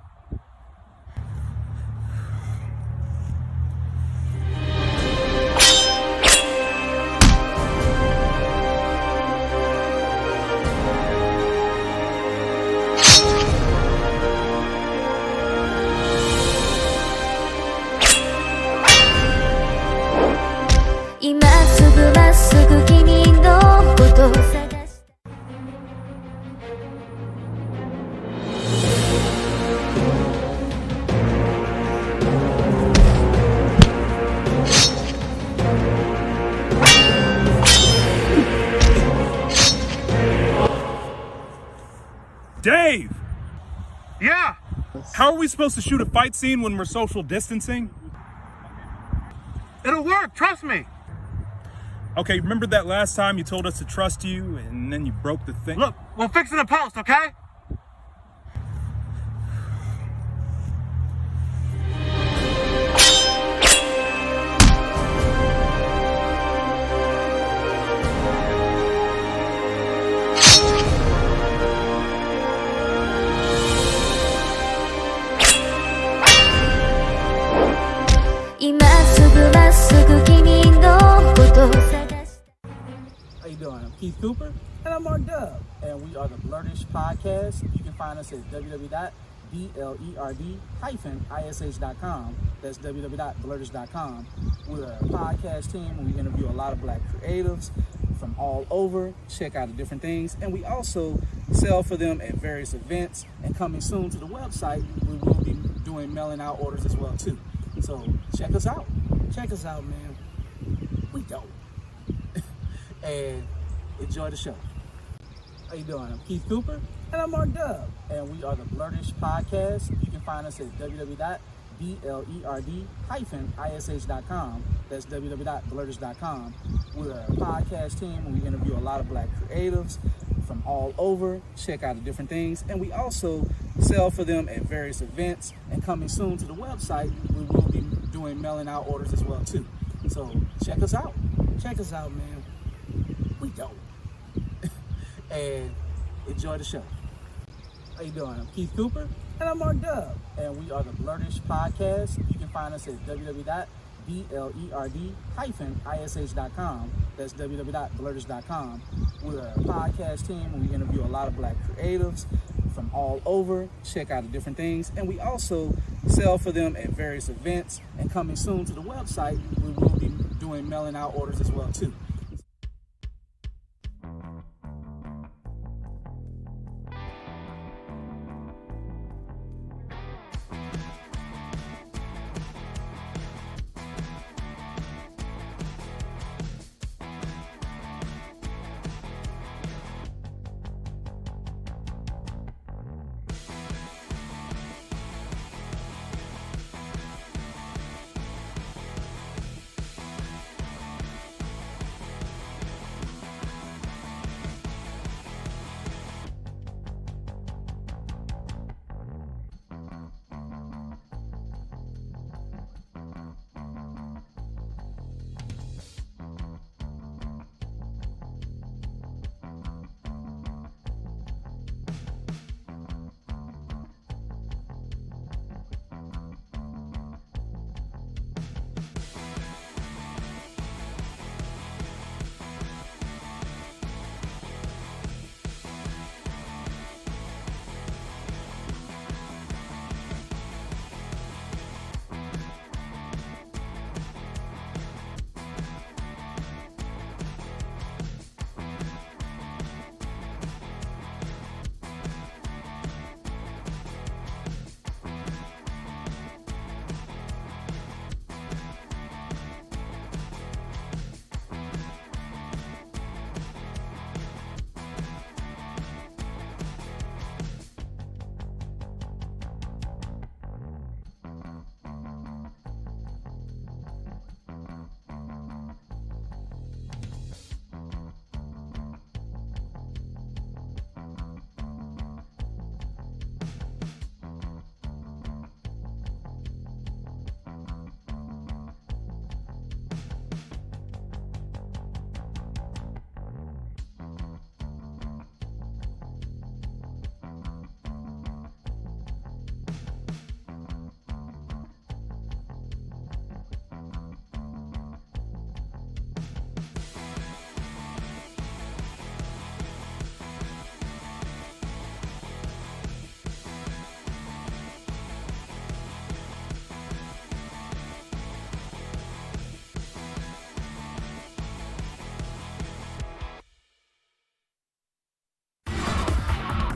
Dave! Yeah? How are we supposed to shoot a fight scene when we're social distancing? It'll work, trust me. Okay, remember that last time you told us to trust you and then you broke the thing? Look, we'll fix it in post, okay? How you doing? I'm Keith Cooper, and I'm Mark Dub, and we are the Blerdish Podcast. You can find us at www.blerd-ish.com. That's www.blerdish.com. We're a podcast team, and we interview a lot of Black creatives from all over, check out the different things, and we also sell for them at various events. And coming soon to the website, we will be doing mailing out orders as well too. So check us out. Check us out, man. We dope. And enjoy the show. How you doing? I'm Keith Cooper, and I'm Mark Dub, and we are the Blerdish Podcast. You can find us at www.blerd-ish.com. That's www.blerdish.com. We're a podcast team, and we interview a lot of Black creatives from all over, check out the different things, and we also sell for them at various events. And coming soon to the website, we will be doing mailing out orders as well too. So check us out. Check us out, man. We dope. And enjoy the show. How you doing? I'm Keith Cooper, and I'm Mark Dub, and we are the Blerdish Podcast. You can find us at www.blerd-ish.com. That's www.blerdish.com. We're a podcast team, and we interview a lot of Black creatives from all over. Check out the different things. And we also sell for them at various events. And coming soon to the website, we will be doing mailing out orders as well too.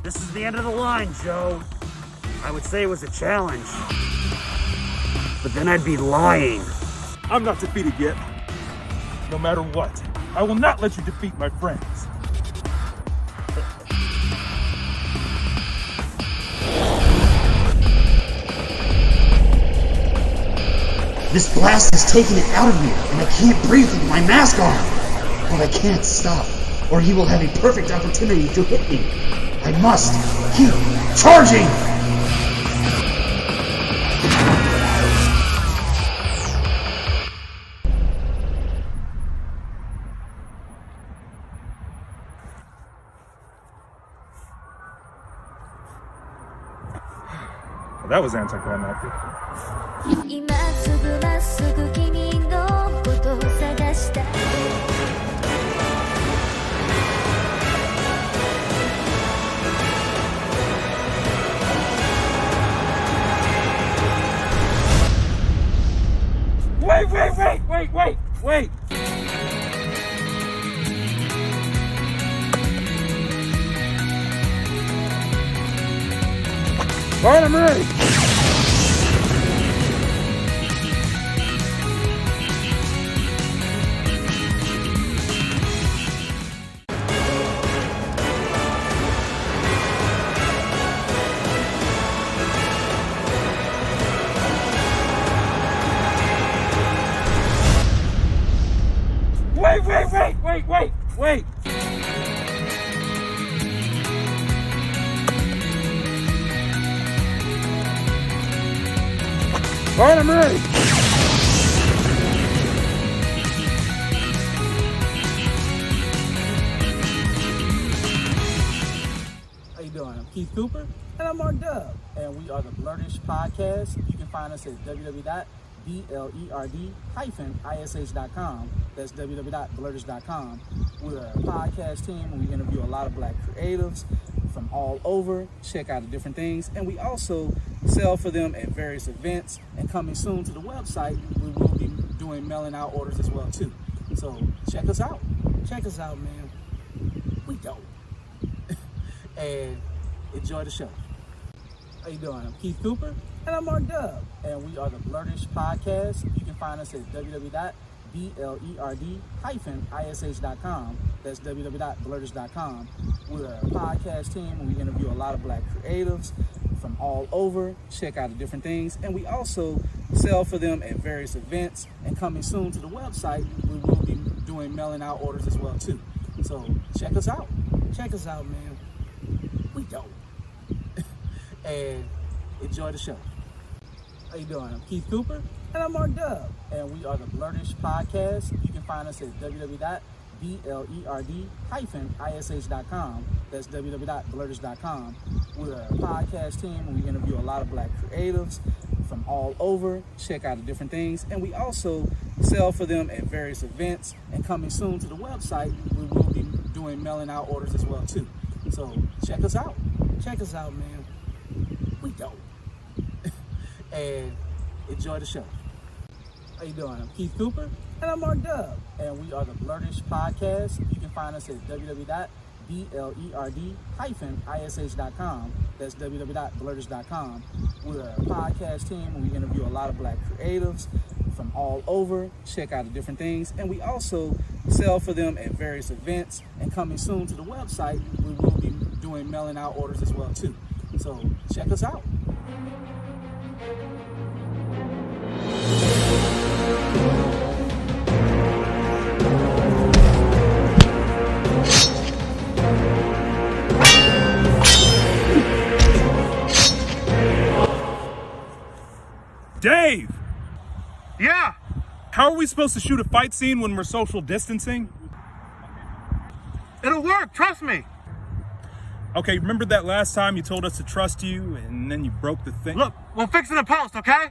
This is the end of the line, Joe. I would say it was a challenge. But then I'd be lying. I'm not defeated yet. No matter what, I will not let you defeat my friends. This blast has taken it out of me, and I can't breathe with my mask on. But I can't stop, or he will have a perfect opportunity to hit me. I must keep charging! Well, that was anticlimactic. 今すぐまっすぐ君のことを探したい Wait! Alright, I'm ready! Wait! Alright, I'm ready! How you doing? I'm Keith Cooper. And I'm Mark Dub. And we are the Blurtish Podcast. You can find us at www.blerd-ish.com. That's www.blurtish.com. We're a podcast team and we interview a lot of Black creatives from all over. Check out the different things. And we also sell for them at various events. And coming soon to the website, we will be doing mailing out orders as well too. So check us out. Check us out, man. We dope. And enjoy the show. How you doing? I'm Keith Cooper. And I'm Mark Dub. And we are the Blurtish Podcast. You can find us at www.blerd-ish.com. That's www.blurtish.com. We're a podcast team and we interview a lot of Black creatives from all over. Check out the different things. And we also sell for them at various events. And coming soon to the website, we will be doing mailing out orders as well too. So check us out. Check us out, man. We dope. And enjoy the show. How you doing? I'm Keith Cooper. And I'm Mark Dub. And we are the Blurtish Podcast. You can find us at www.blerd-ish.com. That's www.blurtish.com. We're a podcast team and we interview a lot of Black creatives from all over. Check out the different things. And we also sell for them at various events. And coming soon to the website, we will be doing mailing out orders as well too. So check us out. Check us out, man. We dope. And enjoy the show. How you doing? I'm Keith Cooper. And I'm Mark Dub. And we are the Blurtish Podcast. You can find us at www.blerd-ish.com. That's www.blurtish.com. We're a podcast team and we interview a lot of Black creatives from all over. Check out the different things. And we also sell for them at various events. And coming soon to the website, we will be doing mailing out orders as well too. So check us out. Dave! Yeah? How are we supposed to shoot a fight scene when we're social distancing? It'll work, trust me. Okay, remember that last time you told us to trust you and then you broke the thing? Look, we'll fix it in post, okay?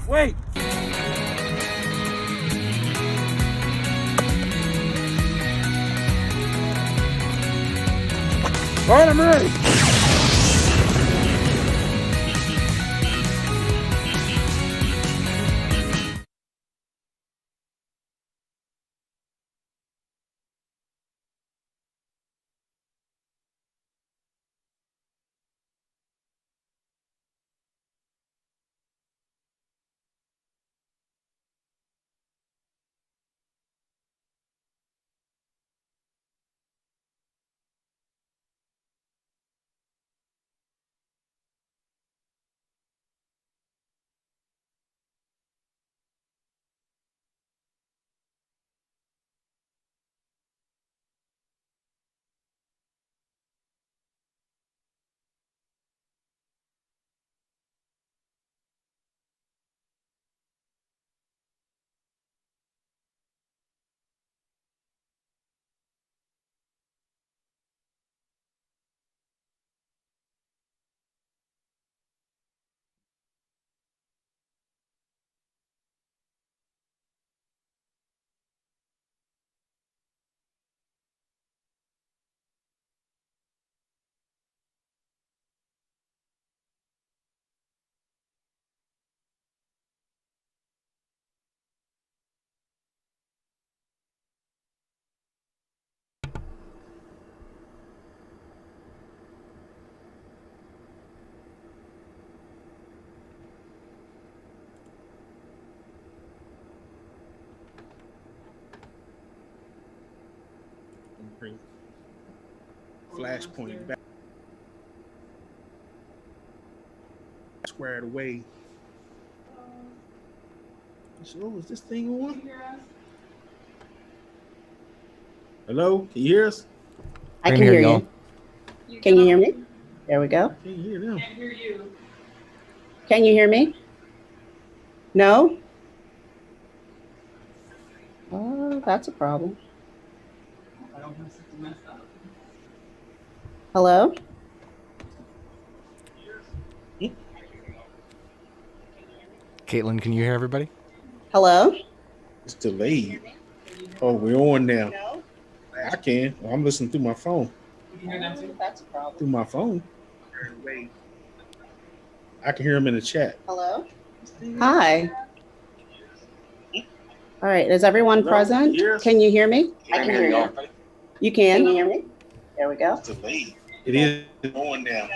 Wait! All right, I'm ready. Flashpoint back squared away. So is this thing on? Hello, can you hear us? I can hear you. Can you hear me? There we go. Can't hear them. Can you hear me? No? Oh, that's a problem. Hello? Caitlin, can you hear everybody? Hello? It's delayed. Oh, we're on now. I can. I'm listening through my phone. That's a problem. Through my phone. I can hear them in the chat. Hello? Hi. All right, is everyone Hello? present? Can you hear me? I can hear you. You can? Can you hear me? There we go. It's delayed. It is on now.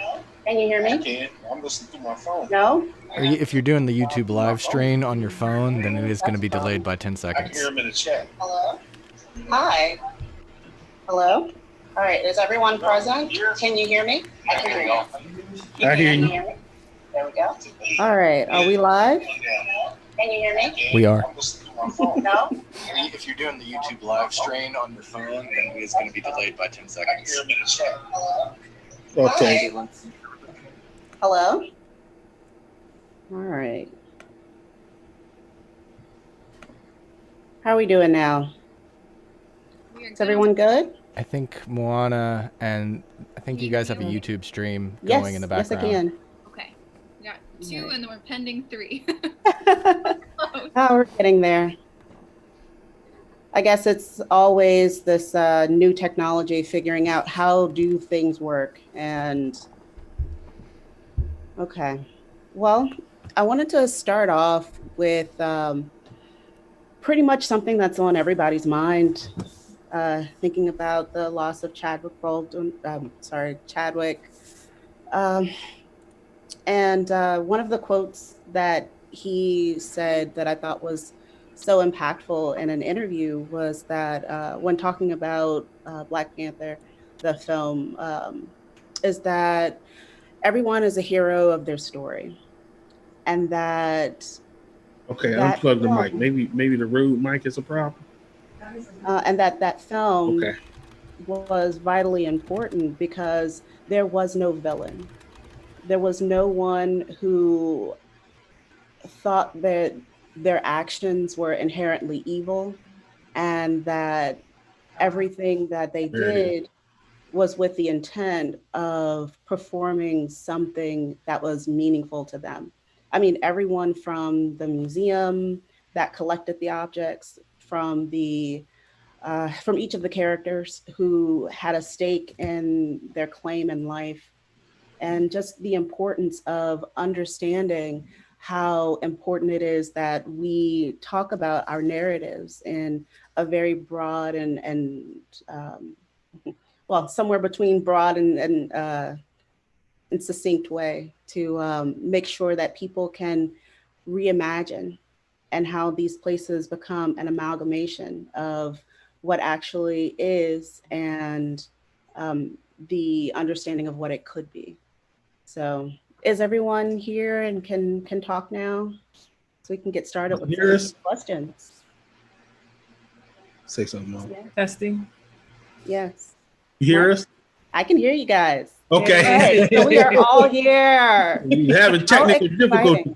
Can you hear me? I can. I'm listening through my phone. No? If you're doing the YouTube live stream on your phone, then it is going to be delayed by 10 I can seconds. hear them in the chat. Hello? Hi. Hello? All right, is everyone present? Can you hear me? I can hear you. I hear you. There we go. All right, are we live? Can you hear me? We are. No? If you're doing the YouTube live stream on your phone, then it is going to be delayed by 10 seconds. Okay. Hello? All right. How are we doing now? Is everyone good? I think Moana and I think you guys have a YouTube stream Yes, going in the yes, I background. can. Okay, we got 2 and then we're pending 3. Oh, we're getting there. I guess it's always this new technology, figuring out how do things work. And okay, well, I wanted to start off with pretty much something that's on everybody's mind. Thinking about the loss of Chadwick. And one of the quotes that he said that I thought was so impactful in an interview was that when talking about Black Panther, the film, is that everyone is a hero of their story. And that Okay, unplug the mic. Maybe the Rode mic is a problem. And that film was vitally important because there was no villain. There was no one who thought that their actions were inherently evil and that everything that they did was with the intent of performing something that was meaningful to them. I mean, everyone from the museum that collected the objects, from each of the characters who had a stake in their claim in life, and just the importance of understanding how important it is that we talk about our narratives in a very broad and well, somewhere between broad and succinct way to make sure that people can reimagine and how these places become an amalgamation of what actually is and the understanding of what it could be. So is everyone here and can talk now? So we can get started with some questions. Say something, Mom. Yeah. Testing. Yes. You hear us? I can hear you guys. Okay. Right. So we are all here. You're having technical difficulties.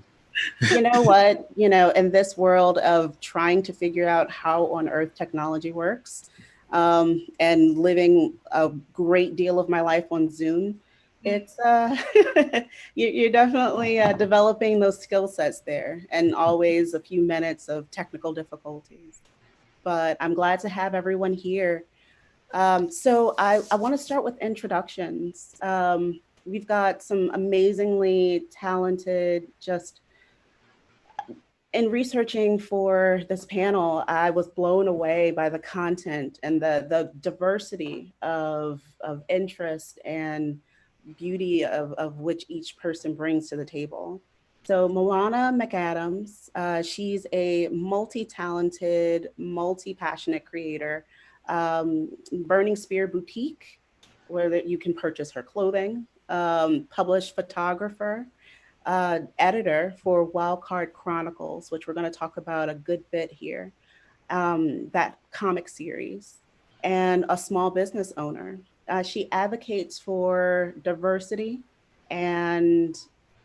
You know what? You know, in this world of trying to figure out how on earth technology works, and living a great deal of my life on Zoom, it's you're definitely developing those skill sets there, and always a few minutes of technical difficulties. But I'm glad to have everyone here. So I want to start with introductions. We've got some amazingly talented, just in researching for this panel, I was blown away by the content and the diversity of interest and beauty of which each person brings to the table. So Moana McAdams, she's a multi-talented, multi-passionate creator. Burning Spear Boutique, where you can purchase her clothing, published photographer, editor for Wildcard Chronicles, which we're going to talk about a good bit here, that comic series, and a small business owner. She advocates for diversity and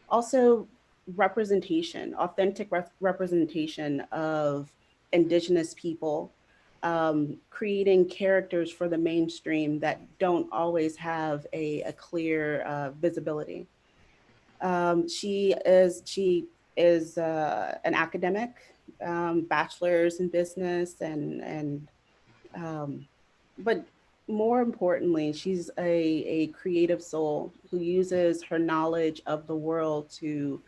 also representation, authentic representation of Indigenous people, creating characters for the mainstream that don't always have a clear visibility. She is an academic, bachelor's in business, and but more importantly, she's a creative soul who uses her knowledge of the world to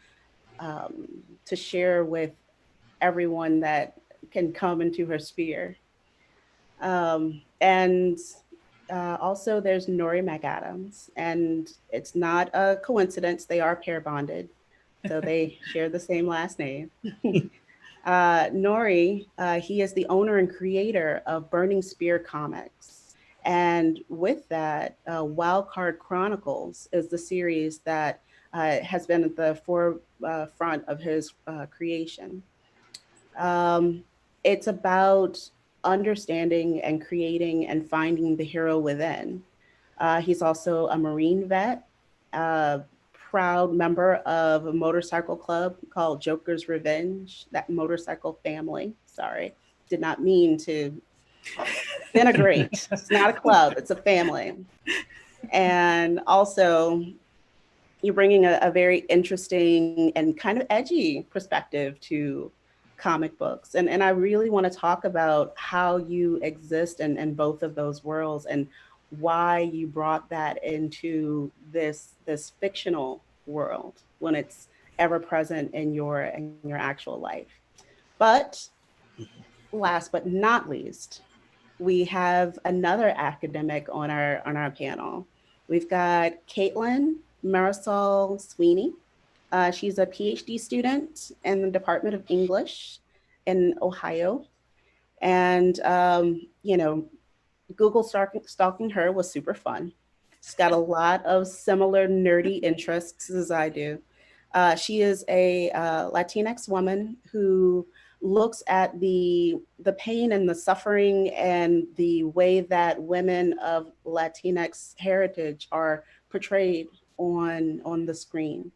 share with everyone that can come into her sphere. And Also, there's Nori McAdams, and it's not a coincidence. They are pair bonded, so they share the same last name. Nori, he is the owner and creator of Burning Spear Comics. And with that, Wildcard Chronicles is the series that has been at the forefront of his creation. It's about understanding and creating and finding the hero within. He's also a Marine vet, proud member of a motorcycle club called Joker's Revenge, that motorcycle family. Sorry, did not mean to denigrate. It's not a club, it's a family. And also, you're bringing a very interesting and kind of edgy perspective to comic books. And I really want to talk about how you exist in both of those worlds and why you brought that into this fictional world when it's ever present in your actual life. But last but not least, we have another academic on our panel. We've got Caitlin Marisol Sweeney. She's a PhD student in the Department of English in Ohio. And, Google stalking her was super fun. She's got a lot of similar nerdy interests as I do. She is a Latinx woman who looks at the pain and the suffering and the way that women of Latinx heritage are portrayed on the screen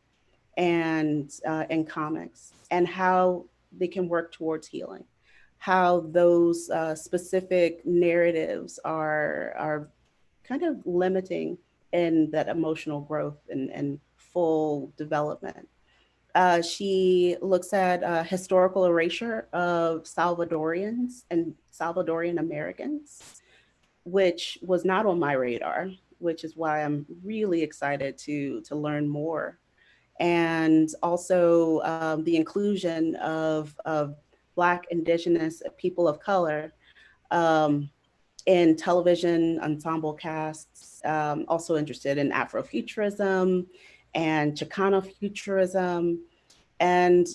and in comics, and how they can work towards healing, how those specific narratives are kind of limiting in that emotional growth and full development. She looks at historical erasure of Salvadorians and Salvadorian Americans, which was not on my radar, which is why I'm really excited to learn more. And also the inclusion of Black, Indigenous, people of color in television ensemble casts. Also interested in Afrofuturism and Chicano futurism, and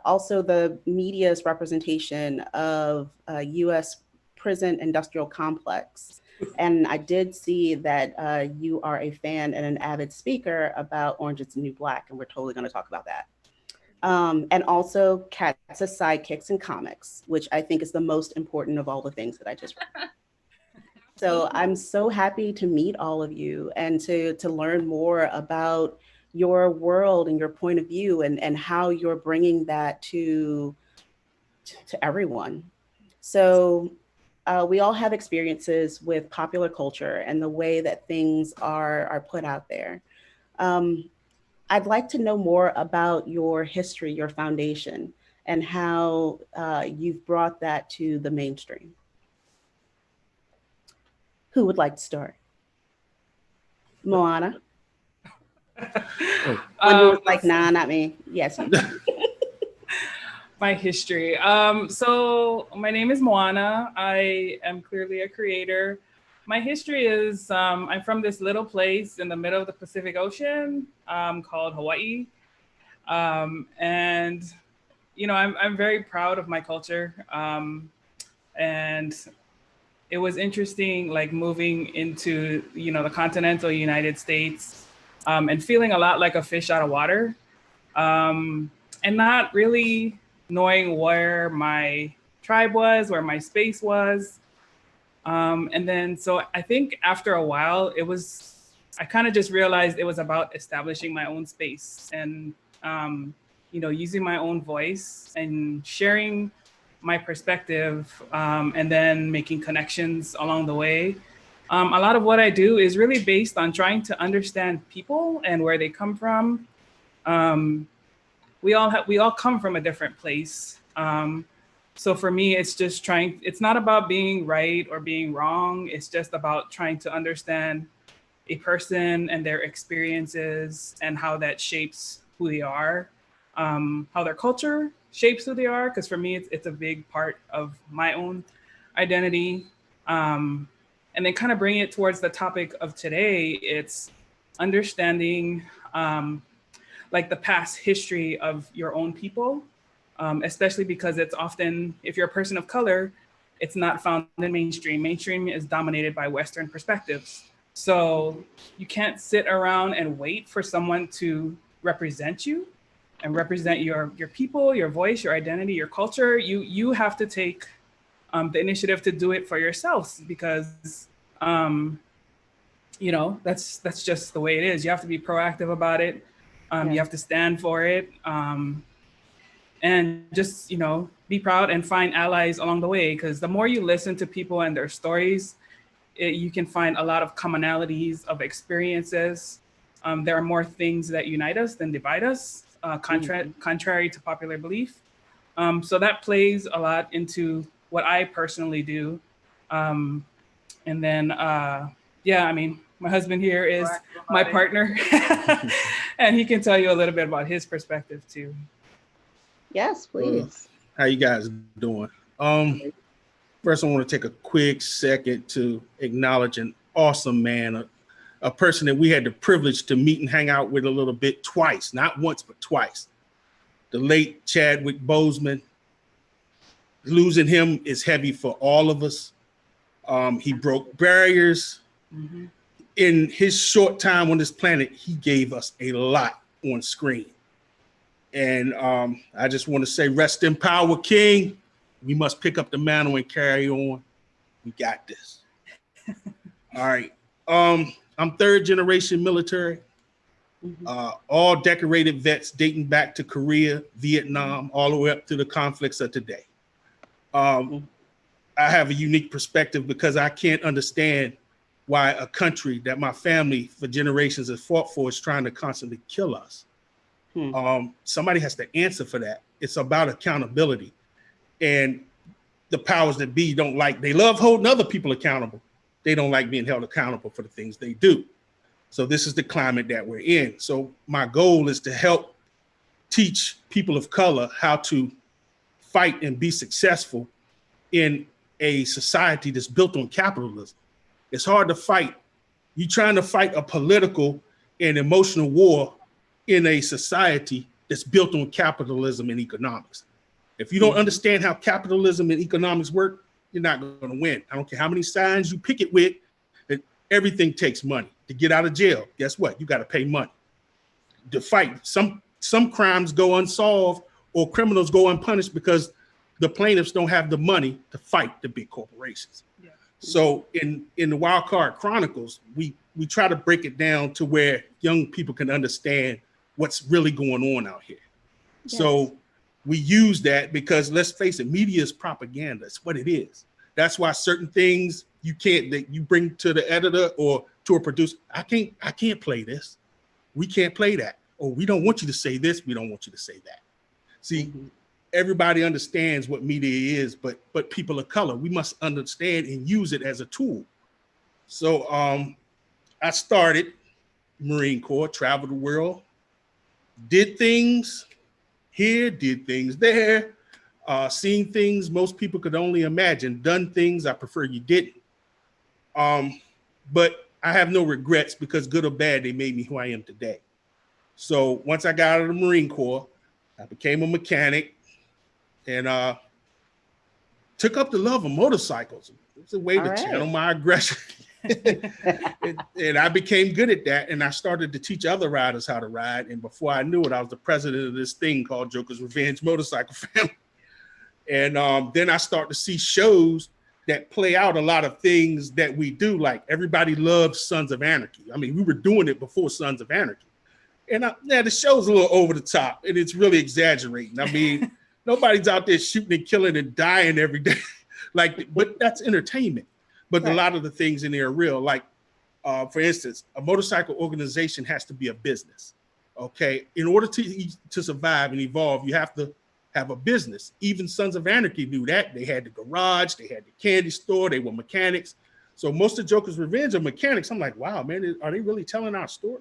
also the media's representation of US prison industrial complex. And I did see that you are a fan and an avid speaker about Orange is the New Black, and we're totally going to talk about that. And also cats as sidekicks in comics, which I think is the most important of all the things that I just read. So I'm so happy to meet all of you and to learn more about your world and your point of view and how you're bringing that to everyone. So we all have experiences with popular culture and the way that things are put out there. I'd like to know more about your history, your foundation, and how you've brought that to the mainstream. Who would like to start? Moana? Like, nah, not me. Yes. My history. So my name is Moana. I am clearly a creator. My history is I'm from this little place in the middle of the Pacific Ocean called Hawaii. And, I'm very proud of my culture. And it was interesting, like moving into, the continental United States and feeling a lot like a fish out of water. and not really knowing where my tribe was, where my space was. And then, so I think after a while, I kind of just realized it was about establishing my own space and, using my own voice and sharing my perspective, and then making connections along the way. A lot of what I do is really based on trying to understand people and where they come from. We all come from a different place. So for me, it's just it's not about being right or being wrong. It's just about trying to understand a person and their experiences and how that shapes who they are, how their culture shapes who they are. Because for me, it's a big part of my own identity. And then kind of bring it towards the topic of today, it's understanding like the past history of your own people, especially because it's often, if you're a person of color, it's not found in mainstream. Mainstream is dominated by Western perspectives. So you can't sit around and wait for someone to represent you and represent your people, your voice, your identity, your culture. You have to take the initiative to do it for yourselves, because that's just the way it is. You have to be proactive about it. You have to stand for it, and just be proud and find allies along the way. Because the more you listen to people and their stories, you can find a lot of commonalities of experiences. There are more things that unite us than divide us, contrary to popular belief. So that plays a lot into what I personally do. And then, my husband here is my partner, and he can tell you a little bit about his perspective too. Yes, please. How you guys doing? First, I want to take a quick second to acknowledge an awesome man, a person that we had the privilege to meet and hang out with a little bit twice, not once, but twice. The late Chadwick Boseman. Losing him is heavy for all of us. He broke barriers. Mm-hmm. In his short time on this planet, he gave us a lot on screen. And I just want to say, rest in power, King. We must pick up the mantle and carry on. We got this. All right. I'm third generation military. Mm-hmm. All decorated vets dating back to Korea, Vietnam, all the way up to the conflicts of today. I have a unique perspective because I can't understand why a country that my family for generations has fought for is trying to constantly kill us. Somebody has to answer for that. It's about accountability. And the powers that be they love holding other people accountable. They don't like being held accountable for the things they do. So this is the climate that we're in. So my goal is to help teach people of color how to fight and be successful in a society that's built on capitalism. It's hard to fight. You're trying to fight a political and emotional war in a society that's built on capitalism and economics. If you don't understand how capitalism and economics work, you're not going to win. I don't care how many signs you pick it with, everything takes money. To get out of jail, guess what? You got to pay money. To fight, some crimes go unsolved or criminals go unpunished because the plaintiffs don't have the money to fight the big corporations. Yeah. So in the Wild Card Chronicles, we try to break it down to where young people can understand what's really going on out here. Yes. So we use that because, let's face it, media is propaganda. It's what it is. That's why certain things that you bring to the editor or to a producer, I can't play this. We can't play that. Or we don't want you to say this. We don't want you to say that. See, everybody understands what media is, but people of color, we must understand and use it as a tool. So I started Marine Corps, traveled the world, did things here, did things there, seen things most people could only imagine, done things I prefer you didn't. But I have no regrets because good or bad, they made me who I am today. So once I got out of the Marine Corps, I became a mechanic and took up the love of motorcycles. It's a way to channel my aggression. and I became good at that. And I started to teach other riders how to ride. And before I knew it, I was the president of this thing called Joker's Revenge Motorcycle Family. And then I start to see shows that play out a lot of things that we do. Like everybody loves Sons of Anarchy. I mean, we were doing it before Sons of Anarchy. And the show's a little over the top and it's really exaggerating. I mean, nobody's out there shooting and killing and dying every day. But that's entertainment. But a lot of the things in there are real. Like, for instance, a motorcycle organization has to be a business. Okay. In order to survive and evolve, you have to have a business. Even Sons of Anarchy knew that. They had the garage, they had the candy store, they were mechanics. So most of Joker's Revenge are mechanics. I'm like, wow, man, are they really telling our story?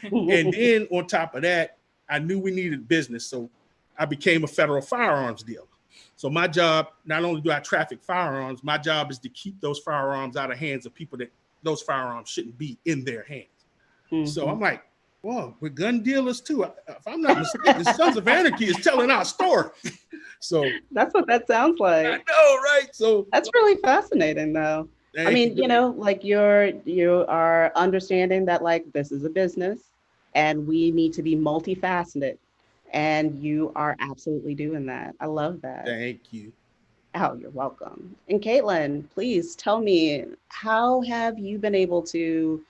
And then on top of that, I knew we needed business. So I became a federal firearms dealer. So my job, not only do I traffic firearms, my job is to keep those firearms out of hands of people that those firearms shouldn't be in their hands. So I'm like, well, we're gun dealers too. If I'm not mistaken, Sons of Anarchy is telling our story. So that's what that sounds like. I know, right? So that's really fascinating, though. I mean, you know, like you are understanding that like this is a business, and we need to be multifaceted, and you are absolutely doing that. I love that. Thank you. Oh, you're welcome. And Caitlin, please tell me, how have you been able to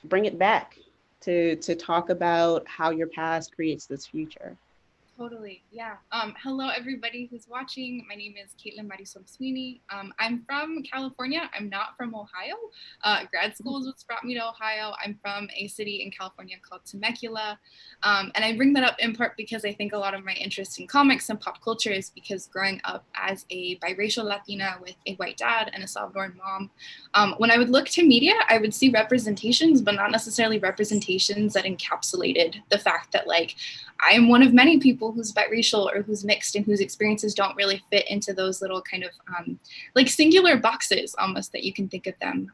bring it back to talk about how your past creates this future? Totally, yeah. Hello, everybody who's watching. My name is Caitlin Marisol Sweeney. I'm from California. I'm not from Ohio. Grad school is what's brought me to Ohio. I'm from a city in California called Temecula. And I bring that up in part because I think a lot of my interest in comics and pop culture is because growing up as a biracial Latina with a white dad and a Salvadoran mom, when I would look to media, I would see representations, but not necessarily representations that encapsulated the fact that like, I am one of many people who's biracial or who's mixed and whose experiences don't really fit into those little kind of like singular boxes almost that you can think of them.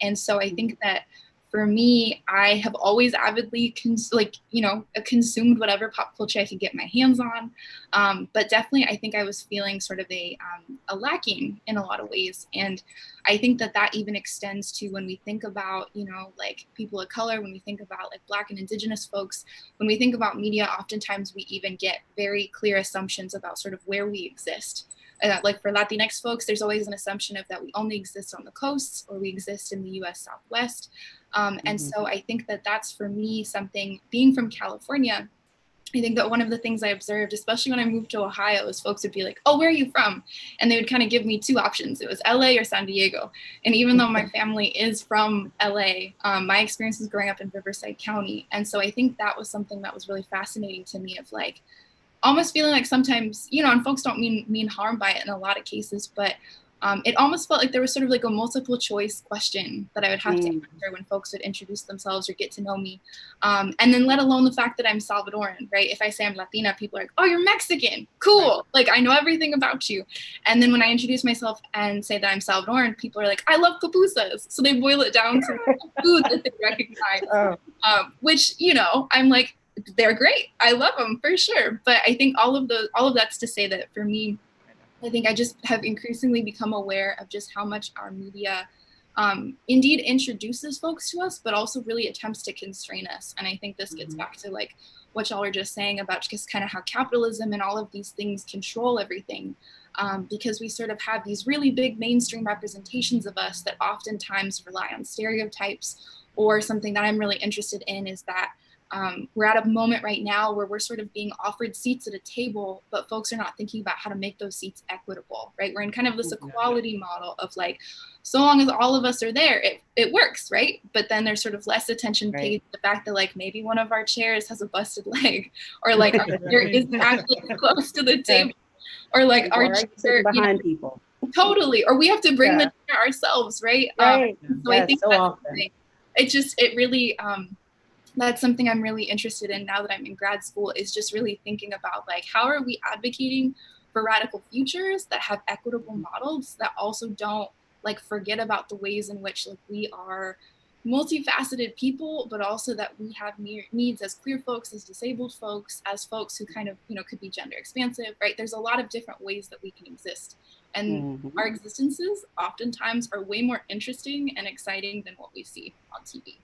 And so I think that for me, I have always avidly consumed whatever pop culture I could get my hands on. But definitely, I think I was feeling sort of a lacking in a lot of ways. And I think that that even extends to when we think about, you know, like people of color, when we think about like Black and Indigenous folks, when we think about media, oftentimes we even get very clear assumptions about sort of where we exist. Like for Latinx folks, there's always an assumption of that we only exist on the coasts or we exist in the US Southwest. And so I think that that's for me something, being from California, I think that one of the things I observed, especially when I moved to Ohio, is folks would be like, oh, where are you from? And they would kind of give me two options. It was LA or San Diego. And even though my family is from LA, my experience was growing up in Riverside County. And so I think that was something that was really fascinating to me, of like, almost feeling like sometimes, you know, and folks don't mean harm by it in a lot of cases, but it almost felt like there was sort of like a multiple choice question that I would have to answer when folks would introduce themselves or get to know me. And then let alone the fact that I'm Salvadoran, right? If I say I'm Latina, people are like, oh, you're Mexican, cool. Like I know everything about you. And then when I introduce myself and say that I'm Salvadoran, people are like, I love pupusas. So they boil it down to food that they recognize, which, you know, I'm like, they're great. I love them for sure. But I think all of that's to say that for me, I think I just have increasingly become aware of just how much our media indeed introduces folks to us, but also really attempts to constrain us. And I think this gets back to like what y'all were just saying about just kind of how capitalism and all of these things control everything. Because we sort of have these really big mainstream representations of us that oftentimes rely on stereotypes, or something that I'm really interested in is that we're at a moment right now where we're sort of being offered seats at a table, but folks are not thinking about how to make those seats equitable, right? We're in kind of this equality model of like, so long as all of us are there, it works, right? But then there's sort of less attention paid to the fact that like maybe one of our chairs has a busted leg, or like our chair isn't actually close to the table, or like our chair behind people. Totally, or we have to bring the chair ourselves, right? So I think it really that's something I'm really interested in now that I'm in grad school, is just really thinking about like, how are we advocating for radical futures that have equitable models that also don't like forget about the ways in which like we are multifaceted people, but also that we have needs as queer folks, as disabled folks, as folks who kind of, you know, could be gender expansive, right? There's a lot of different ways that we can exist. And our existences oftentimes are way more interesting and exciting than what we see on TV.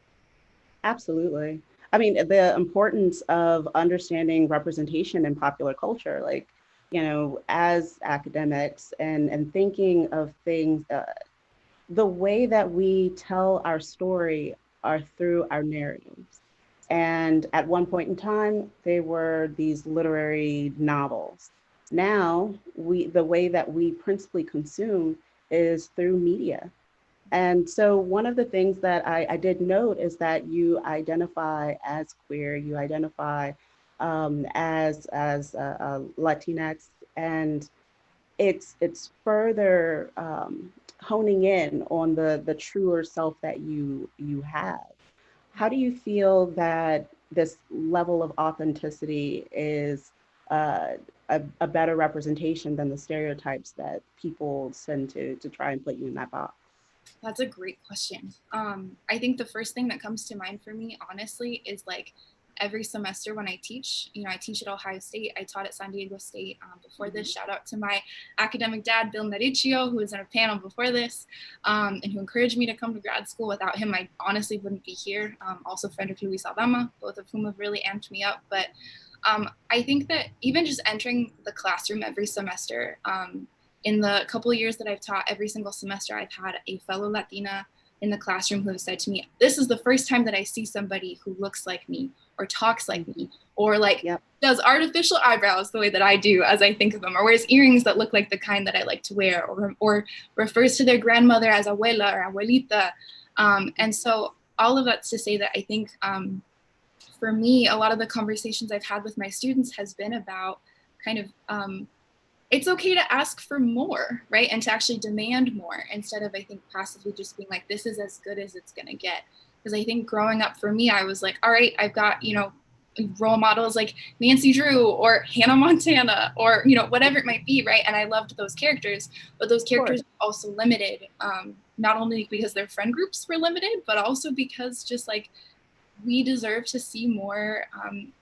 Absolutely. I mean, the importance of understanding representation in popular culture, like, you know, as academics and thinking of things, the way that we tell our story are through our narratives. And at one point in time, they were these literary novels. Now, the way that we principally consume is through media. And so one of the things that I did note is that you identify as queer, you identify as Latinx, and it's further honing in on the truer self that you have. How do you feel that this level of authenticity is a better representation than the stereotypes that people tend to try and put you in that box? That's a great question. I think the first thing that comes to mind for me, honestly, is like every semester when I teach, you know, I teach at Ohio State, I taught at San Diego State before this. Shout out to my academic dad, Bill Nericcio, who was in a panel before this, and who encouraged me to come to grad school. Without him, I honestly wouldn't be here. Also Frederick Luis Aldama, both of whom have really amped me up. But I think that even just entering the classroom every semester, in the couple of years that I've taught, every single semester, I've had a fellow Latina in the classroom who has said to me, this is the first time that I see somebody who looks like me or talks like me, or like does artificial eyebrows the way that I do as I think of them, or wears earrings that look like the kind that I like to wear, or refers to their grandmother as abuela or abuelita. And so all of that's to say that I think for me, a lot of the conversations I've had with my students has been about kind of, it's okay to ask for more, right? And to actually demand more instead of, I think, passively just being like, this is as good as it's gonna get. Because I think growing up for me, I was like, all right, I've got, you know, role models like Nancy Drew or Hannah Montana or, you know, whatever it might be, right? And I loved those characters, but those characters were also limited, not only because their friend groups were limited, but also because just like, we deserve to see more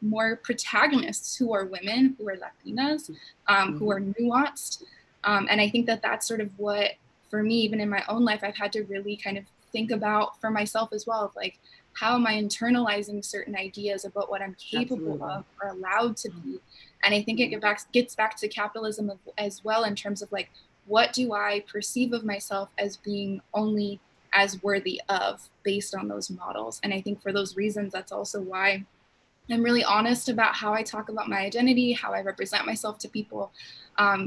more protagonists who are women, who are Latinas, who are nuanced. And I think that that's sort of what, for me, even in my own life, I've had to really kind of think about for myself as well, of like, how am I internalizing certain ideas about what I'm capable of or allowed to be? And I think it gets back to capitalism as well, in terms of like, what do I perceive of myself as being only as worthy of based on those models? And I think for those reasons, that's also why I'm really honest about how I talk about my identity, how I represent myself to people.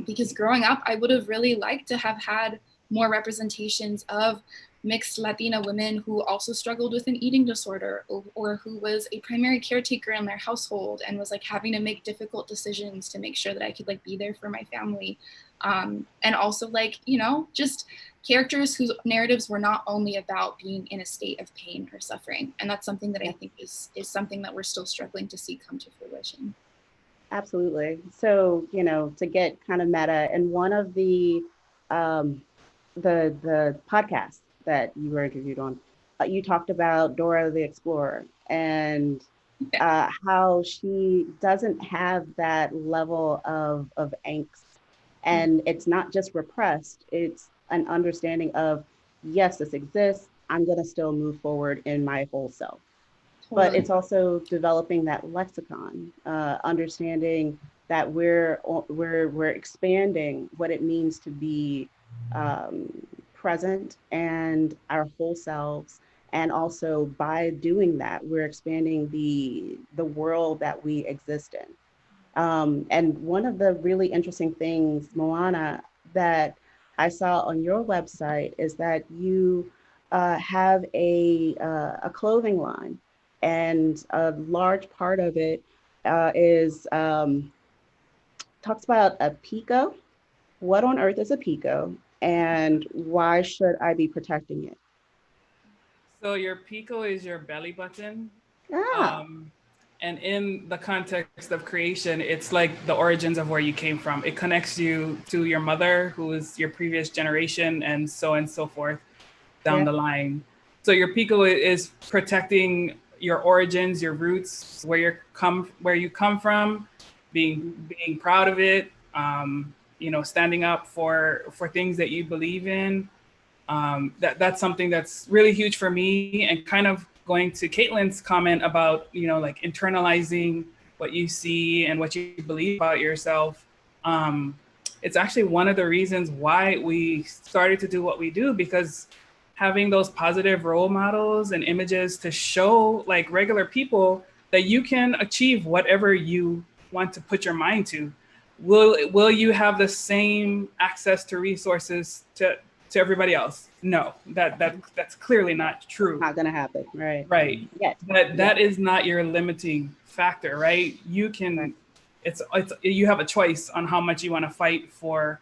Because growing up, I would have really liked to have had more representations of mixed Latina women who also struggled with an eating disorder, or who was a primary caretaker in their household and was like having to make difficult decisions to make sure that I could like be there for my family. And also like, you know, just characters whose narratives were not only about being in a state of pain or suffering. And that's something that I think is something that we're still struggling to see come to fruition. Absolutely. So, you know, to get kind of meta, and one of the podcasts that you were interviewed on, you talked about Dora the Explorer and how she doesn't have that level of angst. And it's not just repressed, it's an understanding of, yes, this exists, I'm gonna still move forward in my whole self. But it's also developing that lexicon, understanding that we're expanding what it means to be present and our whole selves. And also by doing that, we're expanding the world that we exist in. And one of the really interesting things, Moana, that I saw on your website is that you have a clothing line, and a large part of it is talks about a Pico. What on earth is a Pico, and why should I be protecting it? So your Pico is your belly button. Ah. And in the context of creation, it's like the origins of where you came from. It connects you to your mother, who is your previous generation, and so forth down the line. So your Pico is protecting your origins, your roots, where you come from, being proud of it, you know, standing up for things that you believe in. That's something that's really huge for me. And kind of going to Caitlin's comment about, you know, like internalizing what you see and what you believe about yourself. It's actually one of the reasons why we started to do what we do, because having those positive role models and images to show like regular people that you can achieve whatever you want to put your mind to. Will you have the same access to resources to everybody else? No, that's clearly not true. Not gonna happen, right? Right. Yeah. That is not your limiting factor, right? You can, it's you have a choice on how much you want to fight for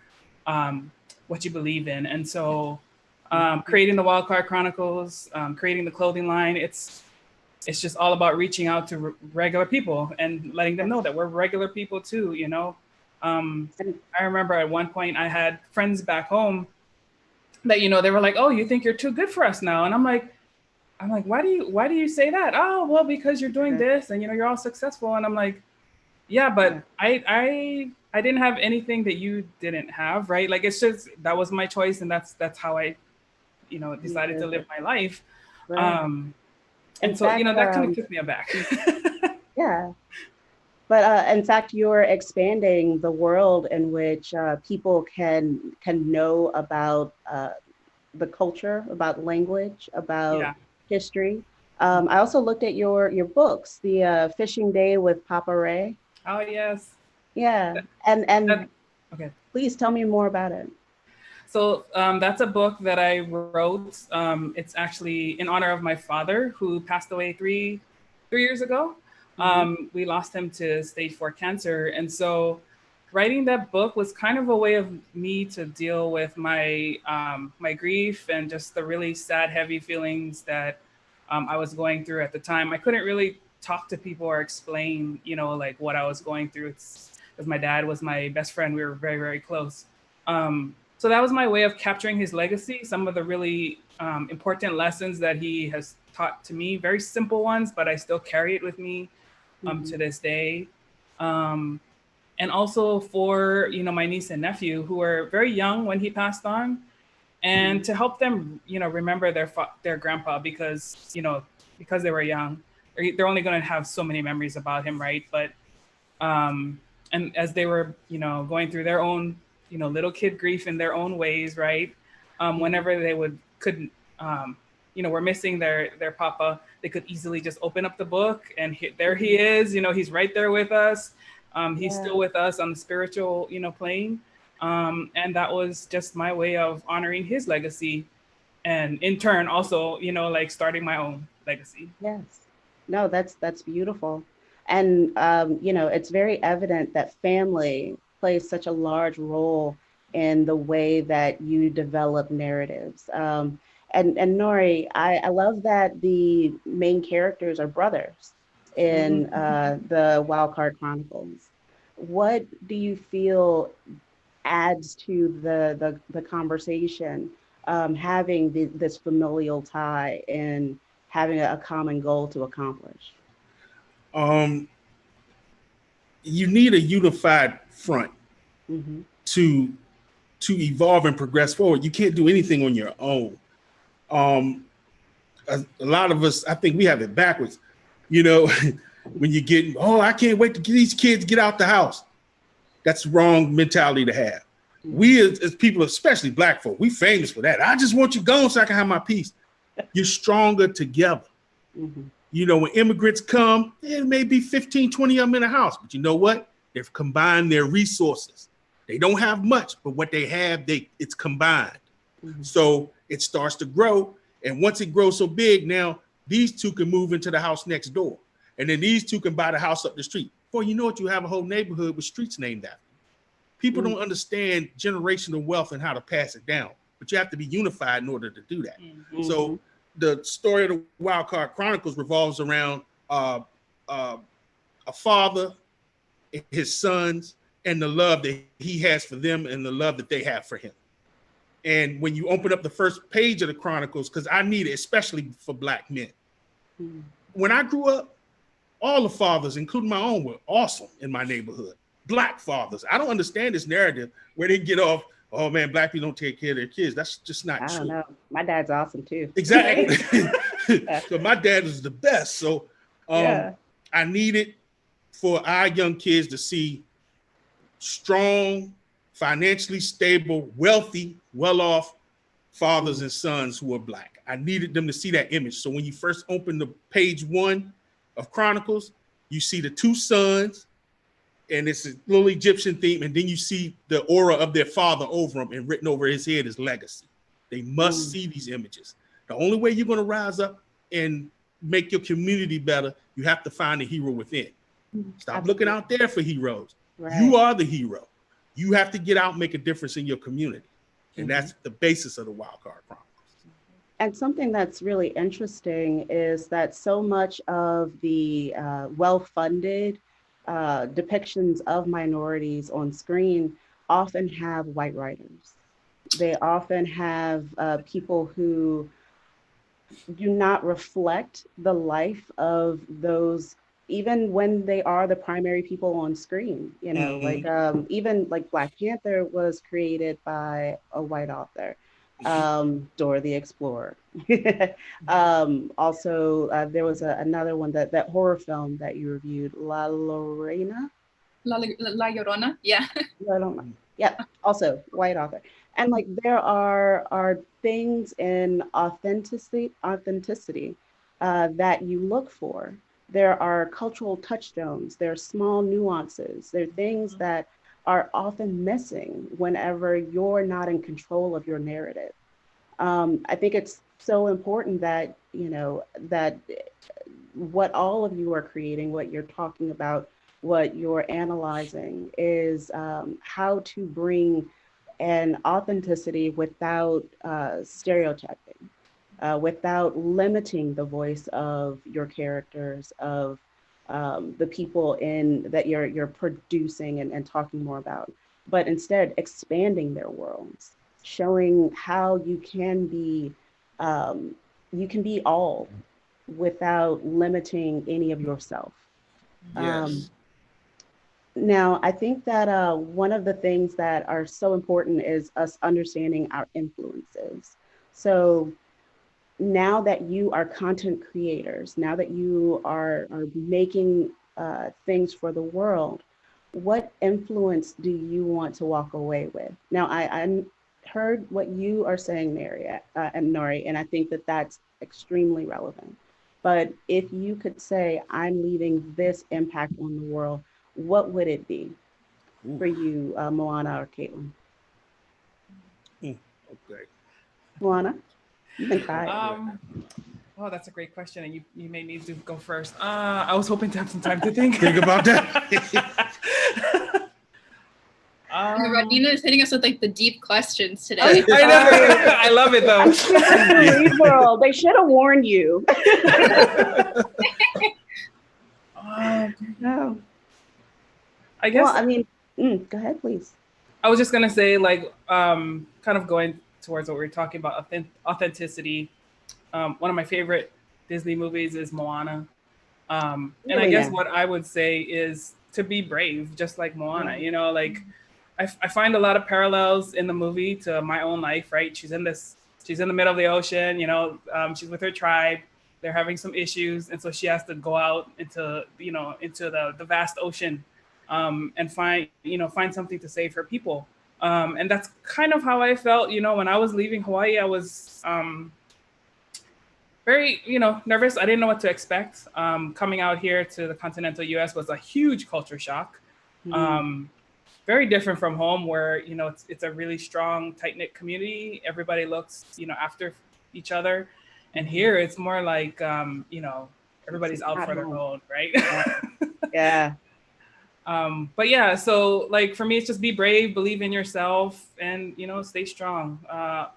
what you believe in, and so creating the Wildcard Chronicles, creating the clothing line, it's just all about reaching out to regular people and letting them know that we're regular people too, you know. I remember at one point I had friends back home that, you know, they were like, "Oh, you think you're too good for us now?" And I'm like, why do you say that? "Oh, well, because you're doing this and, you know, you're all successful." And I'm like, yeah, but I didn't have anything that you didn't have, right? Like, it's just, that was my choice, and that's how I, you know, decided to live my life. Right. And In so, fact, you know, that kind of took me aback. Yeah. But in fact, you're expanding the world in which people can know about the culture, about language, about history. I also looked at your books, the Fishing Day with Papa Ray. Oh, yes. Yeah. And okay. Please tell me more about it. So that's a book that I wrote. It's actually in honor of my father, who passed away three years ago. We lost him to stage 4 cancer. And so writing that book was kind of a way of me to deal with my my grief and just the really sad, heavy feelings that I was going through at the time. I couldn't really talk to people or explain, you know, like what I was going through. It's because my dad was my best friend. We were very, very close. So that was my way of capturing his legacy, some of the really important lessons that he has taught to me, very simple ones, but I still carry it with me to this day. And also for, you know, my niece and nephew, who were very young when he passed on, and to help them, you know, remember their grandpa, because, you know, because they were young, they're only going to have so many memories about him, right? But and as they were, you know, going through their own, you know, little kid grief in their own ways, right? Whenever they couldn't, you know, were missing their papa, they could easily just open up the book and there he is, you know, he's right there with us. He's still with us on the spiritual, you know, plane. And that was just my way of honoring his legacy. And in turn, also, you know, like starting my own legacy. Yes. No, that's beautiful. And, you know, it's very evident that family plays such a large role in the way that you develop narratives. And Nori, I love that the main characters are brothers in the Wildcard Chronicles. What do you feel adds to the conversation, having this familial tie and having a common goal to accomplish? You need a unified front to evolve and progress forward. You can't do anything on your own. A lot of us, I think we have it backwards. You know, when you get, oh, I can't wait to get these kids get out the house. That's the wrong mentality to have. We as people, especially Black folk, we famous for that. I just want you gone so I can have my peace. You're stronger together. You know, when immigrants come, there may be 15, 20 of them in a house, but you know what? They've combined their resources. They don't have much, but what they have, it's combined. So it starts to grow. And once it grows so big, now these two can move into the house next door. And then these two can buy the house up the street. Boy, you know what? You have a whole neighborhood with streets named after. People don't understand generational wealth and how to pass it down, but you have to be unified in order to do that. So the story of the Wildcard Chronicles revolves around a father, his sons, and the love that he has for them and the love that they have for him. And when you open up the first page of the Chronicles, because I need it, especially for Black men. When I grew up, all the fathers, including my own, were awesome in my neighborhood. Black fathers. I don't understand this narrative where they get off, oh man, Black people don't take care of their kids. That's just not true. I don't know. My dad's awesome too. Exactly. So my dad is the best. So Yeah. I need it for our young kids to see strong, financially stable, wealthy, well-off fathers and sons who are Black. I needed them to see that image. So when you first open the page 1 of Chronicles, you see the 2 sons, and it's a little Egyptian theme, and then you see the aura of their father over him, and written over his head is legacy. They must see these images. The only way you're going to rise up and make your community better, you have to find the hero within. Stop looking out there for heroes. Right. You are the hero. You have to get out and make a difference in your community. And that's the basis of the Wild Card Chronicles. And something that's really interesting is that so much of the well-funded depictions of minorities on screen often have white writers. They often have people who do not reflect the life of those, even when they are the primary people on screen. You know, like even like Black Panther was created by a white author. Dora the Explorer. Also, there was another one, that horror film that you reviewed, La Llorona. La Llorona, yeah. La Llorona. Yeah, also white author. And like there are things in authenticity that you look for. There are cultural touchstones. There are small nuances. There are things that are often missing whenever you're not in control of your narrative. I think it's so important that, you know, that what all of you are creating, what you're talking about, what you're analyzing is how to bring an authenticity without stereotyping, without limiting the voice of your characters, of the people that you're producing and talking more about, but instead expanding their worlds, showing how you can be all without limiting any of yourself. Yes. Now, I think that one of the things that are so important is us understanding our influences. So now that you are content creators, now that you are making things for the world, what influence do you want to walk away with? Now, I heard what you are saying, Nori, and I think that that's extremely relevant. But if you could say, I'm leaving this impact on the world, what would it be for you, Moana or Caitlin? Okay. Moana, you can try. Oh, that's a great question, and you made me go first. I was hoping to have some time to think. Think about that. Rodnina is hitting us with like the deep questions today. I know. I love it though. Unbelievable. They should have warned you. No. I guess. Well, I mean, go ahead, please. I was just gonna say, like, kind of going towards what we were talking about, authenticity. One of my favorite Disney movies is Moana. And I guess what I would say is to be brave, just like Moana. You know, like I find a lot of parallels in the movie to my own life, right? She's in the middle of the ocean, you know, she's with her tribe. They're having some issues. And so she has to go out into the vast ocean and find something to save her people. And that's kind of how I felt, you know, when I was leaving Hawaii. I was very, nervous. I didn't know what to expect. Coming out here to the continental US was a huge culture shock. Very different from home, where, you know, it's a really strong, tight-knit community. Everybody looks, after each other. And here it's more like, everybody's out for their own, right? Yeah. But yeah, so like for me, it's just be brave, believe in yourself, and, stay strong.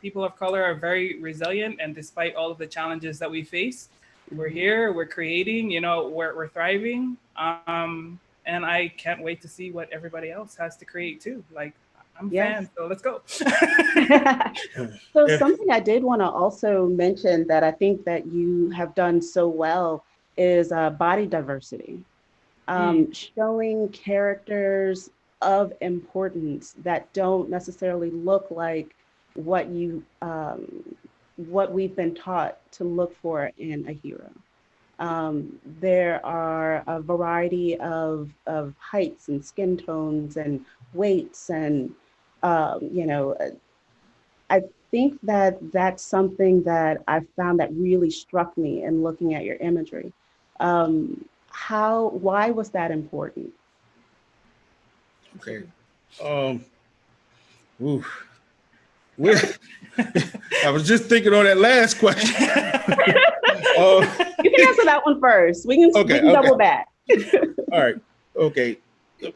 People of color are very resilient, and despite all of the challenges that we face, we're here, we're creating, we're thriving. And I can't wait to see what everybody else has to create too. Like, I'm a Yes. fan, so let's go. So something I did want to also mention that I think that you have done so well is body diversity. Showing characters of importance that don't necessarily look like what you what we've been taught to look for in a hero. There are a variety of heights and skin tones and weights and you know, I think that that's something that I found that really struck me in looking at your imagery. Why was that important? Okay. Ooh. Well, I was just thinking on that last question. You can answer that one first. We can double back. All right. Okay. As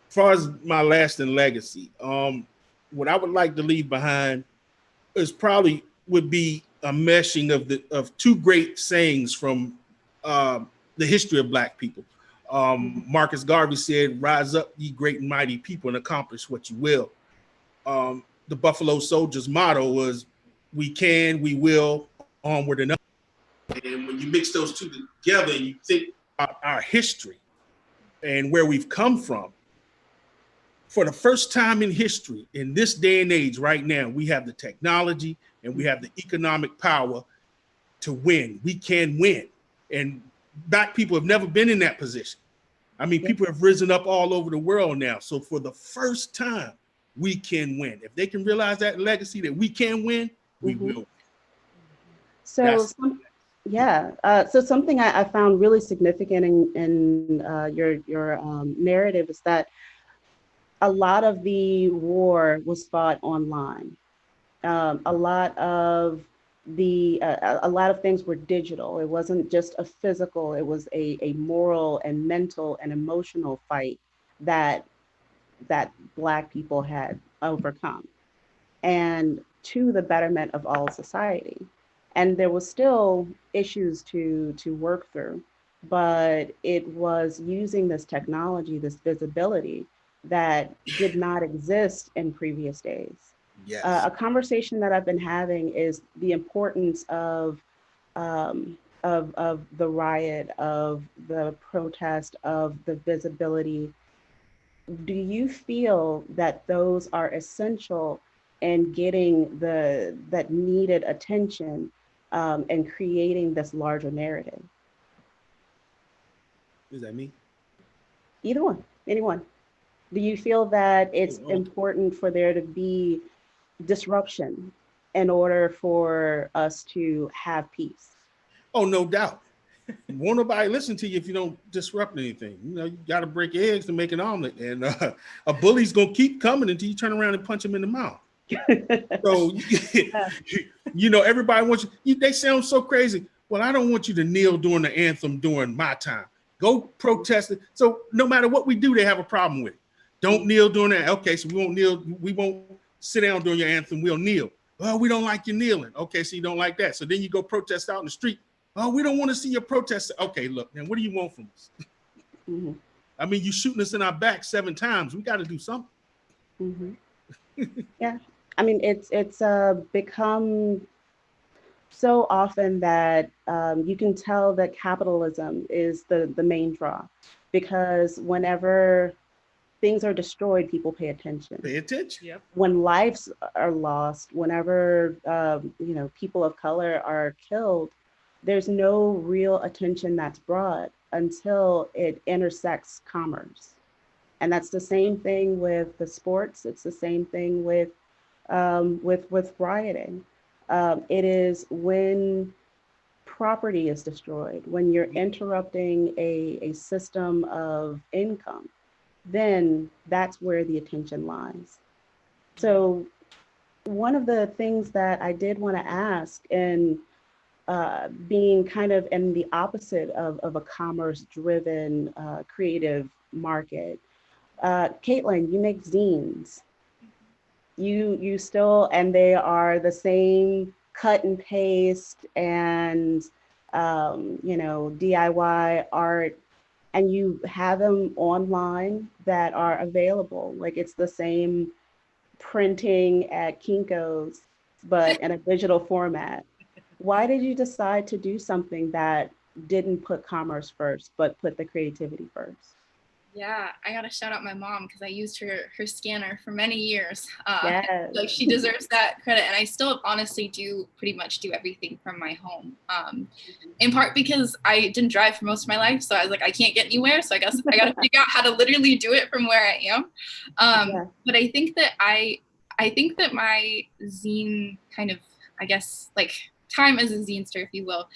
far as my lasting legacy, what I would like to leave behind is probably would be a meshing of two great sayings from the history of Black people. Marcus Garvey said, "Rise up, ye great and mighty people, and accomplish what you will." The Buffalo Soldiers' motto was, "We can, we will, onward and up." And when you mix those two together, you think about our history and where we've come from. For the first time in history, in this day and age right now, we have the technology and we have the economic power to win. We can win. And Black people have never been in that position. I mean, people have risen up all over the world now. So for the first time, we can win. If they can realize that legacy that we can win, we will win. So, so something I found really significant in your narrative is that a lot of the war was fought online. A lot of things were digital. It wasn't just a physical, it was a moral and mental and emotional fight that Black people had overcome, and to the betterment of all society. And there was still issues to work through, but it was using this technology, this visibility that did not exist in previous days. Yes. A conversation that I've been having is the importance of the riot, of the protest, of the visibility. Do you feel that those are essential in getting that needed attention and creating this larger narrative? Is that me? Either one, anyone. Do you feel that it's important for there to be disruption in order for us to have peace? Oh, no doubt. Won't nobody listen to you if you don't disrupt anything. You know, you got to break eggs to make an omelet, and a bully's gonna keep coming until you turn around and punch him in the mouth. So, you know, everybody wants you. They sound so crazy. Well, I don't want you to kneel during the anthem during my time. Go protest it. So no matter what we do, they have a problem with it. Don't kneel during that. Okay, so we won't kneel. We won't sit down during your anthem. We'll kneel. Well, we don't like you kneeling. Okay, so you don't like that. So then you go protest out in the street. Oh, we don't want to see your protest. Okay, look, now what do you want from us? Mm-hmm. I mean, you shooting us in our back 7 times. We got to do something. Mm-hmm. Yeah, I mean, it's become so often that you can tell that capitalism is the main draw, because whenever things are destroyed, people pay attention. Pay attention. Yep. When lives are lost, whenever people of color are killed, there's no real attention that's brought until it intersects commerce. And that's the same thing with the sports. It's the same thing with rioting. It is when property is destroyed, when you're interrupting a system of income, then that's where the attention lies. So one of the things that I did want to ask, and being kind of in the opposite of a commerce-driven creative market, Caitlin, you make zines. You still, and they are the same cut and paste and DIY art, and you have them online that are available. Like, it's the same printing at Kinko's, but in a digital format. Why did you decide to do something that didn't put commerce first, but put the creativity first? Yeah, I gotta shout out my mom because I used her scanner for many years. Yes. Like she deserves that credit, and I still honestly do pretty much do everything from my home. In part because I didn't drive for most of my life, so I was like, I can't get anywhere, so I guess I gotta figure out how to literally do it from where I am. But I think that my zine kind of, I guess, like time as a zinester, if you will,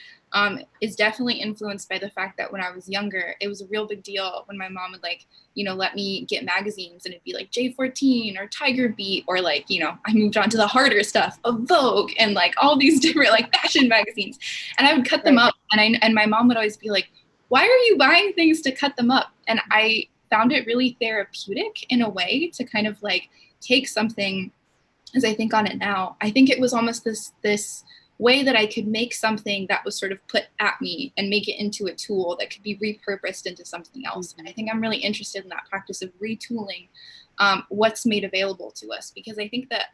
is definitely influenced by the fact that when I was younger, it was a real big deal when my mom would let me get magazines, and it'd be like J14 or Tiger Beat, or I moved on to the harder stuff of Vogue and like all these different like fashion magazines, and I would cut them up, and my mom would always be like, why are you buying things to cut them up? And I found it really therapeutic in a way to kind of like take something, as I think on it now, I think it was almost this way that I could make something that was sort of put at me and make it into a tool that could be repurposed into something else. And I think I'm really interested in that practice of retooling what's made available to us, because I think that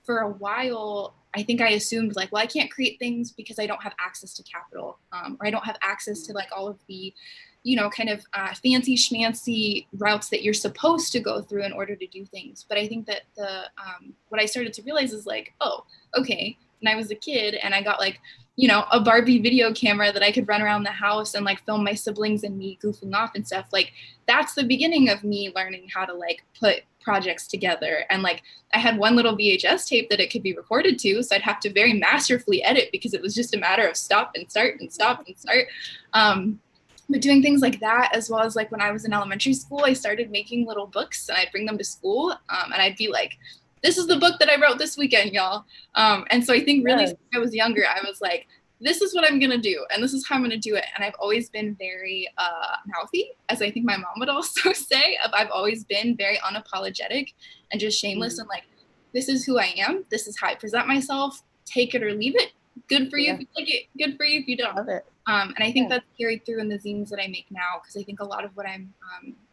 for a while, I think I assumed like, well, I can't create things because I don't have access to capital, or I don't have access to like all of the kind of fancy schmancy routes that you're supposed to go through in order to do things. But I think that what I started to realize is like, oh, okay, when I was a kid and I got like, a Barbie video camera that I could run around the house and like film my siblings and me goofing off and stuff. Like that's the beginning of me learning how to like put projects together. And like I had one little VHS tape that it could be recorded to, so I'd have to very masterfully edit because it was just a matter of stop and start and stop and start. But doing things like that, as well as like when I was in elementary school, I started making little books and I'd bring them to school, and I'd be like, this is the book that I wrote this weekend, y'all. And so I think really when I was younger, I was like, this is what I'm going to do. And this is how I'm going to do it. And I've always been very mouthy, as I think my mom would also say. I've always been very unapologetic and just shameless and like, this is who I am. This is how I present myself. Take it or leave it. Good for you if you take it. Good for you if you don't. Love it. And I think that's carried through in the zines that I make now, because I think a lot of what I'm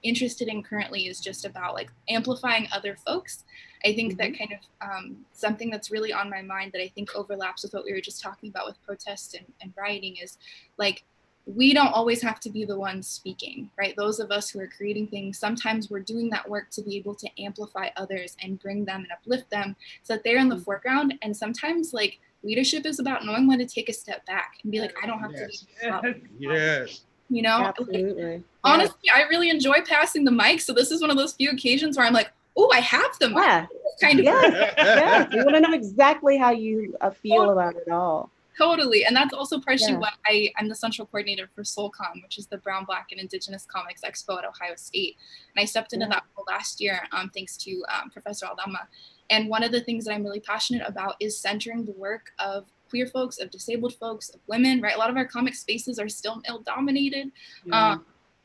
interested in currently is just about like amplifying other folks. I think that kind of something that's really on my mind that I think overlaps with what we were just talking about with protests and rioting is like, we don't always have to be the ones speaking, right? Those of us who are creating things, sometimes we're doing that work to be able to amplify others and bring them and uplift them so that they're in the foreground. And sometimes like leadership is about knowing when to take a step back and be like, I don't have to be Yes. Absolutely. Like, honestly, I really enjoy passing the mic. So this is one of those few occasions where I'm like, oh, I have the mic. Yeah. Kind of. Yeah. You want to know exactly how you feel about it all. Totally. And that's also partially why I'm the central coordinator for SoulCon, which is the Brown, Black, and Indigenous Comics Expo at Ohio State. And I stepped into that role last year thanks to Professor Aldama. And one of the things that I'm really passionate about is centering the work of queer folks, of disabled folks, of women, right? A lot of our comic spaces are still male-dominated.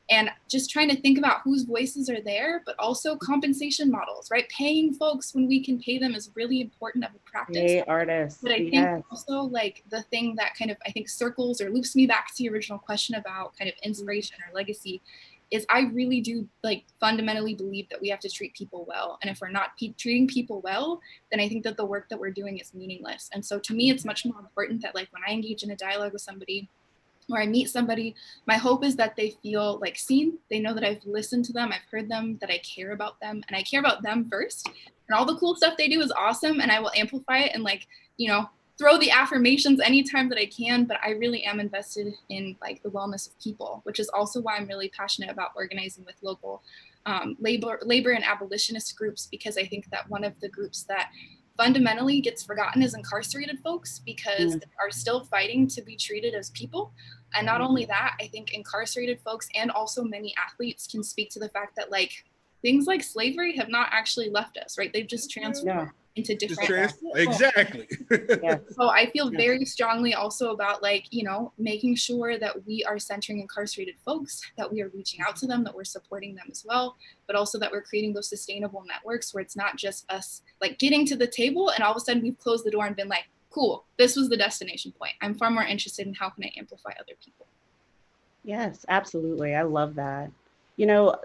And just trying to think about whose voices are there, but also compensation models, right? Paying folks when we can pay them is really important of a practice. Pay artists. But I think also like the thing that kind of, I think circles or loops me back to your original question about kind of inspiration or legacy is I really do like fundamentally believe that we have to treat people well. And if we're not treating people well, then I think that the work that we're doing is meaningless. And so to me, it's much more important that like when I engage in a dialogue with somebody, or I meet somebody, my hope is that they feel like seen. They know that I've listened to them, I've heard them, that I care about them, and I care about them first. And all the cool stuff they do is awesome, and I will amplify it and like, throw the affirmations anytime that I can, but I really am invested in like the wellness of people, which is also why I'm really passionate about organizing with local labor and abolitionist groups, because I think that one of the groups that fundamentally gets forgotten is incarcerated folks, because they are still fighting to be treated as people. And not only that, I think incarcerated folks and also many athletes can speak to the fact that like things like slavery have not actually left us, right? They've just transformed into different. Exactly. So I feel very strongly also about like, making sure that we are centering incarcerated folks, that we are reaching out to them, that we're supporting them as well, but also that we're creating those sustainable networks where it's not just us like getting to the table and all of a sudden we've closed the door and been like, cool, this was the destination point. I'm far more interested in how can I amplify other people. Yes, absolutely. I love that.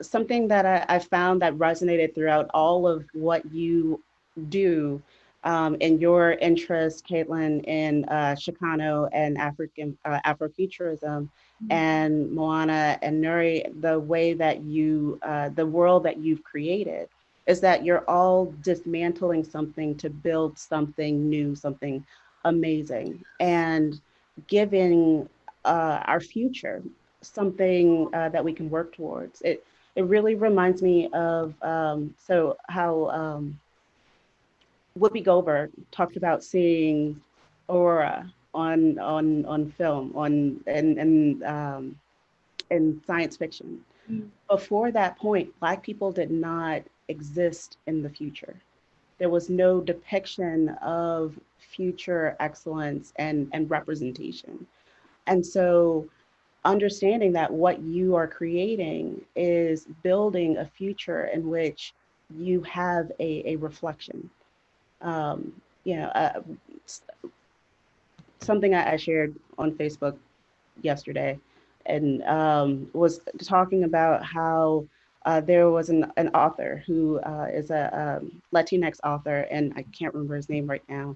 Something that I found that resonated throughout all of what you do in your interest, Caitlin, in Chicano and Afrofuturism, and Moana and Nuri, the way that you, the world that you've created, is that you're all dismantling something to build something new, something amazing, and giving our future something that we can work towards. It really reminds me of how Whoopi Goldberg talked about seeing Aurora on film in science fiction. Before that point, Black people did not exist in the future. There was no depiction of future excellence and representation. And so understanding that what you are creating is building a future in which you have a reflection. You know, something I shared on Facebook yesterday, and was talking about how there was an author who is a Latinx author, and I can't remember his name right now,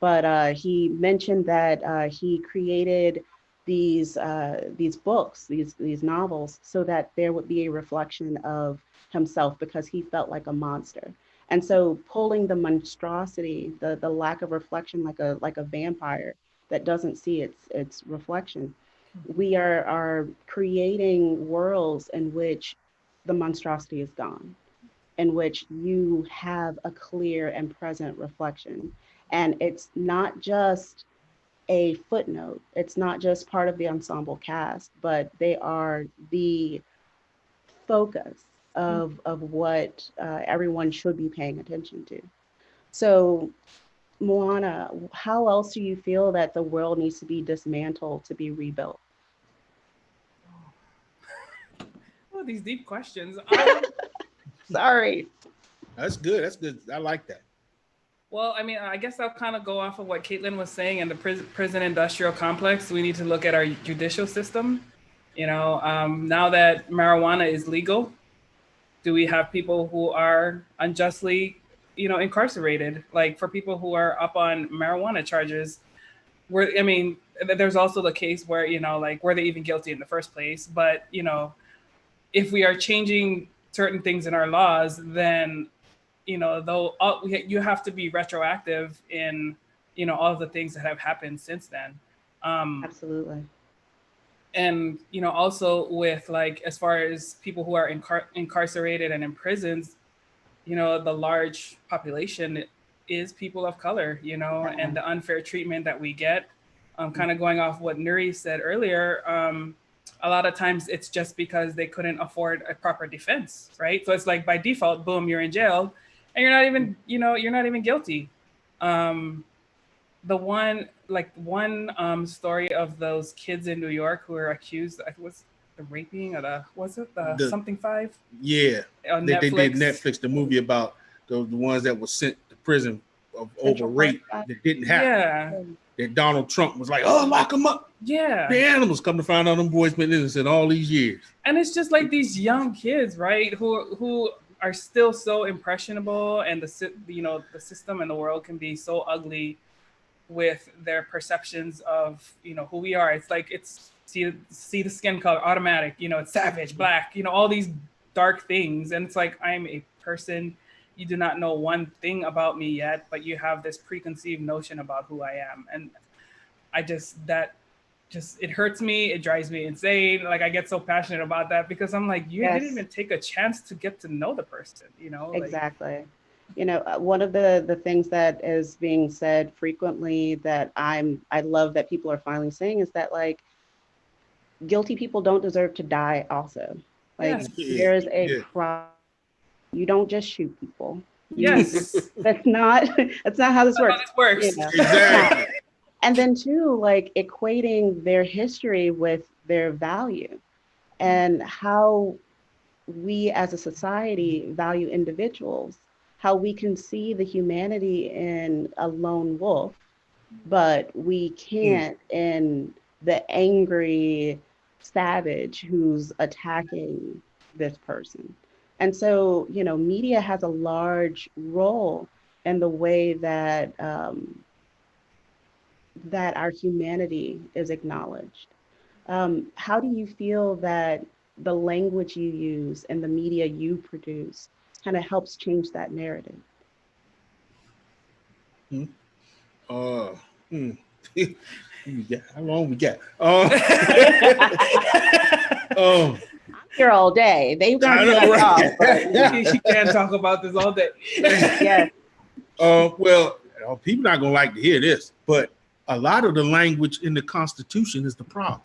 but he mentioned that he created these books, these novels, so that there would be a reflection of himself because he felt like a monster. And so pulling the monstrosity, the lack of reflection, like a vampire that doesn't see its reflection, we are creating worlds in which the monstrosity is gone, in which you have a clear and present reflection. And it's not just a footnote, it's not just part of the ensemble cast, but they are the focus of what everyone should be paying attention to. So Moana, how else do you feel that the world needs to be dismantled to be rebuilt? Oh, these deep questions. Sorry. That's good. That's good. I like that. Well, I mean, I guess I'll kind of go off of what Caitlin was saying in the prison industrial complex. We need to look at our judicial system. You know, now that marijuana is legal, do we have people who are unjustly, you know, incarcerated? Like for people who are up on marijuana charges, I mean, there's also the case where, you know, like, were they even guilty in the first place? But, you know, if we are changing certain things in our laws, then, you know, you have to be retroactive in, you know, all of the things that have happened since then. Absolutely. And, you know, also with like, as far as people who are incarcerated and in prisons, you know, the large population is people of color, you know, and the unfair treatment that we get, kind of going off what Nuri said earlier, a lot of times it's just because they couldn't afford a proper defense, right? So it's like by default, boom, you're in jail and you're not even, you know, you're not even guilty. The one story of those kids in New York who were accused, I think was the raping or the something 5? Yeah, on they Netflix. did Netflix, the movie about the ones that were sent to prison over rape that didn't happen. Yeah. That Donald Trump was like, oh, lock them up. Yeah. The animals, come to find out them boys been innocent all these years. And it's just like these young kids, right, who are still so impressionable, and the system and the world can be so ugly with their perceptions of, you know, who we are. It's like, it's see the skin color, automatic, you know, it's savage, black, you know, all these dark things. And it's like, I'm a person, you do not know one thing about me yet, but you have this preconceived notion about who I am. And it hurts me, it drives me insane. Like I get so passionate about that because I'm like, you didn't even take a chance to get to know the person, you know? Exactly. You know, one of the things that is being said frequently that I love that people are finally saying is that, like, guilty people don't deserve to die also. Like, there is a crime. You don't just shoot people. That's not how this works. You know? Exactly. And then too, like, equating their history with their value and how we as a society value individuals, how we can see the humanity in a lone wolf, but we can't in the angry savage who's attacking this person. And so, you know, media has a large role and the way that that our humanity is acknowledged. How do you feel that the language you use and the media you produce kind of helps change that narrative? How long we got? Here all day. They I know, right? She can't talk about this all day. Yeah. Well, people not gonna like to hear this, but a lot of the language in the Constitution is the problem.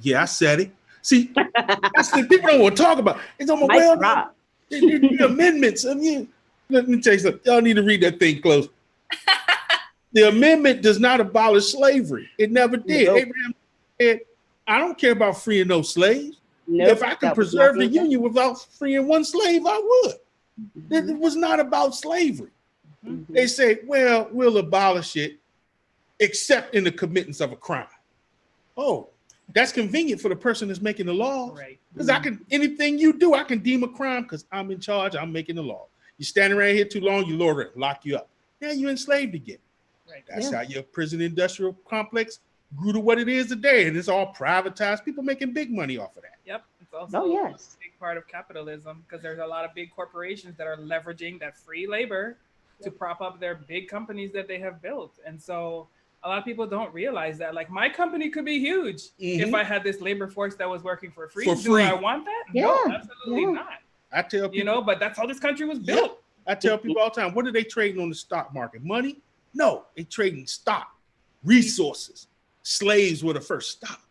Yeah, I said it. See, that's the people don't want to talk about. It's on my the amendments. I mean, let me tell you something. Y'all need to read that thing close. The amendment does not abolish slavery. It never did. Nope. Abraham said, I don't care about freeing no slaves. Nope, if I could preserve the Union without freeing one slave, I would. Mm-hmm. It was not about slavery. Mm-hmm. They say, well, we'll abolish it except in the committance of a crime. Oh, that's convenient for the person that's making the law. Right. Because I can, anything you do, I can deem a crime because I'm in charge, I'm making the law. You're standing around here too long, you lower it, lock you up. Now you're enslaved again. Right. That's how your prison industrial complex grew to what it is today. And it's all privatized. People making big money off of that. Yep. It's also a big part of capitalism because there's a lot of big corporations that are leveraging that free labor to prop up their big companies that they have built. And so a lot of people don't realize that. Like, my company could be huge if I had this labor force that was working for free. Do I want that? Yeah. No, absolutely not. I tell people, but that's how this country was built. I tell people all the time, what are they trading on the stock market? Money? No, they trading stock, resources. Slaves were the first stock.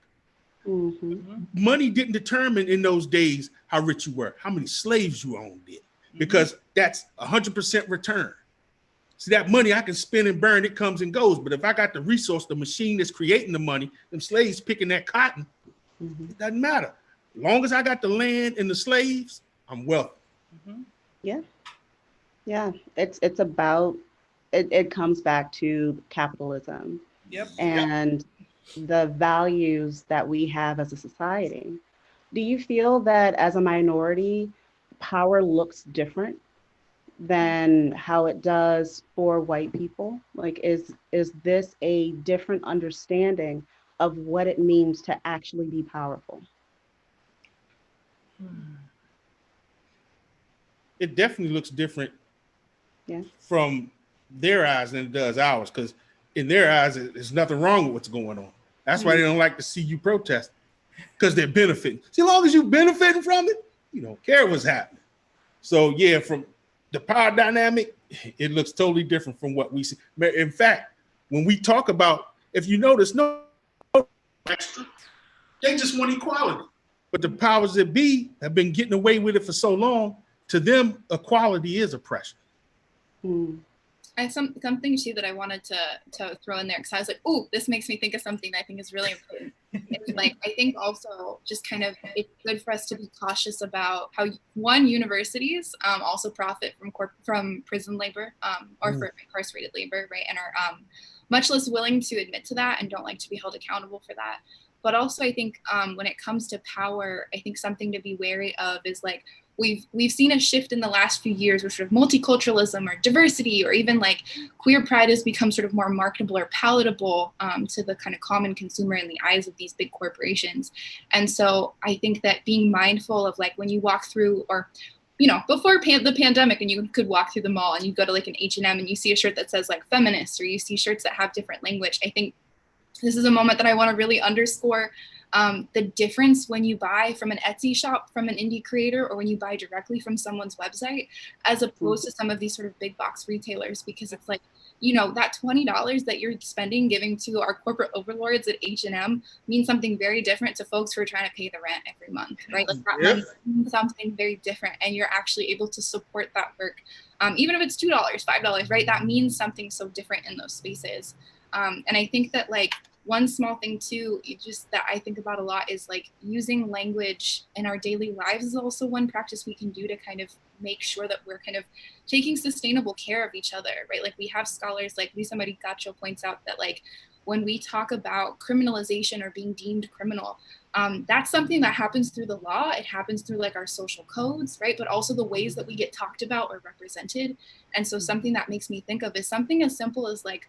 Mm-hmm. Money didn't determine in those days how rich you were, how many slaves you owned did, because that's 100% return. See, that money I can spend and burn, it comes and goes. But if I got the resource, the machine that's creating the money, them slaves picking that cotton, it doesn't matter. As long as I got the land and the slaves, I'm wealthy. Mm-hmm. Yeah. Yeah. It's about, it comes back to capitalism. Yep. And the values that we have as a society. Do you feel that as a minority, power looks different than how it does for white people? Like, is this a different understanding of what it means to actually be powerful? It definitely looks different from their eyes than it does ours, because in their eyes, there's nothing wrong with what's going on. That's why they don't like to see you protest, because they're benefiting. See, as long as you're benefiting from it, you don't care what's happening. So yeah, from the power dynamic, it looks totally different from what we see. In fact, when we talk about, if you notice, no extra, they just want equality. But the powers that be have been getting away with it for so long. To them, equality is oppression. Something too that I wanted to throw in there, because I was like, oh, this makes me think of something that I think is really important. It's like, I think also just kind of, it's good for us to be cautious about how, one, universities also profit from prison labor or from incarcerated labor, right? And are much less willing to admit to that and don't like to be held accountable for that. But also, I think when it comes to power, I think something to be wary of is like, we've seen a shift in the last few years where sort of multiculturalism or diversity or even like queer pride has become sort of more marketable or palatable to the kind of common consumer in the eyes of these big corporations. And so I think that being mindful of like when you walk through, or before the pandemic, and you could walk through the mall and you go to like an H&M and you see a shirt that says like feminist, or you see shirts that have different language. I think this is a moment that I want to really underscore the difference when you buy from an Etsy shop from an indie creator, or when you buy directly from someone's website, as opposed to some of these sort of big box retailers, because it's like, that $20 that you're spending giving to our corporate overlords at H&M means something very different to folks who are trying to pay the rent every month, right? Like that means something very different, and you're actually able to support that work. Even if it's $2, $5, right? That means something so different in those spaces. And I think that like, one small thing too, that I think about a lot is like using language in our daily lives is also one practice we can do to kind of make sure that we're kind of taking sustainable care of each other, right? Like we have scholars like Lisa Maricacho points out that like when we talk about criminalization or being deemed criminal, that's something that happens through the law. It happens through like our social codes, right? But also the ways that we get talked about or represented. And so something that makes me think of is something as simple as like,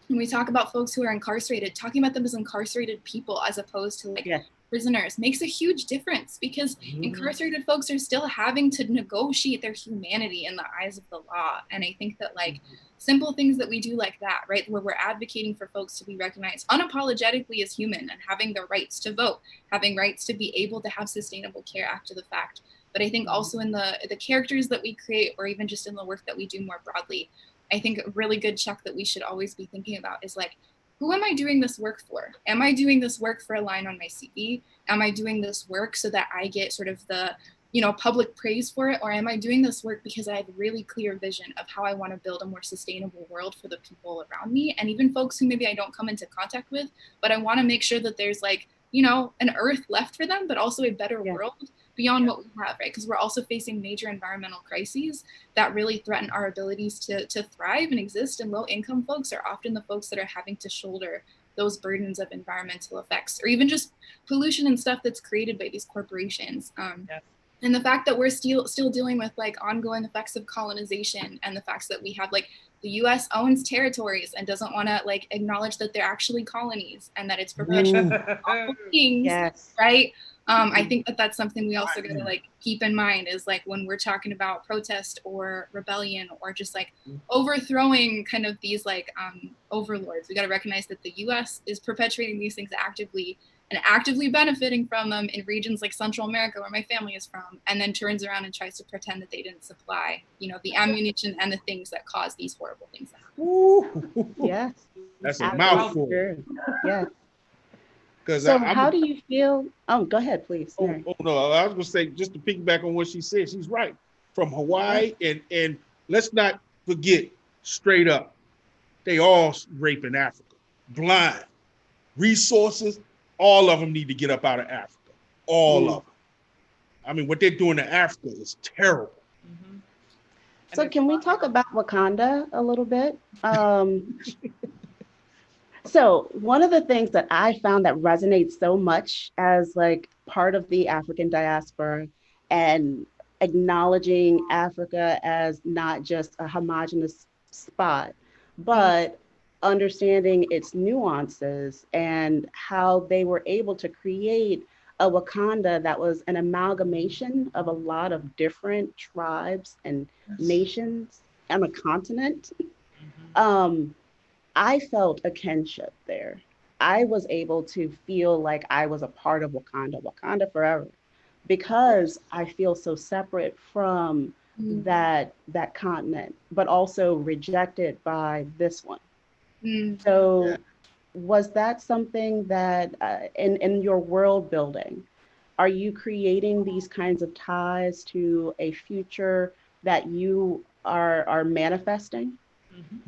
when we talk about folks who are incarcerated, talking about them as incarcerated people as opposed to like prisoners makes a huge difference, because incarcerated folks are still having to negotiate their humanity in the eyes of the law. And I think that like simple things that we do like that, right, where we're advocating for folks to be recognized unapologetically as human and having their rights to vote, having rights to be able to have sustainable care after the fact. But I think also in the characters that we create, or even just in the work that we do more broadly, I think a really good check that we should always be thinking about is like, who am I doing this work for? Am I doing this work for a line on my CV? Am I doing this work so that I get sort of the, you know, public praise for it? Or am I doing this work because I have a really clear vision of how I want to build a more sustainable world for the people around me, and even folks who maybe I don't come into contact with, but I want to make sure that there's like, you know, an earth left for them, but also a better world beyond what we have, right? Because we're also facing major environmental crises that really threaten our abilities to thrive and exist. And low income folks are often the folks that are having to shoulder those burdens of environmental effects, or even just pollution and stuff that's created by these corporations. And the fact that we're still dealing with like ongoing effects of colonization, and the facts that we have like the US owns territories and doesn't want to like acknowledge that they're actually colonies, and that it's perpetuating awful things, right? I think that that's something we also got to like keep in mind, is like when we're talking about protest or rebellion or just like overthrowing kind of these like overlords, we got to recognize that the US is perpetuating these things actively and actively benefiting from them in regions like Central America, where my family is from, and then turns around and tries to pretend that they didn't supply, you know, the ammunition and the things that cause these horrible things to happen. Yes. That's a mouthful. Yeah. So how do you feel? Oh, go ahead, please. Oh no, I was gonna say, just to piggyback on what she said, she's right. From Hawaii, and let's not forget, straight up, they all rape in Africa. Blind. Resources, all of them need to get up out of Africa. All of them. I mean, what they're doing to Africa is terrible. So can we talk about Wakanda a little bit? So one of the things that I found that resonates so much as like part of the African diaspora, and acknowledging Africa as not just a homogenous spot, but understanding its nuances and how they were able to create a Wakanda that was an amalgamation of a lot of different tribes and nations on a continent. I felt a kinship there. I was able to feel like I was a part of Wakanda forever, because I feel so separate from that continent, but also rejected by this one. So was that something that in your world building, are you creating these kinds of ties to a future that you are manifesting?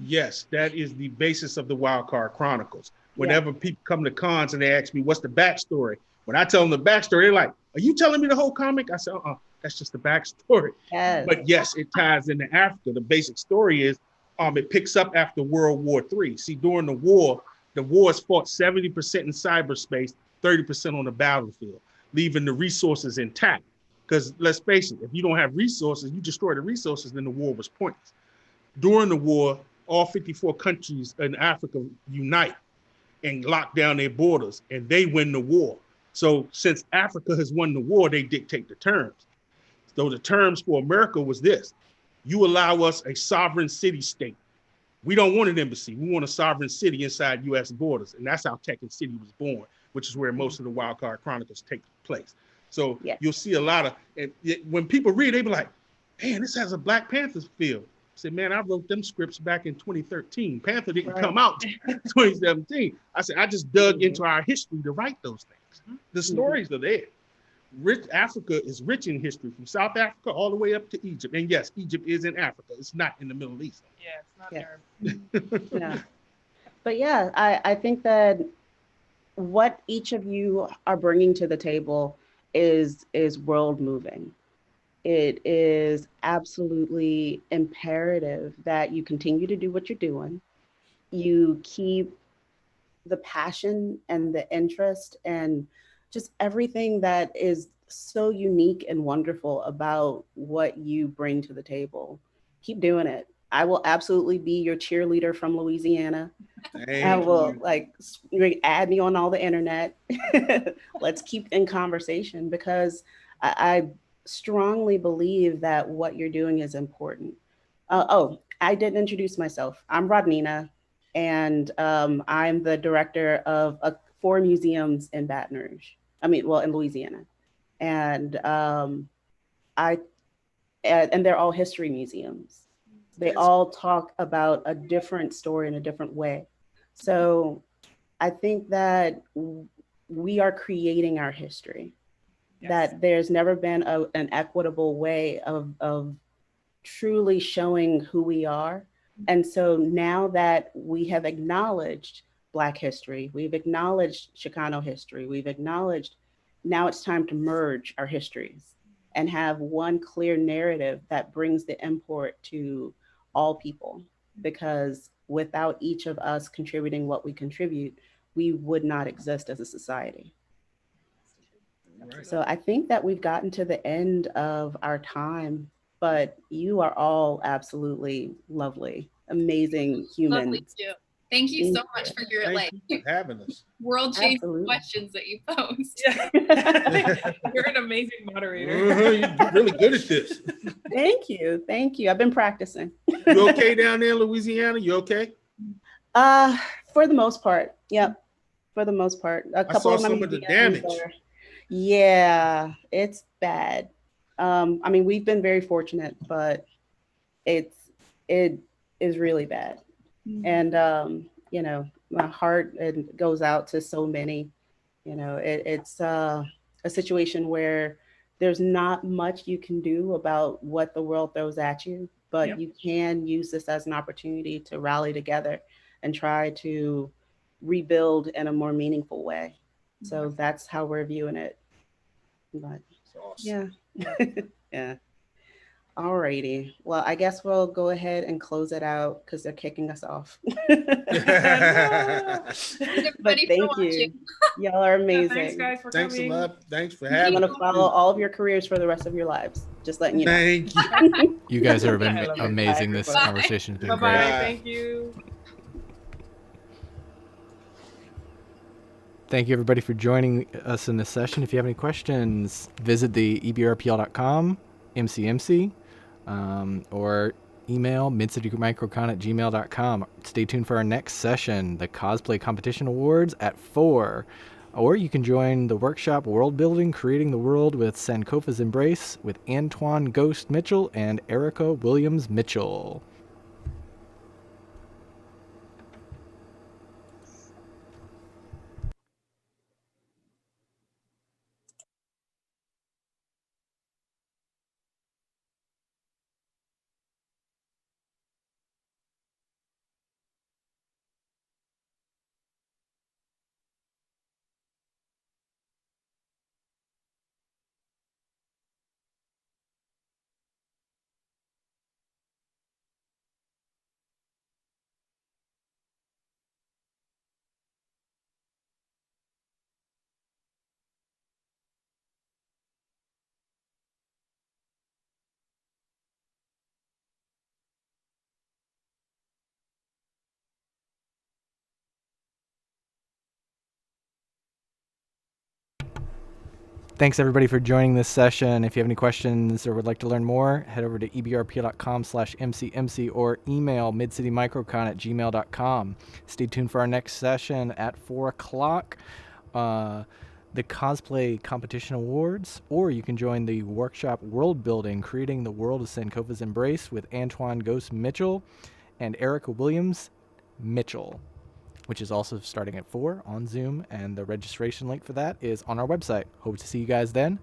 Yes, that is the basis of the Wildcard Chronicles. Whenever people come to cons and they ask me, what's the backstory? When I tell them the backstory, they're like, are you telling me the whole comic? I said, that's just the backstory. But yes, it ties into Africa. The basic story is it picks up after World War III. See, during the war is fought 70% in cyberspace, 30% on the battlefield, leaving the resources intact. Because let's face it, if you don't have resources, you destroy the resources, then the war was pointless. During the war, all 54 countries in Africa unite and lock down their borders, and they win the war. So since Africa has won the war, they dictate the terms. So the terms for America was this: you allow us a sovereign city-state. We don't want an embassy. We want a sovereign city inside U.S. borders. And that's how Tekken City was born, which is where most of the Wildcard Chronicles take place. So you'll see a lot of, and when people read, they be like, man, this has a Black Panther feel. I said, man, I wrote them scripts back in 2013. Panther didn't come out in 2017. I said, I just dug into our history to write those things. The stories are there. Africa is rich in history, from South Africa all the way up to Egypt. And yes, Egypt is in Africa. It's not in the Middle East. Yeah, it's not there. But yeah, I think that what each of you are bringing to the table is world moving. It is absolutely imperative that you continue to do what you're doing. You keep the passion and the interest and just everything that is so unique and wonderful about what you bring to the table. Keep doing it. I will absolutely be your cheerleader from Louisiana. I will add me on all the internet. Let's keep in conversation because I strongly believe that what you're doing is important. I didn't introduce myself. I'm Rodnina, and I'm the director of 4 museums in Baton Rouge. In Louisiana, and and they're all history museums. They all talk about a different story in a different way. So I think that we are creating our history. Yes. That there's never been an equitable way of truly showing who we are. And so now that we have acknowledged Black history, we've acknowledged Chicano history, we've acknowledged, now it's time to merge our histories and have one clear narrative that brings the import to all people. Because without each of us contributing what we contribute, we would not exist as a society. Right. So I think that we've gotten to the end of our time, but you are all absolutely lovely, amazing humans. Lovely too. Thank you so much for your having us. World-changing questions that you posed. You're an amazing moderator. You're really good at this. Thank you. I've been practicing. You okay down there in Louisiana? You okay? For the most part, yep. For the most part, a couple I saw of my some of the damage. Yeah, it's bad. We've been very fortunate, but it is really bad. And my heart goes out to so many. It's a situation where there's not much you can do about what the world throws at you, but you can use this as an opportunity to rally together and try to rebuild in a more meaningful way. So that's how we're viewing it. But yeah. Yeah. Alrighty. Well, I guess we'll go ahead and close it out because they're kicking us off. But thank you. Y'all are amazing. Thanks, guys, for coming. Thanks a lot. Thanks for having me. I'm going to follow all of your careers for the rest of your lives. Just letting you know. Thank you. You guys have been amazing. This conversation has been great. Bye-bye. Thank you. Thank you, everybody, for joining us in this session. If you have any questions, visit the EBRPL.com, MCMC, or email midcitymicrocon@gmail.com. Stay tuned for our next session, the Cosplay Competition Awards at 4. Or you can join the workshop World Building, Creating the World with Sankofa's Embrace with Antoine Ghost Mitchell and Erica Williams Mitchell. Thanks, everybody, for joining this session. If you have any questions or would like to learn more, head over to ebrpl.com/mcmc or email midcitymicrocon@gmail.com. Stay tuned for our next session at 4 o'clock, the Cosplay Competition Awards, or you can join the workshop World Building, Creating the World of Sankofa's Embrace with Antoine Ghost Mitchell and Erica Williams Mitchell, which is also starting at 4 on Zoom, and the registration link for that is on our website. Hope to see you guys then.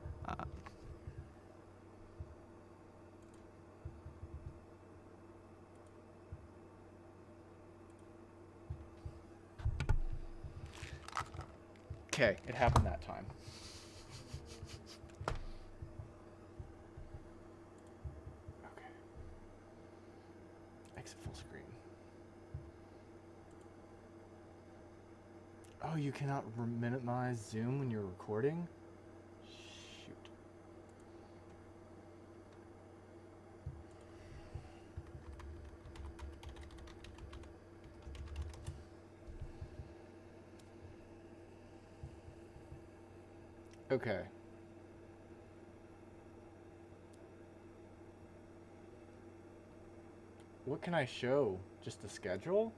Okay, it happened that time. Okay. Exit full screen. Oh, you cannot minimize Zoom when you're recording? Shoot. Okay. What can I show? Just the schedule?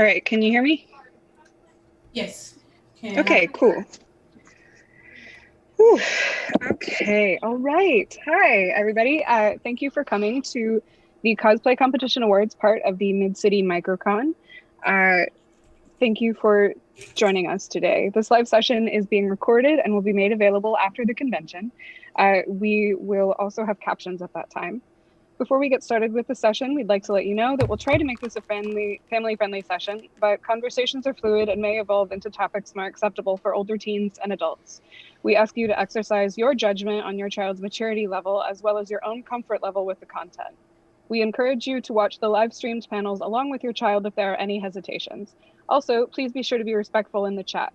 All right, can you hear me? Yes. Okay, cool. Whew. Okay, all right. Hi, everybody. Thank you for coming to the Cosplay Competition Awards part of the Mid-City MicroCon. Thank you for joining us today. This live session is being recorded and will be made available after the convention. We will also have captions at that time. Before we get started with the session, we'd like to let you know that we'll try to make this a family-friendly session, but conversations are fluid and may evolve into topics more acceptable for older teens and adults. We ask you to exercise your judgment on your child's maturity level as well as your own comfort level with the content. We encourage you to watch the live streamed panels along with your child if there are any hesitations. Also, please be sure to be respectful in the chat.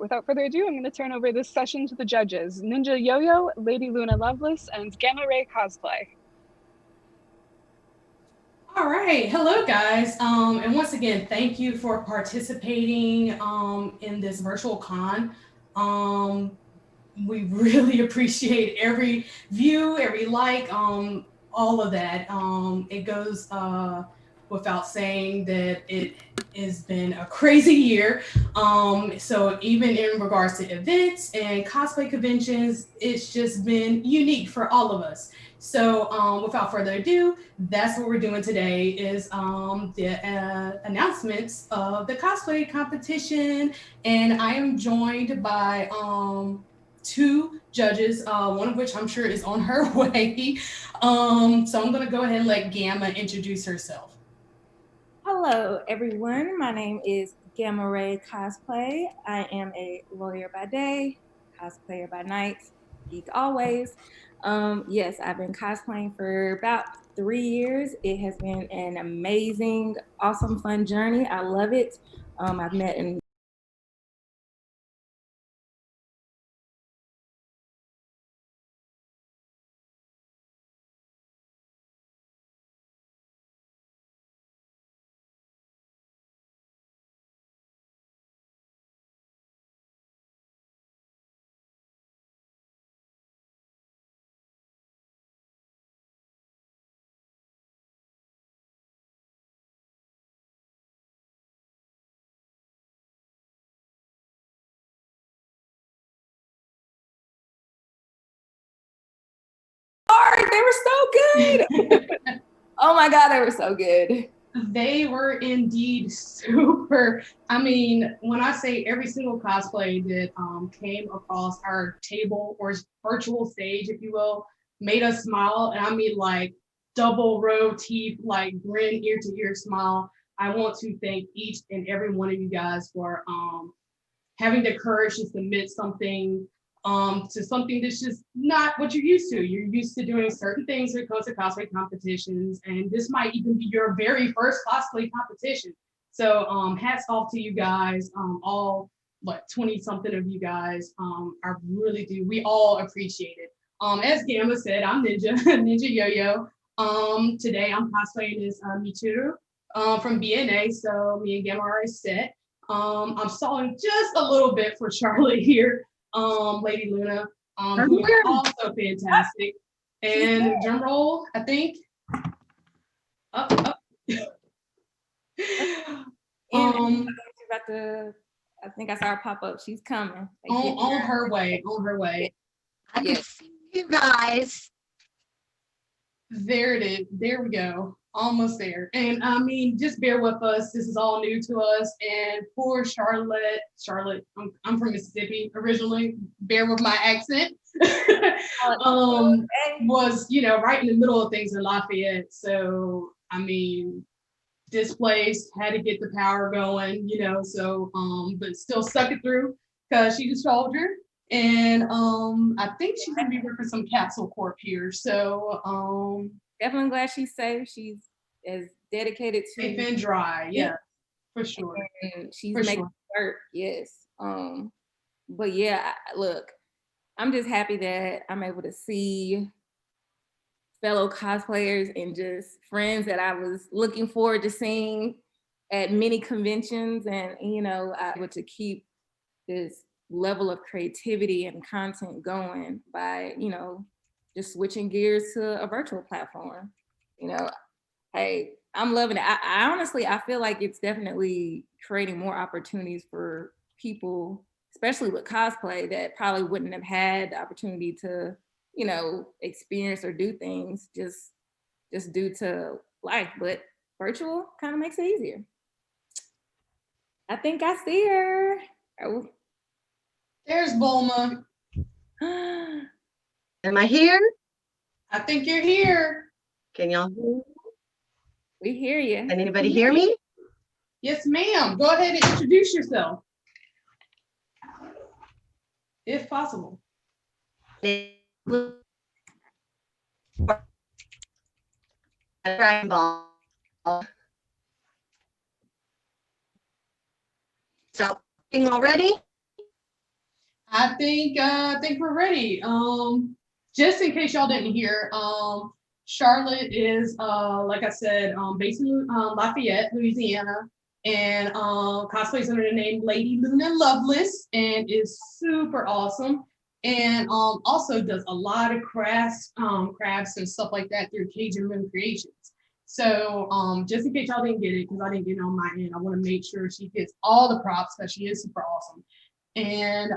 Without further ado, I'm going to turn over this session to the judges, Ninja Yo-Yo, Lady Luna Loveless, and Gamma Ray Cosplay. All right, hello guys, and once again, thank you for participating in this virtual con. We really appreciate every view, every like, all of that. It goes without saying that it has been a crazy year. So even in regards to events and cosplay conventions, it's just been unique for all of us. So without further ado, that's what we're doing today is the announcements of the cosplay competition. And I am joined by two judges, one of which I'm sure is on her way. So I'm gonna go ahead and let Gamma introduce herself. Hello, everyone. My name is Gamma Ray Cosplay. I am a lawyer by day, cosplayer by night, geek always. Yes, I've been cosplaying for about 3 years. It has been an amazing, awesome, fun journey. I love it. I've met and they were so good. Oh my God, they were so good. They were indeed super. I mean, when I say every single cosplay that came across our table or virtual stage, if you will, made us smile. And I mean like double row teeth, like grin, ear to ear smile. I want to thank each and every one of you guys for having the courage to submit something to something that's just not what you're used to. You're used to doing certain things when it comes to cosplay competitions, and this might even be your very first cosplay competition. So hats off to you guys, all 20 something of you guys. I really do. We all appreciate it. As Gamma said, I'm Ninja, Ninja Yo-Yo. Today I'm cosplaying as Michiru from BNA. So me and Gamma are set. I'm stalling just a little bit for Charlotte here. Lady Luna, who is also fantastic. And drum roll, I think. Up. About to, I think I saw her pop up. She's coming. On her way. I can see you guys. There it is. There we go. Almost there. And I mean, just bear with us. This is all new to us. And poor Charlotte, I'm from Mississippi originally. Bear with my accent. Was, right in the middle of things in Lafayette. So, I mean, displaced, had to get the power going, so, but still stuck it through because she's a soldier. And I think she's gonna be working some Capsule Corp here. So, definitely glad she's safe. She's as dedicated to safe and dry, yeah, for sure. And she's making it work, yes. But yeah, look, I'm just happy that I'm able to see fellow cosplayers and just friends that I was looking forward to seeing at many conventions, and I able to keep this level of creativity and content going by just switching gears to a virtual platform. Hey, I'm loving it. I honestly, I feel like it's definitely creating more opportunities for people, especially with cosplay, that probably wouldn't have had the opportunity to, you know, experience or do things just due to life. But virtual kind of makes it easier. I think I see her. Oh. There's Bulma. Am I here? I think you're here. Can y'all hear me? We hear you. Can anybody hear me? Yes, ma'am. Go ahead and introduce yourself, if possible. Something already? I think we're ready. Just in case y'all didn't hear, Charlotte is like I said, based in Lafayette, Louisiana, and cosplays under the name Lady Luna Loveless, and is super awesome. And also does a lot of crafts and stuff like that through Cajun Moon Creations. So just in case y'all didn't get it, because I didn't get it on my end, I want to make sure she gets all the props because she is super awesome. And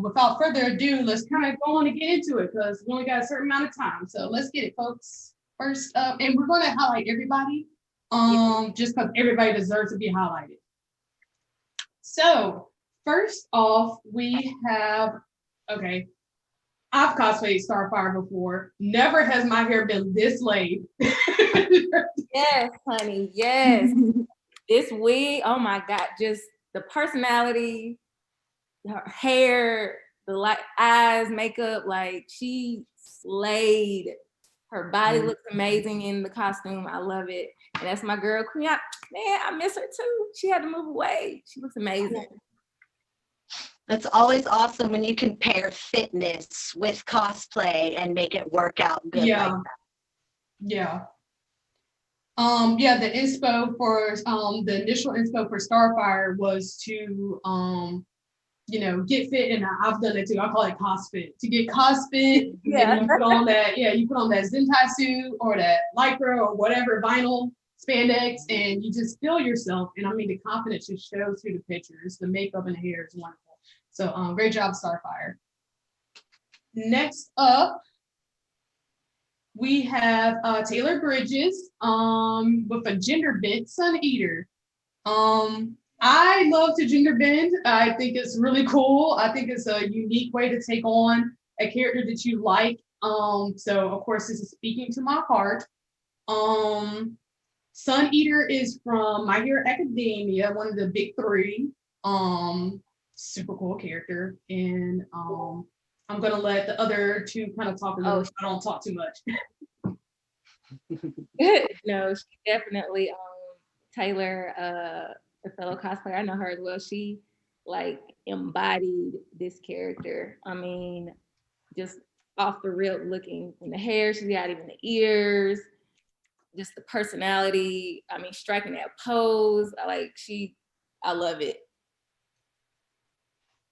without further ado, let's kind of go on and get into it because we only got a certain amount of time. So let's get it, folks. First up, and we're going to highlight everybody, just because everybody deserves to be highlighted. So first off, we have, okay, I've cosplayed Starfire before. Never has my hair been this laid. Yes, honey, yes. This wig, oh my God, just the personality, her hair, the light eyes, makeup, like she slayed. Her body looks amazing in the costume. I love it. And that's my girl, Queen. Man, I miss her too. She had to move away. She looks amazing. It's always awesome when you can pair fitness with cosplay and make it work out good. Yeah. Like that. Yeah. Yeah, the inspo for the initial inspo for Starfire was to you know, get fit, and I've done it too. I call it cosfit. To get cosfit, yeah, you put on that, you put on that Zentai suit or that lycra or whatever vinyl spandex, and you just feel yourself. And I mean, the confidence just shows through the pictures. The makeup and the hair is wonderful. So great job, Starfire. Next up, we have Taylor Bridges with a gender bent Sun Eater. I love to gender bend. I think it's really cool. I think it's a unique way to take on a character that you like. So of course, this is speaking to my heart. Sun Eater is from My Hero Academia, one of the big three. Super cool character. And I'm gonna let the other two kind of talk a little. I don't talk too much. No, she definitely Taylor, a fellow cosplayer, I know her as well. She like embodied this character. I mean, just off the rip looking from the hair, she's got even the ears, just the personality. I mean, striking that pose. I love it.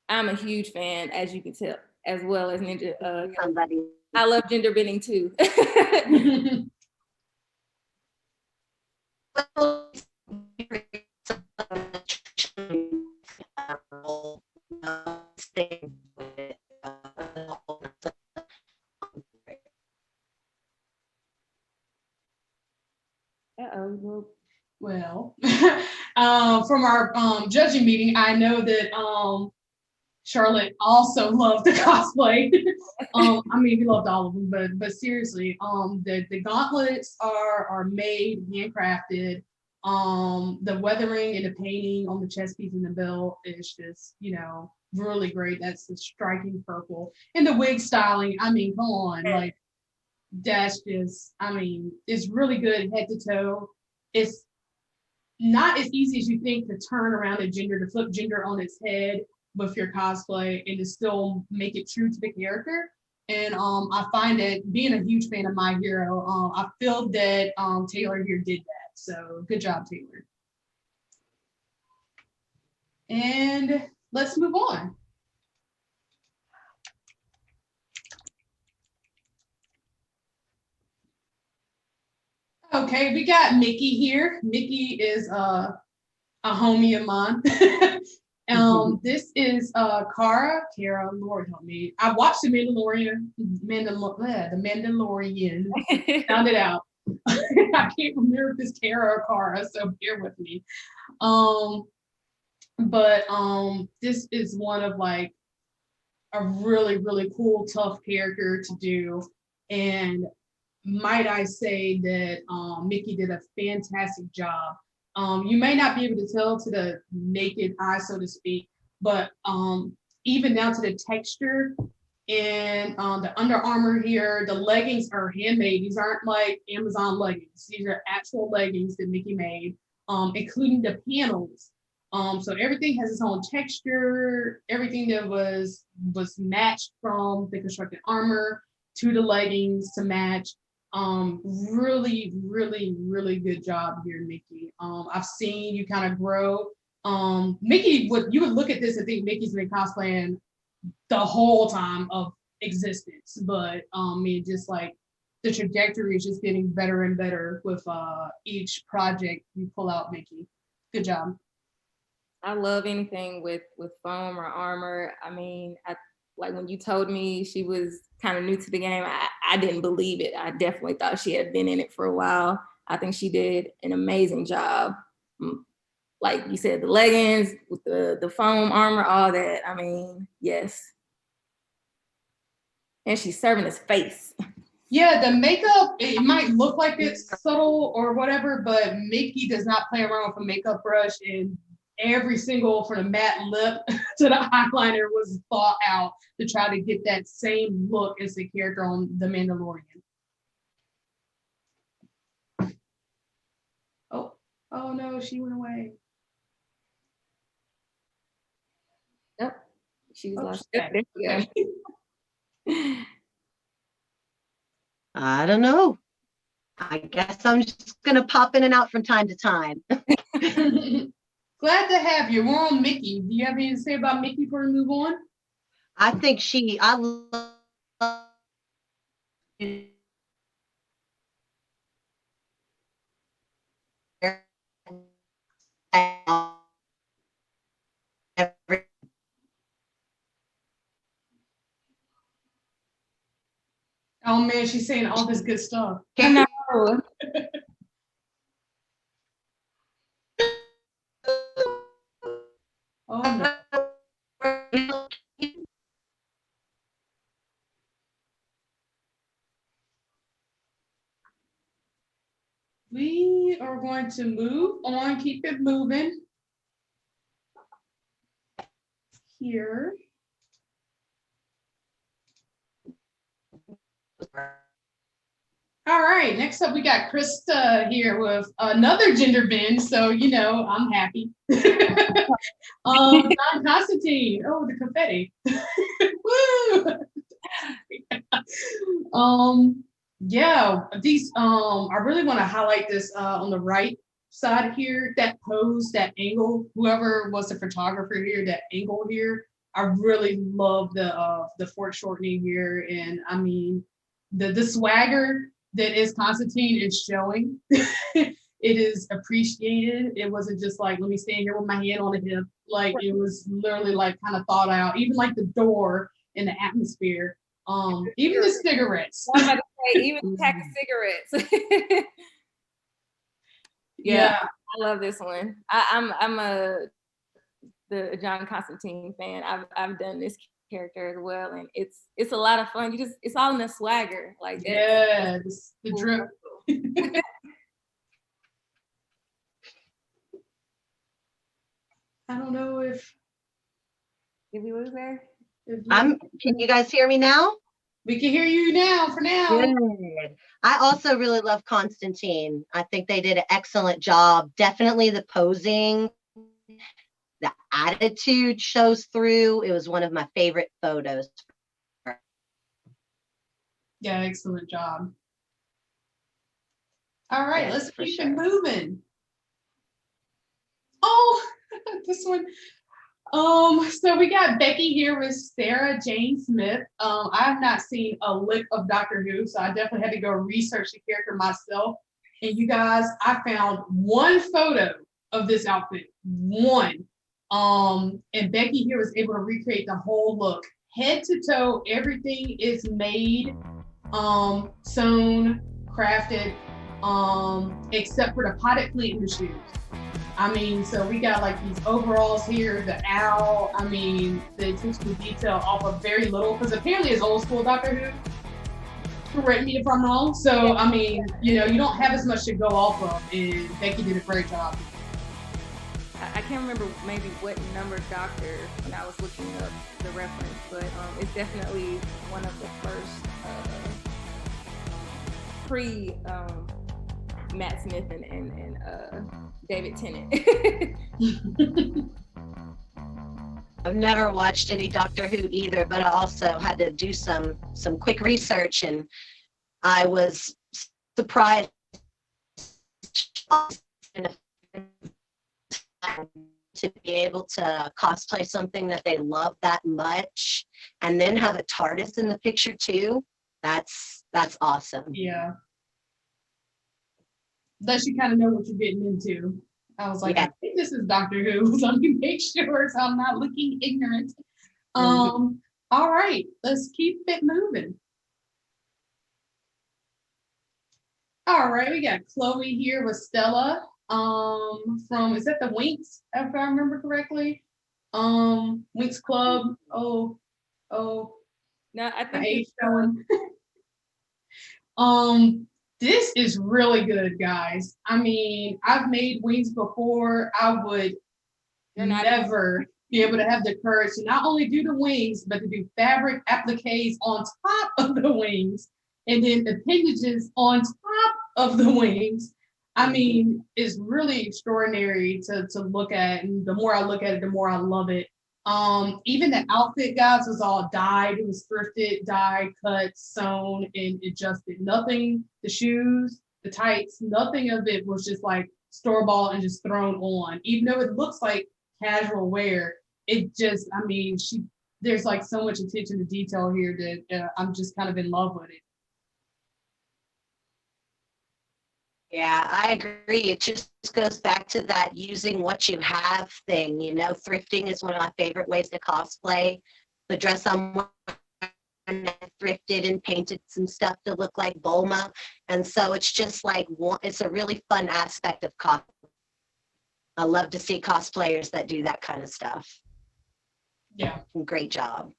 I'm a huge fan, as you can tell, as well as Ninja. I love gender bending too. Well, from our judging meeting, I know that Charlotte also loved the cosplay. I mean, we loved all of them, but seriously, the gauntlets are made, handcrafted. The weathering and the painting on the chest piece and the belt is just, you know, really great. That's the striking purple. And the wig styling, I mean, come on, like that's just, I mean, it's really good head to toe. It's not as easy as you think to turn around a gender, to flip gender on its head with your cosplay and to still make it true to the character. And I find that being a huge fan of My Hero, I feel that Taylor here did that. So good job, Taylor. And let's move on. Okay, we got Mickey here. Mickey is a homie of mine. This is Kara, Lord help me. I watched The Mandalorian. Found it out. I can't remember if it's Kara or Kara, so bear with me. But this is one of like a really, really cool, tough character to do. And might I say that Mickey did a fantastic job. You may not be able to tell to the naked eye, so to speak, but even down to the texture and the Under Armour here, the leggings are handmade. These aren't like Amazon leggings. These are actual leggings that Mickey made, including the panels. So everything has its own texture. Everything that was matched from the constructed armor to the leggings to match. Really, really, really good job here, Mickey. I've seen you kind of grow. Mickey, you would look at this and think Mickey's been cosplaying the whole time of existence, but just like the trajectory is just getting better and better with each project you pull out, Mickey. Good job. I love anything with foam or armor. I mean, like when you told me she was kind of new to the game, I didn't believe it. I definitely thought she had been in it for a while. I think she did an amazing job. Like you said, the leggings with the foam armor, all that. I mean, yes. And she's serving his face. Yeah, the makeup, it might look like it's subtle or whatever, but Mickey does not play around with a makeup brush, and every single, from the matte lip to the eyeliner, was thought out to try to get that same look as the character on The Mandalorian. Oh no, she went away. Yep, she was lost. Yep, there she goes. I don't know. I guess I'm just gonna pop in and out from time to time. Glad to have you. We're on Mickey. Do you have anything to say about Mickey before we move on? I think I love Oh man, she's saying all this good stuff. I know. Oh no. We are going to move on, keep it moving. Here. All right, next up we got Krista here with another gender bend, so you know I'm happy. John Constantine, oh the confetti. Woo! Yeah, these I really want to highlight this on the right side here, that pose, that angle, whoever was the photographer here, that angle here. I really love the foreshortening here, and I mean the swagger that is Constantine is showing. It is appreciated. It wasn't just like, let me stand here with my hand on the hip. Like it was literally like kind of thought out, even like the door and the atmosphere. Even the cigarettes. I was about to say, even the pack of cigarettes. Yeah, I love this one. I'm the John Constantine fan. I've done this character as well, and it's a lot of fun. It's all in the swagger, like that. Yeah, the drip. I don't know if did we lose there? Can you guys hear me now? We can hear you now for now. Good. I also really love Constantine. I think they did an excellent job. Definitely the posing, the attitude shows through. It was one of my favorite photos. Yeah, excellent job. All right, Yes, let's for keep sure. it moving. Oh, this one. So we got Becky here with Sarah Jane Smith. I have not seen a lick of Doctor Who, so I definitely had to go research the character myself. And you guys, I found one photo of this outfit, one. And Becky here was able to recreate the whole look, head to toe. Everything is made, sewn, crafted, except for the potted plant in the shoes. I mean, so we got like these overalls here, the owl. I mean, the attention to detail off of very little, because apparently it's old school Doctor Who. Correct me if I'm wrong. So, I mean, you know, you don't have as much to go off of, and Becky did a great job. I can't remember maybe what number doctor when I was looking up the reference, but it's definitely one of the first pre Matt Smith and David Tennant. I've never watched any Doctor Who either, but I also had to do some quick research, and I was surprised to be able to cosplay something that they love that much, and then have a TARDIS in the picture too. That's awesome. Yeah. Unless you kind of know what you're getting into. I was like, yeah. I think this is Doctor Who, so let me make sure so I'm not looking ignorant. All right, let's keep it moving. All right, we got Chloe here with Stella from, is that the Winx, if I remember correctly? Winx Club. Oh, no, I think age showing. This is really good, guys. I mean, I've made wings before. I would never be able to have the courage to not only do the wings, but to do fabric appliques on top of the wings, and then appendages on top of the wings. I mean, it's really extraordinary to look at. And the more I look at it, the more I love it. Even the outfit, guys, was all dyed. It was thrifted, dyed, cut, sewn, and adjusted. Nothing, the shoes, the tights, nothing of it was just like store-bought and just thrown on. Even though it looks like casual wear, it just, I mean, there's like so much attention to detail here that I'm just kind of in love with it. Yeah, I agree. It just goes back to that using what you have thing. You know, thrifting is one of my favorite ways to cosplay. The dress I'm wearing, thrifted and painted some stuff to look like Bulma. And so it's just like, it's a really fun aspect of cosplay. I love to see cosplayers that do that kind of stuff. Yeah. Great job.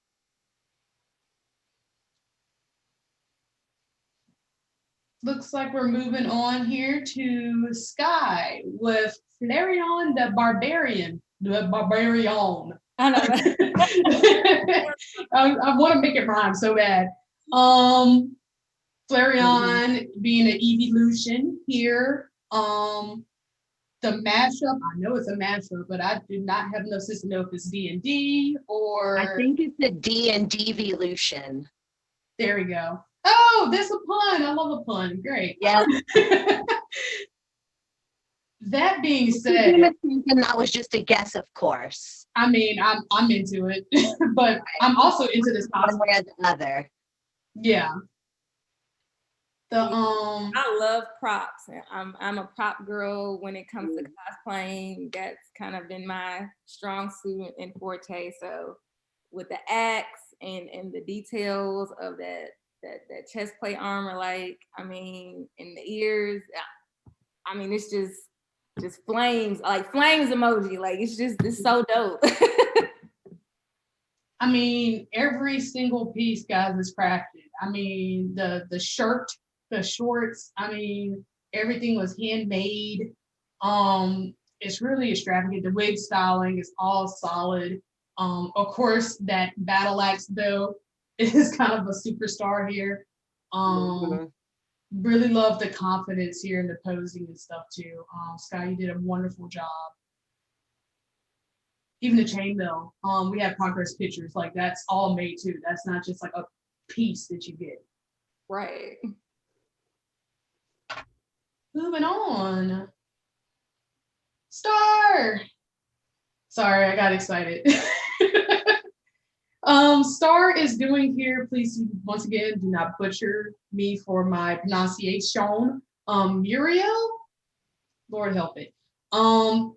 Looks like we're moving on here to Sky with Flareon the Barbarian. The Barbarian. I know. I want to make it rhyme so bad. Flareon being an evolution here. The mashup, I know it's a mashup, but I do not have enough sense to know if it's D&D or... I think it's a D&D evolution. There we go. Oh, that's a pun. I love a pun. Great. Yeah. That being said, that was just a guess, of course. I mean, I'm into it, but I'm also into this one way or the other. Yeah. I love props. I'm a prop girl when it comes to cosplaying. That's kind of been my strong suit and forte. So with the axe and the details of that chest plate armor, like, I mean, in the ears, I mean, it's just flames, like flames emoji, like it's so dope. I mean, every single piece, guys, is crafted. I mean, the shirt, the shorts, I mean, everything was handmade. It's really extravagant. The wig styling is all solid. Of course, that battle axe though is kind of a superstar here. Really love the confidence here and the posing and stuff too. Sky, you did a wonderful job. Even the chainmail, we have progress pictures, like that's all made too. That's not just like a piece that you get. Right. Moving on. Star. Sorry, I got excited. Star is doing here, please once again do not butcher me for my pronunciation. Muriel, Lord help it.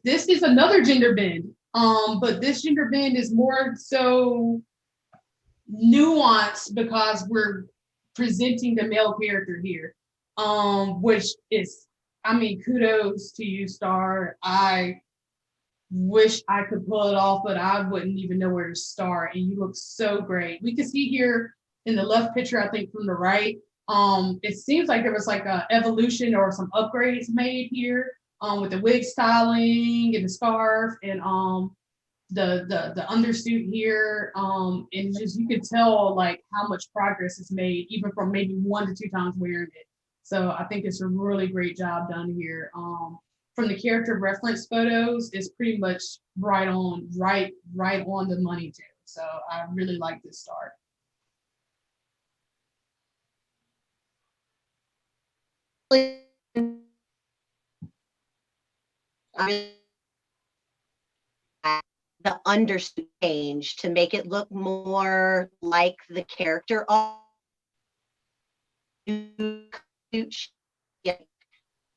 This is another gender bend, but this gender bend is more so nuanced because we're presenting the male character here, which is, I mean, kudos to you, Star. I wish I could pull it off, but I wouldn't even know where to start. And you look so great. We can see here in the left picture, I think from the right, it seems like there was like a evolution or some upgrades made here, with the wig styling and the scarf and the undersuit here, and just you can tell like how much progress is made even from maybe 1 to 2 times wearing it. So I think it's a really great job done here. From the character reference photos, it's pretty much right on the money too. So I really like this start. The undersuit change to make it look more like the character.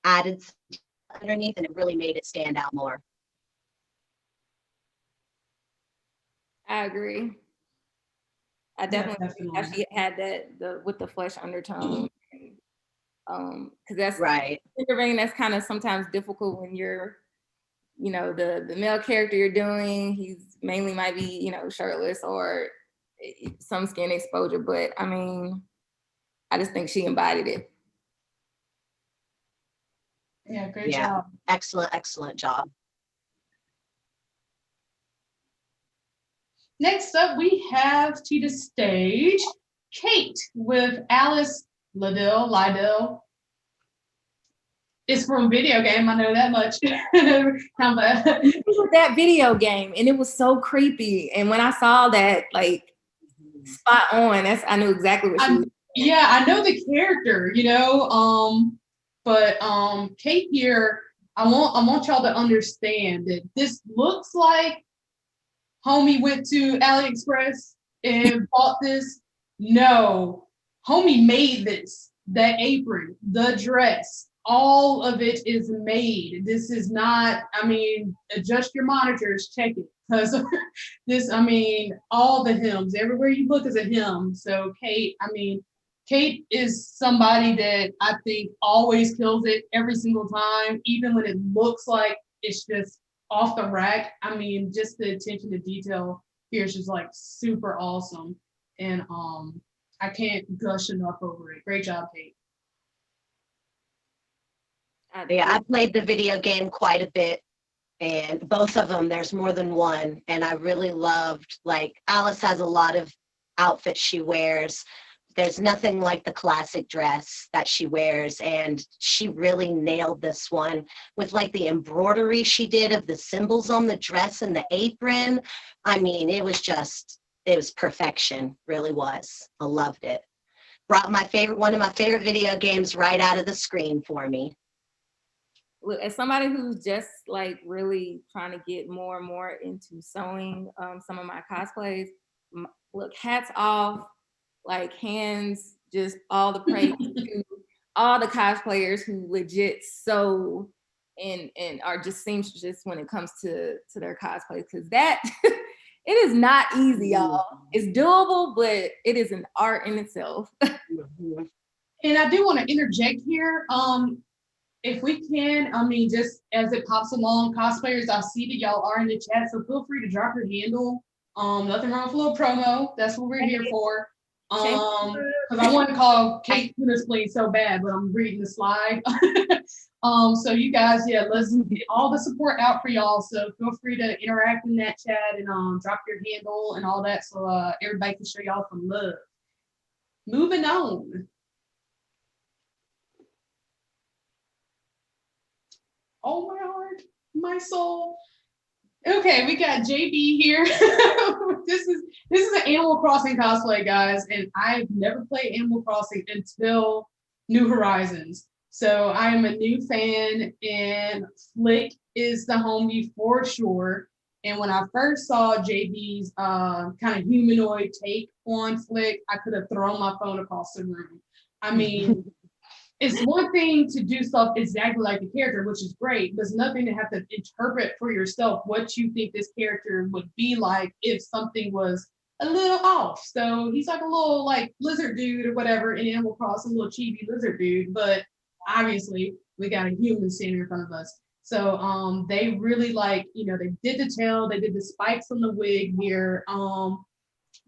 Added underneath, and it really made it stand out more. I agree. I definitely actually had that with the flesh undertone. Because that's right. That's kind of sometimes difficult when you're, you know, the male character you're doing, he's mainly might be, you know, shirtless or some skin exposure. But I mean, I just think she embodied it. Yeah, great job. Excellent job. Next up, we have to the stage Kate with Alice Liddell. It's from a video game, I know that much. It was that video game, and it was so creepy. And when I saw that, like, spot on, I knew exactly what she was doing. Yeah, I know the character, you know, but Kate here, I want y'all to understand that this looks like homie went to AliExpress and bought this. No, homie made this, that apron, the dress, all of it is made. This is not, I mean, adjust your monitors, check it. Because this, I mean, all the hymns, everywhere you look is a hymn. So Kate, I mean, Kate is somebody that I think always kills it every single time, even when it looks like it's just off the rack. I mean, just the attention to detail here is just like super awesome. And I can't gush enough over it. Great job, Kate. Yeah, I played the video game quite a bit, and both of them, there's more than one. And I really loved, like, Alice has a lot of outfits she wears. There's nothing like the classic dress that she wears, and she really nailed this one with like the embroidery she did of the symbols on the dress and the apron. I mean, it was perfection, really was. I loved it. Brought one of my favorite video games right out of the screen for me. Look, as somebody who's just like really trying to get more and more into sewing some of my cosplays, look, hats off, like hands, just all the praise to all the cosplayers who legit sew and are just seamstresses when it comes to their cosplay, because that it is not easy, y'all. It's doable, but it is an art in itself. And I do want to interject here. If we can, I mean, just as it pops along, cosplayers, I see that y'all are in the chat, so feel free to drop your handle. Nothing wrong with a little promo. That's what we're here for. Because I want to call Kate Spleen so bad, but I'm reading the slide. So you guys, yeah, let's get all the support out for y'all. So feel free to interact in that chat and drop your handle and all that, so everybody can show y'all some love. Moving on. Oh, my heart, my soul. Okay, we got JB here. This is an Animal Crossing cosplay, guys, and I've never played Animal Crossing until New Horizons. So I am a new fan, and Flick is the homie for sure. And when I first saw JB's kind of humanoid take on Flick, I could have thrown my phone across the room. I mean, it's one thing to do stuff exactly like the character, which is great, but it's another thing to have to interpret for yourself what you think this character would be like if something was a little off. So he's like a little like lizard dude or whatever in Animal Crossing, a little chibi lizard dude, but obviously we got a human standing in front of us. So they really like, you know, they did the tail, they did the spikes on the wig here,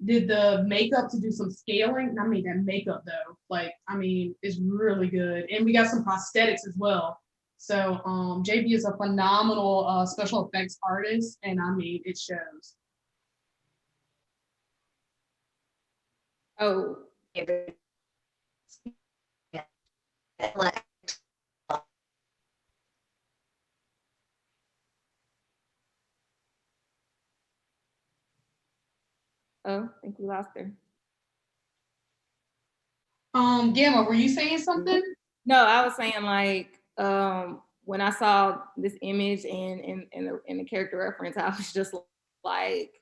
did the makeup to do some scaling. I mean, that makeup though, like, I mean, it's really good. And we got some prosthetics as well. So JB is a phenomenal special effects artist, and I mean, it shows. Oh. Oh, I think we lost her. Gamma, were you saying something? No, I was saying like when I saw this image and the character reference, I was just like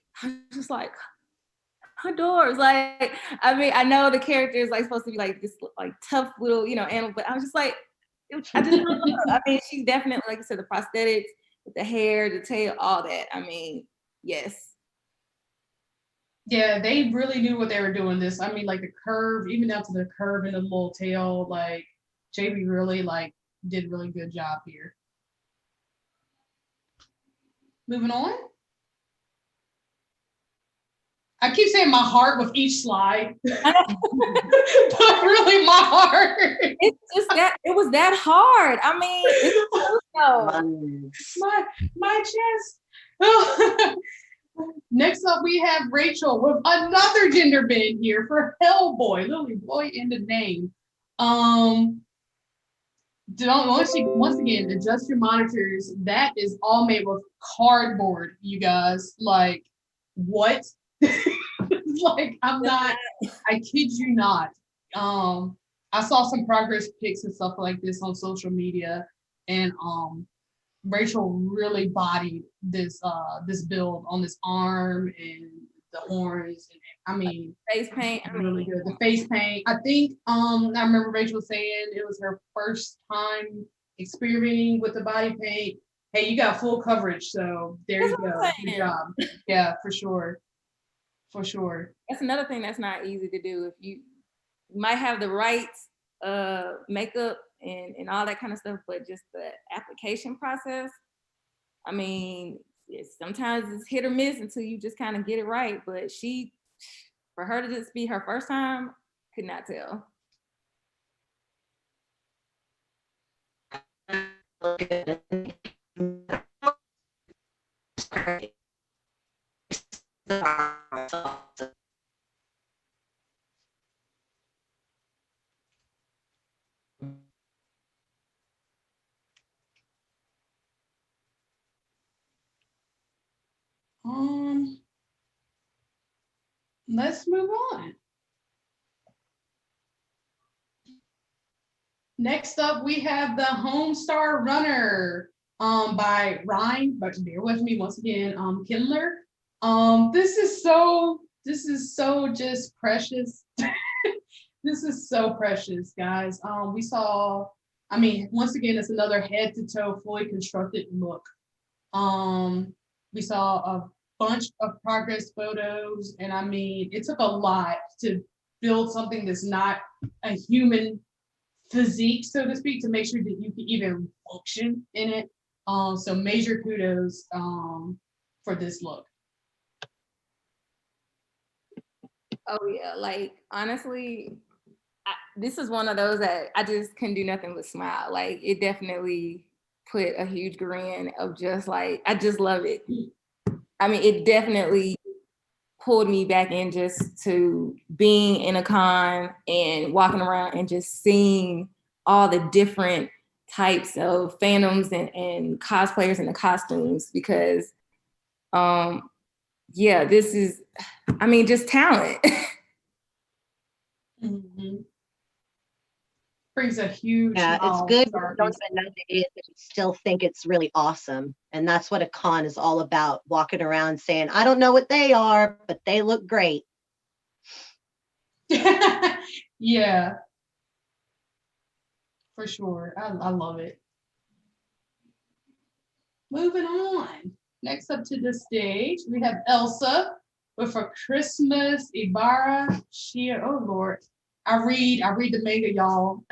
doors. Like, I mean, I know the character is like supposed to be like this like tough little, you know, animal, but I was just like, I just I mean, she's definitely, like I said, the prosthetics with the hair, the tail, all that. I mean, yes. Yeah, they really knew what they were doing this. I mean, like the curve, even down to the curve in the little tail, like JB really like did a really good job here. Moving on. I keep saying my heart with each slide, but really my heart. It's just that it was that hard. I mean, my chest. Next up, we have Rachel with another gender bend here for Hellboy, literally boy in the name. Once again, adjust your monitors. That is all made with cardboard, you guys. Like, what? Like, I kid you not. I saw some progress pics and stuff like this on social media, and Rachel really bodied this build on this arm and the horns, and I mean, face paint, really good. The face paint. I think I remember Rachel saying it was her first time experimenting with the body paint. Hey, you got full coverage, so there you go. Good job. Yeah, for sure. For sure. That's another thing that's not easy to do. If you might have the right makeup and all that kind of stuff, but just the application process, I mean, sometimes it's hit or miss until you just kind of get it right. But for her to just be her first time, could not tell. Let's move on. Next up, we have the Homestar Runner by Ryan, but bear with me once again, Kindler. This is so just precious. This is so precious, guys. We saw, I mean, once again, it's another head to toe fully constructed look. We saw a bunch of progress photos, and I mean, it took a lot to build something that's not a human physique, so to speak, to make sure that you can even function in it. So major kudos for this look. Oh yeah, like honestly, this is one of those that I just couldn't do nothing but smile. Like, it definitely put a huge grin of just like, I just love it. I mean, it definitely pulled me back in just to being in a con and walking around and just seeing all the different types of fandoms and cosplayers and the costumes, because yeah, this is, I mean, just talent. Mm-hmm. Brings a huge it's good. You don't even know what it is, but you still think it's really awesome. And that's what a con is all about, walking around saying, I don't know what they are, but they look great. Yeah. For sure. I love it. Moving on. Next up to the stage, we have Elsa with a Christmas Ibarra. Oh Lord. I read the manga, y'all.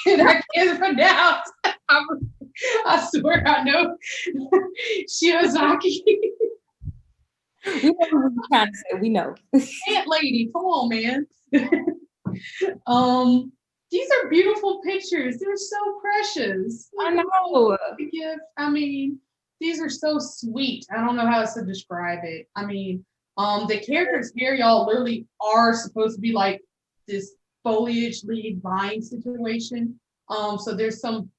And I can't pronounce. I swear I know. Shiozaki. We know what you're trying to say. We know. Ant lady, come on, man. These are beautiful pictures. They're so precious. I know. Gift. I mean, these are so sweet. I don't know how else to describe it. I mean, the characters here, y'all, literally are supposed to be like this foliage lead vine situation. So there's some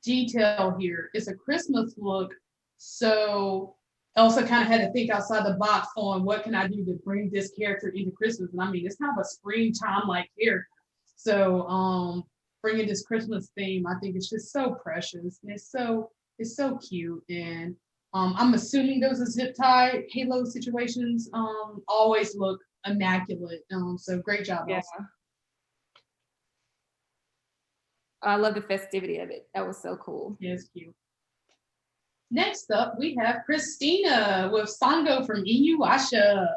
detail here. It's a Christmas look. So Elsa kind of had to think outside the box on what can I do to bring this character into Christmas. And I mean, it's kind of a springtime like character. So bringing this Christmas theme, I think it's just so precious. And it's so cute. And I'm assuming those are zip tie halo situations always look immaculate. So great job, Elsa. I love the festivity of it. That was so cool. Yeah, it's cute. Next up, we have Christina with Sango from Inuyasha.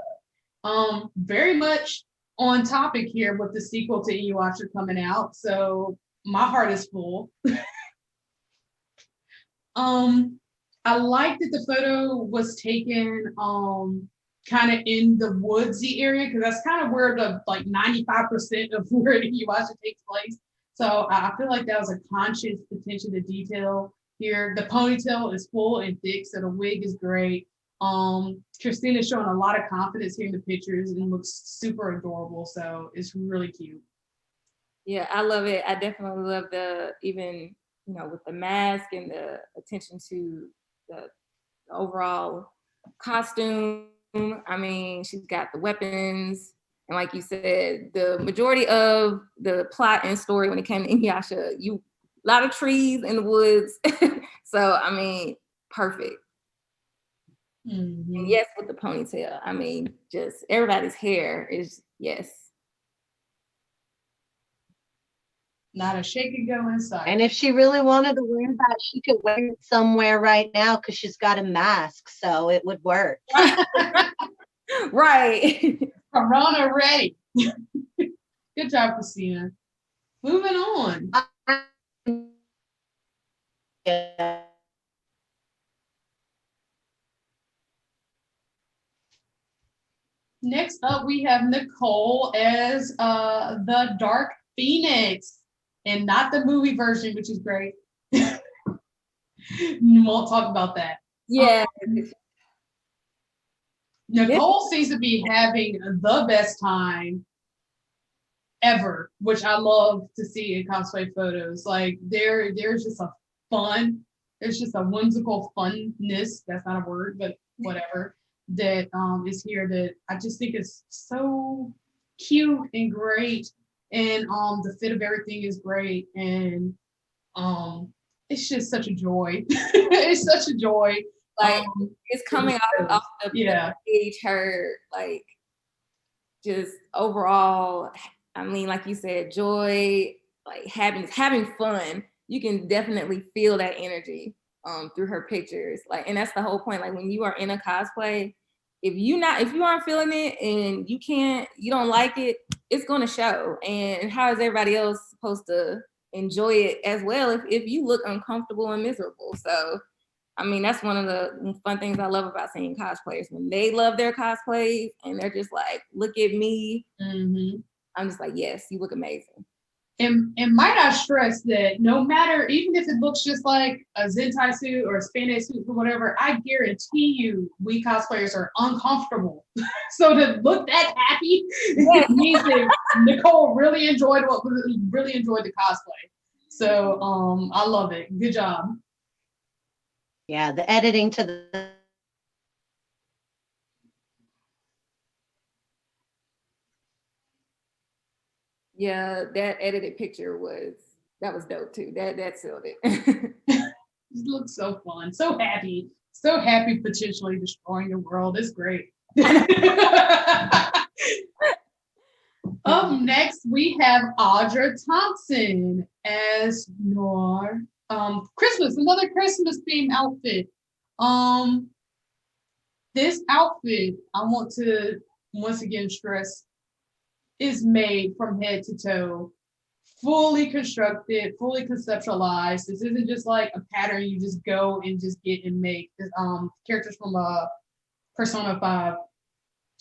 Very much on topic here with the sequel to Inuyasha coming out. So my heart is full. I like that the photo was taken kind of in the woodsy area, because that's kind of where the like 95% of where Inuyasha takes place. So I feel like that was a conscious attention to detail here. The ponytail is full and thick, so the wig is great. Christina's showing a lot of confidence here in the pictures and looks super adorable. So it's really cute. Yeah, I love it. I definitely love even with the mask and the attention to the overall costume. I mean, she's got the weapons. And like you said, the majority of the plot and story when it came to Inuyasha, a lot of trees in the woods. So, I mean, perfect. Mm-hmm. And yes, with the ponytail. I mean, just everybody's hair is, yes. Not a shake and go inside. And if she really wanted to wear that, she could wear it somewhere right now because she's got a mask, so it would work. Right. Corona ready. Good job, Christina. Moving on. Yeah. Next up, we have Nicole as the Dark Phoenix, and not the movie version, which is great. Won't talk about that. Yeah. Nicole seems to be having the best time ever, which I love to see in cosplay photos. Like there's just a fun, there's just a whimsical funness, that's not a word, but whatever, that is here that I just think is so cute and great. And the fit of everything is great. And it's just such a joy. It's such a joy. Like it's coming off the page, her like just overall, I mean, like you said, joy, like having fun. You can definitely feel that energy through her pictures. Like, and that's the whole point. Like when you are in a cosplay, if you aren't feeling it and you don't like it, it's gonna show. And how is everybody else supposed to enjoy it as well if you look uncomfortable and miserable? So I mean, that's one of the fun things I love about seeing cosplayers. When they love their cosplays and they're just like, look at me. Mm-hmm. I'm just like, yes, you look amazing. And might I stress that no matter, even if it looks just like a Zentai suit or a spandex suit or whatever, I guarantee you we cosplayers are uncomfortable. So to look that happy means that Nicole really enjoyed the cosplay. So I love it. Good job. Yeah, the editing to the yeah, that edited picture was dope too. That sealed it. It looks so fun, so happy potentially destroying the world. It's great. Up next, we have Audra Thompson as Noir. Christmas, another Christmas themed outfit. This outfit, I want to once again stress, is made from head to toe, fully constructed, fully conceptualized. This isn't just like a pattern you just go and just get and make. Characters from Persona 5.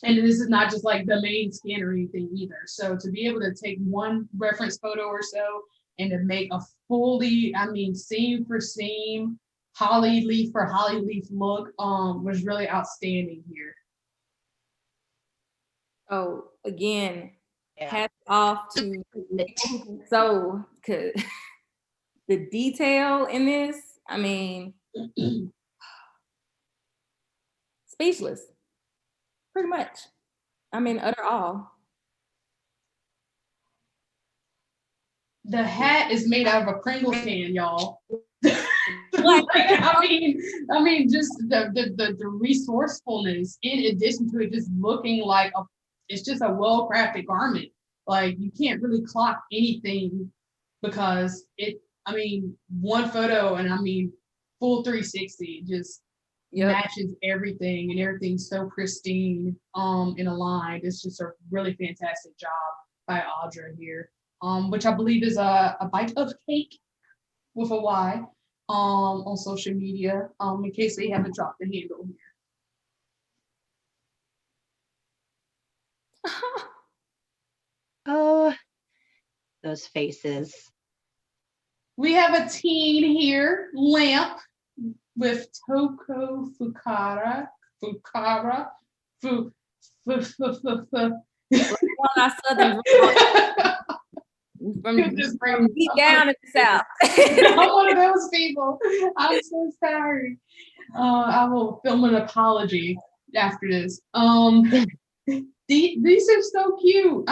And this is not just like the main skin or anything either. So to be able to take one reference photo or so and to make a fully, seam for seam, holly leaf for holly leaf look was really outstanding here. Oh, again, hats off to so because the detail in this, speechless. Pretty much. Utter awe. The hat is made out of a Pringles can, y'all. Just the resourcefulness in addition to it just looking like it's just a well-crafted garment. Like you can't really clock anything because one photo and full 360 just matches everything and everything's so pristine and aligned. It's just a really fantastic job by Audra here, which I believe is a bite of cake with a Y on social media, in case they haven't dropped the handle here. Oh, those faces. We have a teen here, Lamp, with Toko Fukara. From deep down in the South. I'm one of those people. I'm so sorry. I will film an apology after this. These are so cute.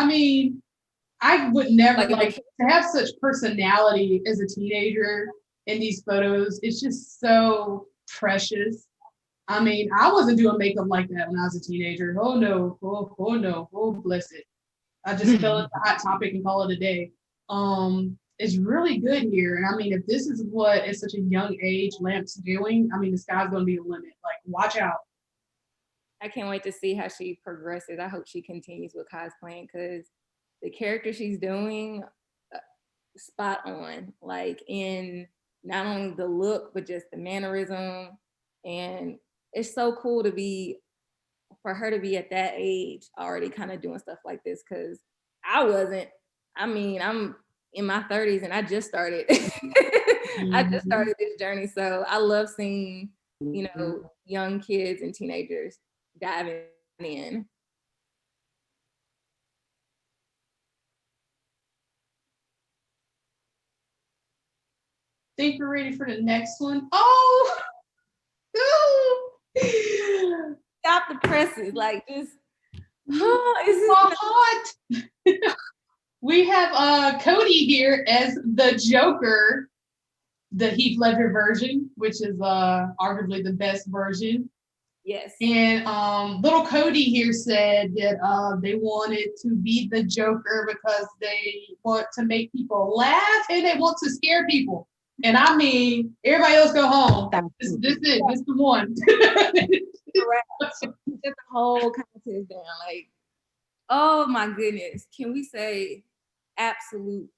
I would never to have such personality as a teenager in these photos. It's just so precious. I wasn't doing makeup like that when I was a teenager. Oh no, oh no, oh bless it. I just fell into Hot Topic and call it a day. It's really good here. And if this is what at such a young age Lamp's doing, the sky's gonna be the limit. Like, watch out. I can't wait to see how she progresses. I hope she continues with cosplaying because the character she's doing, spot on. Like in not only the look, but just the mannerism. And it's so cool for her to be at that age already kind of doing stuff like this because I wasn't. I'm in my 30s and I just started. I just started this journey. So I love seeing, young kids and teenagers diving in. Think we're ready for the next one. Oh! Stop the presses, like just. It's so hot. We have Cody here as the Joker, the Heath Ledger version, which is arguably the best version. Yes. And little Cody here said that they wanted to be the Joker because they want to make people laugh and they want to scare people. And everybody else go home. This is it. This is the one. Correct. Get the whole contest down. Like, oh my goodness. Can we say absolute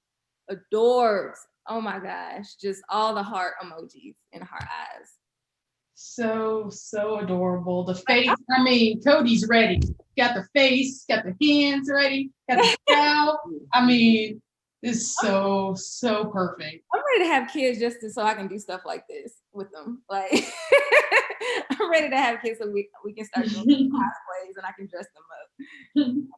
adorbs? Oh my gosh. Just all the heart emojis in her eyes. So adorable. The face, Cody's ready. Got the face, got the hands ready, got the style. It's so perfect. I'm ready to have kids just so I can do stuff like this with them. Like, I'm ready to have kids so we can start doing cosplays and I can dress them up.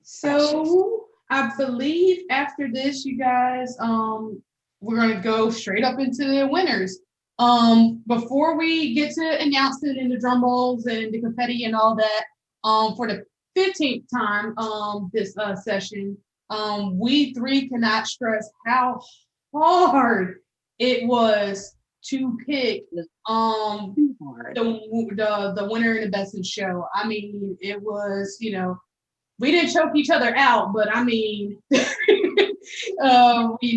So I believe after this, you guys, we're gonna go straight up into the winners. Before we get to announcing and the drum rolls and the confetti and all that, for the 15th time this session, we three cannot stress how hard it was to pick the winner and the best in show. I mean, it was, you know, we didn't choke each other out, but I mean, we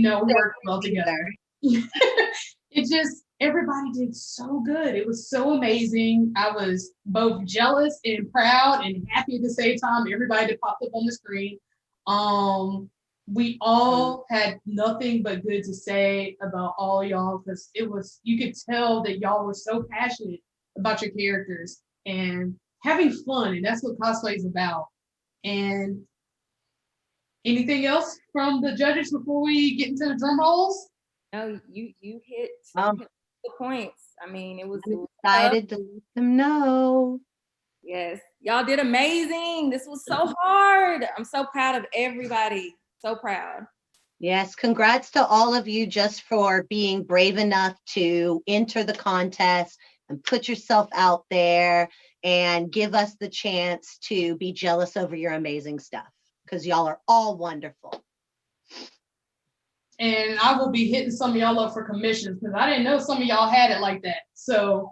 worked well together. It just, everybody did so good. It was so amazing. I was both jealous and proud and happy at the same time. Everybody that popped up on the screen. We all had nothing but good to say about all y'all, because it was, you could tell that y'all were so passionate about your characters and having fun, and that's what cosplay is about. And anything else from the judges before we get into the drum rolls? No, you hit the points. I mean, it was excited to let them know. Yes, y'all did amazing. This was so hard. I'm so proud of everybody. So proud. Yes, congrats to all of you just for being brave enough to enter the contest and put yourself out there and give us the chance to be jealous over your amazing stuff, because y'all are all wonderful. And I will be hitting some of y'all up for commissions, because I didn't know some of y'all had it like that. So,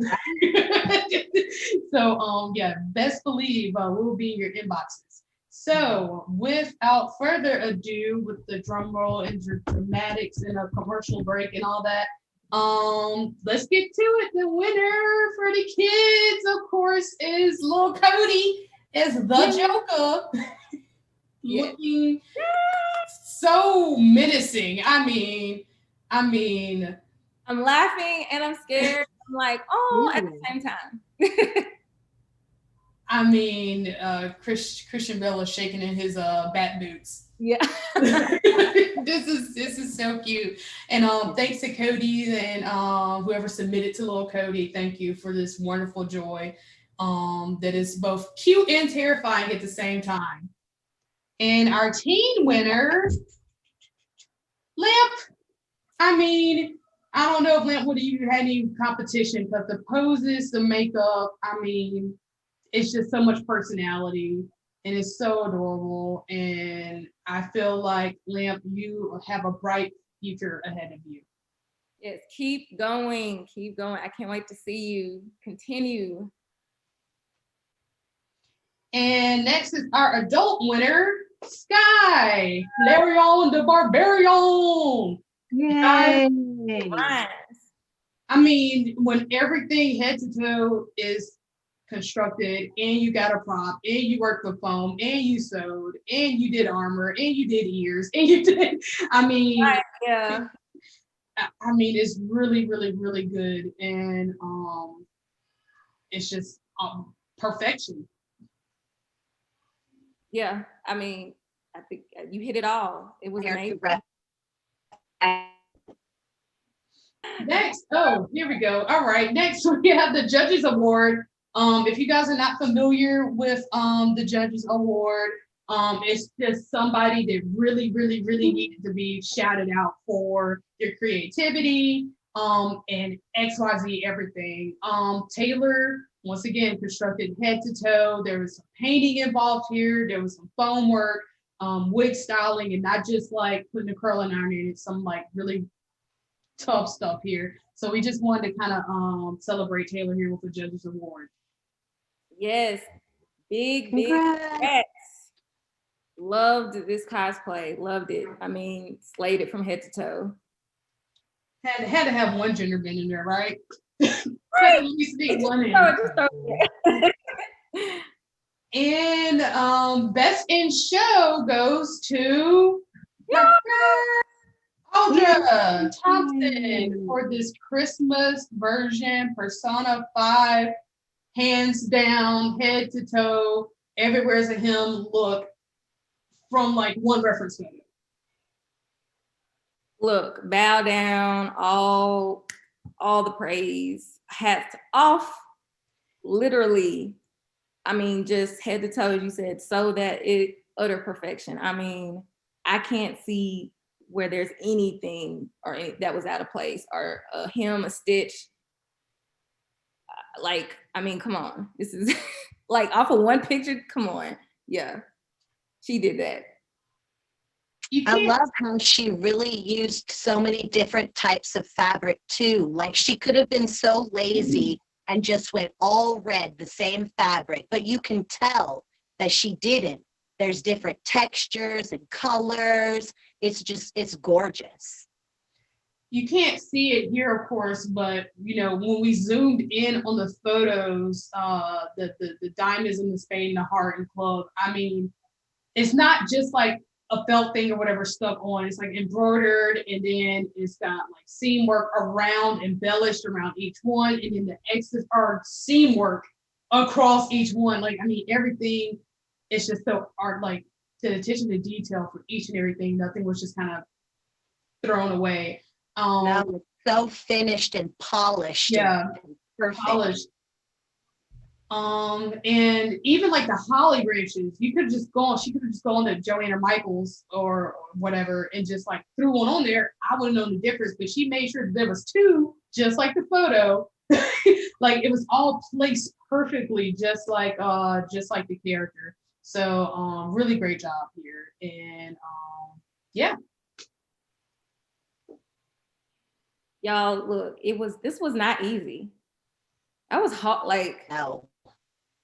yeah, best believe we'll be in your inboxes. So without further ado, with the drum roll and dramatics and a commercial break and all that, let's get to it. The winner for the kids, of course, is Lil Cody as the Joker. Looking so menacing. I mean, I'm laughing and I'm scared. I'm like, oh, at the same time. I mean, Christian Bale is shaking in his bat boots. Yeah. This is so cute. And thanks to Cody and whoever submitted to Lil Cody. Thank you for this wonderful joy that is both cute and terrifying at the same time. And our teen winner, Lamp. I mean, I don't know if Lamp would have even had any competition, because the poses, the makeup, I mean, it's just so much personality and it's so adorable. And I feel like, Lamp, you have a bright future ahead of you. Yes, keep going, keep going. I can't wait to see you continue. And next is our adult winner, Sky, Larion the Barbarian. Yay. I mean, when everything head to toe is constructed and you got a prop and you worked with foam and you sewed and you did armor and you did ears and you did, I mean, yeah. I mean, it's really, really, really good. And it's just perfection. Yeah, I mean, I think you hit it all. It was amazing. Next, here we go. All right, next we have the Judges Award. If you guys are not familiar with the Judges Award, it's just somebody that really, really, really needed to be shouted out for their creativity and XYZ everything. Taylor, once again, constructed head to toe. There was some painting involved here. There was some foam work, wig styling, and not just like putting a curling iron in it, some like really tough stuff here. So we just wanted to kind of celebrate Taylor here with the Judges Award. Yes, big congrats. Loved this cosplay, loved it. I mean, slayed it from head to toe. Had to have one gender bend in there, right? Right. At least be one in. And best in show goes to Audra Thompson for this Christmas version, Persona 5, hands down, head to toe, everywhere's a him look from like one reference photo. Look, bow down, all the praise, hats off, literally. I mean, just head to toe, as you said, so that it utter perfection. I mean, I can't see where there's anything or that was out of place, or a hem, a stitch. like, I mean, come on. This is like off of one picture. Come on. Yeah, she did that. I love how she really used so many different types of fabric too. Like she could have been so lazy and just went all red, the same fabric, but you can tell that she didn't. There's different textures and colors. It's gorgeous. You can't see it here, of course, but when we zoomed in on the photos, the diamonds and the spade and the heart and club, I mean, it's not just like a felt thing or whatever stuck on. It's like embroidered, and then it's got like seam work around, embellished around each one, and then the extra or seam work across each one. Like, I mean, everything is just so art, like the attention to detail for each and everything. Nothing was just kind of thrown away. No, it's so finished and polished. Yeah, and perfect. Polished. And even like the holly branches, she could have just gone to Joanna Michaels or whatever and just like threw one on there. I wouldn't know the difference, but she made sure that there was two, just like the photo. Like it was all placed perfectly, just like the character. So really great job here. And yeah. Y'all, look, this was not easy. I was hot, like, no.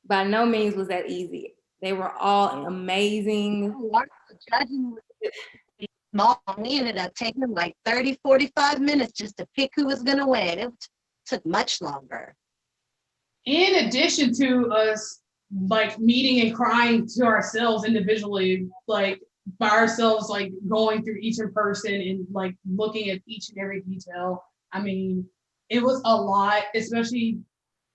By no means was that easy. They were all amazing. Judging small, we ended up taking like 30, 45 minutes just to pick who was going to win. It took much longer. In addition to us like meeting and crying to ourselves individually, like by ourselves, like going through each in person and like looking at each and every detail. I mean, it was a lot, especially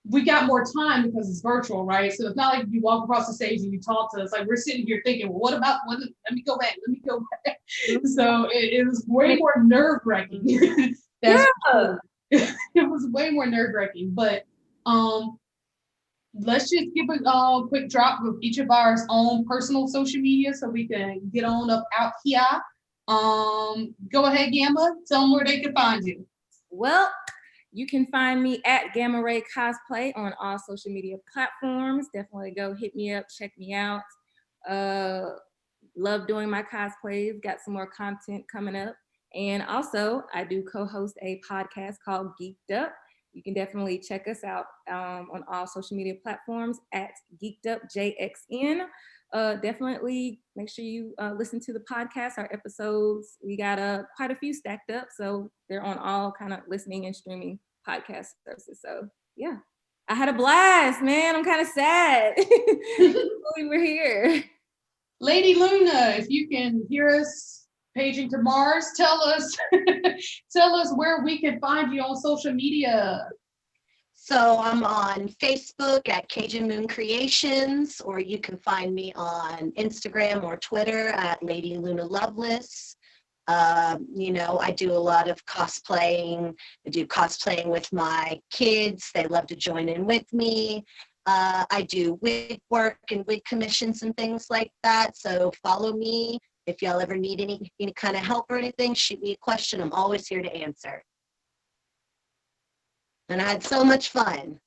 we got more time because it's virtual, right? So it's not like you walk across the stage and you talk to us. Like we're sitting here thinking, well, let me go back. So it was way more nerve-wracking. It was way more nerve-wracking. But let's just give a quick drop of each of our own personal social media so we can get on up out here. Go ahead, Gamma. Tell them where they can find you. Well, you can find me at Gamma Ray Cosplay on all social media platforms. Definitely go hit me up, check me out. Love doing my cosplays, got some more content coming up. And also, I do co-host a podcast called Geeked Up. You can definitely check us out on all social media platforms at Geeked Up JXN. Definitely make sure you listen to the podcast, our episodes. We got quite a few stacked up, so they're on all kind of listening and streaming podcast services. So yeah, I had a blast, man. I'm kind of sad. We're here. Lady Luna, if you can hear us paging to Mars, tell us where we can find you on social media. So I'm on Facebook at Cajun Moon Creations, or you can find me on Instagram or Twitter at Lady Luna Loveless. I do a lot of cosplaying. I do cosplaying with my kids. They love to join in with me. I do wig work and wig commissions and things like that. So follow me. If y'all ever need any kind of help or anything, shoot me a question. I'm always here to answer. And I had so much fun.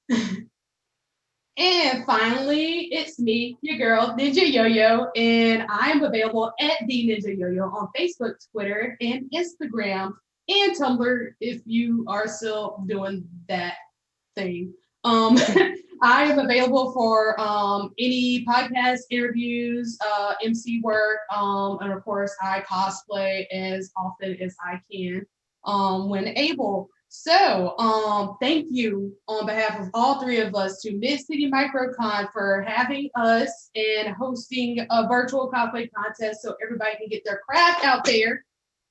And finally, it's me, your girl, Ninja Yo-Yo, and I'm available at the Ninja Yo-Yo on Facebook, Twitter, and Instagram, and Tumblr if you are still doing that thing. I am available for any podcast interviews, MC work, and of course, I cosplay as often as I can when able. So thank you on behalf of all three of us to Mid-City MicroCon for having us and hosting a virtual cosplay contest so everybody can get their craft out there.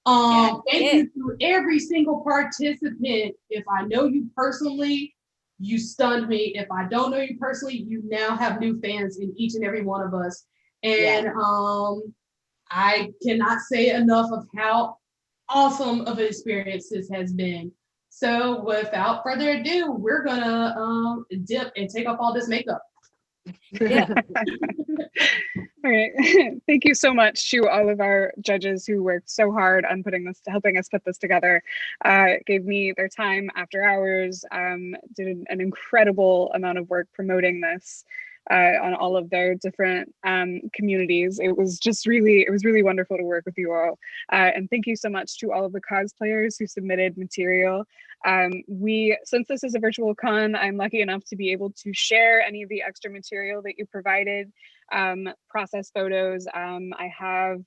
Thank you to every single participant. If I know you personally, you stunned me. If I don't know you personally, you now have new fans in each and every one of us. And I cannot say enough of how awesome of an experience this has been. So without further ado, we're gonna dip and take off all this makeup. Yeah. All right. Thank you so much to all of our judges who worked so hard on helping us put this together. Gave me their time after hours, did an incredible amount of work promoting this on all of their different communities. It was really wonderful to work with you all. And thank you so much to all of the cosplayers who submitted material. Since this is a virtual con, I'm lucky enough to be able to share any of the extra material that you provided, process photos. I have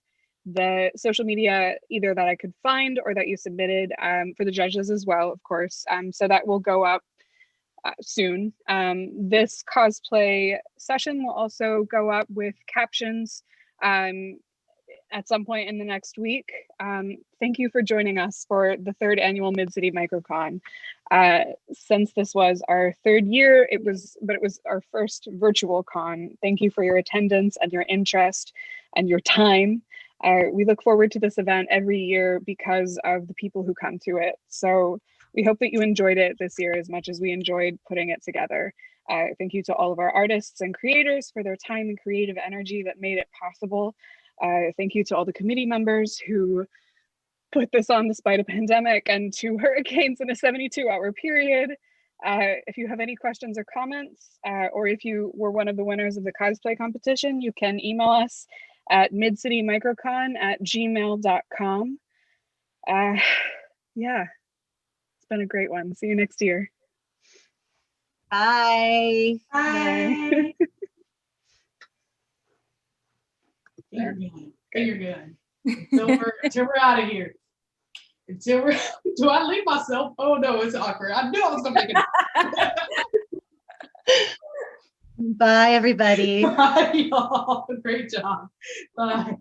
the social media either that I could find or that you submitted for the judges as well, of course. So that will go up soon. This cosplay session will also go up with captions at some point in the next week. Thank you for joining us for the 3rd annual Mid-City MicroCon. Since this was our 3rd year, it was our first virtual con. Thank you for your attendance and your interest and your time. We look forward to this event every year because of the people who come to it. So we hope that you enjoyed it this year as much as we enjoyed putting it together. Thank you to all of our artists and creators for their time and creative energy that made it possible. Thank you to all the committee members who put this on despite a pandemic and 2 hurricanes in a 72-hour period. If you have any questions or comments, or if you were one of the winners of the cosplay competition, you can email us at midcitymicrocon@gmail.com. Yeah, it's been a great one. See you next year. Bye. Bye. You're good. You're good. Until we're out of here. Do I leave myself? Oh no, it's awkward. I knew I was gonna make it. Bye, everybody. Bye, y'all. Great job. Bye.